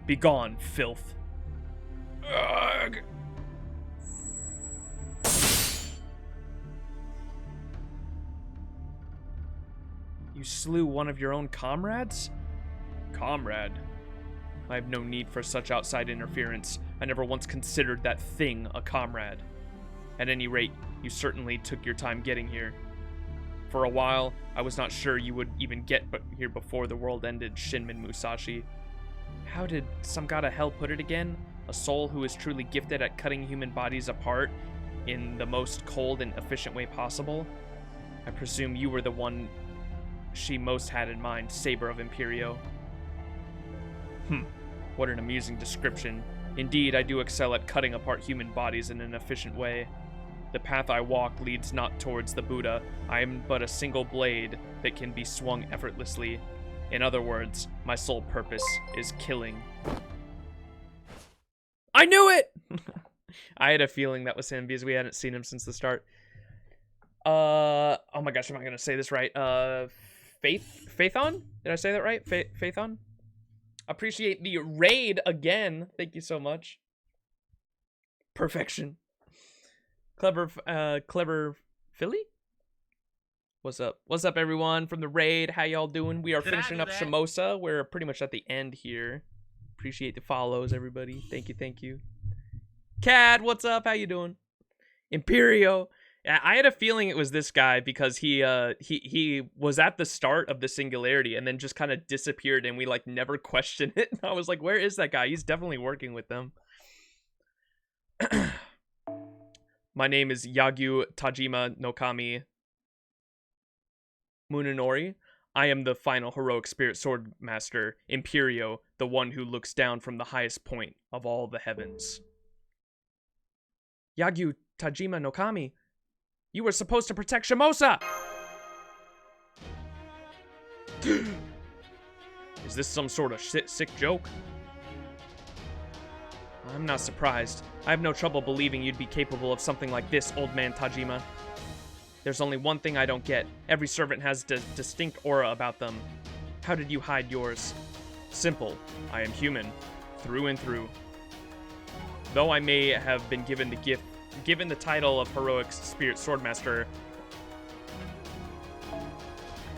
Speaker 1: Begone, filth. Ugh. You slew one of your own comrades? Comrade? I have no need for such outside interference. I never once considered that thing a comrade. At any rate, you certainly took your time getting here. For a while, I was not sure you would even get here before the world ended, Shinmin Musashi. How did some god of hell put it again? A soul who is truly gifted at cutting human bodies apart in the most cold and efficient way possible? I presume you were the one she most had in mind, Saber of Imperio. What an amusing description. Indeed, I do excel at cutting apart human bodies in an efficient way. The path I walk leads not towards the Buddha. I am but a single blade that can be swung effortlessly. In other words, my sole purpose is killing. I knew it! I had a feeling that was him because we hadn't seen him since the start. Oh my gosh, am I gonna say this right? Faithon? Did I say that right? Faithon? Appreciate the raid again. Thank you so much. Perfection. Clever Philly? What's up? What's up, everyone from the raid? How y'all doing? We are finishing up Shimousa. We're pretty much at the end here. Appreciate the follows, everybody. Thank you, thank you. Cad, what's up? How you doing? Imperio. I had a feeling it was this guy because he was at the start of the Singularity and then just kind of disappeared and we like never questioned it. And I was like, where is that guy? He's definitely working with them. My name is Yagyu Tajima no Kami Munenori. I am the final heroic spirit sword master, Imperio, the one who looks down from the highest point of all the heavens. Yagyu Tajima no Kami. You were supposed to protect Shimousa! Is this some sort of sick joke? I'm not surprised. I have no trouble believing you'd be capable of something like this, old man Tajima. There's only one thing I don't get. Every servant has a distinct aura about them. How did you hide yours? Simple. I am human. Through and through. Though I may have been given the title of heroic spirit swordmaster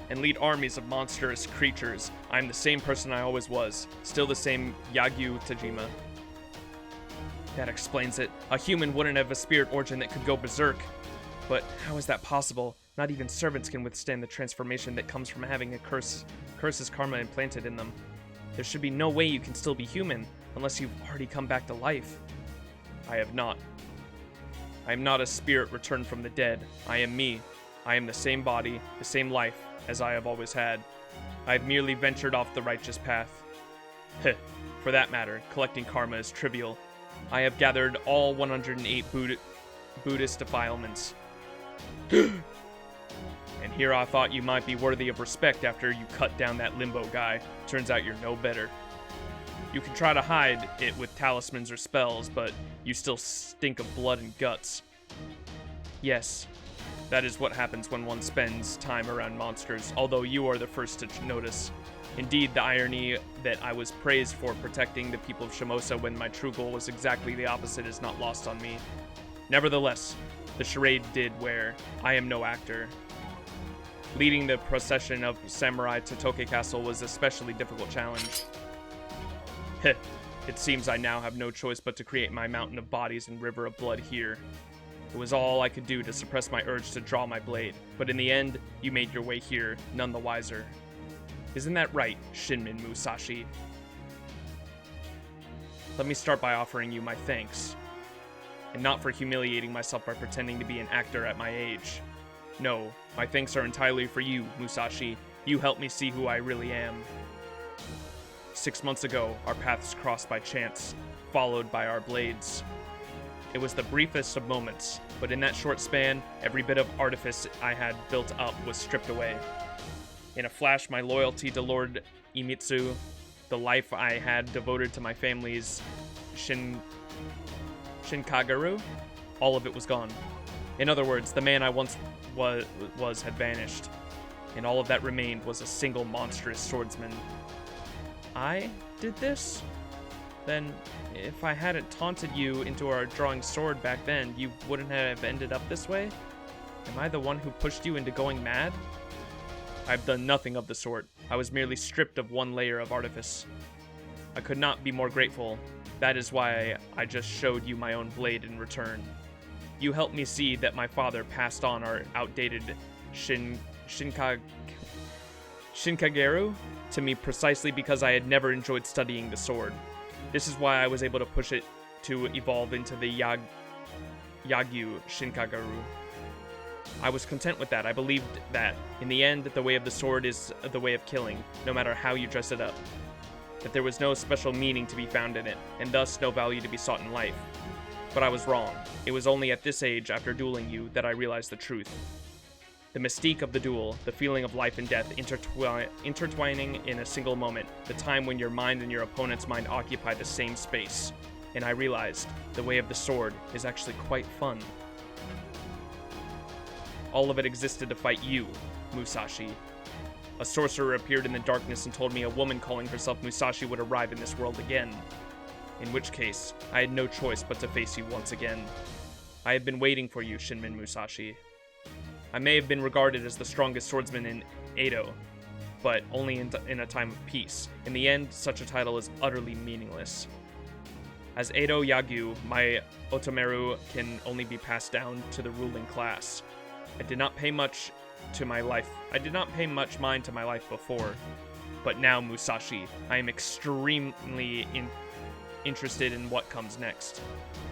Speaker 1: and lead armies of monstrous creatures, I'm the same person I always was. Still the same Yagyu Tajima. That explains it. A human wouldn't have a spirit origin that could go berserk. But how is that possible? Not even servants can withstand the transformation that comes from having a curse's karma implanted in them. There should be no way you can still be human, unless you've already come back to life. I have not. I am not a spirit returned from the dead. I am me. I am the same body, the same life, as I have always had. I have merely ventured off the righteous path. Heh. For that matter, collecting karma is trivial. I have gathered all 108 Buddhist defilements. And here I thought you might be worthy of respect after you cut down that limbo guy. Turns out you're no better. You can try to hide it with talismans or spells, but you still stink of blood and guts. Yes, that is what happens when one spends time around monsters, although you are the first to notice. Indeed, the irony that I was praised for protecting the people of Shimousa when my true goal was exactly the opposite is not lost on me. Nevertheless, the charade did where I am no actor. Leading the procession of samurai to Toke Castle was an especially difficult challenge. Heh, it seems I now have no choice but to create my mountain of bodies and river of blood here. It was all I could do to suppress my urge to draw my blade, but in the end, you made your way here, none the wiser. Isn't that right, Shinmin Musashi? Let me start by offering you my thanks. And not for humiliating myself by pretending to be an actor at my age. No, my thanks are entirely for you, Musashi. You helped me see who I really am. 6 months ago, our paths crossed by chance, followed by our blades. It was the briefest of moments, but in that short span, every bit of artifice I had built up was stripped away. In a flash, my loyalty to Lord Imitsu, the life I had devoted to my family's Shinkagaru, all of it was gone. In other words, the man I once was had vanished, and all of that remained was a single monstrous swordsman. I did this? Then, if I hadn't taunted you into our drawing sword back then, you wouldn't have ended up this way? Am I the one who pushed you into going mad? I've done nothing of the sort. I was merely stripped of one layer of artifice. I could not be more grateful. That is why I just showed you my own blade in return. You helped me see that my father passed on our outdated Shinkagaru to me precisely because I had never enjoyed studying the sword. This is why I was able to push it to evolve into the Yagyu Shinkagaru. I was content with that. I believed that, in the end, the way of the sword is the way of killing, no matter how you dress it up. That there was no special meaning to be found in it, and thus no value to be sought in life. But I was wrong. It was only at this age, after dueling you, that I realized the truth. The mystique of the duel, the feeling of life and death intertwining in a single moment, the time when your mind and your opponent's mind occupy the same space. And I realized the way of the sword is actually quite fun. All of it existed to fight you, Musashi. A sorcerer appeared in the darkness and told me a woman calling herself Musashi would arrive in this world again. In which case, I had no choice but to face you once again. I have been waiting for you, Shinmin Musashi. I may have been regarded as the strongest swordsman in Edo, but only in a time of peace. In the end, such a title is utterly meaningless. As Edo Yagyu, my Otomeru can only be passed down to the ruling class. I did not pay much mind to my life before, but now, Musashi, I am extremely interested in what comes next.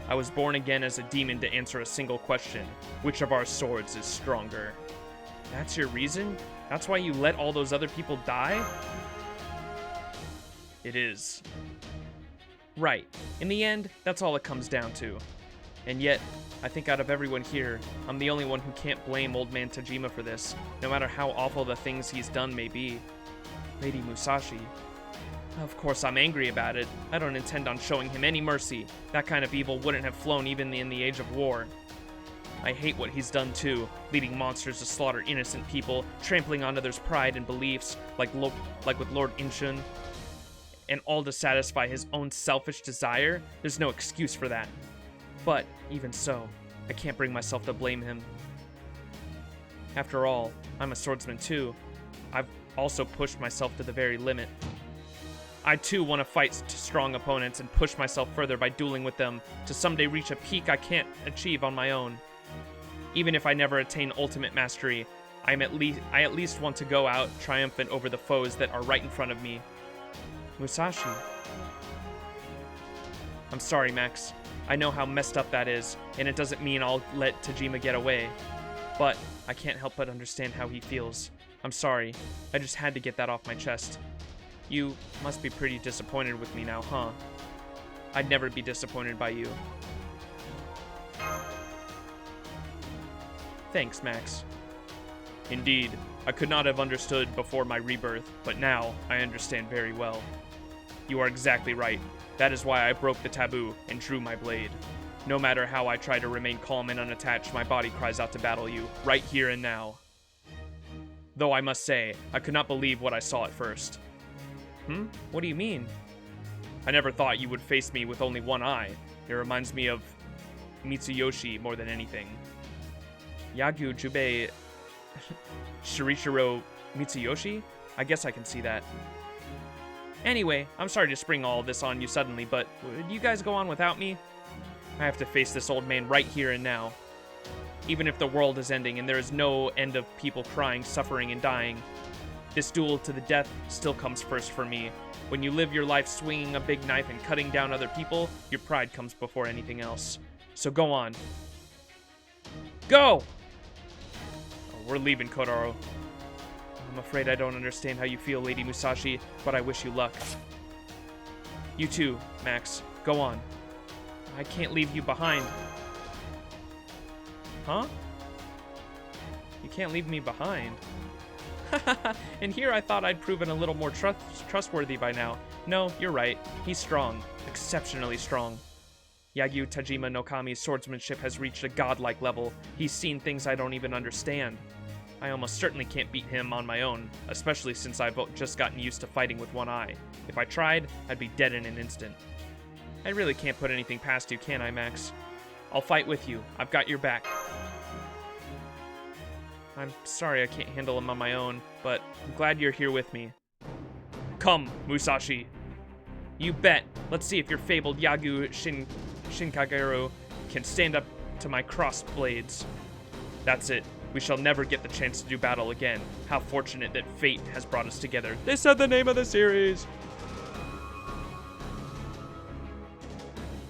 Speaker 1: I was born again as a demon to answer a single question: which of our swords is stronger? That's your reason? That's why you let all those other people die? It is. Right. In the end, that's all it comes down to. And yet, I think out of everyone here, I'm the only one who can't blame old man Tajima for this, no matter how awful the things he's done may be. Lady Musashi. Of course I'm angry about it. I don't intend on showing him any mercy. That kind of evil wouldn't have flown even in the age of war. I hate what he's done too, leading monsters to slaughter innocent people, trampling on others' pride and beliefs, like with Lord Inshun. And all to satisfy his own selfish desire? There's no excuse for that. But, even so, I can't bring myself to blame him. After all, I'm a swordsman too. I've also pushed myself to the very limit. I too want to fight strong opponents and push myself further by dueling with them to someday reach a peak I can't achieve on my own. Even if I never attain ultimate mastery, I at least want to go out triumphant over the foes that are right in front of me. Musashi. I'm sorry, Max. I know how messed up that is, and it doesn't mean I'll let Tajima get away. But I can't help but understand how he feels. I'm sorry. I just had to get that off my chest. You must be pretty disappointed with me now, huh? I'd never be disappointed by you. Thanks, Max. Indeed, I could not have understood before my rebirth, but now I understand very well. You are exactly right. That is why I broke the taboo and drew my blade. No matter how I try to remain calm and unattached, my body cries out to battle you, right here and now. Though I must say, I could not believe what I saw at first. What do you mean? I never thought you would face me with only one eye. It reminds me of Mitsuyoshi more than anything. Yagu Jubei Shirichiro Mitsuyoshi? I guess I can see that. Anyway, I'm sorry to spring all this on you suddenly, but would you guys go on without me? I have to face this old man right here and now. Even if the world is ending and there is no end of people crying, suffering, and dying, this duel to the death still comes first for me. When you live your life swinging a big knife and cutting down other people, your pride comes before anything else. So go on. Go! Oh, we're leaving, Kodoro. I'm afraid I don't understand how you feel, Lady Musashi, but I wish you luck. You too, Max. Go on. I can't leave you behind. Huh? You can't leave me behind. And here I thought I'd proven a little more trustworthy by now. No, you're right. He's strong. Exceptionally strong. Yagyu Tajima no Kami's swordsmanship has reached a godlike level. He's seen things I don't even understand. I almost certainly can't beat him on my own, especially since I've just gotten used to fighting with one eye. If I tried, I'd be dead in an instant. I really can't put anything past you, can I, Max? I'll fight with you. I've got your back. I'm sorry I can't handle him on my own, but I'm glad you're here with me. Come, Musashi. You bet. Let's see if your fabled Yagu Shinkageru can stand up to my crossed blades. That's it. We shall never get the chance to do battle again. How fortunate that fate has brought us together. They said the name of the series.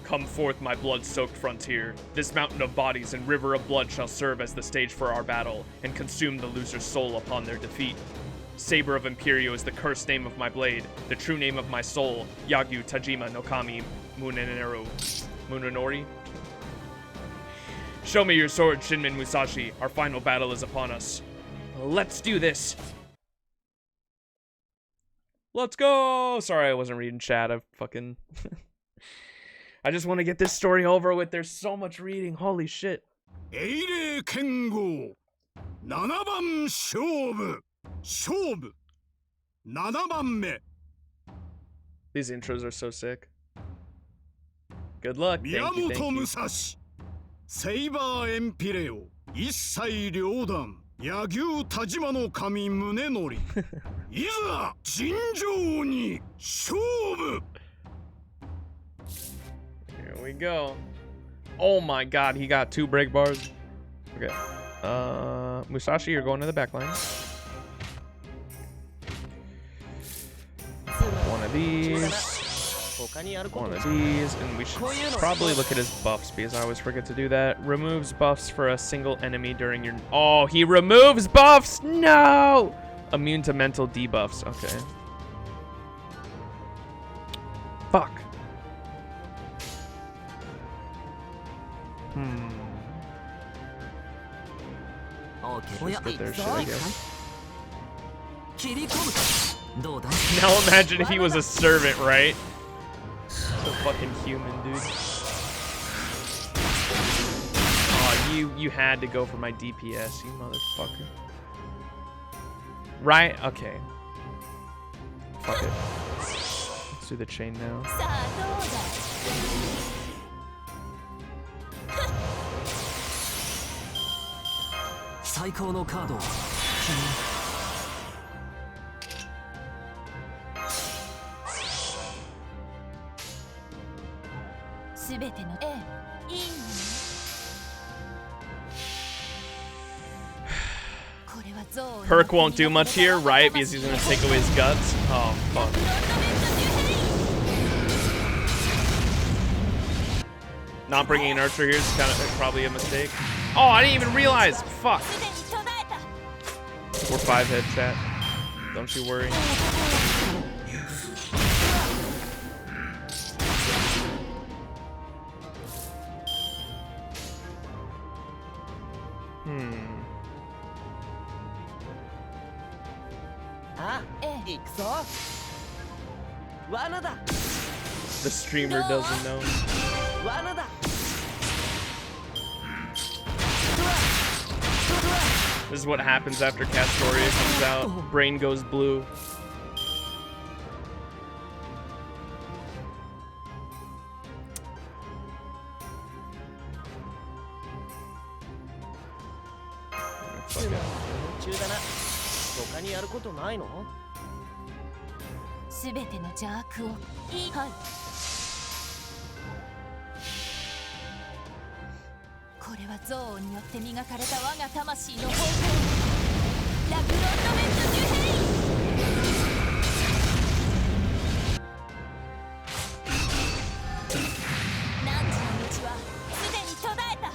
Speaker 1: Come forth, my blood-soaked frontier. This mountain of bodies and river of blood shall serve as the stage for our battle, and consume the loser's soul upon their defeat. Saber of Imperio is the cursed name of my blade, the true name of my soul, Yagyu Tajima no Kami Munenori. Show me your sword, Shinmin Musashi. Our final battle is upon us. Let's do this. Let's go. Sorry, I wasn't reading chat. I fucking... I just want to get this story over with. There's so much reading. Holy shit.
Speaker 4: エイレイ剣豪7番勝負7番目
Speaker 1: These intros are so sick. Good luck. Thank
Speaker 4: 宮
Speaker 1: you,
Speaker 4: 本
Speaker 1: thank you.
Speaker 4: 武蔵セイバーエンピレオ一切両断柳生田島の神宗則いざ尋常に勝負
Speaker 1: Here we go. Oh my god, he got 2 break bars. Okay. Musashi, you're going to the back line. One of these. One of these. And we should probably look at his buffs because I always forget to do that. Removes buffs for a single enemy during your... Oh, he removes buffs! No! Immune to mental debuffs. Okay. Fuck. Just get their shit, I guess. Now imagine if he was a servant, right? A fucking human, dude. Oh, you had to go for my DPS, you motherfucker. Right? Okay. Fuck it. Let's do the chain now. Perk won't do much here, right? Because he's gonna take away his guts. Oh, fuck. Not bringing an archer here is kind of probably a mistake. Oh, I didn't even realize. Fuck. We're 5 head, chat. Don't you worry.
Speaker 5: 罠だ
Speaker 1: The streamer doesn't know.
Speaker 5: 罠だ
Speaker 1: This is what happens after Castoria comes out. Brain goes blue. Fuck it.
Speaker 5: 中だな他にやることないの
Speaker 6: すべての邪悪をはいこれは憎悪によって磨かれた我が魂の方向ラクロンドメントジュヘイ汝の道はすでに途絶えた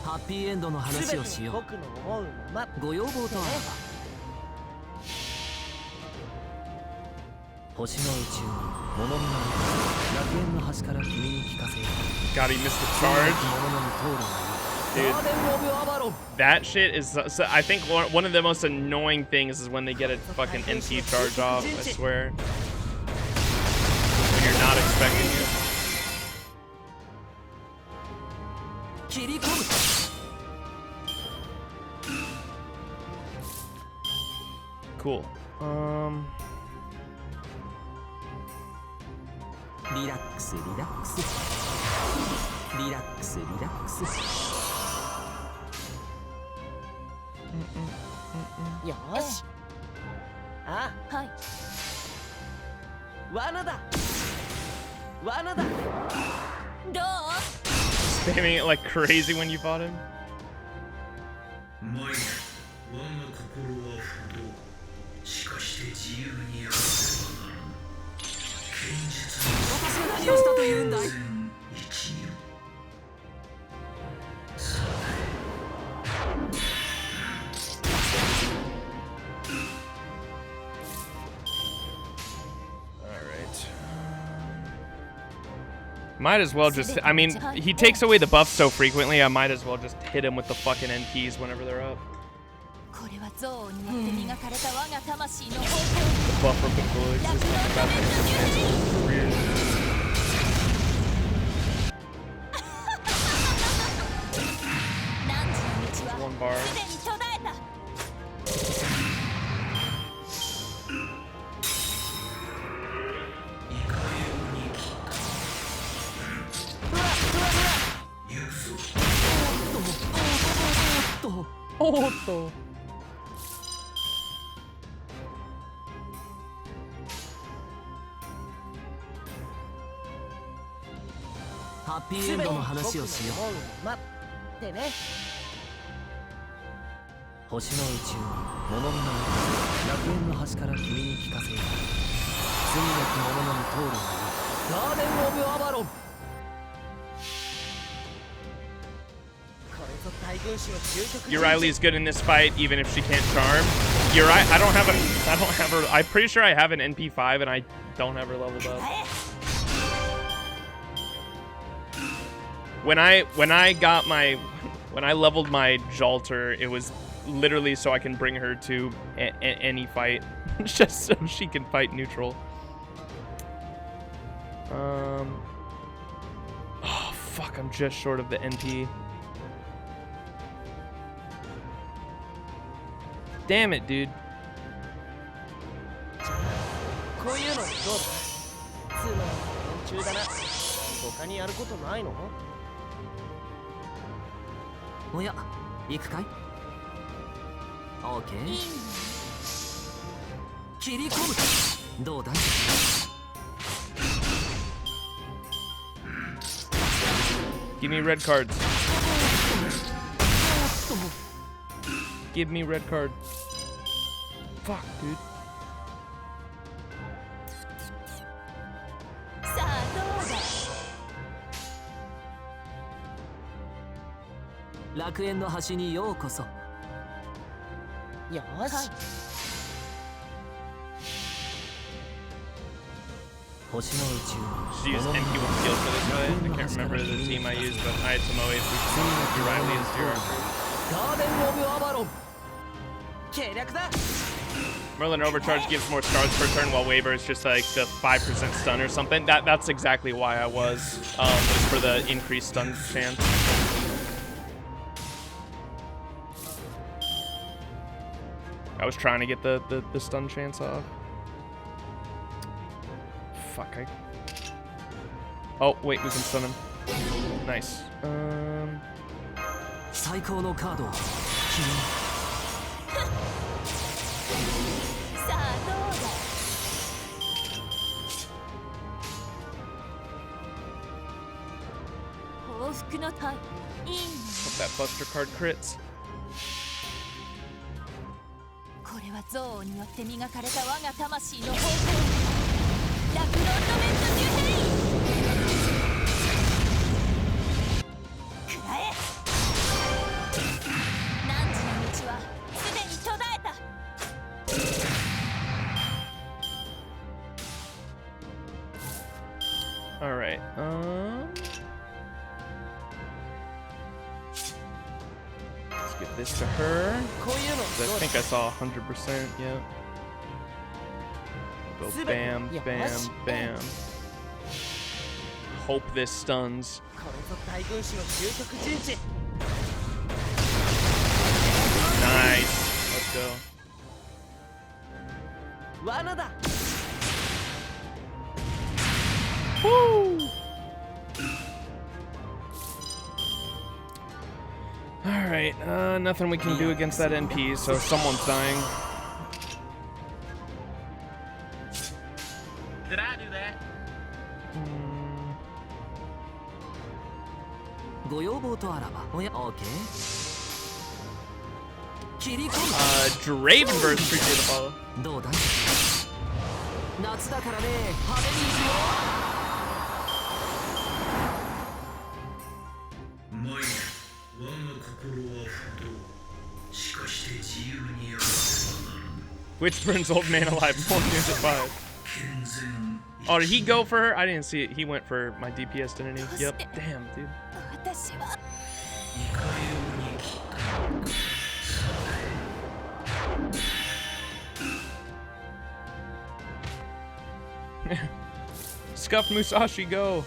Speaker 5: ハッピーエンドの話をしよう僕の思うままご要望とあれば星の宇宙物見の楽園の端から君に聞かせよう
Speaker 1: God, he missed the charge.
Speaker 5: 物の通るがいい
Speaker 1: Dude.
Speaker 5: ガーデン・オブ・アバロン
Speaker 1: That shit is, so, I think one of the most annoying things is when they get a fucking NP charge off, I swear. When you're not expecting it.
Speaker 5: 切り込む
Speaker 1: Cool.
Speaker 5: リラックスリラックスリラックスリラックスよしあ
Speaker 6: はい
Speaker 5: 罠だ罠だ
Speaker 6: どう
Speaker 1: Spamming it like crazy when you fought him.
Speaker 4: マイク、我が心は不動。しかして自由にあらせばならぬ。現実の
Speaker 5: 私が何をしたというんだい
Speaker 4: 全一よ。さ
Speaker 1: Might as well just, I mean, he takes away the buff so frequently, I might as well just hit him with the fucking NPs whenever they're up.
Speaker 6: これは憎悪によって磨かれた我が魂の方向
Speaker 1: The buffer control exists on the back end of his career.
Speaker 6: 汝の道
Speaker 1: One
Speaker 6: は
Speaker 1: bar.
Speaker 6: すでに途絶えた
Speaker 1: Oh, no.
Speaker 5: ハッピーエンドの話をしよう
Speaker 6: 待ってね
Speaker 5: 星の宇宙物見の楽園の端から君に聞かせよう罪なき者のみ通るがいいガーデン・オブ・アバロン
Speaker 1: Riley's good in this fight, even if she can't charm. You're right. I don't have her. I'm pretty sure I have an NP5 and I don't have her leveled up. When I leveled my Jalter, it was literally so I can bring her to any fight, just so she can fight neutral. Oh fuck! I'm just short of the NP. Damn it, dude.
Speaker 5: こういうのどうだつまり連中だな他にやることないのおや行くかいオーケー切り込むどうだい
Speaker 1: Give me red cards. Give me red card. Fuck, dude.
Speaker 6: さあどうだ
Speaker 5: 楽園の端にようこそよし、星の宇宙
Speaker 1: Just use MP with skill for this fight. I can't remember the team I used, but I had some OA if we Riley as your archer.
Speaker 5: ガーデン・オブ・アバロン計略だ
Speaker 1: Merlin Overcharge gives more stars per turn, while Waver is just like the 5% stun or something. That's exactly why I was for the increased stun chance. I was trying to get the stun chance off. Fuck, oh, wait, we can stun him. Nice.
Speaker 5: 最高のカードを君に
Speaker 3: さあどうだ報復のタイいいね
Speaker 1: Hope that Buster card crits.
Speaker 3: これは憎悪によって磨かれた我が魂の方向ラクロンドメントデュヘイくらえ汝の道はすでに途絶えた
Speaker 1: All right. Let's give this to her. I think I saw 100%. Yeah. Go bam, bam, bam. Hope this stuns.
Speaker 5: これぞ大軍師の究極陣地
Speaker 1: Nice. Let's go.
Speaker 5: 罠だ
Speaker 1: Woo! Alright, nothing we can do against that NP, so someone's dying.
Speaker 2: Did I do that?
Speaker 5: ご要望とあらばおや OK 切り込
Speaker 1: Dravenverse appreciate the follow.
Speaker 5: むどうだ夏だからね派手に行くよ
Speaker 4: 前我が心は不動しかして自由にやらせばならぬ
Speaker 1: Witchburn's old man alive, full news at 5.
Speaker 4: 健全
Speaker 1: Oh, did he go for her? I didn't see it. He went for my DPS, didn't he? Yep. Damn, dude.
Speaker 3: 私は
Speaker 4: 怒りをに来た
Speaker 1: Scuffed Musashi, go.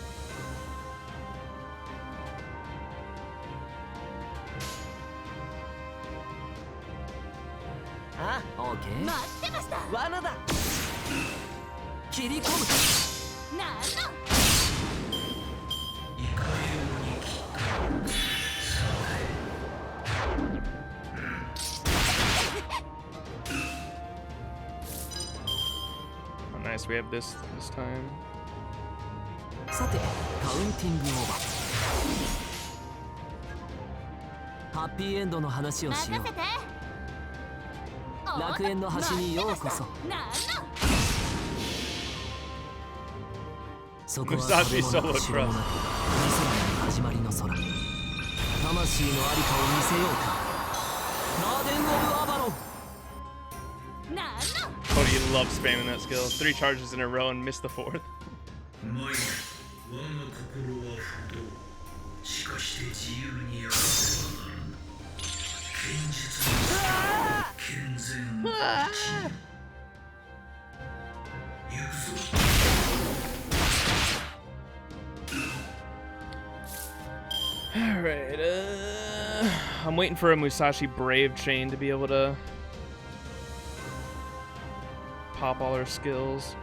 Speaker 5: あ OK
Speaker 3: 待ってました
Speaker 5: 罠だ切り込む
Speaker 3: なんの
Speaker 4: 怒りをに来た
Speaker 1: Oh, nice. We have this time.
Speaker 5: さてカウンティングオーバーハッピーエンドの話をしよう
Speaker 3: 任せて
Speaker 5: 楽園の端にようこそ
Speaker 3: なんの
Speaker 5: そこは
Speaker 1: Musashi
Speaker 5: 食べ物と
Speaker 1: solo
Speaker 5: 城の中
Speaker 1: trust.
Speaker 5: 理想の始まりの空魂のありかを見せようかガーデン・オブ・アバロン
Speaker 3: なんの
Speaker 1: Cody loves spamming that skill. 3 charges in a row and missed the 4th.
Speaker 4: 前我が心は不動しかして自由にやらせばならぬ堅実な健全な一行くぞ
Speaker 1: Alright, I'm waiting for a Musashi Brave Chain to be able to pop all her skills.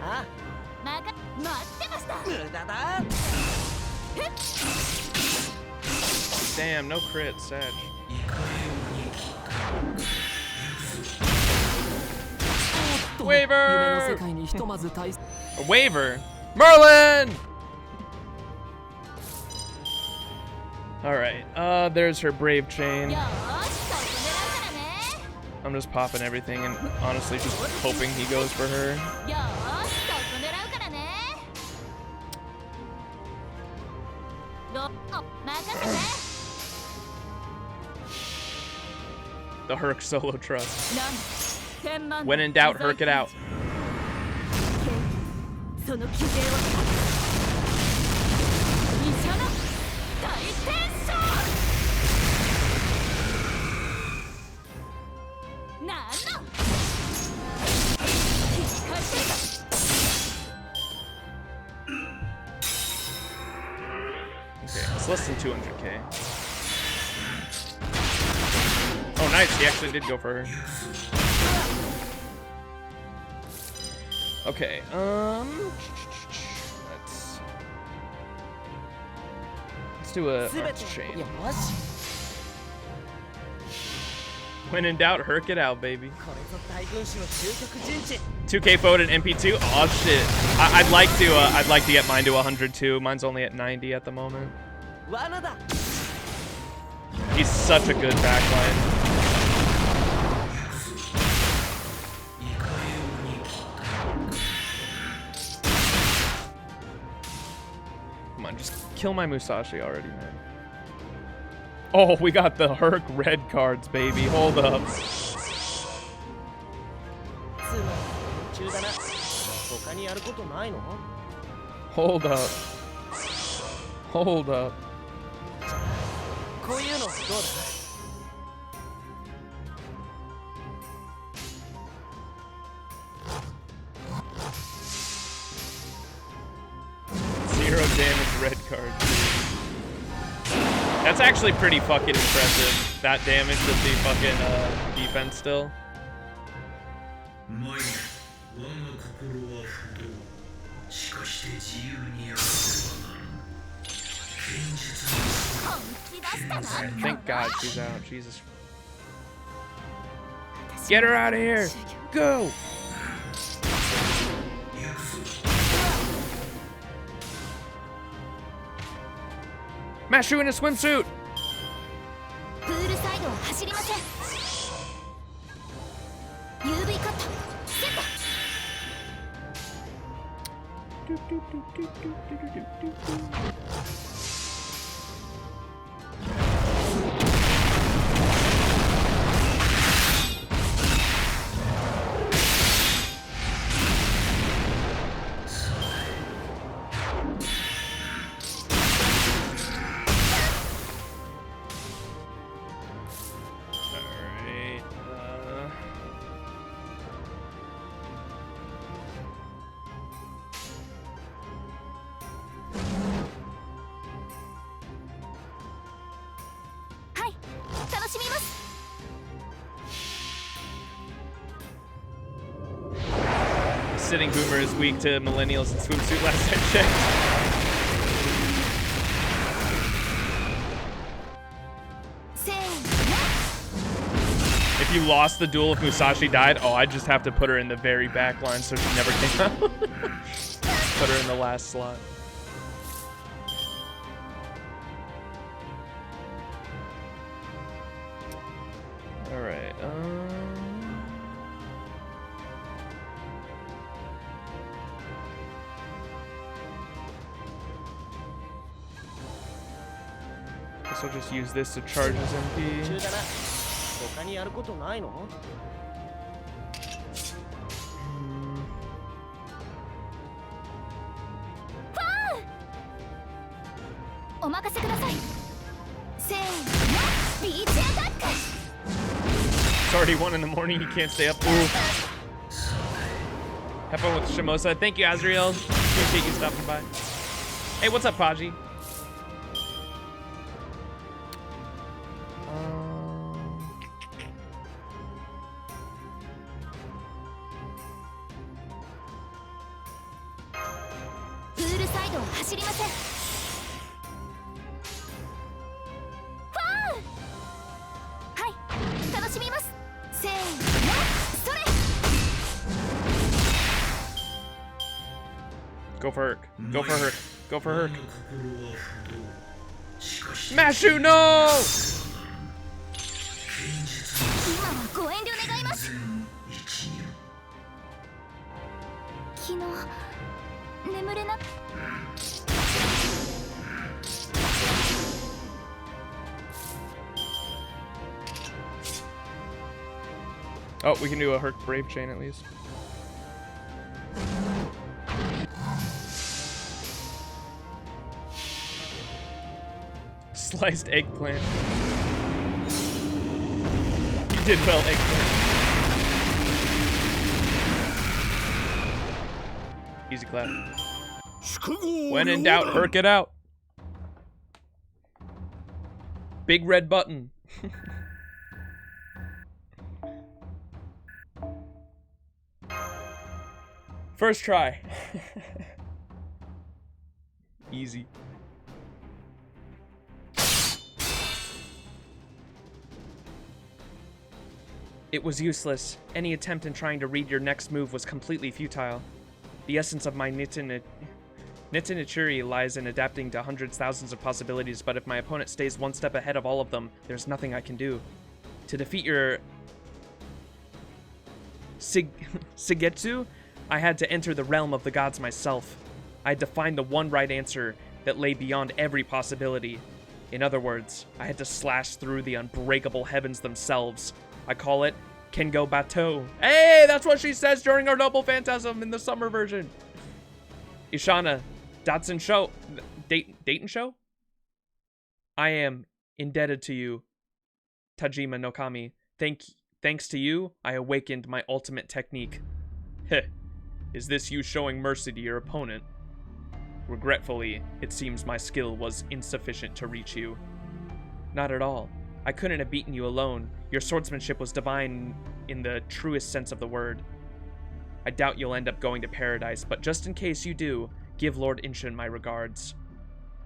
Speaker 5: あ
Speaker 3: 待ってました
Speaker 5: 無駄だ
Speaker 1: Damn, no crit, Sag.
Speaker 4: 怒りをに来た
Speaker 1: Waver!
Speaker 5: 夢の世界にひとまず対
Speaker 1: A waiver? Merlin! Alright, there's her Brave Chain.
Speaker 3: よーしそこ狙うからね
Speaker 1: I'm just popping everything and honestly just hoping he goes for her.
Speaker 3: よーしそこ狙うからね任せて
Speaker 1: The Herc solo trust.
Speaker 3: なん
Speaker 1: When in doubt, herk it out.
Speaker 6: その騎兵を医者の大天将なんの引き返せ
Speaker 1: Okay, it's less than 200k. Oh, nice. He actually did go for her. Okay, let's do a chain. When in doubt, herk it out, baby. 2k voted MP2. Oh shit! I'd like to get mine to 102. Mine's only at 90 at the moment. He's such a good backline. Come on, just kill my Musashi already, man. Oh, we got the Herc red cards, baby. Hold up. Hold up. Hold up. Zero damage red card. That's actually pretty fucking impressive. That damage with the fucking defense still. Thank God she's out. Jesus. Get her out of here. Go. Mashu in a swimsuit. Sitting boomer is weak to millennials in swimsuit last I checked. If you lost the duel if Musashi died, oh, I'd just have to put her in the very back line so she never came out. Put her in the last slot. All right. Guess I'll just use this to charge his MP. It's already 1 in the morning, you can't stay up. Ooh. Have fun with Shimousa. Thank you, Azriel. Appreciate you stopping by. Hey, what's up, Paji? Go for Herc. Go for Herc. Go for Herc. Mashu, no! Oh, we can do a Herc Brave chain at least. Sliced eggplant. You did well, eggplant. Easy clap. When in doubt, Herc it out. Big red button. First try. Easy. It was useless. Any attempt in trying to read your next move was completely futile. The essence of my Nitinichiri lies in adapting to hundreds, thousands of possibilities, but if my opponent stays one step ahead of all of them, there's nothing I can do. To defeat your Sigetsu, I had to enter the realm of the gods myself. I had to find the one right answer that lay beyond every possibility. In other words, I had to slash through the unbreakable heavens themselves. I call it Kengo Bateau. Hey, that's what she says during our Noble Phantasm in the summer version. Ishana, Datsun Show, Dayton Show? I am indebted to you, Tajima no Kami. Thanks to you, I awakened my ultimate technique. Heh, is this you showing mercy to your opponent? Regretfully, it seems my skill was insufficient to reach you. Not at all. I couldn't have beaten you alone. Your swordsmanship was divine in the truest sense of the word. I doubt you'll end up going to paradise, but just in case you do, give Lord Inshin my regards.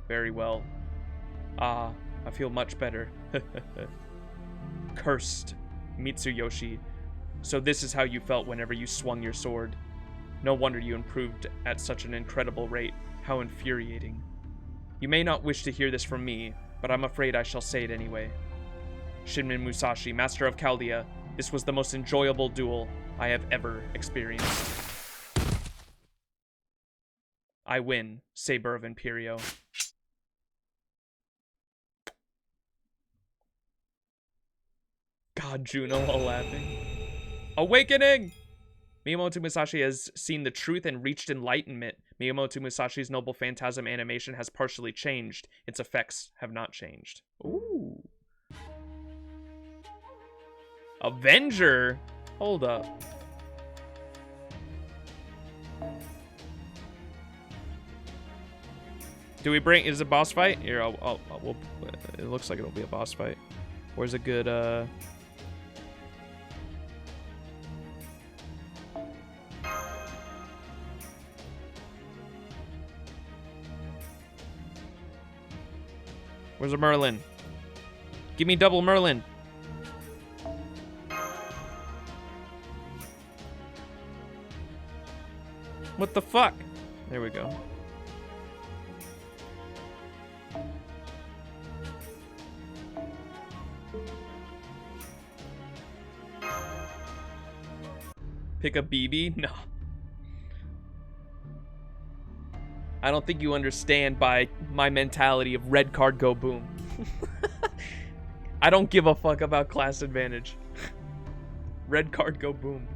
Speaker 1: Very well. Ah, I feel much better. Cursed, Mitsuyoshi. So this is how you felt whenever you swung your sword. No wonder you improved at such an incredible rate. How infuriating. You may not wish to hear this from me, but I'm afraid I shall say it anyway. Shinmin Musashi, Master of Chaldea, this was the most enjoyable duel I have ever experienced. I win, Saber of Imperio. God, Juno, all laughing. Awakening! Miyamoto Musashi has seen the truth and reached enlightenment. Miyamoto Musashi's Noble Phantasm animation has partially changed. Its effects have not changed. Ooh. Avenger? Hold up. Do we bring... Is it a boss fight? Here, we'll, it looks like it'll be a boss fight. Where's a good, Where's a Merlin? Give me double Merlin. What the fuck? There we go. Pick a BB? No. I don't think you understand by my mentality of red card go boom. I don't give a fuck about class advantage. Red card go boom.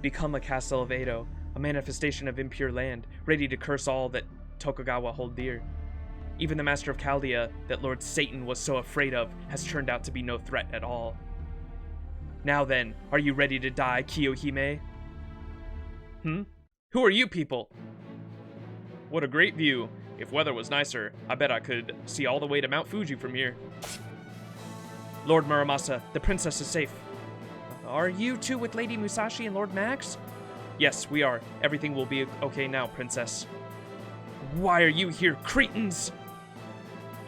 Speaker 1: Become a castle of Edo, a manifestation of impure land, ready to curse all that Tokugawa hold dear. Even the Master of Chaldea that Lord Satan was so afraid of has turned out to be no threat at all. Now then, are you ready to die, Kiyohime? Who are you people? What a great view. If weather was nicer, I bet I could see all the way to Mount Fuji from here. Lord Muramasa, the princess is safe. Are you two with Lady Musashi and Lord Max? Yes, we are. Everything will be okay now, princess. Why are you here, cretins?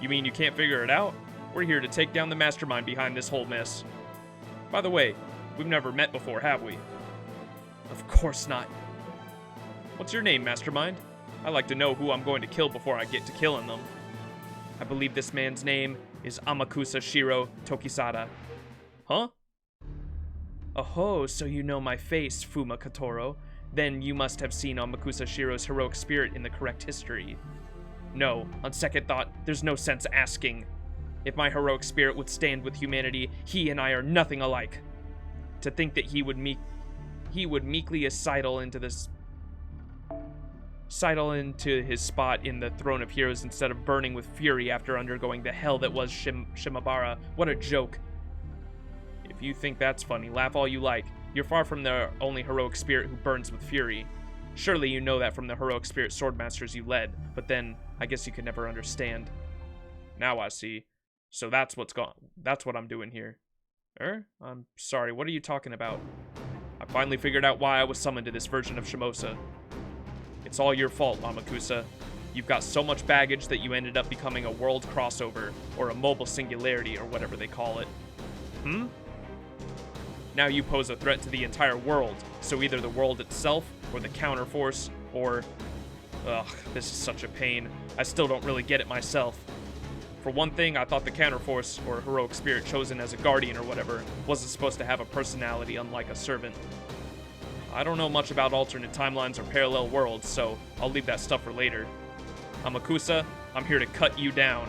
Speaker 1: You mean you can't figure it out? We're here to take down the mastermind behind this whole mess. By the way, we've never met before, have we? Of course not. What's your name, mastermind? I like to know who I'm going to kill before I get to killing them. I believe this man's name is Amakusa Shiro Tokisada. Huh? Oh, so you know my face, Fuma Katoro. Then you must have seen Amakusa Shiro's heroic spirit in the correct history. No, on second thought, there's no sense asking. If my heroic spirit would stand with humanity, he and I are nothing alike. To think that he would meekly sidle into his spot in the throne of heroes instead of burning with fury after undergoing the hell that was Shimabara. What a joke. If you think that's funny, laugh all you like. You're far from the only heroic spirit who burns with fury. Surely you know that from the heroic spirit swordmasters you led, but then I guess you could never understand. Now I see. So that's what I'm doing here. I'm sorry, what are you talking about? I finally figured out why I was summoned to this version of Shimousa. It's all your fault, Amakusa. You've got so much baggage that you ended up becoming a world crossover, or a mobile singularity, or whatever they call it. Now you pose a threat to the entire world, so either the world itself, or the counterforce, or... Ugh, this is such a pain. I still don't really get it myself. For one thing, I thought the counterforce, or heroic spirit chosen as a guardian or whatever, wasn't supposed to have a personality unlike a servant. I don't know much about alternate timelines or parallel worlds, so I'll leave that stuff for later. Amakusa, I'm here to cut you down.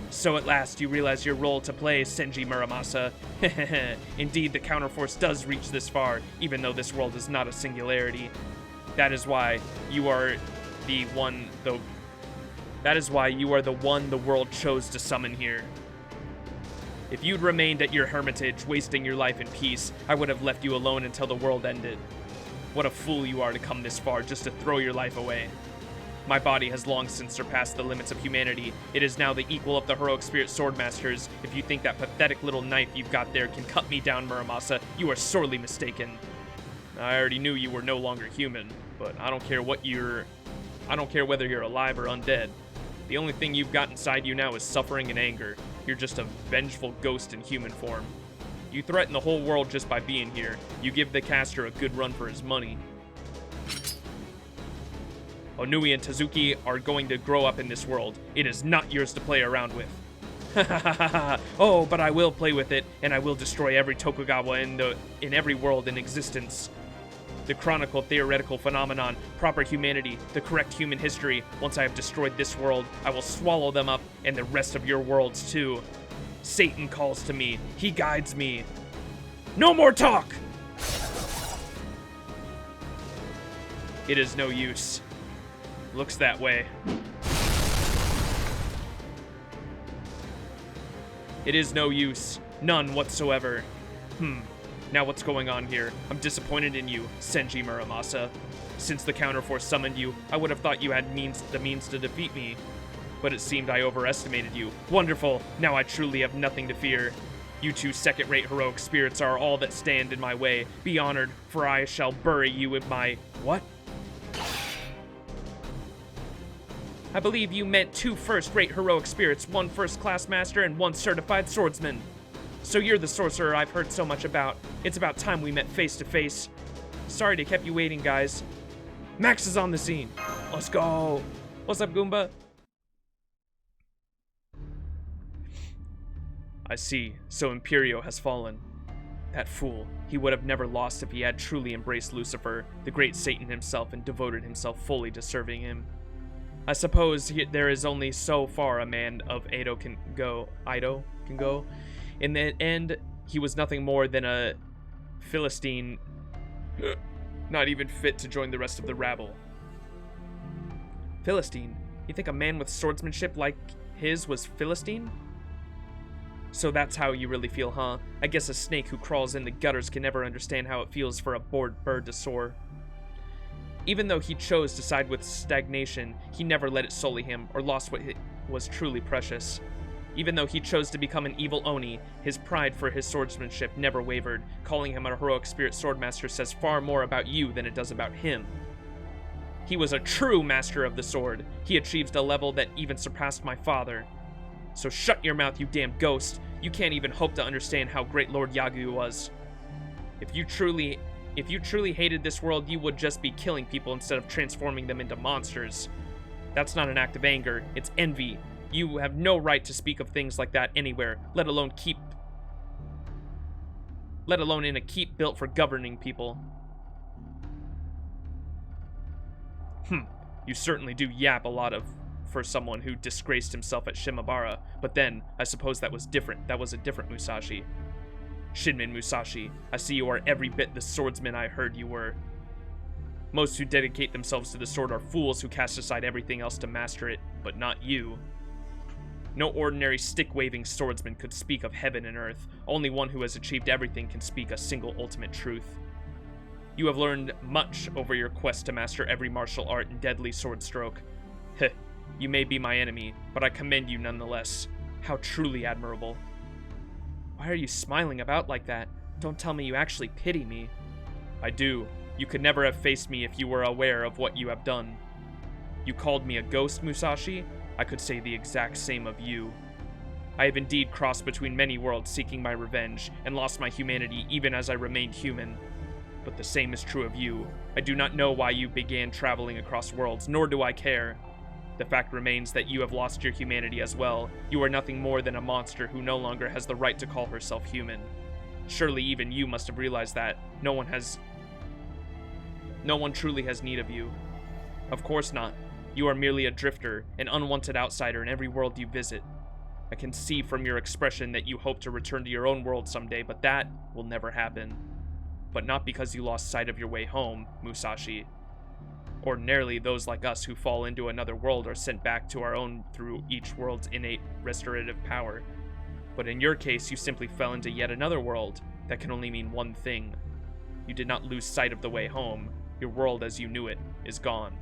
Speaker 1: So at last you realize your role to play, Senji Muramasa. Indeed, the counterforce does reach this far, even though this world is not a singularity. That is why you are the one the world chose to summon here. If you'd remained at your hermitage, wasting your life in peace, I would have left you alone until the world ended. What a fool you are to come this far just to throw your life away. My body has long since surpassed the limits of humanity. It is now the equal of the heroic spirit swordmasters. If you think that pathetic little knife you've got there can cut me down, Muramasa, you are sorely mistaken. I already knew you were no longer human, but I don't care whether you're alive or undead. The only thing you've got inside you now is suffering and anger. You're just a vengeful ghost in human form. You threaten the whole world just by being here. You give the caster a good run for his money. Onui and Tazuki are going to grow up in this world. It is not yours to play around with. Oh, but I will play with it, and I will destroy every Tokugawa in every world in existence. The chronicle theoretical phenomenon, proper humanity, the correct human history. Once I have destroyed this world, I will swallow them up, and the rest of your worlds too. Satan calls to me. He guides me. No more talk! It is no use. Looks that way. It is no use. None whatsoever. Now what's going on here? I'm disappointed in you, Senji Muramasa. Since the counterforce summoned you, I would have thought you had the means to defeat me. But it seemed I overestimated you. Wonderful! Now I truly have nothing to fear. You two second-rate heroic spirits are all that stand in my way. Be honored, for I shall bury you with my... What? I believe you meant 2 first-rate heroic spirits, 1 first-class master and 1 certified swordsman. So you're the sorcerer I've heard so much about. It's about time we met face to face. Sorry to keep you waiting, guys. Max is on the scene. Let's go. What's up, Goomba? I see. So Imperio has fallen. That fool. He would have never lost if he had truly embraced Lucifer, the great Satan himself, and devoted himself fully to serving him. I suppose there is only so far a man of Eido can go. In the end, he was nothing more than a Philistine, not even fit to join the rest of the rabble. Philistine? You think a man with swordsmanship like his was Philistine? So that's how you really feel, huh? I guess a snake who crawls in the gutters can never understand how it feels for a bored bird to soar. Even though he chose to side with stagnation, he never let it sully him or lost what was truly precious. Even though he chose to become an evil Oni, his pride for his swordsmanship never wavered. Calling him a heroic spirit swordmaster says far more about you than it does about him. He was a true master of the sword. He achieved a level that even surpassed my father. So shut your mouth, you damn ghost. You can't even hope to understand how great Lord Yagu was. If you truly hated this world, you would just be killing people instead of transforming them into monsters. That's not an act of anger, it's envy. You have no right to speak of things like that anywhere, let alone in a keep built for governing people. You certainly do yap a lot for someone who disgraced himself at Shimabara, but then, I suppose that was different. That was a different Musashi. Shinmin Musashi, I see you are every bit the swordsman I heard you were. Most who dedicate themselves to the sword are fools who cast aside everything else to master it, but not you. No ordinary stick-waving swordsman could speak of heaven and earth. Only one who has achieved everything can speak a single ultimate truth. You have learned much over your quest to master every martial art and deadly sword stroke. Heh, you may be my enemy, but I commend you nonetheless. How truly admirable. Why are you smiling about like that? Don't tell me you actually pity me. I do. You could never have faced me if you were aware of what you have done. You called me a ghost, Musashi? I could say the exact same of you. I have indeed crossed between many worlds seeking my revenge, and lost my humanity even as I remained human. But the same is true of you. I do not know why you began traveling across worlds, nor do I care. The fact remains that you have lost your humanity as well. You are nothing more than a monster who no longer has the right to call herself human. Surely even you must have realized that. No one truly has need of you. Of course not. You are merely a drifter, an unwanted outsider in every world you visit. I can see from your expression that you hope to return to your own world someday, but that will never happen. But not because you lost sight of your way home, Musashi. Ordinarily, those like us who fall into another world are sent back to our own through each world's innate restorative power. But in your case, you simply fell into yet another world. That can only mean one thing. You did not lose sight of the way home. Your world as you knew it is gone.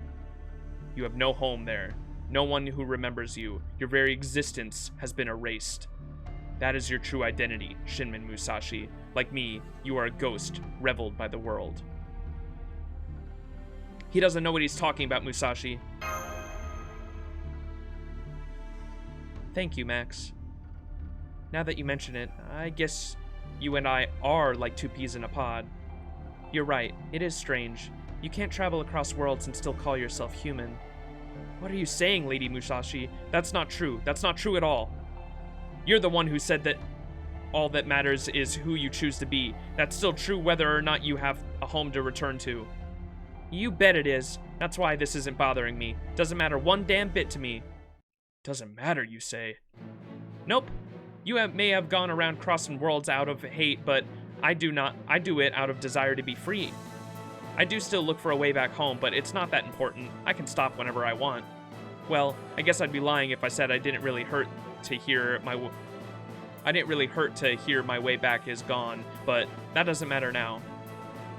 Speaker 1: You have no home there. No one who remembers you. Your very existence has been erased. That is your true identity, Shinmin Musashi. Like me, you are a ghost, reveled by the world. He doesn't know what he's talking about, Musashi. Thank you, Max. Now that you mention it, I guess you and I are like two peas in a pod. You're right, it is strange. You can't travel across worlds and still call yourself human. What are you saying, Lady Musashi? That's not true. That's not true at all. You're the one who said that all that matters is who you choose to be. That's still true whether or not you have a home to return to. You bet it is. That's why this isn't bothering me. Doesn't matter one damn bit to me. Doesn't matter, you say? Nope. You may have gone around crossing worlds out of hate, but I do not. I do it out of desire to be free. I do still look for a way back home, but it's not that important. I can stop whenever I want. Well, I guess I'd be lying if I said I didn't really hurt to hear my way back is gone, but that doesn't matter now.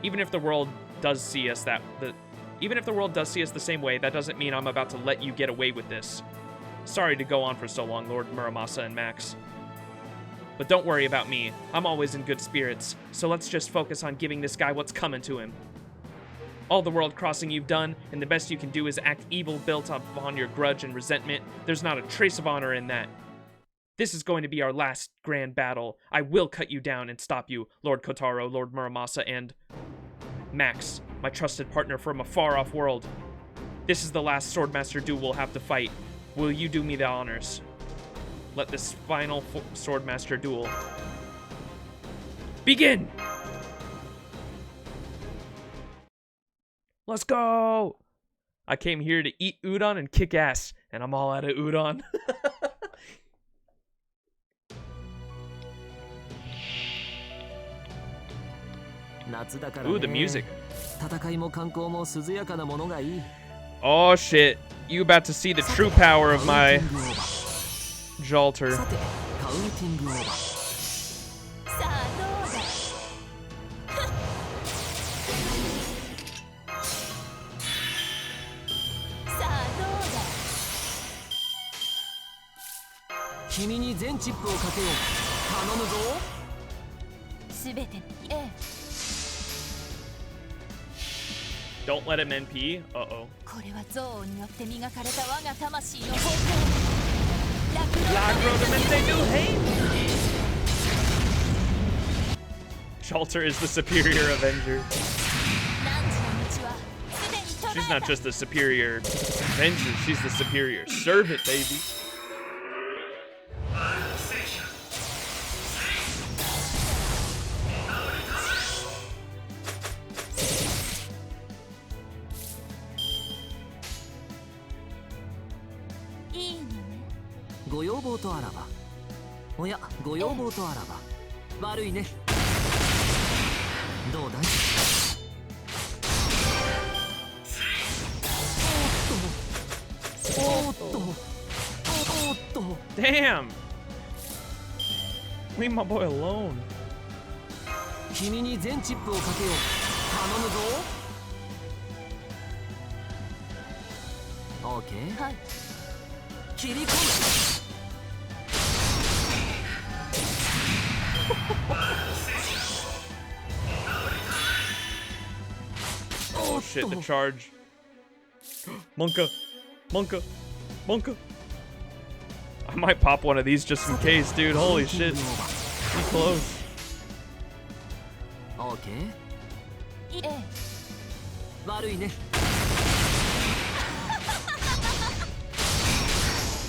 Speaker 1: Even if the world does see us the same way, that doesn't mean I'm about to let you get away with this. Sorry to go on for so long, Lord Muramasa and Max. But don't worry about me. I'm always in good spirits, so let's just focus on giving this guy what's coming to him. All the world crossing you've done, and the best you can do is act evil built upon your grudge and resentment. There's not a trace of honor in that. This is going to be our last grand battle. I will cut you down and stop you, Lord Kotaro, Lord Muramasa, and Max, my trusted partner from a far-off world. This is the last Swordmaster duel we'll have to fight. Will you do me the honors? Let this final Swordmaster duel begin! Let's go! I came here to eat udon and kick ass, and I'm all out of udon. Ooh, the music. Oh shit, you about to see the true power of my Jalter. Don't let him NP. Uh-oh. Jalter is the superior Avenger. She's not just the superior Avenger, she's the superior servant, baby.
Speaker 5: どうだい。おっとおっとおっと。
Speaker 1: Damn! Leave my boy alone.
Speaker 5: 君に全チップをかけよう。頼むぞ。オーケー。
Speaker 6: はい。
Speaker 5: 切り込む。
Speaker 1: Oh shit, the charge. Monka! Monka! Monka! I might pop one of these just in case, dude. Holy shit. Be close.
Speaker 5: オーケー。
Speaker 6: ええ。
Speaker 5: 悪いね。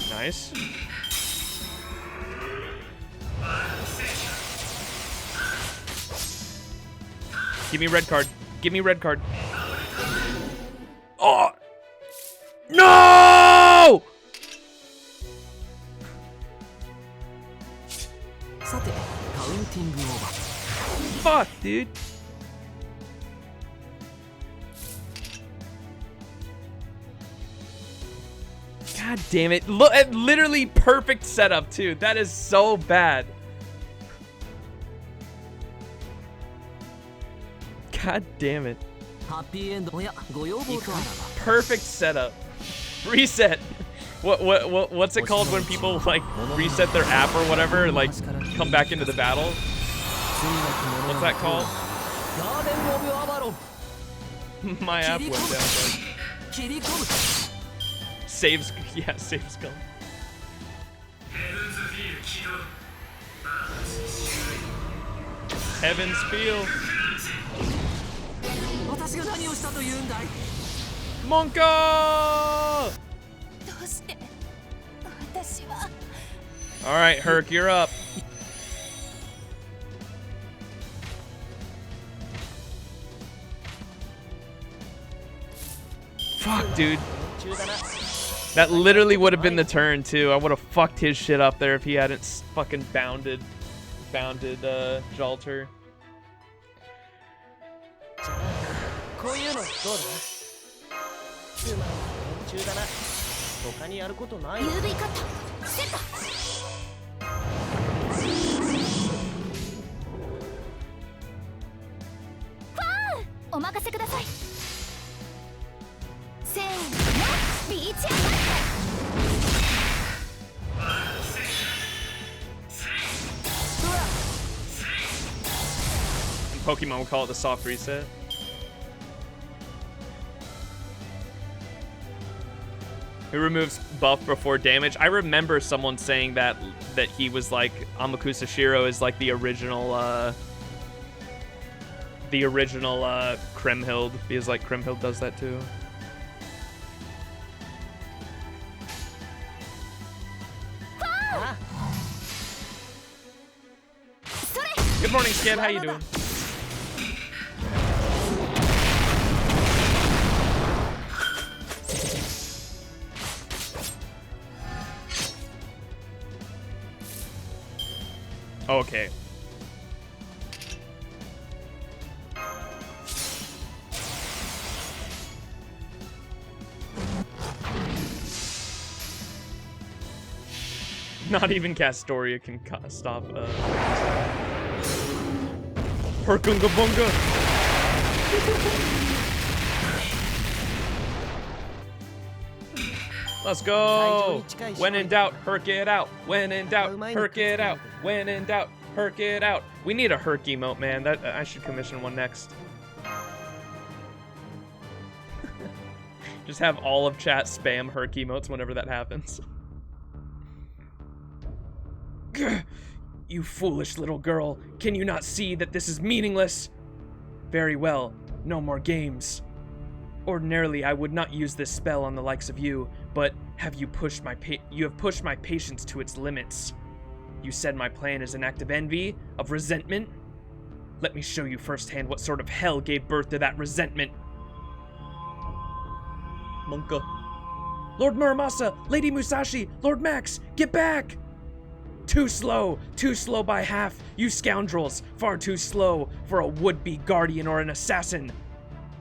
Speaker 1: Nice. Give me red card. Give me red card. Oh! No!
Speaker 5: さて、カウンティングオーバー。
Speaker 1: Fuck, dude. God damn it. Look, literally perfect setup, too. That is so bad. God damn it.
Speaker 5: ハッピーエンド。おや、ご要望とあらば。
Speaker 1: Perfect setup. Reset. What's it called when people like reset their app or whatever, like come back into the battle? What's that called?
Speaker 5: ガーデンオブアバロン。
Speaker 1: My app went down. Bro.
Speaker 5: 切り込む。
Speaker 1: Saves, yeah, saves gone. Heaven's Feel.
Speaker 5: 私が何をしたというんだい。
Speaker 1: Monka!
Speaker 6: どうして私は。
Speaker 1: Alright, Herc, you're up. Fuck, dude. That literally would have been the turn, too. I would have fucked his shit up there if he hadn't fucking bounded Jalter.
Speaker 2: こういうのどうだ。つまんない連中だな。他にやることない。
Speaker 3: UV カットセット。ファンお任せください。せーのビーチアタック。
Speaker 1: Pokemon will call it the soft reset. It removes buff before damage. I remember someone saying that he was like Amakusa Shiro is like the original Krimhild, because like Krimhild does that too. Good morning, Skid. How you doing? Okay. Not even Castoria can stop. Herkunga Bunga! Let's go! When in doubt, herk it out. When in doubt, herk it out. When in doubt, herk it out. We need a herk emote, man. That I should commission one next. Just have all of chat spam herk emotes whenever that happens. You foolish little girl. Can you not see that this is meaningless? Very well. No more games. Ordinarily, I would not use this spell on the likes of you, but you have pushed my patience to its limits. You said my plan is an act of envy, of resentment? Let me show you firsthand what sort of hell gave birth to that resentment. Monka. Lord Muramasa, Lady Musashi, Lord Max, get back! Too slow by half, you scoundrels, far too slow for a would-be guardian or an assassin.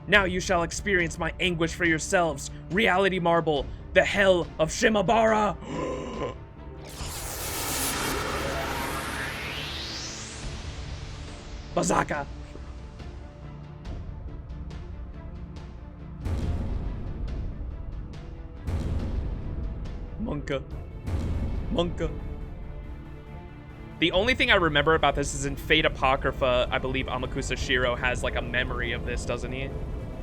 Speaker 1: Now you shall experience my anguish for yourselves, Reality Marble, the hell of Shimabara! Bazaka! Monka. The only thing I remember about this is in Fate Apocrypha, I believe Amakusa Shiro has like a memory of this, doesn't he?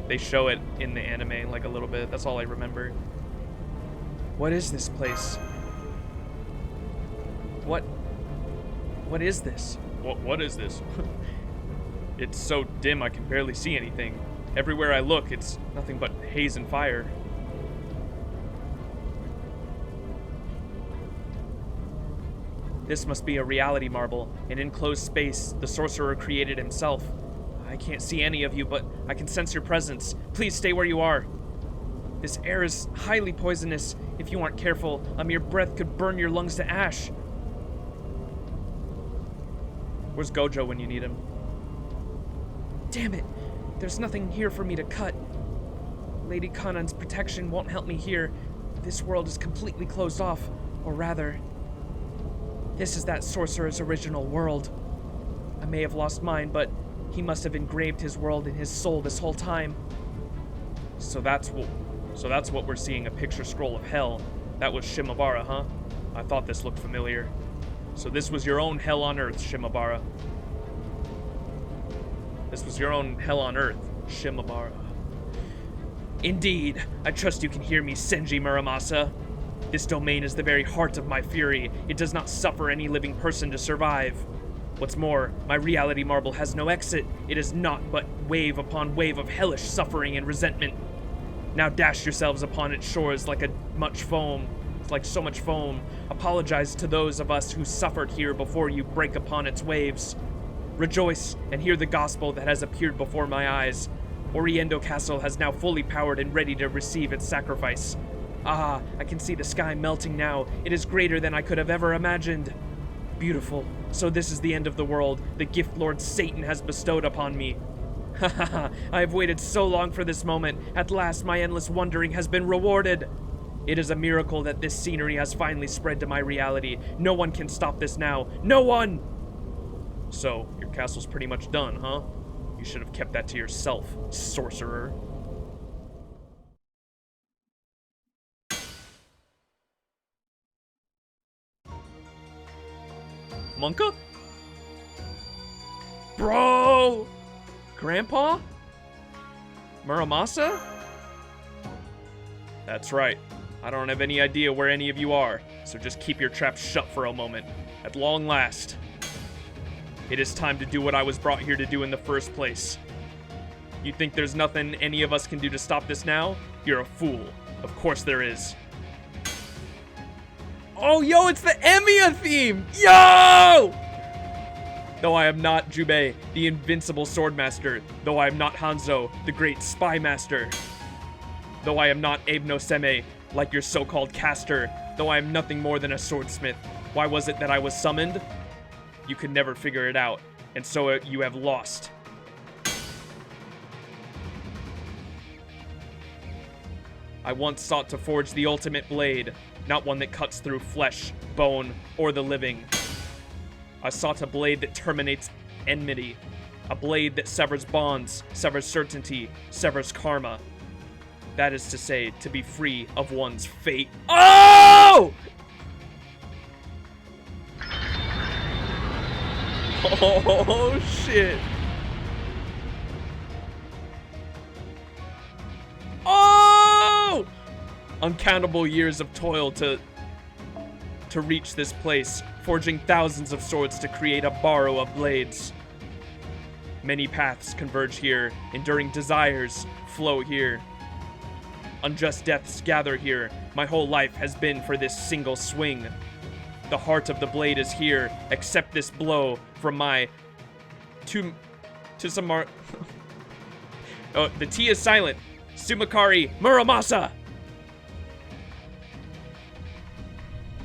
Speaker 1: They show it in the anime like a little bit. That's all I remember. What is this place? What is this? What is this? It's so dim I can barely see anything. Everywhere I look, it's nothing but haze and fire. This must be a reality marble, an enclosed space the sorcerer created himself. I can't see any of you, but I can sense your presence. Please stay where you are. This air is highly poisonous. If you aren't careful, a mere breath could burn your lungs to ash. Where's Gojo when you need him? Damn it! There's nothing here for me to cut. Lady Kanan's protection won't help me here. This world is completely closed off, or rather, this is that sorcerer's original world. I may have lost mine, but he must have engraved his world in his soul this whole time. So that's what we're seeing, a picture scroll of hell. That was Shimabara, huh? I thought this looked familiar. So this was your own hell on earth, Shimabara. This was your own hell on earth, Shimabara. Indeed, I trust you can hear me, Senji Muramasa. This domain is the very heart of my fury. It does not suffer any living person to survive. What's more, my reality marble has no exit. It is naught but wave upon wave of hellish suffering and resentment. Now dash yourselves upon its shores like so much foam. Apologize to those of us who suffered here before you break upon its waves. Rejoice and hear the gospel that has appeared before my eyes. Oriendo Castle has now fully powered and ready to receive its sacrifice. Ah, I can see the sky melting now. It is greater than I could have ever imagined. Beautiful. So this is the end of the world, the gift Lord Satan has bestowed upon me. Ha ha ha, I have waited so long for this moment. At last my endless wandering has been rewarded. It is a miracle that this scenery has finally spread to my reality. No one can stop this now. No one! So, your castle's pretty much done, huh? You should have kept that to yourself, sorcerer. Monka? Bro! Grandpa? Muramasa? That's right. I don't have any idea where any of you are, so just keep your traps shut for a moment. At long last, it is time to do what I was brought here to do in the first place. You think there's nothing any of us can do to stop this now? You're a fool. Of course there is. Oh, yo, it's the Emiya theme! Yo! Though I am not Jubei, the invincible swordmaster. Though I am not Hanzo, the great spy master. Though I am not Abe no Seme, like your so-called caster. Though I am nothing more than a swordsmith. Why was it that I was summoned? You could never figure it out, and so you have lost. I once sought to forge the ultimate blade, not one that cuts through flesh, bone, or the living. I sought a blade that terminates enmity, a blade that severs bonds, severs certainty, severs karma. That is to say, to be free of one's fate. Oh! Oh, shit. Oh! Uncountable years of toil to reach this place, forging thousands of swords to create a borrow of blades. Many paths converge here, enduring desires flow here. Unjust deaths gather here. My whole life has been for this single swing. The heart of the blade is here. Accept this blow from my to Samar. Oh, the T is silent. Sumakari Muramasa.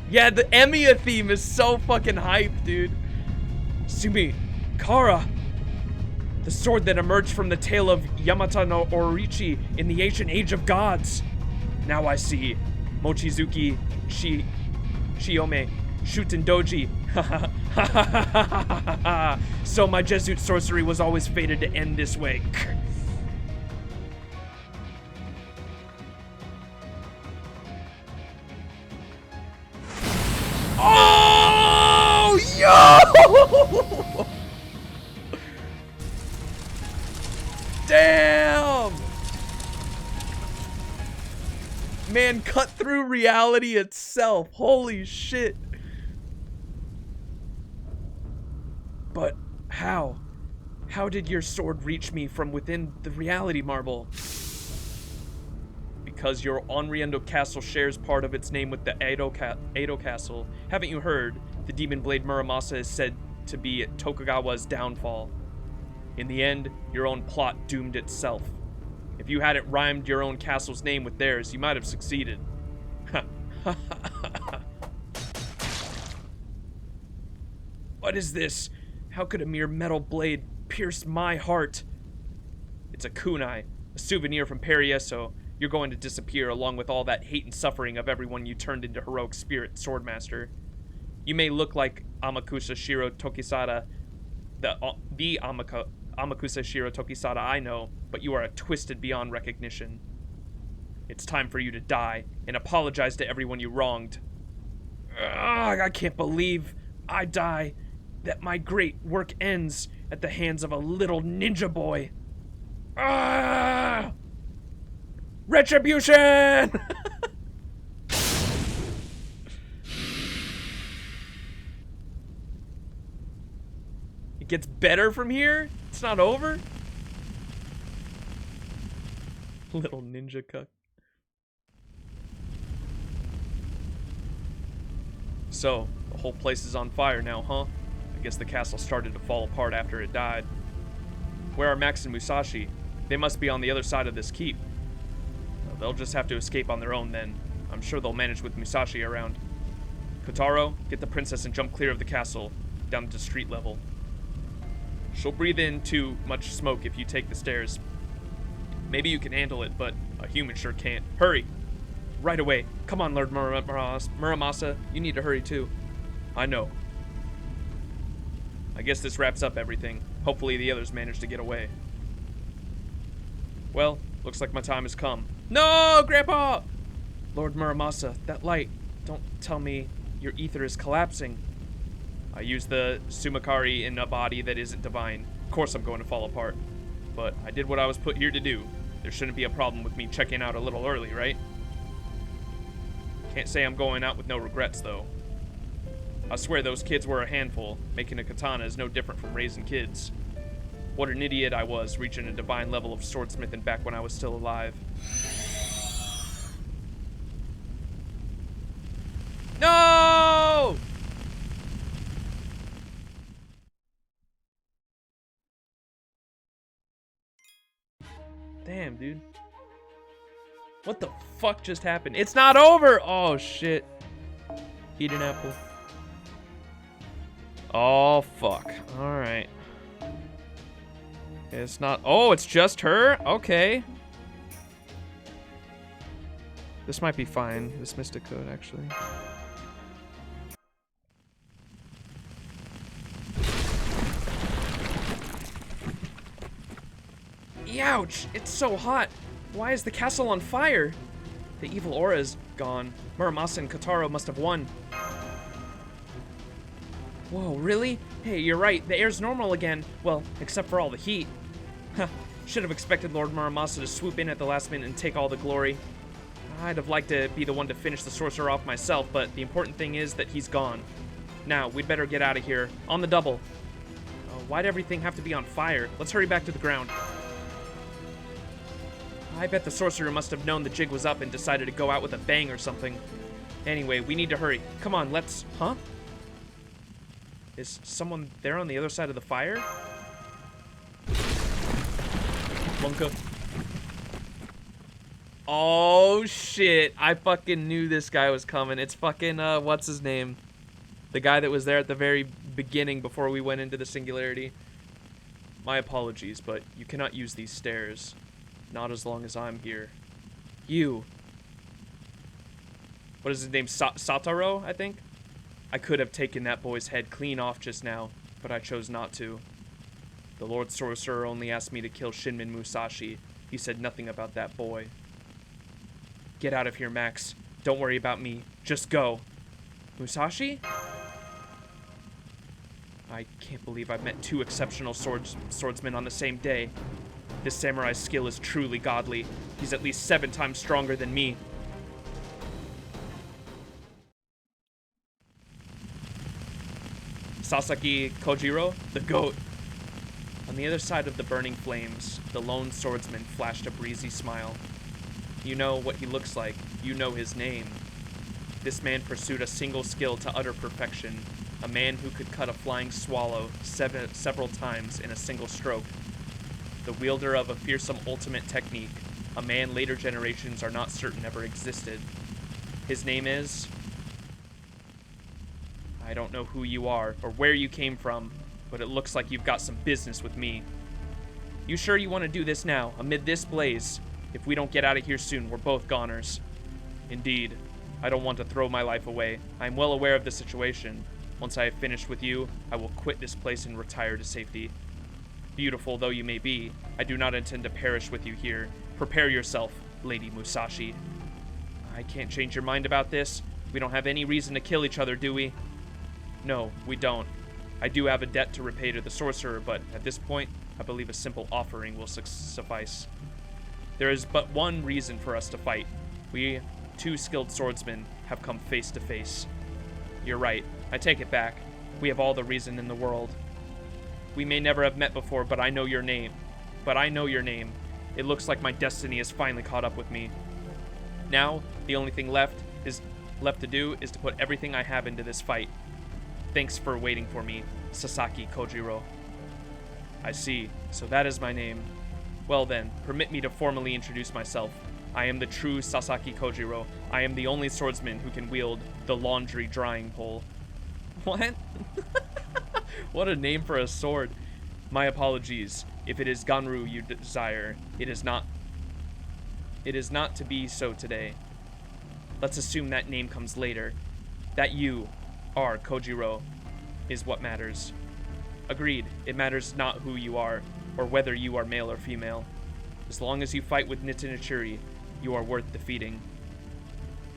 Speaker 1: Yeah, the Emiya theme is so fucking hype, dude. Sumi, Kara. The sword that emerged from the tail of Yamata no Orichi in the ancient age of gods. Now I see. Mochizuki Shiome Shuten Doji. So my Jesuit sorcery was always fated to end this way. Oh, yo! Damn! Man, cut through reality itself. Holy shit. But how? How did your sword reach me from within the reality marble? Because your Onriendo Castle shares part of its name with the Edo Castle. Haven't you heard? The Demon Blade Muramasa is said to be Tokugawa's downfall. In the end, your own plot doomed itself. If you hadn't rhymed your own castle's name with theirs, you might have succeeded. What is this? How could a mere metal blade pierce my heart? It's a kunai, a souvenir from Parieso. You're going to disappear along with all that hate and suffering of everyone you turned into heroic spirit swordmaster. You may look like Amakusa Shiro Tokisada, the Amakusa Shiro Tokisada I know, but you are a twisted beyond recognition. It's time for you to die and apologize to everyone you wronged. Ugh, I can't believe I die, that my great work ends at the hands of a little ninja boy. Ah! Retribution! It gets better from here? It's not over? Little ninja cuck. So, the whole place is on fire now, huh? I guess the castle started to fall apart after it died. Where are Max and Musashi? They must be on the other side of this keep. They'll just have to escape on their own then. I'm sure they'll manage with Musashi around. Kotaro, get the princess and jump clear of the castle, down to street level. She'll breathe in too much smoke if you take the stairs. Maybe you can handle it, but a human sure can't. Hurry! Right away. Come on, Lord Muramasa. You need to hurry too. I know. I guess this wraps up everything. Hopefully the others manage to get away. Well, looks like my time has come. No, Grandpa! Lord Muramasa, that light. Don't tell me your ether is collapsing. I used the Sumakari in a body that isn't divine. Of course I'm going to fall apart. But I did what I was put here to do. There shouldn't be a problem with me checking out a little early, right? Can't say I'm going out with no regrets, though. I swear those kids were a handful. Making a katana is no different from raising kids. What an idiot I was, reaching a divine level of swordsmithing back when I was still alive. No! Damn, dude. What the fuck just happened? It's not over! Oh, shit. Eat an apple. Oh, fuck. Alright. It's not... Oh, it's just her? Okay. This might be fine. This Mystic Code, actually. Ouch! It's so hot. Why is the castle on fire? The evil aura is gone. Muramasa and Kotaro must have won. Whoa, really? Hey, you're right. The air's normal again. Well, except for all the heat. Huh. Should have expected Lord Muramasa to swoop in at the last minute and take all the glory. I'd have liked to be the one to finish the sorcerer off myself, but the important thing is that he's gone. Now, we'd better get out of here. On the double. Why'd everything have to be on fire? Let's hurry back to the ground. I bet the sorcerer must have known the jig was up and decided to go out with a bang or something. Anyway, we need to hurry. Come on, let's... Huh? Is someone there on the other side of the fire? Bunka. Oh shit, I fucking knew this guy was coming. It's fucking, what's his name? The guy that was there at the very beginning before we went into the Singularity. My apologies, but you cannot use these stairs. Not as long as I'm here. You. What is his name? Sataro, I think? I could have taken that boy's head clean off just now, but I chose not to. The Lord Sorcerer only asked me to kill Shinmin Musashi. He said nothing about that boy. Get out of here, Max. Don't worry about me. Just go. Musashi? I can't believe I've met two exceptional swordsmen on the same day. This samurai's skill is truly godly. He's at least 7 times stronger than me. Sasaki Kojiro, the goat. On the other side of the burning flames, the lone swordsman flashed a breezy smile. You know what he looks like. You know his name. This man pursued a single skill to utter perfection. A man who could cut a flying swallow several times in a single stroke. The wielder of a fearsome ultimate technique. A man later generations are not certain ever existed. His name is... I don't know who you are or where you came from, but it looks like you've got some business with me. You sure you want to do this now, amid this blaze? If we don't get out of here soon, we're both goners. Indeed. I don't want to throw my life away. I am well aware of the situation. Once I have finished with you, I will quit this place and retire to safety. Beautiful though you may be, I do not intend to perish with you here. Prepare yourself, Lady Musashi. I can't change your mind about this. We don't have any reason to kill each other, do we? No, we don't. I do have a debt to repay to the sorcerer, but at this point, I believe a simple offering will suffice. There is but one reason for us to fight. We, 2 skilled swordsmen, have come face to face. You're right. I take it back. We have all the reason in the world. We may never have met before, but I know your name. It looks like my destiny has finally caught up with me. Now, the only thing left to do is to put everything I have into this fight. Thanks for waiting for me, Sasaki Kojiro. I see. So that is my name. Well then, permit me to formally introduce myself. I am the true Sasaki Kojiro. I am the only swordsman who can wield the laundry drying pole. What? What a name for a sword. My apologies. If it is Ganru you desire, it is not to be so today. Let's assume that name comes later. That you are Kojiro is what matters. Agreed. It matters not who you are, or whether you are male or female. As long as you fight with Nitanichiri, you are worth defeating.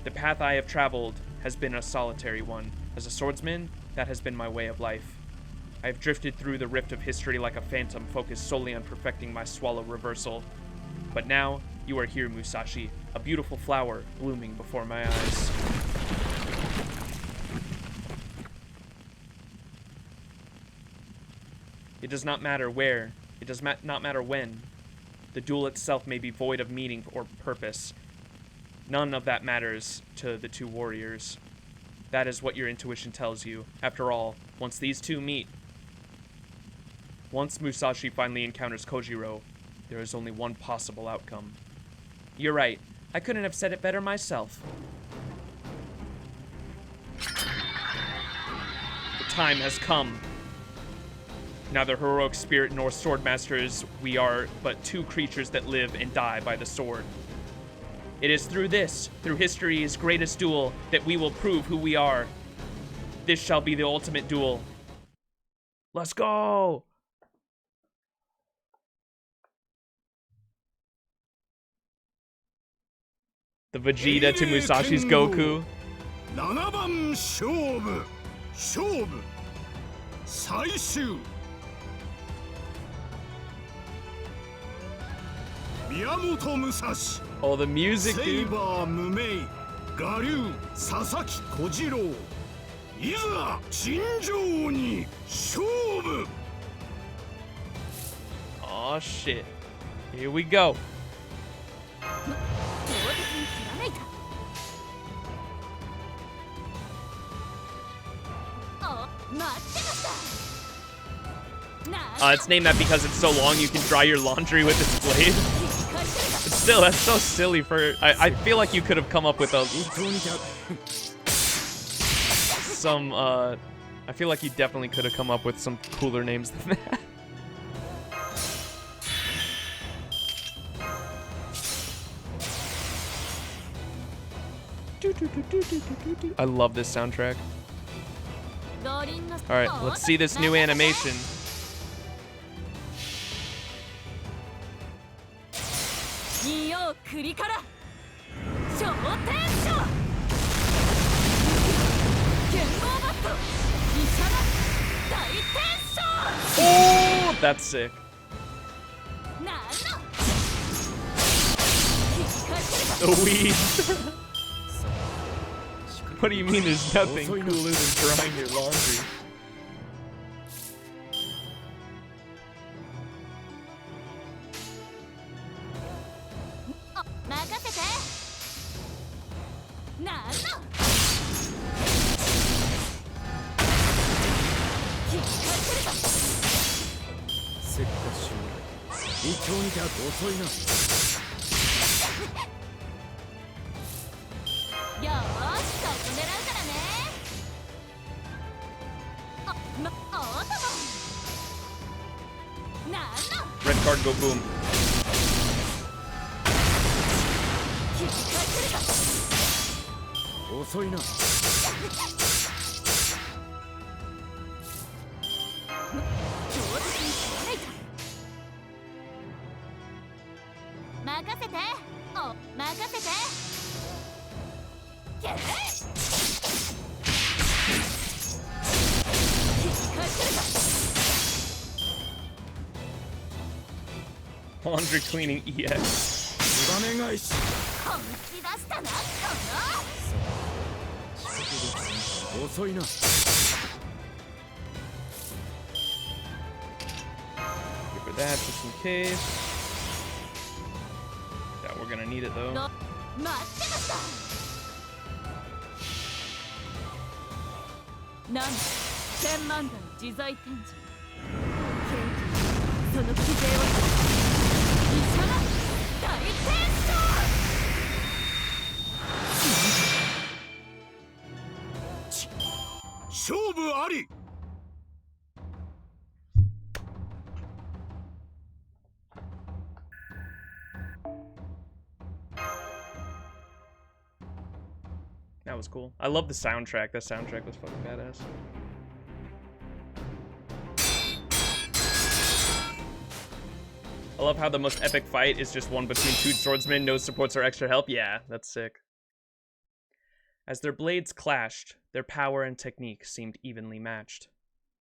Speaker 1: The path I have traveled has been a solitary one. As a swordsman, that has been my way of life. I have drifted through the rift of history like a phantom focused solely on perfecting my swallow reversal. But now, you are here, Musashi, a beautiful flower blooming before my eyes. It does not matter where, it does not matter when. The duel itself may be void of meaning or purpose. None of that matters to the 2 warriors. That is what your intuition tells you. After all, once these 2 meet, once Musashi finally encounters Kojiro, there is only one possible outcome. You're right. I couldn't have said it better myself. The time has come. Neither heroic spirit nor swordmasters, we are but 2 creatures that live and die by the sword. It is through history's greatest duel, that we will prove who we are. This shall be the ultimate duel. Let's go! The Vegeta to Musashi's Goku.
Speaker 4: 7番勝負最終宮本武蔵
Speaker 1: Oh, the music,
Speaker 4: セイ
Speaker 1: dude.
Speaker 4: バー無名我流佐々木小次郎いざ尋常に勝負
Speaker 1: Oh shit. Here we go.
Speaker 3: 強敵に貫いた。あ、待ってました。
Speaker 1: It's named that because it's so long you can dry your launry with this blade. It's still, that's so silly for... I feel like you could have come up with some, I feel like you definitely could have come up with some cooler names than that. I love this soundtrack. Alright, let's see this new animation. Oh, that's sick. The weed. What do you mean there's nothing cooler than drying your laundry? Red card, go boom. Laundry cleaning EX. Give her that just in case. Yeah, we're gonna need it though. That was cool. I love the soundtrack. That soundtrack was fucking badass. I love how the most epic fight is just one between two swordsmen, no supports or extra help. Yeah, that's sick. As their blades clashed, their power and technique seemed evenly matched.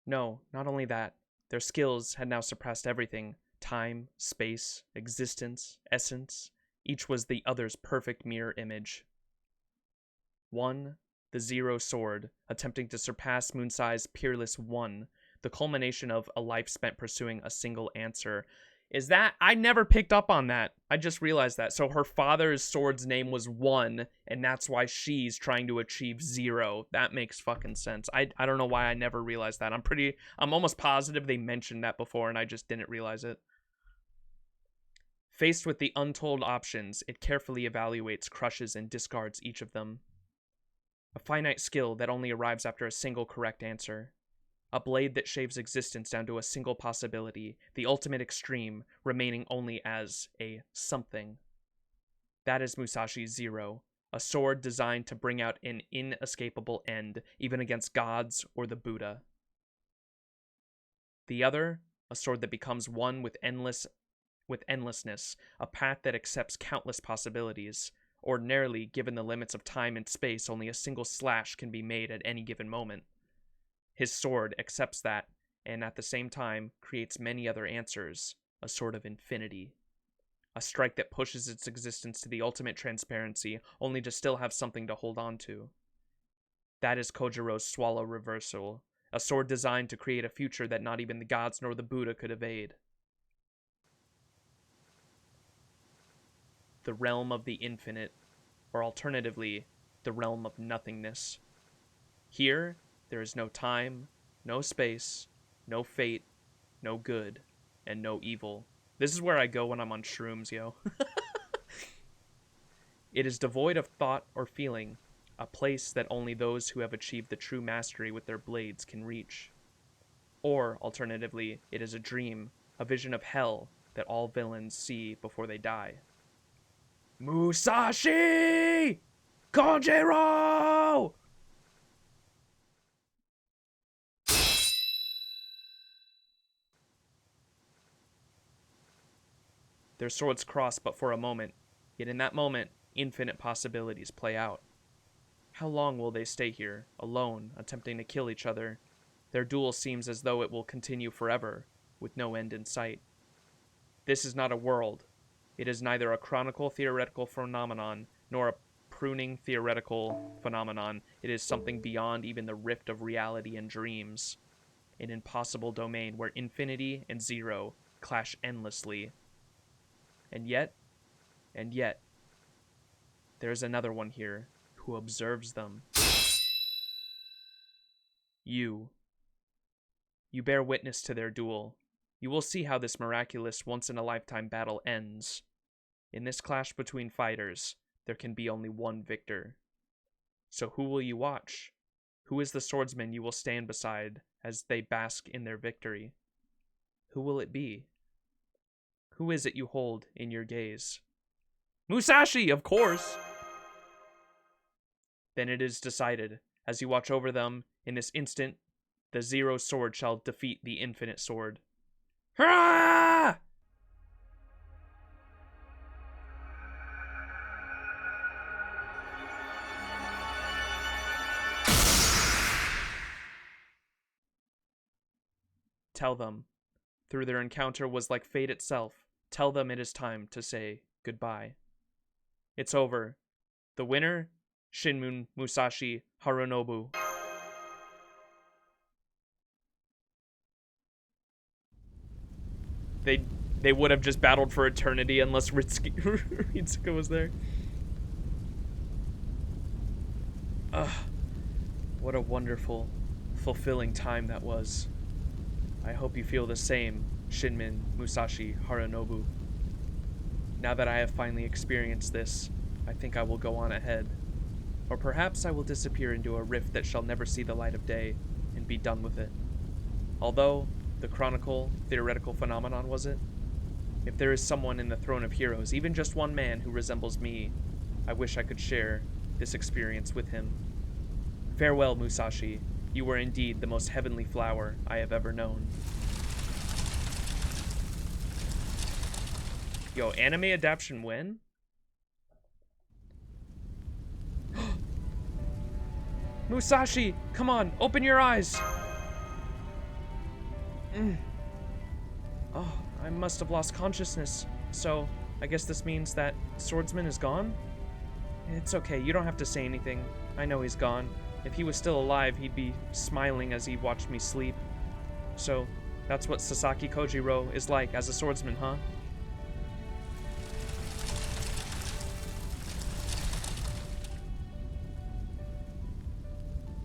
Speaker 1: No, not only that, their skills had now surpassed everything. Time, space, existence, essence. Each was the other's perfect mirror image. One, the Zero Sword, attempting to surpass Moonsai's peerless One, the culmination of a life spent pursuing a single answer. Is that... I never picked up on that. I just realized that. So her father's sword's name was One, and that's why she's trying to achieve Zero. That makes fucking sense. I don't know why I never realized that. I'm almost positive they mentioned that before, and I just didn't realize it. Faced with the untold options, it carefully evaluates, crushes, and discards each of them. A finite skill that only arrives after a single correct answer. A blade that shaves existence down to a single possibility, the ultimate extreme, remaining only as a something. That is Musashi's Zero, a sword designed to bring out an inescapable end, even against gods or the Buddha. The other, a sword that becomes one with endlessness, a path that accepts countless possibilities. Ordinarily, given the limits of time and space, only a single slash can be made at any given moment. His sword accepts that, and at the same time, creates many other answers, a sort of infinity. A strike that pushes its existence to the ultimate transparency, only to still have something to hold on to. That is Kojiro's Swallow Reversal, a sword designed to create a future that not even the gods nor the Buddha could evade. The realm of the infinite, or alternatively, the realm of nothingness. Here, there is no time, no space, no fate, no good, and no evil. This is where I go when I'm on shrooms, yo. It is devoid of thought or feeling, a place that only those who have achieved the true mastery with their blades can reach. Or, alternatively, it is a dream, a vision of hell that all villains see before they die. Musashi! Konjiro! Their swords cross but for a moment, yet in that moment, infinite possibilities play out. How long will they stay here, alone, attempting to kill each other? Their duel seems as though it will continue forever, with no end in sight. This is not a world. It is neither a chronicle theoretical phenomenon, nor a pruning theoretical phenomenon. It is something beyond even the rift of reality and dreams. An impossible domain where infinity and zero clash endlessly. And yet, there's another one here who observes them. You bear witness to their duel. You will see how this miraculous once-in-a-lifetime battle ends. In this clash between fighters, there can be only one victor. So who will you watch? Who is the swordsman you will stand beside as they bask in their victory? Who will it be? Who is it you hold in your gaze? Musashi, of course! Then it is decided. As you watch over them, in this instant, the zero sword shall defeat the infinite sword. Hurrah! Tell them. Through their encounter was like fate itself. Tell them it is time to say goodbye. It's over. The winner, Shinmun Musashi Harunobu. They would have just battled for eternity unless Ritsuka was there. Ugh. What a wonderful, fulfilling time that was. I hope you feel the same, Shinmun Musashi Harunobu. Now that I have finally experienced this, I think I will go on ahead. Or perhaps I will disappear into a rift that shall never see the light of day, and be done with it. Although, the chronicle, theoretical phenomenon was it? If there is someone in the throne of heroes, even just one man who resembles me, I wish I could share this experience with him. Farewell, Musashi. You were indeed the most heavenly flower I have ever known. Yo, anime adaptation when? Musashi, come on, open your eyes. Oh, I must have lost consciousness. So, I guess this means that swordsman is gone? It's okay, you don't have to say anything. I know he's gone. If he was still alive, he'd be smiling as he watched me sleep. So, that's what Sasaki Kojiro is like as a swordsman, huh?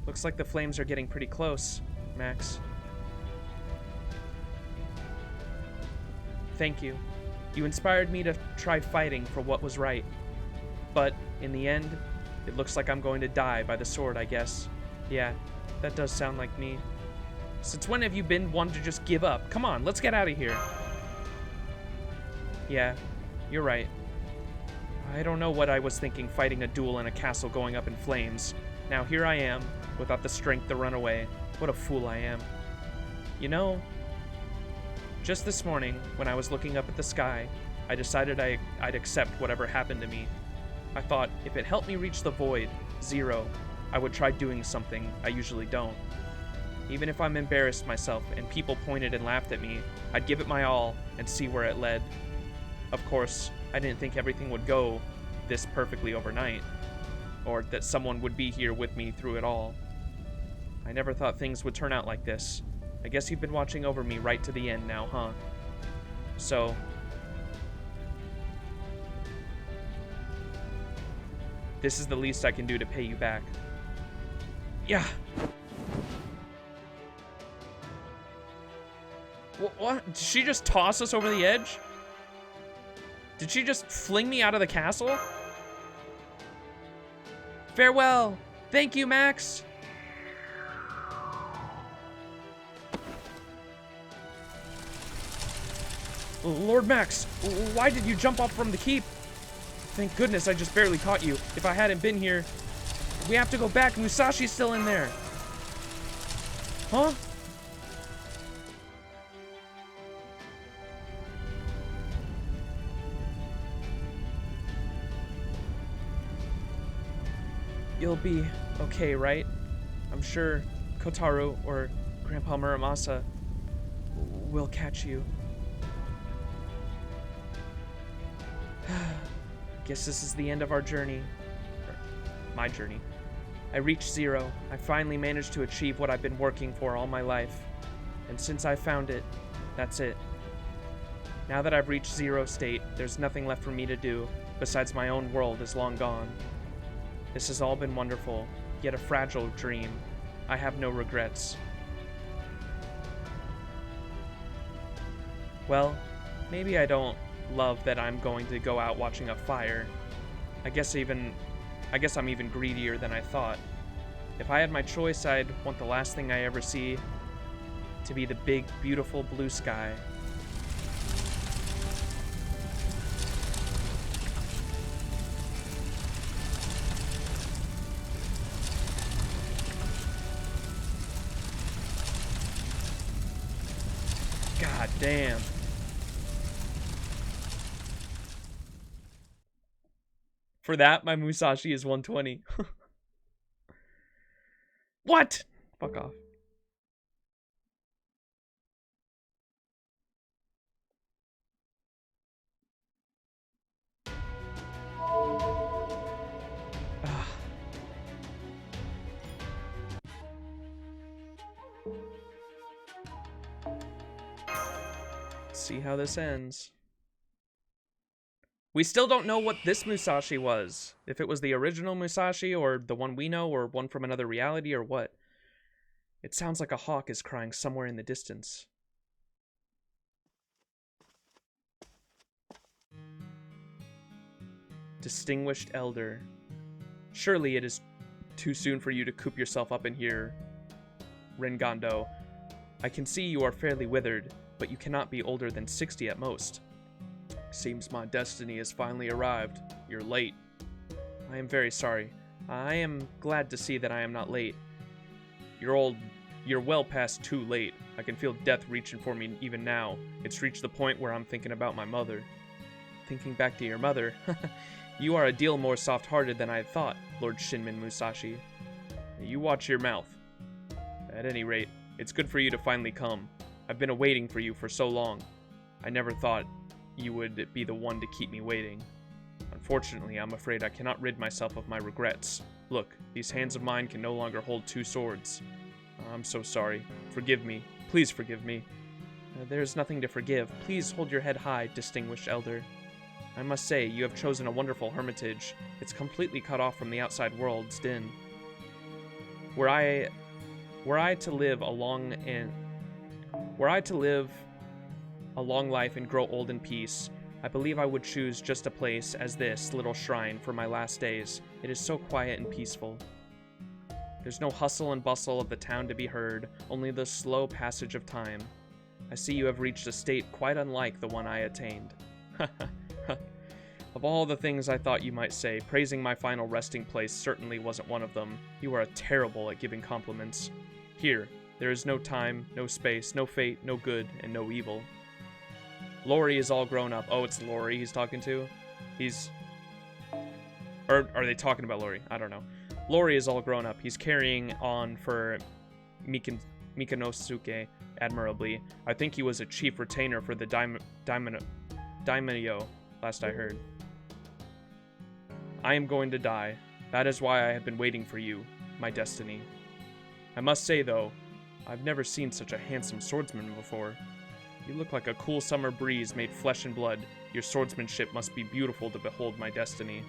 Speaker 1: Looks like the flames are getting pretty close, Max. Thank you. You inspired me to try fighting for what was right. But, in the end, it looks like I'm going to die by the sword, I guess. Yeah, that does sound like me. Since when have you been one to just give up? Come on, let's get out of here. Yeah, you're right. I don't know what I was thinking fighting a duel in a castle going up in flames. Now here I am, without the strength to run away. What a fool I am. You know, just this morning, when I was looking up at the sky, I decided I'd accept whatever happened to me. I thought, if it helped me reach the void, zero, I would try doing something I usually don't. Even if I'm embarrassed myself and people pointed and laughed at me, I'd give it my all and see where it led. Of course, I didn't think everything would go this perfectly overnight, or that someone would be here with me through it all. I never thought things would turn out like this. I guess you've been watching over me right to the end now, huh? So, this is the least I can do to pay you back. Yeah. What? Did she just toss us over the edge? Did she just fling me out of the castle? Farewell! Thank you, Max! Lord Max, why did you jump off from the keep? Thank goodness I just barely caught you. If I hadn't been here... We have to go back. Musashi's still in there. Huh? You'll be okay, right? I'm sure Kotaro or Grandpa Muramasa will catch you. Guess this is the end of our journey. Or my journey. I reached 0. I finally managed to achieve what I've been working for all my life. And since I found it, that's it. Now that I've reached 0 state, there's nothing left for me to do, besides my own world is long gone. This has all been wonderful, yet a fragile dream. I have no regrets. Well, maybe I don't love that I'm going to go out watching a fire. I guess I'm even greedier than I thought. If I had my choice, I'd want the last thing I ever see to be the big, beautiful blue sky. God damn. For that, my Musashi is 120. What? Fuck off. See how this ends. We still don't know what this Musashi was. If it was the original Musashi, or the one we know, or one from another reality, or what. It sounds like a hawk is crying somewhere in the distance. Distinguished Elder. Surely it is too soon for you to coop yourself up in here, Rengondo. I can see you are fairly withered, but you cannot be older than 60 at most. Seems my destiny has finally arrived. You're late. I am very sorry. I am glad to see that I am not late. You're well past too late. I can feel death reaching for me even now. It's reached the point where I'm thinking about my mother. Thinking back to your mother? You are a deal more soft-hearted than I had thought, Lord Shinmin Musashi. You watch your mouth. At any rate, it's good for you to finally come. I've been awaiting for you for so long. I never thought you would be the one to keep me waiting. Unfortunately, I'm afraid I cannot rid myself of my regrets. Look, these hands of mine can no longer hold 2 swords. I'm so sorry. Forgive me. Please forgive me. There's nothing to forgive. Please hold your head high, distinguished elder. I must say, you have chosen a wonderful hermitage. It's completely cut off from the outside world's din. Were I to live a long life and grow old in peace, I believe I would choose just a place as this little shrine for my last days. It is so quiet and peaceful. There's no hustle and bustle of the town to be heard, only the slow passage of time. I see you have reached a state quite unlike the one I attained. Of all the things I thought you might say, praising my final resting place certainly wasn't one of them. You are terrible at giving compliments. Here, there is no time, no space, no fate, no good, and no evil. Lori is all grown up. Oh, it's Lori he's talking to? Or are they talking about Lori? I don't know. Lori is all grown up. He's carrying on for Mikanosuke admirably. I think he was a chief retainer for the Daimyo, last I heard. I am going to die. That is why I have been waiting for you, my destiny. I must say, though, I've never seen such a handsome swordsman before. You look like a cool summer breeze made flesh and blood. Your swordsmanship must be beautiful to behold, my destiny.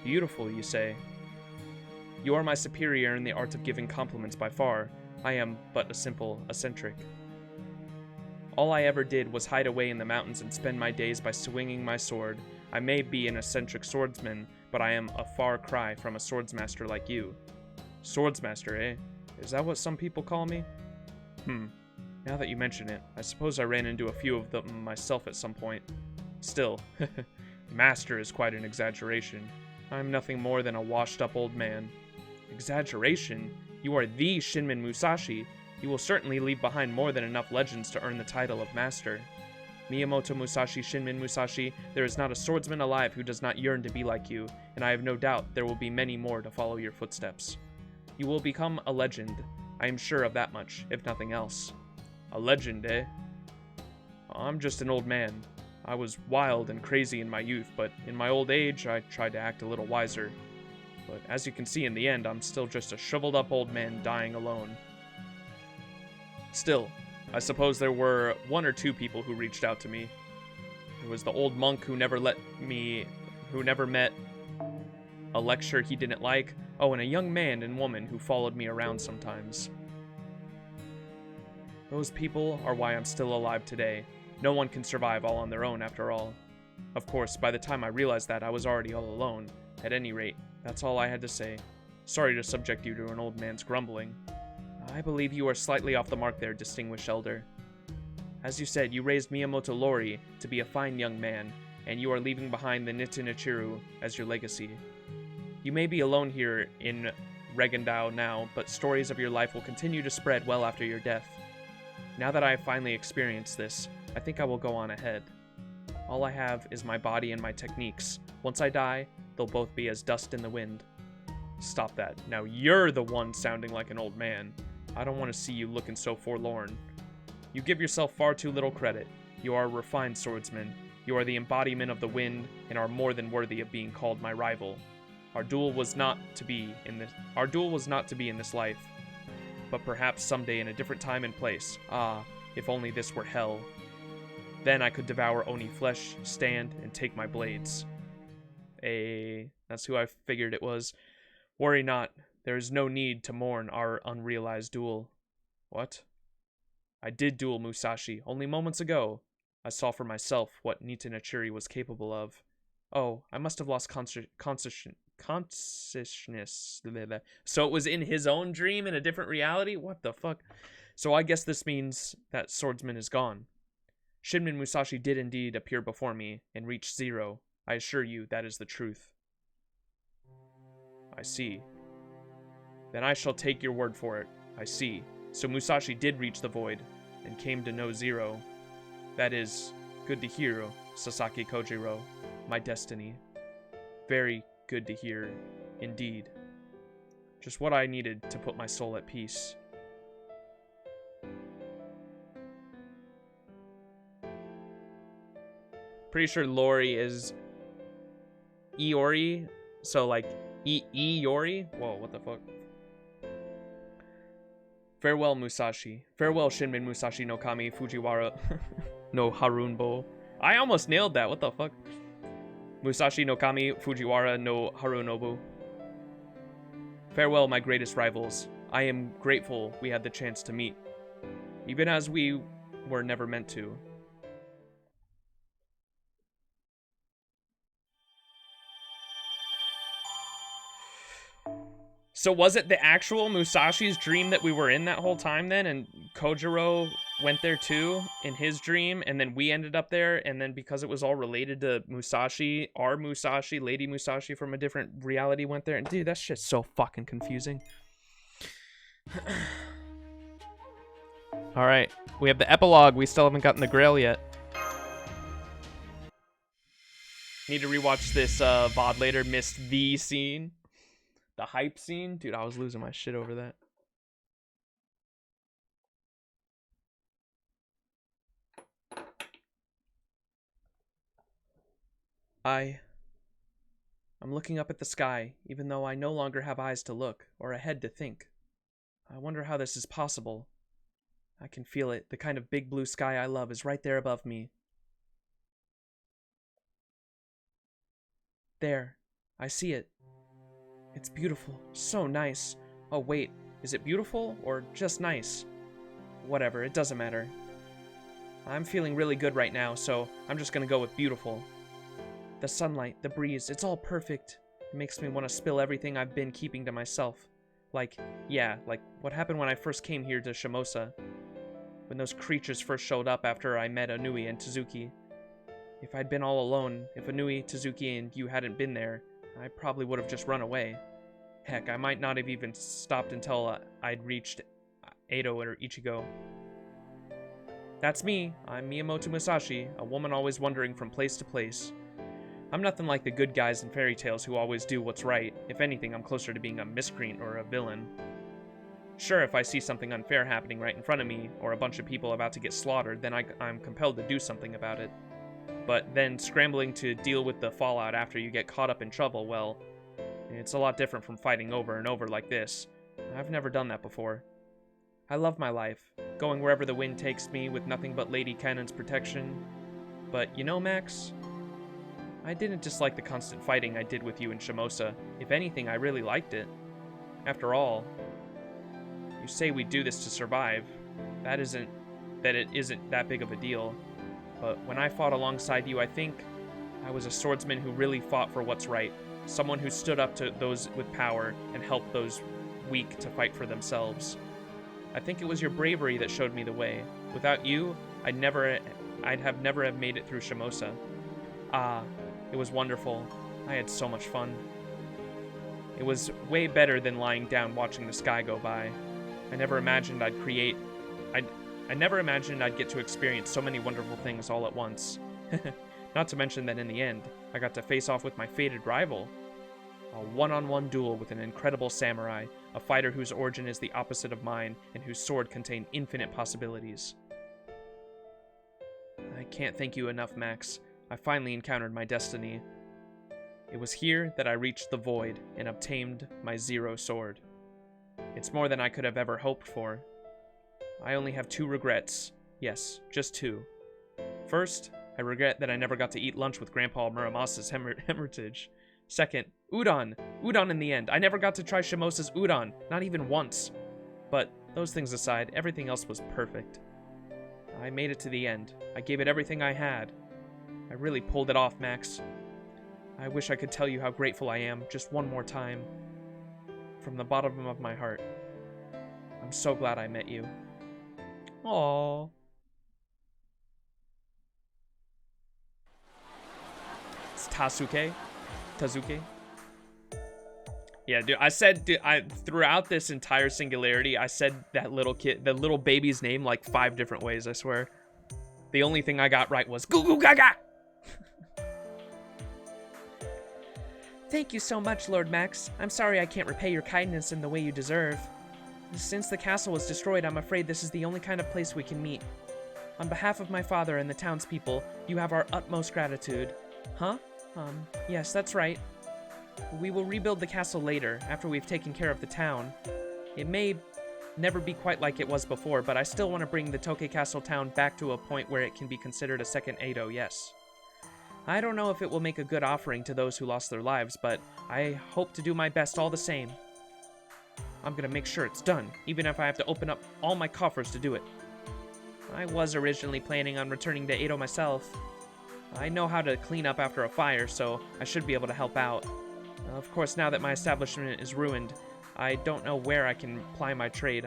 Speaker 1: Beautiful, you say? You are my superior in the art of giving compliments by far. I am but a simple eccentric. All I ever did was hide away in the mountains and spend my days by swinging my sword. I may be an eccentric swordsman, but I am a far cry from a swordsmaster like you. Swordsmaster, eh? Is that what some people call me? Now that you mention it, I suppose I ran into a few of them myself at some point. Still, master is quite an exaggeration. I'm nothing more than a washed-up old man. Exaggeration? You are the Shinmin Musashi. You will certainly leave behind more than enough legends to earn the title of master. Miyamoto Musashi, Shinmin Musashi, there is not a swordsman alive who does not yearn to be like you, and I have no doubt there will be many more to follow your footsteps. You will become a legend. I am sure of that much, if nothing else. A legend, eh? I'm just an old man. I was wild and crazy in my youth, but in my old age, I tried to act a little wiser. But as you can see in the end, I'm still just a shriveled-up old man dying alone. Still, I suppose there were one or two people who reached out to me. There was the old monk who never met a lecture he didn't like. Oh, and a young man and woman who followed me around sometimes. Those people are why I'm still alive today. No one can survive all on their own after all. Of course, by the time I realized that, I was already all alone. At any rate, that's all I had to say. Sorry to subject you to an old man's grumbling. I believe you are slightly off the mark there, distinguished elder. As you said, you raised Miyamoto Lori to be a fine young man, and you are leaving behind the Nitinichiru as your legacy. You may be alone here in Regendao now, but stories of your life will continue to spread well after your death. Now that I have finally experienced this, I think I will go on ahead. All I have is my body and my techniques. Once I die, they'll both be as dust in the wind. Stop that. Now you're the one sounding like an old man. I don't want to see you looking so forlorn. You give yourself far too little credit. You are a refined swordsman. You are the embodiment of the wind and are more than worthy of being called my rival. Our duel was not to be in this life, but perhaps someday in a different time and place. Ah, if only this were hell. Then I could devour Oni flesh, stand, and take my blades. That's who I figured it was. Worry not, there is no need to mourn our unrealized duel. What? I did duel Musashi only moments ago. I saw for myself what Nitinichiri was capable of. Oh, I must have lost consciousness. So it was in his own dream in a different reality? What the fuck? So I guess this means that swordsman is gone. Shinmin Musashi did indeed appear before me and reach zero. I assure you that is the truth. I see. Then I shall take your word for it. I see. So Musashi did reach the void and came to know zero. That is good to hear, Sasaki Kojiro. My destiny. Very good to hear, indeed. Just what I needed to put my soul at peace. Pretty sure Lori is Iori, so like Iori? Whoa, what the fuck? Farewell, Musashi. Farewell, Shinmin Musashi no Kami Fujiwara no Harunbo. I almost nailed that, what the fuck? Musashi no Kami Fujiwara no Harunobu. Farewell, my greatest rivals. I am grateful we had the chance to meet, even as we were never meant to. So was it the actual Musashi's dream that we were in that whole time then? And Kojiro went there too in his dream, and then we ended up there, and then because it was all related to Musashi, our Musashi, Lady Musashi from a different reality went there. And dude, that shit's so fucking confusing. Alright, we have the epilogue. We still haven't gotten the Grail yet. Need to rewatch this VOD later. Missed the scene. The hype scene? Dude, I was losing my shit over that. I'm looking up at the sky, even though I no longer have eyes to look, or a head to think. I wonder how this is possible. I can feel it. The kind of big blue sky I love is right there above me. There. I see it. It's beautiful. So nice. Oh, wait. Is it beautiful or just nice? Whatever. It doesn't matter. I'm feeling really good right now, so I'm just gonna go with beautiful. The sunlight, the breeze, it's all perfect. It makes me want to spill everything I've been keeping to myself. Like what happened when I first came here to Shimousa. When those creatures first showed up after I met Anui and Tezuki. If I'd been all alone, if Anui, Tezuki, and you hadn't been there, I probably would have just run away. Heck, I might not have even stopped until I'd reached Edo or Ichigo. That's me. I'm Miyamoto Musashi, a woman always wandering from place to place. I'm nothing like the good guys in fairy tales who always do what's right. If anything, I'm closer to being a miscreant or a villain. Sure, if I see something unfair happening right in front of me, or a bunch of people about to get slaughtered, then I'm compelled to do something about it. But then scrambling to deal with the fallout after you get caught up in trouble, well, it's a lot different from fighting over and over like this. I've never done that before. I love my life, going wherever the wind takes me with nothing but Lady Cannon's protection. But you know, Max, I didn't dislike the constant fighting I did with you in Shimousa. If anything, I really liked it. After all, you say we do this to survive. That it isn't that big of a deal. But when I fought alongside you, I think I was a swordsman who really fought for what's right. Someone who stood up to those with power and helped those weak to fight for themselves. I think it was your bravery that showed me the way. Without you, I'd have never made it through Shimousa. Ah, it was wonderful. I had so much fun. It was way better than lying down watching the sky go by. I never imagined I'd get to experience so many wonderful things all at once. Not to mention that in the end, I got to face off with my fated rival. A one-on-one duel with an incredible samurai, a fighter whose origin is the opposite of mine, and whose sword contained infinite possibilities. I can't thank you enough, Max. I finally encountered my destiny. It was here that I reached the void and obtained my Zero Sword. It's more than I could have ever hoped for. I only have 2 regrets. Yes, just 2. First, I regret that I never got to eat lunch with Grandpa Muramasa's heritage. Second, udon. Udon in the end. I never got to try Shimousa's udon, not even once. But those things aside, everything else was perfect. I made it to the end. I gave it everything I had. I really pulled it off, Max. I wish I could tell you how grateful I am, just one more time. From the bottom of my heart. I'm so glad I met you. Aww. It's Tazuke. Yeah, dude, throughout this entire Singularity, I said that little kid, the little baby's name like 5 different ways, I swear. The only thing I got right was Goo Goo Gaga! Thank you so much, Lord Max. I'm sorry I can't repay your kindness in the way you deserve. Since the castle was destroyed, I'm afraid this is the only kind of place we can meet. On behalf of my father and the townspeople, you have our utmost gratitude. Huh? Yes, that's right. We will rebuild the castle later, after we've taken care of the town. It may never be quite like it was before, but I still want to bring the Toke Castle town back to a point where it can be considered a second Edo, yes. I don't know if it will make a good offering to those who lost their lives, but I hope to do my best all the same. I'm gonna make sure it's done, even if I have to open up all my coffers to do it. I was originally planning on returning to Edo myself. I know how to clean up after a fire, so I should be able to help out. Of course, now that my establishment is ruined, I don't know where I can ply my trade.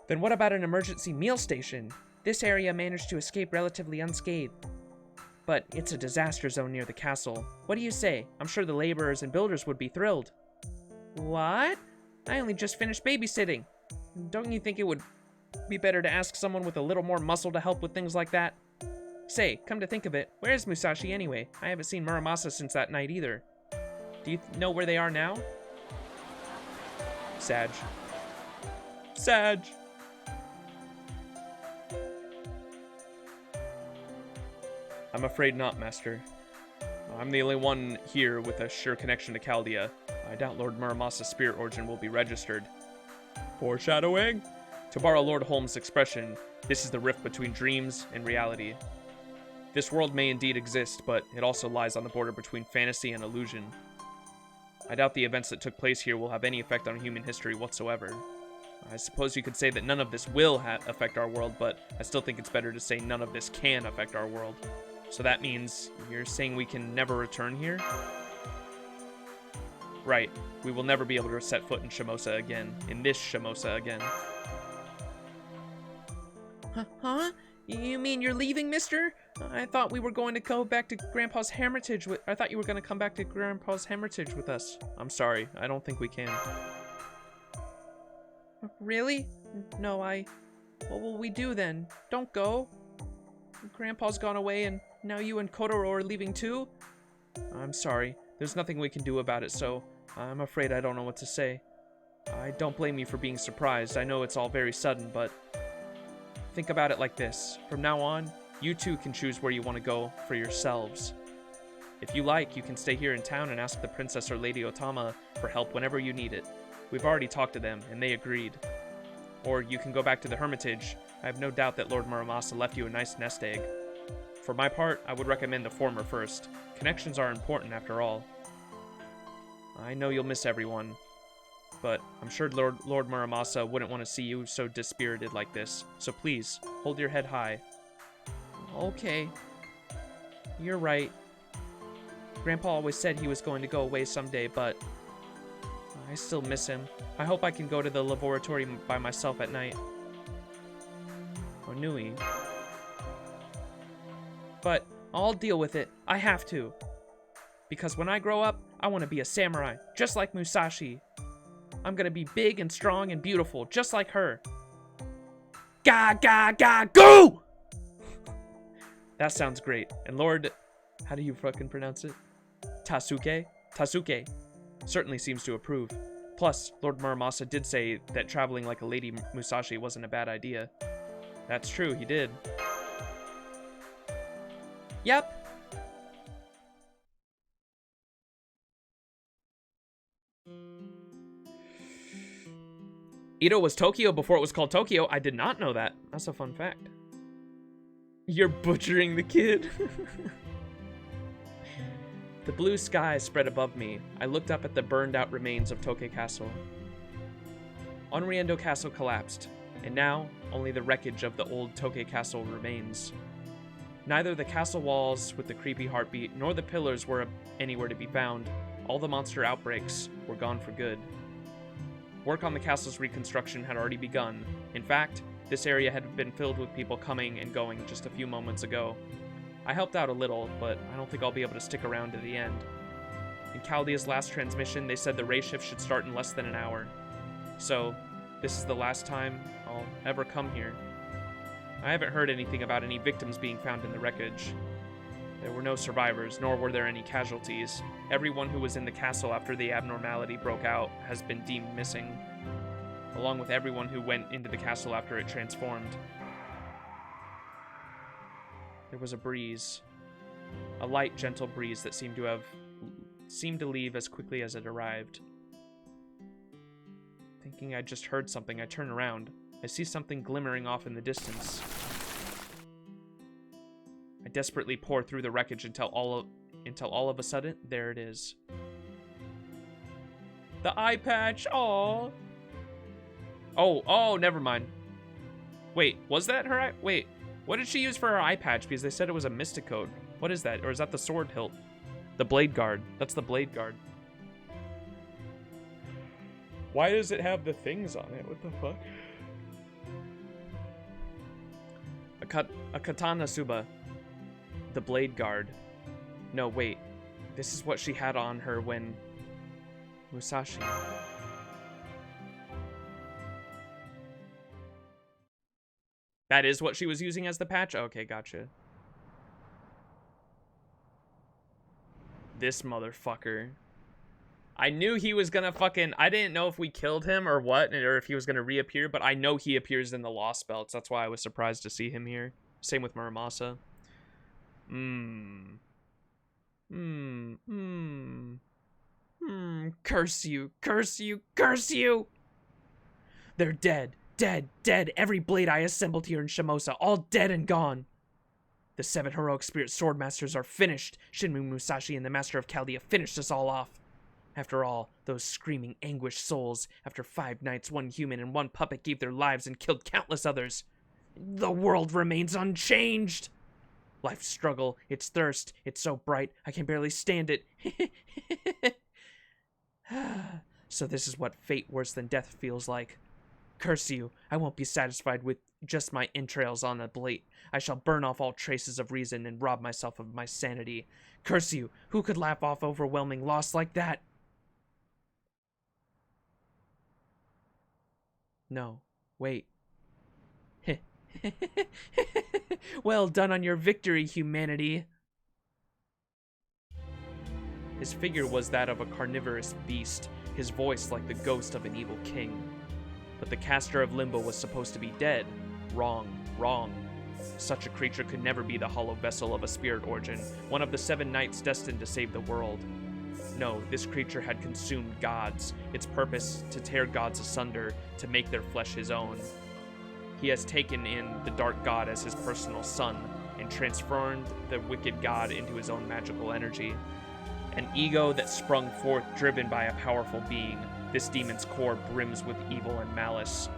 Speaker 1: Then what about an emergency meal station? This area managed to escape relatively unscathed. But it's a disaster zone near the castle. What do you say? I'm sure the laborers and builders would be thrilled. What? I only just finished babysitting. Don't you think it would be better to ask someone with a little more muscle to help with things like that? Say, come to think of it, where's Musashi anyway? I haven't seen Muramasa since that night either. Do you know where they are now? Sag. I'm afraid not, Master. I'm the only one here with a sure connection to Chaldea. I doubt Lord Muramasa's spirit origin will be registered. Foreshadowing? To borrow Lord Holmes' expression, this is the rift between dreams and reality. This world may indeed exist, but it also lies on the border between fantasy and illusion. I doubt the events that took place here will have any effect on human history whatsoever. I suppose you could say that none of this will affect our world, but I still think it's better to say none of this can affect our world. So that means you're saying we can never return here? Right, we will never be able to set foot in Shimousa again. In this Shimousa again. Huh? You mean you're leaving, mister? I thought we were going to go back to Grandpa's hermitage with... I thought you were going to come back to Grandpa's hermitage with us. I'm sorry, I don't think we can. Really? No, What will we do then? Don't go. Grandpa's gone away and now you and Kotaro are leaving too? I'm sorry. There's nothing we can do about it, so I'm afraid I don't know what to say. I don't blame you for being surprised. I know it's all very sudden, but think about it like this. From now on, you two can choose where you want to go for yourselves. If you like, you can stay here in town and ask the Princess or Lady Otama for help whenever you need it. We've already talked to them, and they agreed. Or you can go back to the Hermitage. I have no doubt that Lord Muramasa left you a nice nest egg. For my part, I would recommend the former first. Connections are important after all. I know you'll miss everyone, but I'm sure Lord Muramasa wouldn't want to see you so dispirited like this. So please, hold your head high. Okay. You're right. Grandpa always said he was going to go away someday, but I still miss him. I hope I can go to the laboratory by myself at night. Onui. But I'll deal with it. I have to. Because when I grow up, I want to be a samurai, just like Musashi. I'm gonna be big and strong and beautiful, just like her. Ga ga ga go! That sounds great. And Lord, how do you fucking pronounce it? Tasuke? Tasuke certainly seems to approve. Plus, Lord Muramasa did say that traveling like a Lady Musashi wasn't a bad idea. That's true, he did. Yep. Edo was Tokyo before it was called Tokyo. I did not know that. That's a fun fact. You're butchering the kid. The blue sky spread above me. I looked up at the burned out remains of Toke Castle. Onriendo Castle collapsed, and now only the wreckage of the old Toke Castle remains. Neither the castle walls with the creepy heartbeat nor the pillars were anywhere to be found. All the monster outbreaks were gone for good. Work on the castle's reconstruction had already begun. In fact, this area had been filled with people coming and going just a few moments ago. I helped out a little, but I don't think I'll be able to stick around to the end. In Chaldea's last transmission, they said the ray shift should start in less than an hour. So, this is the last time I'll ever come here. I haven't heard anything about any victims being found in the wreckage. There were no survivors, nor were there any casualties. Everyone who was in the castle after the abnormality broke out has been deemed missing, along with everyone who went into the castle after it transformed. There was a breeze. A light, gentle breeze that seemed to leave as quickly as it arrived. Thinking I just heard something, I turn around. I see something glimmering off in the distance. I desperately pour through the wreckage until all of a sudden, there it is. The eye patch, aww. Oh, never mind. Wait, was that her eye? Wait, what did she use for her eye patch? Because they said it was a mystic code. What is that? Or is that the sword hilt? The blade guard. That's the blade guard. Why does it have the things on it? What the fuck? A katana suba. The blade guard. No, wait. This is what she had on her when... Musashi. That is what she was using as the patch? Okay, gotcha. This motherfucker. I knew he was gonna fucking... I didn't know if we killed him or what, or if he was gonna reappear, but I know he appears in the Lost Belts. That's why I was surprised to see him here. Same with Muramasa. Curse you, curse you, curse you! They're dead, dead, dead. Every blade I assembled here in Shimousa, all dead and gone. The 7 heroic spirit swordmasters are finished. Shinmu Musashi and the Master of Chaldea finished us all off. After all, those screaming, anguished souls, after 5 nights, 1 human and 1 puppet gave their lives and killed countless others. The world remains unchanged. Life's struggle, its thirst, it's so bright, I can barely stand it. So this is what fate worse than death feels like. Curse you, I won't be satisfied with just my entrails on a plate. I shall burn off all traces of reason and rob myself of my sanity. Curse you, who could laugh off overwhelming loss like that? No, wait. Well done on your victory, humanity. His figure was that of a carnivorous beast, his voice like the ghost of an evil king. But the caster of Limbo was supposed to be dead. Wrong, wrong. Such a creature could never be the hollow vessel of a spirit origin, one of the 7 knights destined to save the world. No, this creature had consumed gods, its purpose to tear gods asunder, to make their flesh his own. He has taken in the dark god as his personal son, and transformed the wicked god into his own magical energy. An ego that sprung forth driven by a powerful being, this demon's core brims with evil and malice.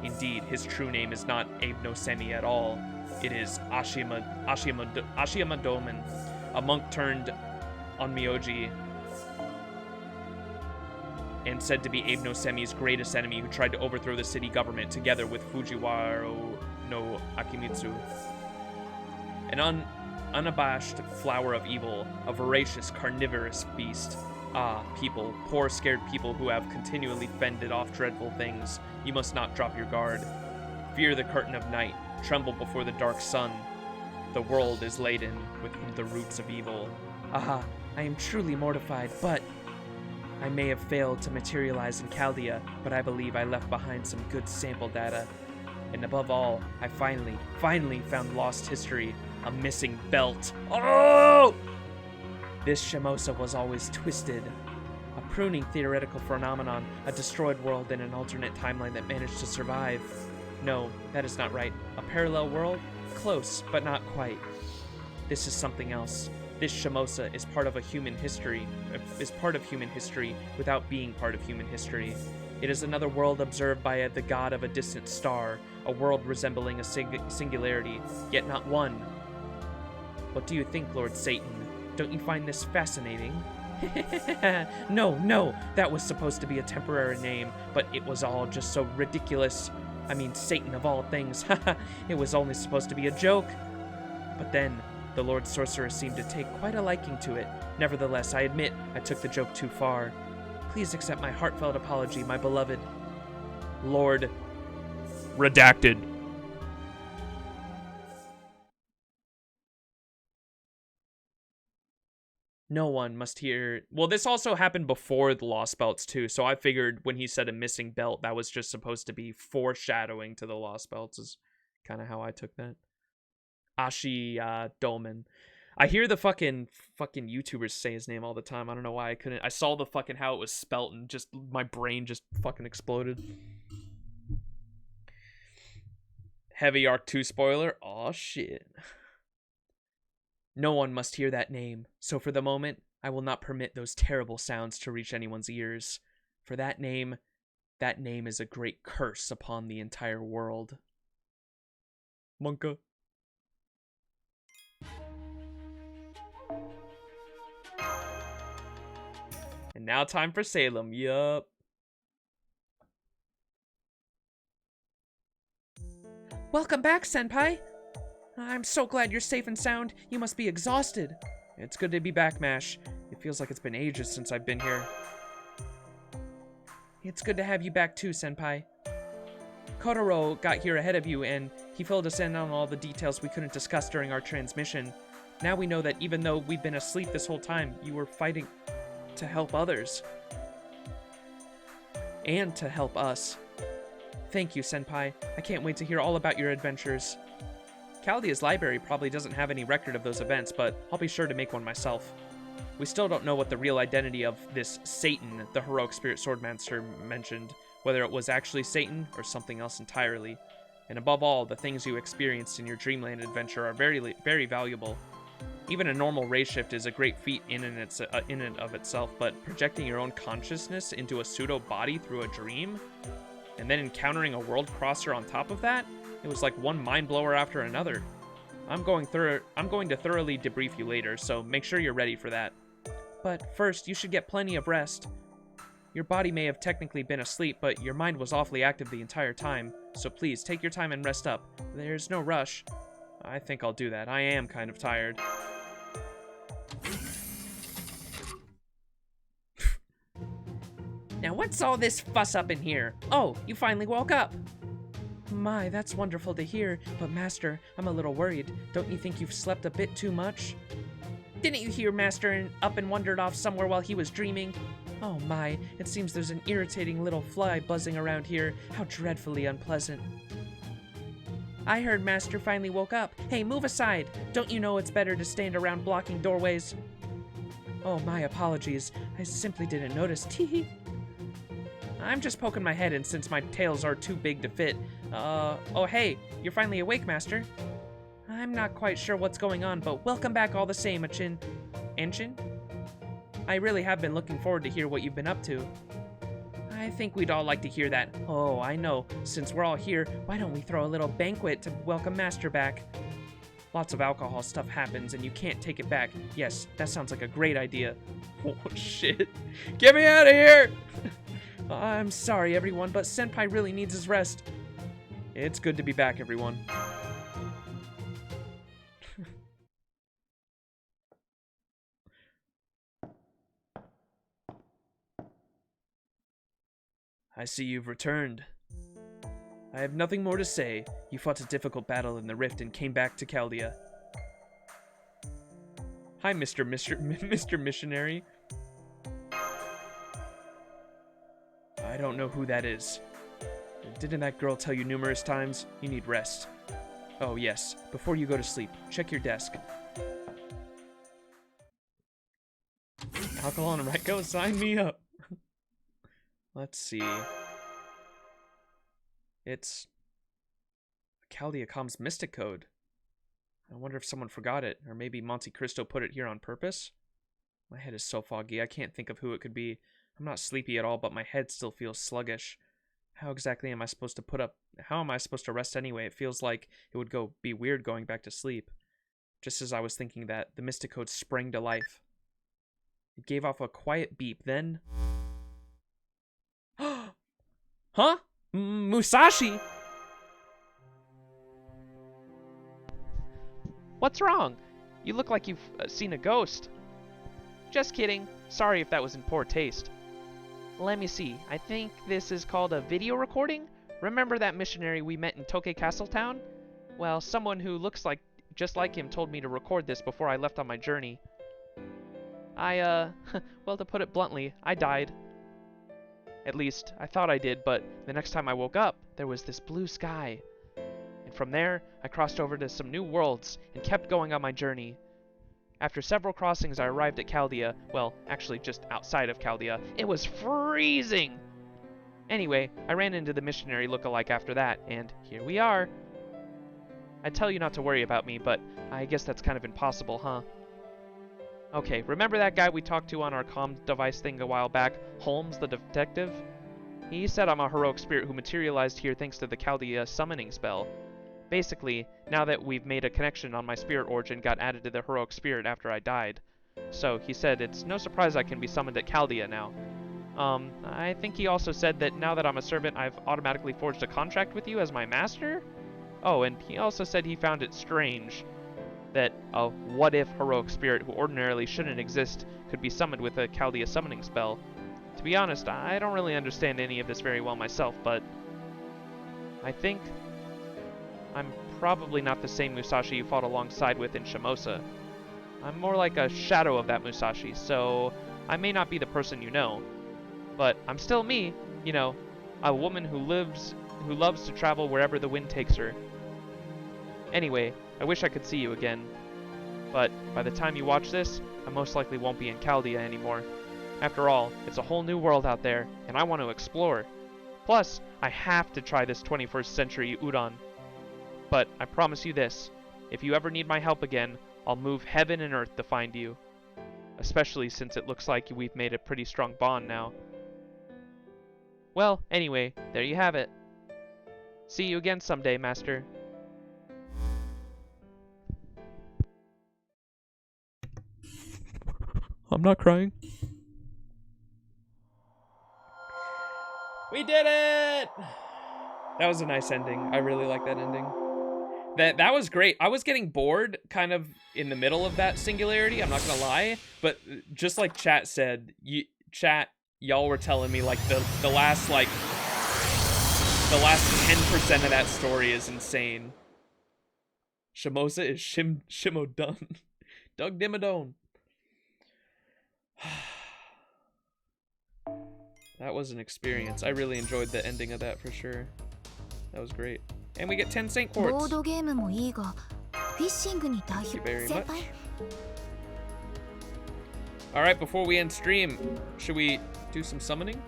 Speaker 1: Indeed, his true name is not Abe no Semi at all. It is Ashimadomen, a monk turned onmyoji, and said to be Abe no Semi's greatest enemy who tried to overthrow the city government together with Fujiwara no Akimitsu. An unabashed flower of evil, a voracious, carnivorous beast. Ah, people, poor, scared people who have continually fended off dreadful things, you must not drop your guard. Fear the curtain of night, tremble before the dark sun. The world is laden with the roots of evil. Aha, I am truly mortified, but I may have failed to materialize in Chaldea, but I believe I left behind some good sample data. And above all, I finally found lost history, a missing belt. Oh! This Shimousa was always twisted. A pruning theoretical phenomenon, a destroyed world in an alternate timeline that managed to survive. No, that is not right. A parallel world? Close, but not quite. This is something else. This Shimousa is part of human history without being part of human history. It is another world observed by the god of a distant star, a world resembling a singularity, yet not one. What do you think, Lord Satan? Don't you find this fascinating? No, that was supposed to be a temporary name, but it was all just so ridiculous. I mean, Satan of all things, it was only supposed to be a joke. But then, the Lord Sorcerer seemed to take quite a liking to it. Nevertheless, I admit I took the joke too far. Please accept my heartfelt apology, my beloved Lord Redacted. No one must hear... Well, this also happened before the Lost Belts, too, so I figured when he said a missing belt, that was just supposed to be foreshadowing to the Lost Belts, is kind of how I took that. Domen. I hear the fucking YouTubers say his name all the time. I don't know why I couldn't. I saw the fucking how it was spelt and just my brain just fucking exploded. Heavy Arc 2 spoiler. Aw, shit. No one must hear that name, so for the moment, I will not permit those terrible sounds to reach anyone's ears. For that name is a great curse upon the entire world. Monka. And now time for Salem, yup. Welcome back, Senpai. I'm so glad you're safe and sound. You must be exhausted. It's good to be back, Mash. It feels like it's been ages since I've been here. It's good to have you back too, Senpai. Kotaro got here ahead of you, and he filled us in on all the details we couldn't discuss during our transmission. Now we know that even though we've been asleep this whole time, you were fighting to help others. And to help us. Thank you, Senpai. I can't wait to hear all about your adventures. Chaldea's library probably doesn't have any record of those events, but I'll be sure to make one myself. We still don't know what the real identity of this Satan, the heroic spirit swordmaster, mentioned, whether it was actually Satan or something else entirely. And above all, the things you experienced in your Dreamland adventure are very, very valuable. Even a normal ray shift is a great feat in and of itself, but projecting your own consciousness into a pseudo body through a dream, and then encountering a world crosser on top of that, it was like one mind blower after another. I'm going to thoroughly debrief you later, so make sure you're ready for that. But first, you should get plenty of rest. Your body may have technically been asleep, but your mind was awfully active the entire time. So please, take your time and rest up. There's no rush. I think I'll do that. I am kind of tired. Now what's all this fuss up in here? Oh, you finally woke up. My, that's wonderful to hear, but Master, I'm a little worried. Don't you think you've slept a bit too much? Didn't you hear Master up and wandered off somewhere while he was dreaming? Oh my, it seems there's an irritating little fly buzzing around here. How dreadfully unpleasant. I heard Master finally woke up. Hey, move aside. Don't you know it's better to stand around blocking doorways? Oh, my apologies. I simply didn't notice. Teehee. I'm just poking my head in since my tails are too big to fit. Oh hey, you're finally awake, Master. I'm not quite sure what's going on, but welcome back all the same, Achin. Anshin? I really have been looking forward to hear what you've been up to. I think we'd all like to hear that. Oh, I know. Since we're all here, why don't we throw a little banquet to welcome Master back? Lots of alcohol stuff happens and you can't take it back. Yes, that sounds like a great idea. Oh shit. Get me out of here! I'm sorry, everyone, but Senpai really needs his rest. It's good to be back, everyone. I see you've returned. I have nothing more to say. You fought a difficult battle in the Rift and came back to Chaldea. Hi, Mr. Missionary. I don't know who that is. Didn't that girl tell you numerous times? You need rest. Oh, yes. Before you go to sleep, check your desk. Alcohol and Reiko, sign me up. Let's see. It's Chaldea Com's Mystic Code. I wonder if someone forgot it, or maybe Monte Cristo put it here on purpose? My head is so foggy, I can't think of who it could be. I'm not sleepy at all, but my head still feels sluggish. How exactly am I supposed to how am I supposed to rest anyway? It feels like it would be weird going back to sleep. Just as I was thinking that, the Mystic Code sprang to life. It gave off a quiet beep, then... Huh? Musashi?
Speaker 7: What's wrong? You look like you've seen a ghost. Just kidding. Sorry if that was in poor taste. Let me see. I think this is called a video recording? Remember that missionary we met in Toke Castle Town? Well, someone who looks just like him told me to record this before I left on my journey. Well, to put it bluntly, I died. At least, I thought I did, but the next time I woke up, there was this blue sky. And from there, I crossed over to some new worlds and kept going on my journey. After several crossings, I arrived at Chaldea. Well, actually just outside of Chaldea. It was freezing! Anyway, I ran into the missionary look-alike after that, and here we are. I'd tell you not to worry about me, but I guess that's kind of impossible, huh? Okay, remember that guy we talked to on our comm device thing a while back? Holmes, the detective? He said I'm a heroic spirit who materialized here thanks to the Chaldea summoning spell. Basically, now that we've made a connection on my spirit origin got added to the heroic spirit after I died. So, he said it's no surprise I can be summoned at Chaldea now. I think he also said that now that I'm a servant, I've automatically forged a contract with you as my master? Oh, and he also said he found it strange that a what-if heroic spirit who ordinarily shouldn't exist could be summoned with a Chaldea summoning spell. To be honest, I don't really understand any of this very well myself, but I think I'm probably not the same Musashi you fought alongside with in Shimousa. I'm more like a shadow of that Musashi, so I may not be the person you know. But I'm still me, you know, a woman who loves to travel wherever the wind takes her. Anyway, I wish I could see you again. But by the time you watch this, I most likely won't be in Chaldea anymore. After all, it's a whole new world out there, and I want to explore. Plus, I have to try this 21st century udon. But I promise you this, if you ever need my help again, I'll move heaven and earth to find you. Especially since it looks like we've made a pretty strong bond now. Well, anyway, there you have it. See you again someday, Master.
Speaker 1: I'm not crying. We did it! That was a nice ending. I really like that ending. That was great. I was getting bored kind of in the middle of that singularity, I'm not gonna lie. But just like chat said, y'all were telling me like the last 10% of that story is insane. Shimousa is Shimodun. Doug Dimmadone. That was an experience. I really enjoyed the ending of that for sure. That was great. And we get 10 Saint Quartz.
Speaker 3: ボードゲームもいいが、フィッシングに代
Speaker 1: Thank you
Speaker 3: 表
Speaker 1: very
Speaker 3: 先
Speaker 1: much.
Speaker 3: 輩。
Speaker 1: Alright, before we end stream, should we do some summoning?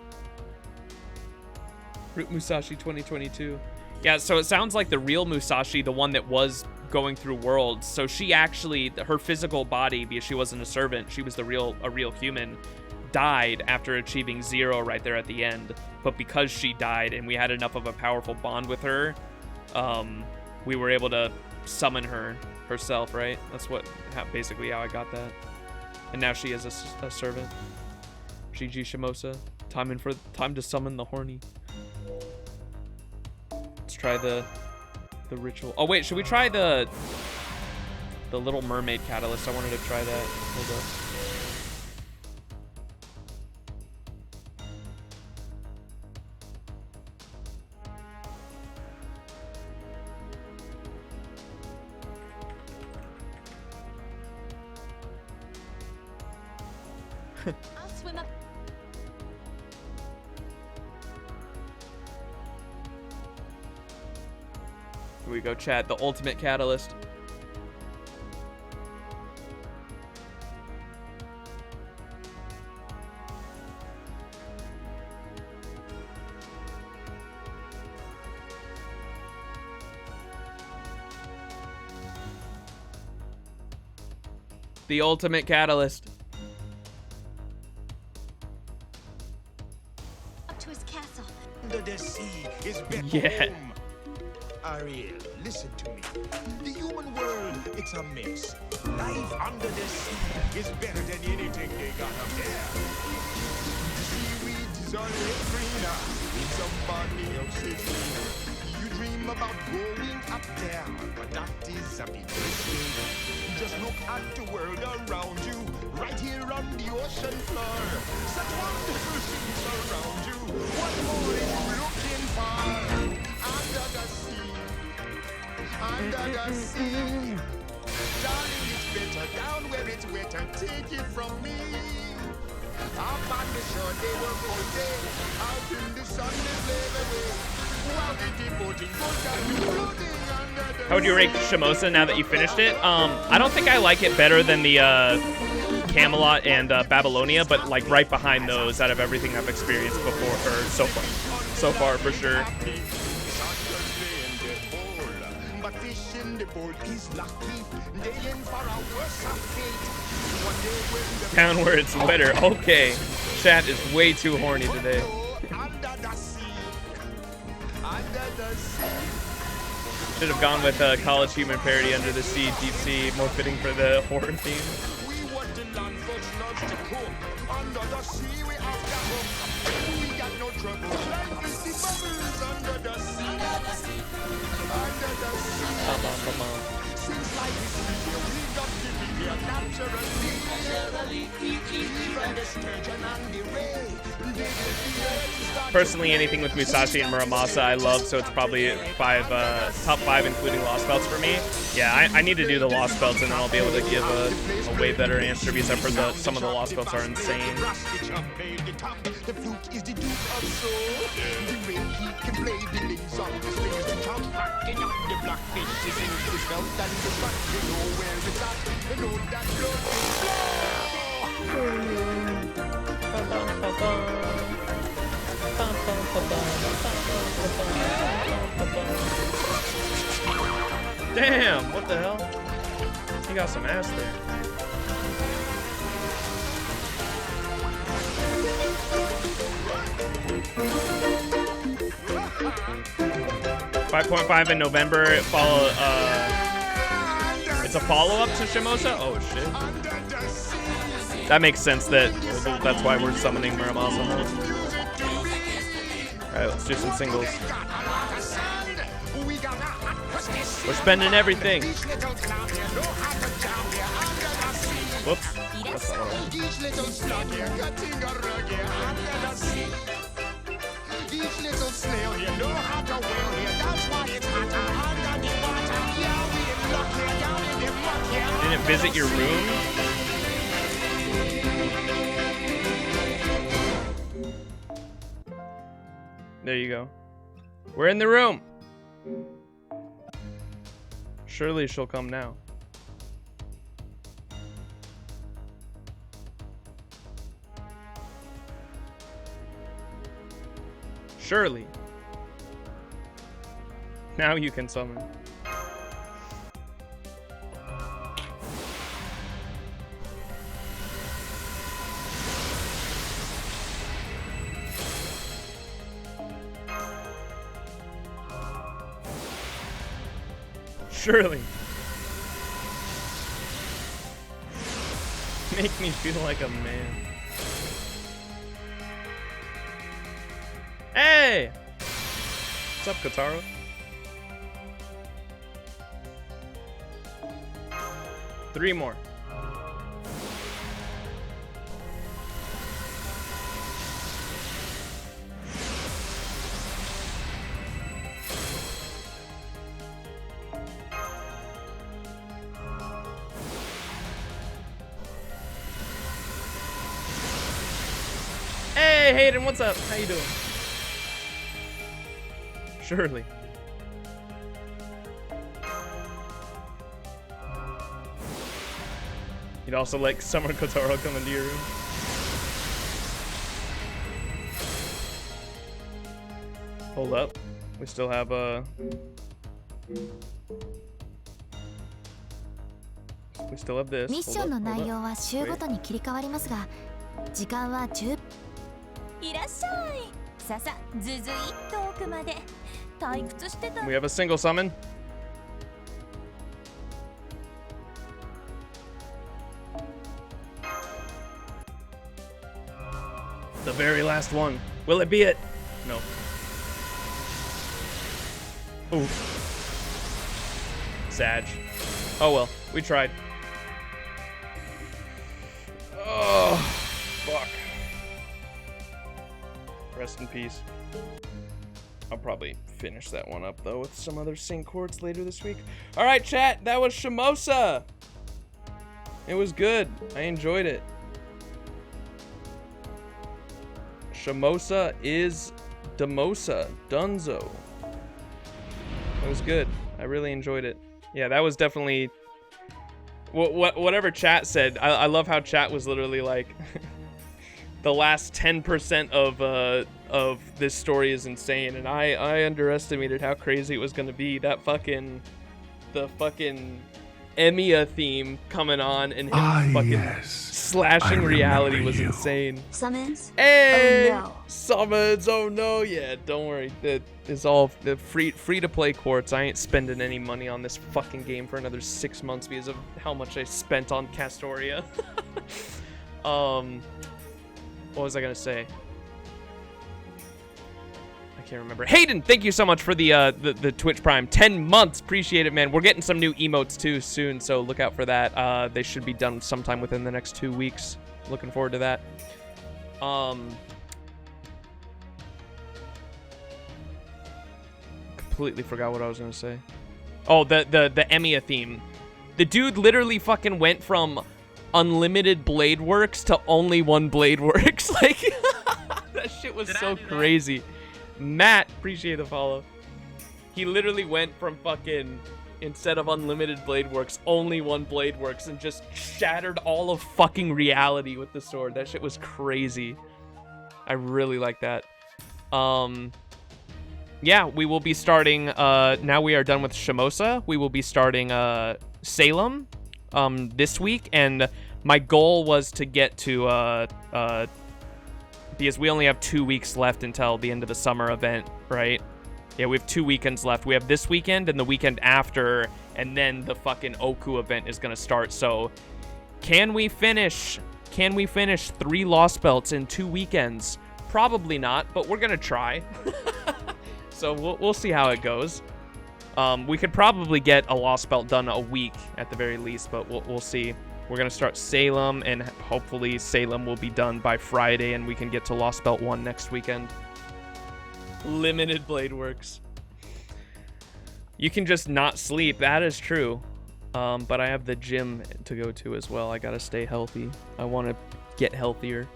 Speaker 1: Root Musashi 2022. Yeah, so it sounds like the real Musashi, the one that was going through worlds. So she actually, her physical body, because she wasn't a servant, she was a real human, died after achieving 0 right there at the end. But because she died and we had enough of a powerful bond with her, we were able to summon her herself, right? That's basically how I got that. And now she is a servant. GG Shimousa. Time to summon the horny. Let's try the ritual. Oh wait, should we try the Little Mermaid catalyst? I wanted to try that. Hold up.
Speaker 6: I'll swim up.
Speaker 1: Here we go, chat. The ultimate catalyst. The ultimate catalyst.
Speaker 3: Up to his castle.
Speaker 8: Under the sea is back
Speaker 1: Yeah.
Speaker 8: home. Ariel, listen to me. The human world, it's a mess. Life under the sea is better than anything they got up there. The seaweeds are greener in somebody else's greener. You dream about going up there, but that is a big mistake. Just look at the world around you, right here on the ocean floor. Such wonderful things around you. What more are you looking for? Under the sea, under the sea. Darling, it's better down where it's wetter. Take it from me. Up on the shore, they work all day. Out in the sun, they slave away. While they devoting gold and floating under the
Speaker 1: How would you rate Shimousa now that you finished it? I don't think I like it better than the Camelot and Babylonia, but like right behind those out of everything I've experienced before, or so far for sure.
Speaker 8: But fish in the bowl is lucky. They in for a worse fate. One day when the
Speaker 1: Down where it's wetter. Okay. Chat is way too horny today.
Speaker 8: under the sea. Under the sea.
Speaker 1: Should have gone with College Human Parody, Under the Sea, Deep Sea, more fitting for the horror theme.
Speaker 8: We want the land first loves to cook. Under the sea we have to hook. We got no trouble. Like the sea bubbles under the sea. Under the sea.
Speaker 1: Come on.
Speaker 8: Since life is here, we got to be here naturally. Even the sturgeon and the ray.
Speaker 1: Personally, anything with Musashi and Muramasa I love, so it's probably top 5 including Lost Belts for me. Yeah, I need to do the Lost Belts and then I'll be able to give a way better answer because I've heard some of the Lost Belts are insane.
Speaker 8: The flute is the duke of soul. The way he can play the links on the strings. The top backing up the blackfish. He sings the belt and the back. You know where it's at. You know that blood is flow.
Speaker 1: Damn, what the hell? He got some ass there. 5.5 in November. It's a follow-up to Shimousa? Oh shit. That makes sense that's why we're summoning Muramasa. Alright, let's do some singles. We're spending everything. Whoops. That's not what I want.
Speaker 8: Each little slug here, cutting a rug here under the sea. Each little snail here know how to whale here. That's why it's hotter under the water. Yeah, we in luck here, down in the muck here.
Speaker 1: Didn't visit your room? There you go. We're in the room. Surely she'll come now. Surely. Now you can summon. Surely. Make me feel like a man. Hey! What's up, Kotaro? Three more. Hey, Hayden, what's up? How you doing? Surely. You'd also like Summer Kotaro come into your room. Hold up. We still have we still have this.
Speaker 3: ミッションの内容は週ごとに切り替わりますが、時間は10。いらっしゃい。ささ、ずずいっと奥まで。退屈してた。
Speaker 1: We have a single summon. The very last one. Will it be it? No. Ooh. Sag. Oh well, we tried. Oh, fuck. Rest in peace. I'll probably finish that one up though with some other sync chords later this week. All right, chat, that was Shimousa. It was good. I enjoyed it. Shimousa is Demosa. Dunzo. It was good. I really enjoyed it. Yeah, that was definitely whatever chat said. I love how chat was literally like the last 10% of this story is insane, and I underestimated how crazy it was gonna be. That fucking Emiya theme coming on and him slashing reality was insane.
Speaker 3: Summons?
Speaker 1: Hey!
Speaker 3: Oh no.
Speaker 1: Summons, oh no, yeah, don't worry. That is all the free to play quartz. I ain't spending any money on this fucking game for another 6 months because of how much I spent on Castoria. What was I gonna say? I can't remember. Hayden, thank you so much for the Twitch Prime. 10 months, appreciate it, man. We're getting some new emotes too soon, so look out for that. They should be done sometime within the next 2 weeks. Looking forward to that. Completely forgot what I was gonna say. Oh, the Emiya theme. The dude literally fucking went from unlimited blade works to only one blade works. Like that shit was so crazy. Matt, appreciate the follow. He literally went from fucking, instead of unlimited blade works, only one blade works, and just shattered all of fucking reality with the sword. That shit was crazy. I really like that. Yeah, we will be starting, now we are done with Shimousa. We will be starting Salem this week, and my goal was to get to because we only have 2 weeks left until the end of the summer event, right? Yeah, we have 2 weekends left. We have this weekend and the weekend after, and then the fucking Oku event is gonna start. So can we finish 3 lost belts in 2 weekends? Probably not, but we're gonna try. So we'll see how it goes. We could probably get a Lost Belt done a week at the very least, but we'll see. We're gonna start Salem, and hopefully Salem will be done by Friday, and we can get to Lost Belt 1 next weekend. Limited Blade Works. You can just not sleep. That is true. But I have the gym to go to as well. I gotta stay healthy. I want to get healthier.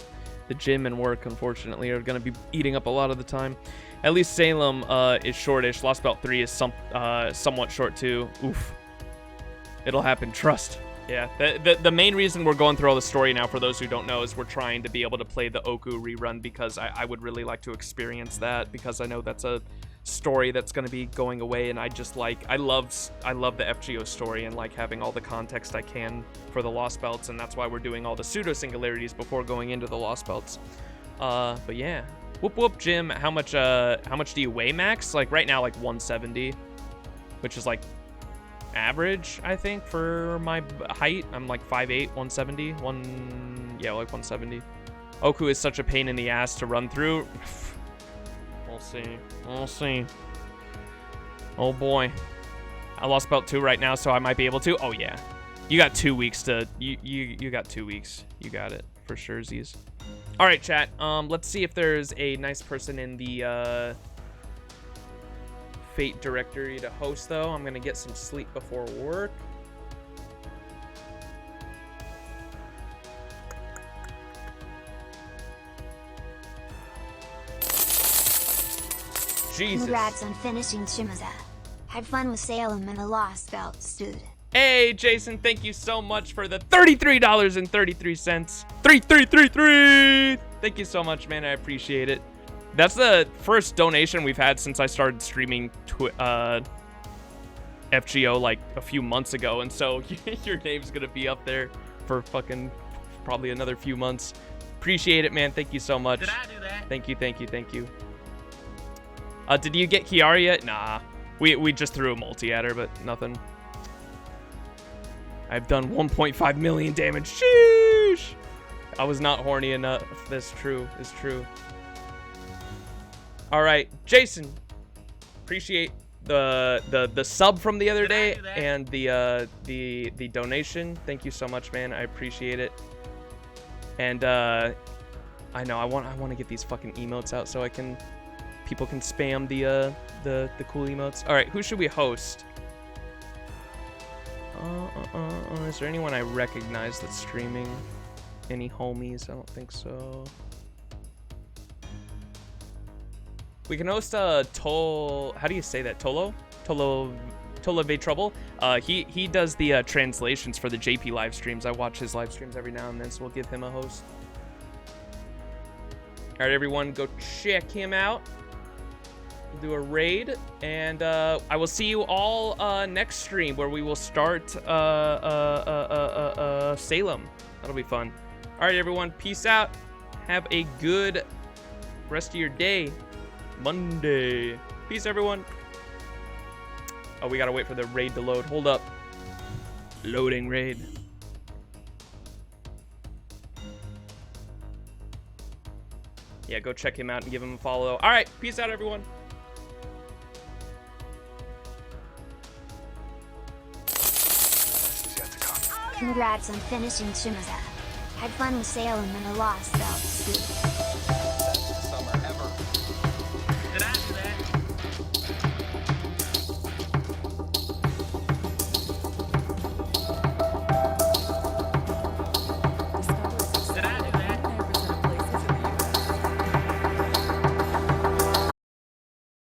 Speaker 1: The gym and work, unfortunately, are gonna be eating up a lot of the time. At least Salem is shortish. Lost Belt 3 is somewhat short too. Oof. It'll happen. Trust. Yeah. The main reason we're going through all the story now, for those who don't know, is we're trying to be able to play the Oku rerun, because I would really like to experience that, because I know that's a story that's going to be going away, and I love the FGO story and like having all the context I can for the Lost Belts, and that's why we're doing all the pseudo-singularities before going into the Lost Belts. But yeah. Whoop whoop, Jim. How much do you weigh, max? Like right now, like 170, which is like average, I think, for my height. I'm like 5'8", 170, like 170. Oku is such a pain in the ass to run through. We'll see. Oh boy. I lost Belt 2 right now, so I might be able to. Oh yeah. You got 2 weeks to, you got 2 weeks. You got it, for sure, Z's. All right, chat. Let's see if there's a nice person in the Fate directory to host, though. I'm gonna get some sleep before work. Jesus.
Speaker 3: Congrats on finishing Shimousa. Had fun with Salem and the Lost Belts, dude.
Speaker 1: Hey, Jason, thank you so much for the $33.33. 3333. Thank you so much, man. I appreciate it. That's the first donation we've had since I started streaming FGO like a few months ago, and so your name's gonna be up there for fucking probably another few months. Appreciate it, man. Thank you so much.
Speaker 2: Did I do that?
Speaker 1: Thank you. Did you get Kiara yet? Nah. We just threw a multi at her, but nothing. I've done 1.5 million damage. Sheesh. I was not horny enough. That's true. It's true. All right, Jason. Appreciate the sub from the other day and the donation. Thank you so much, man. I appreciate it. And I know I want to get these fucking emotes out so people can spam the cool emotes. All right, who should we host? Is there anyone I recognize that's streaming? Any homies? I don't think so. We can host how do you say that? Tolo Trouble. He does the translations for the JP live streams. I watch his live streams every now and then, so we'll give him a host. All right, everyone, go check him out. We'll do a raid, and I will see you all next stream, where we will start Salem. That'll be fun. All right, everyone, peace out. Have a good rest of your day. Monday. Peace, everyone. Oh, we gotta wait for the raid to load. Hold up. Loading raid. Yeah, go check him out and give him a follow. All right, peace out, everyone.
Speaker 3: Congrats on finishing Shimousa. Had fun with Salem and the Lost Belts, dude.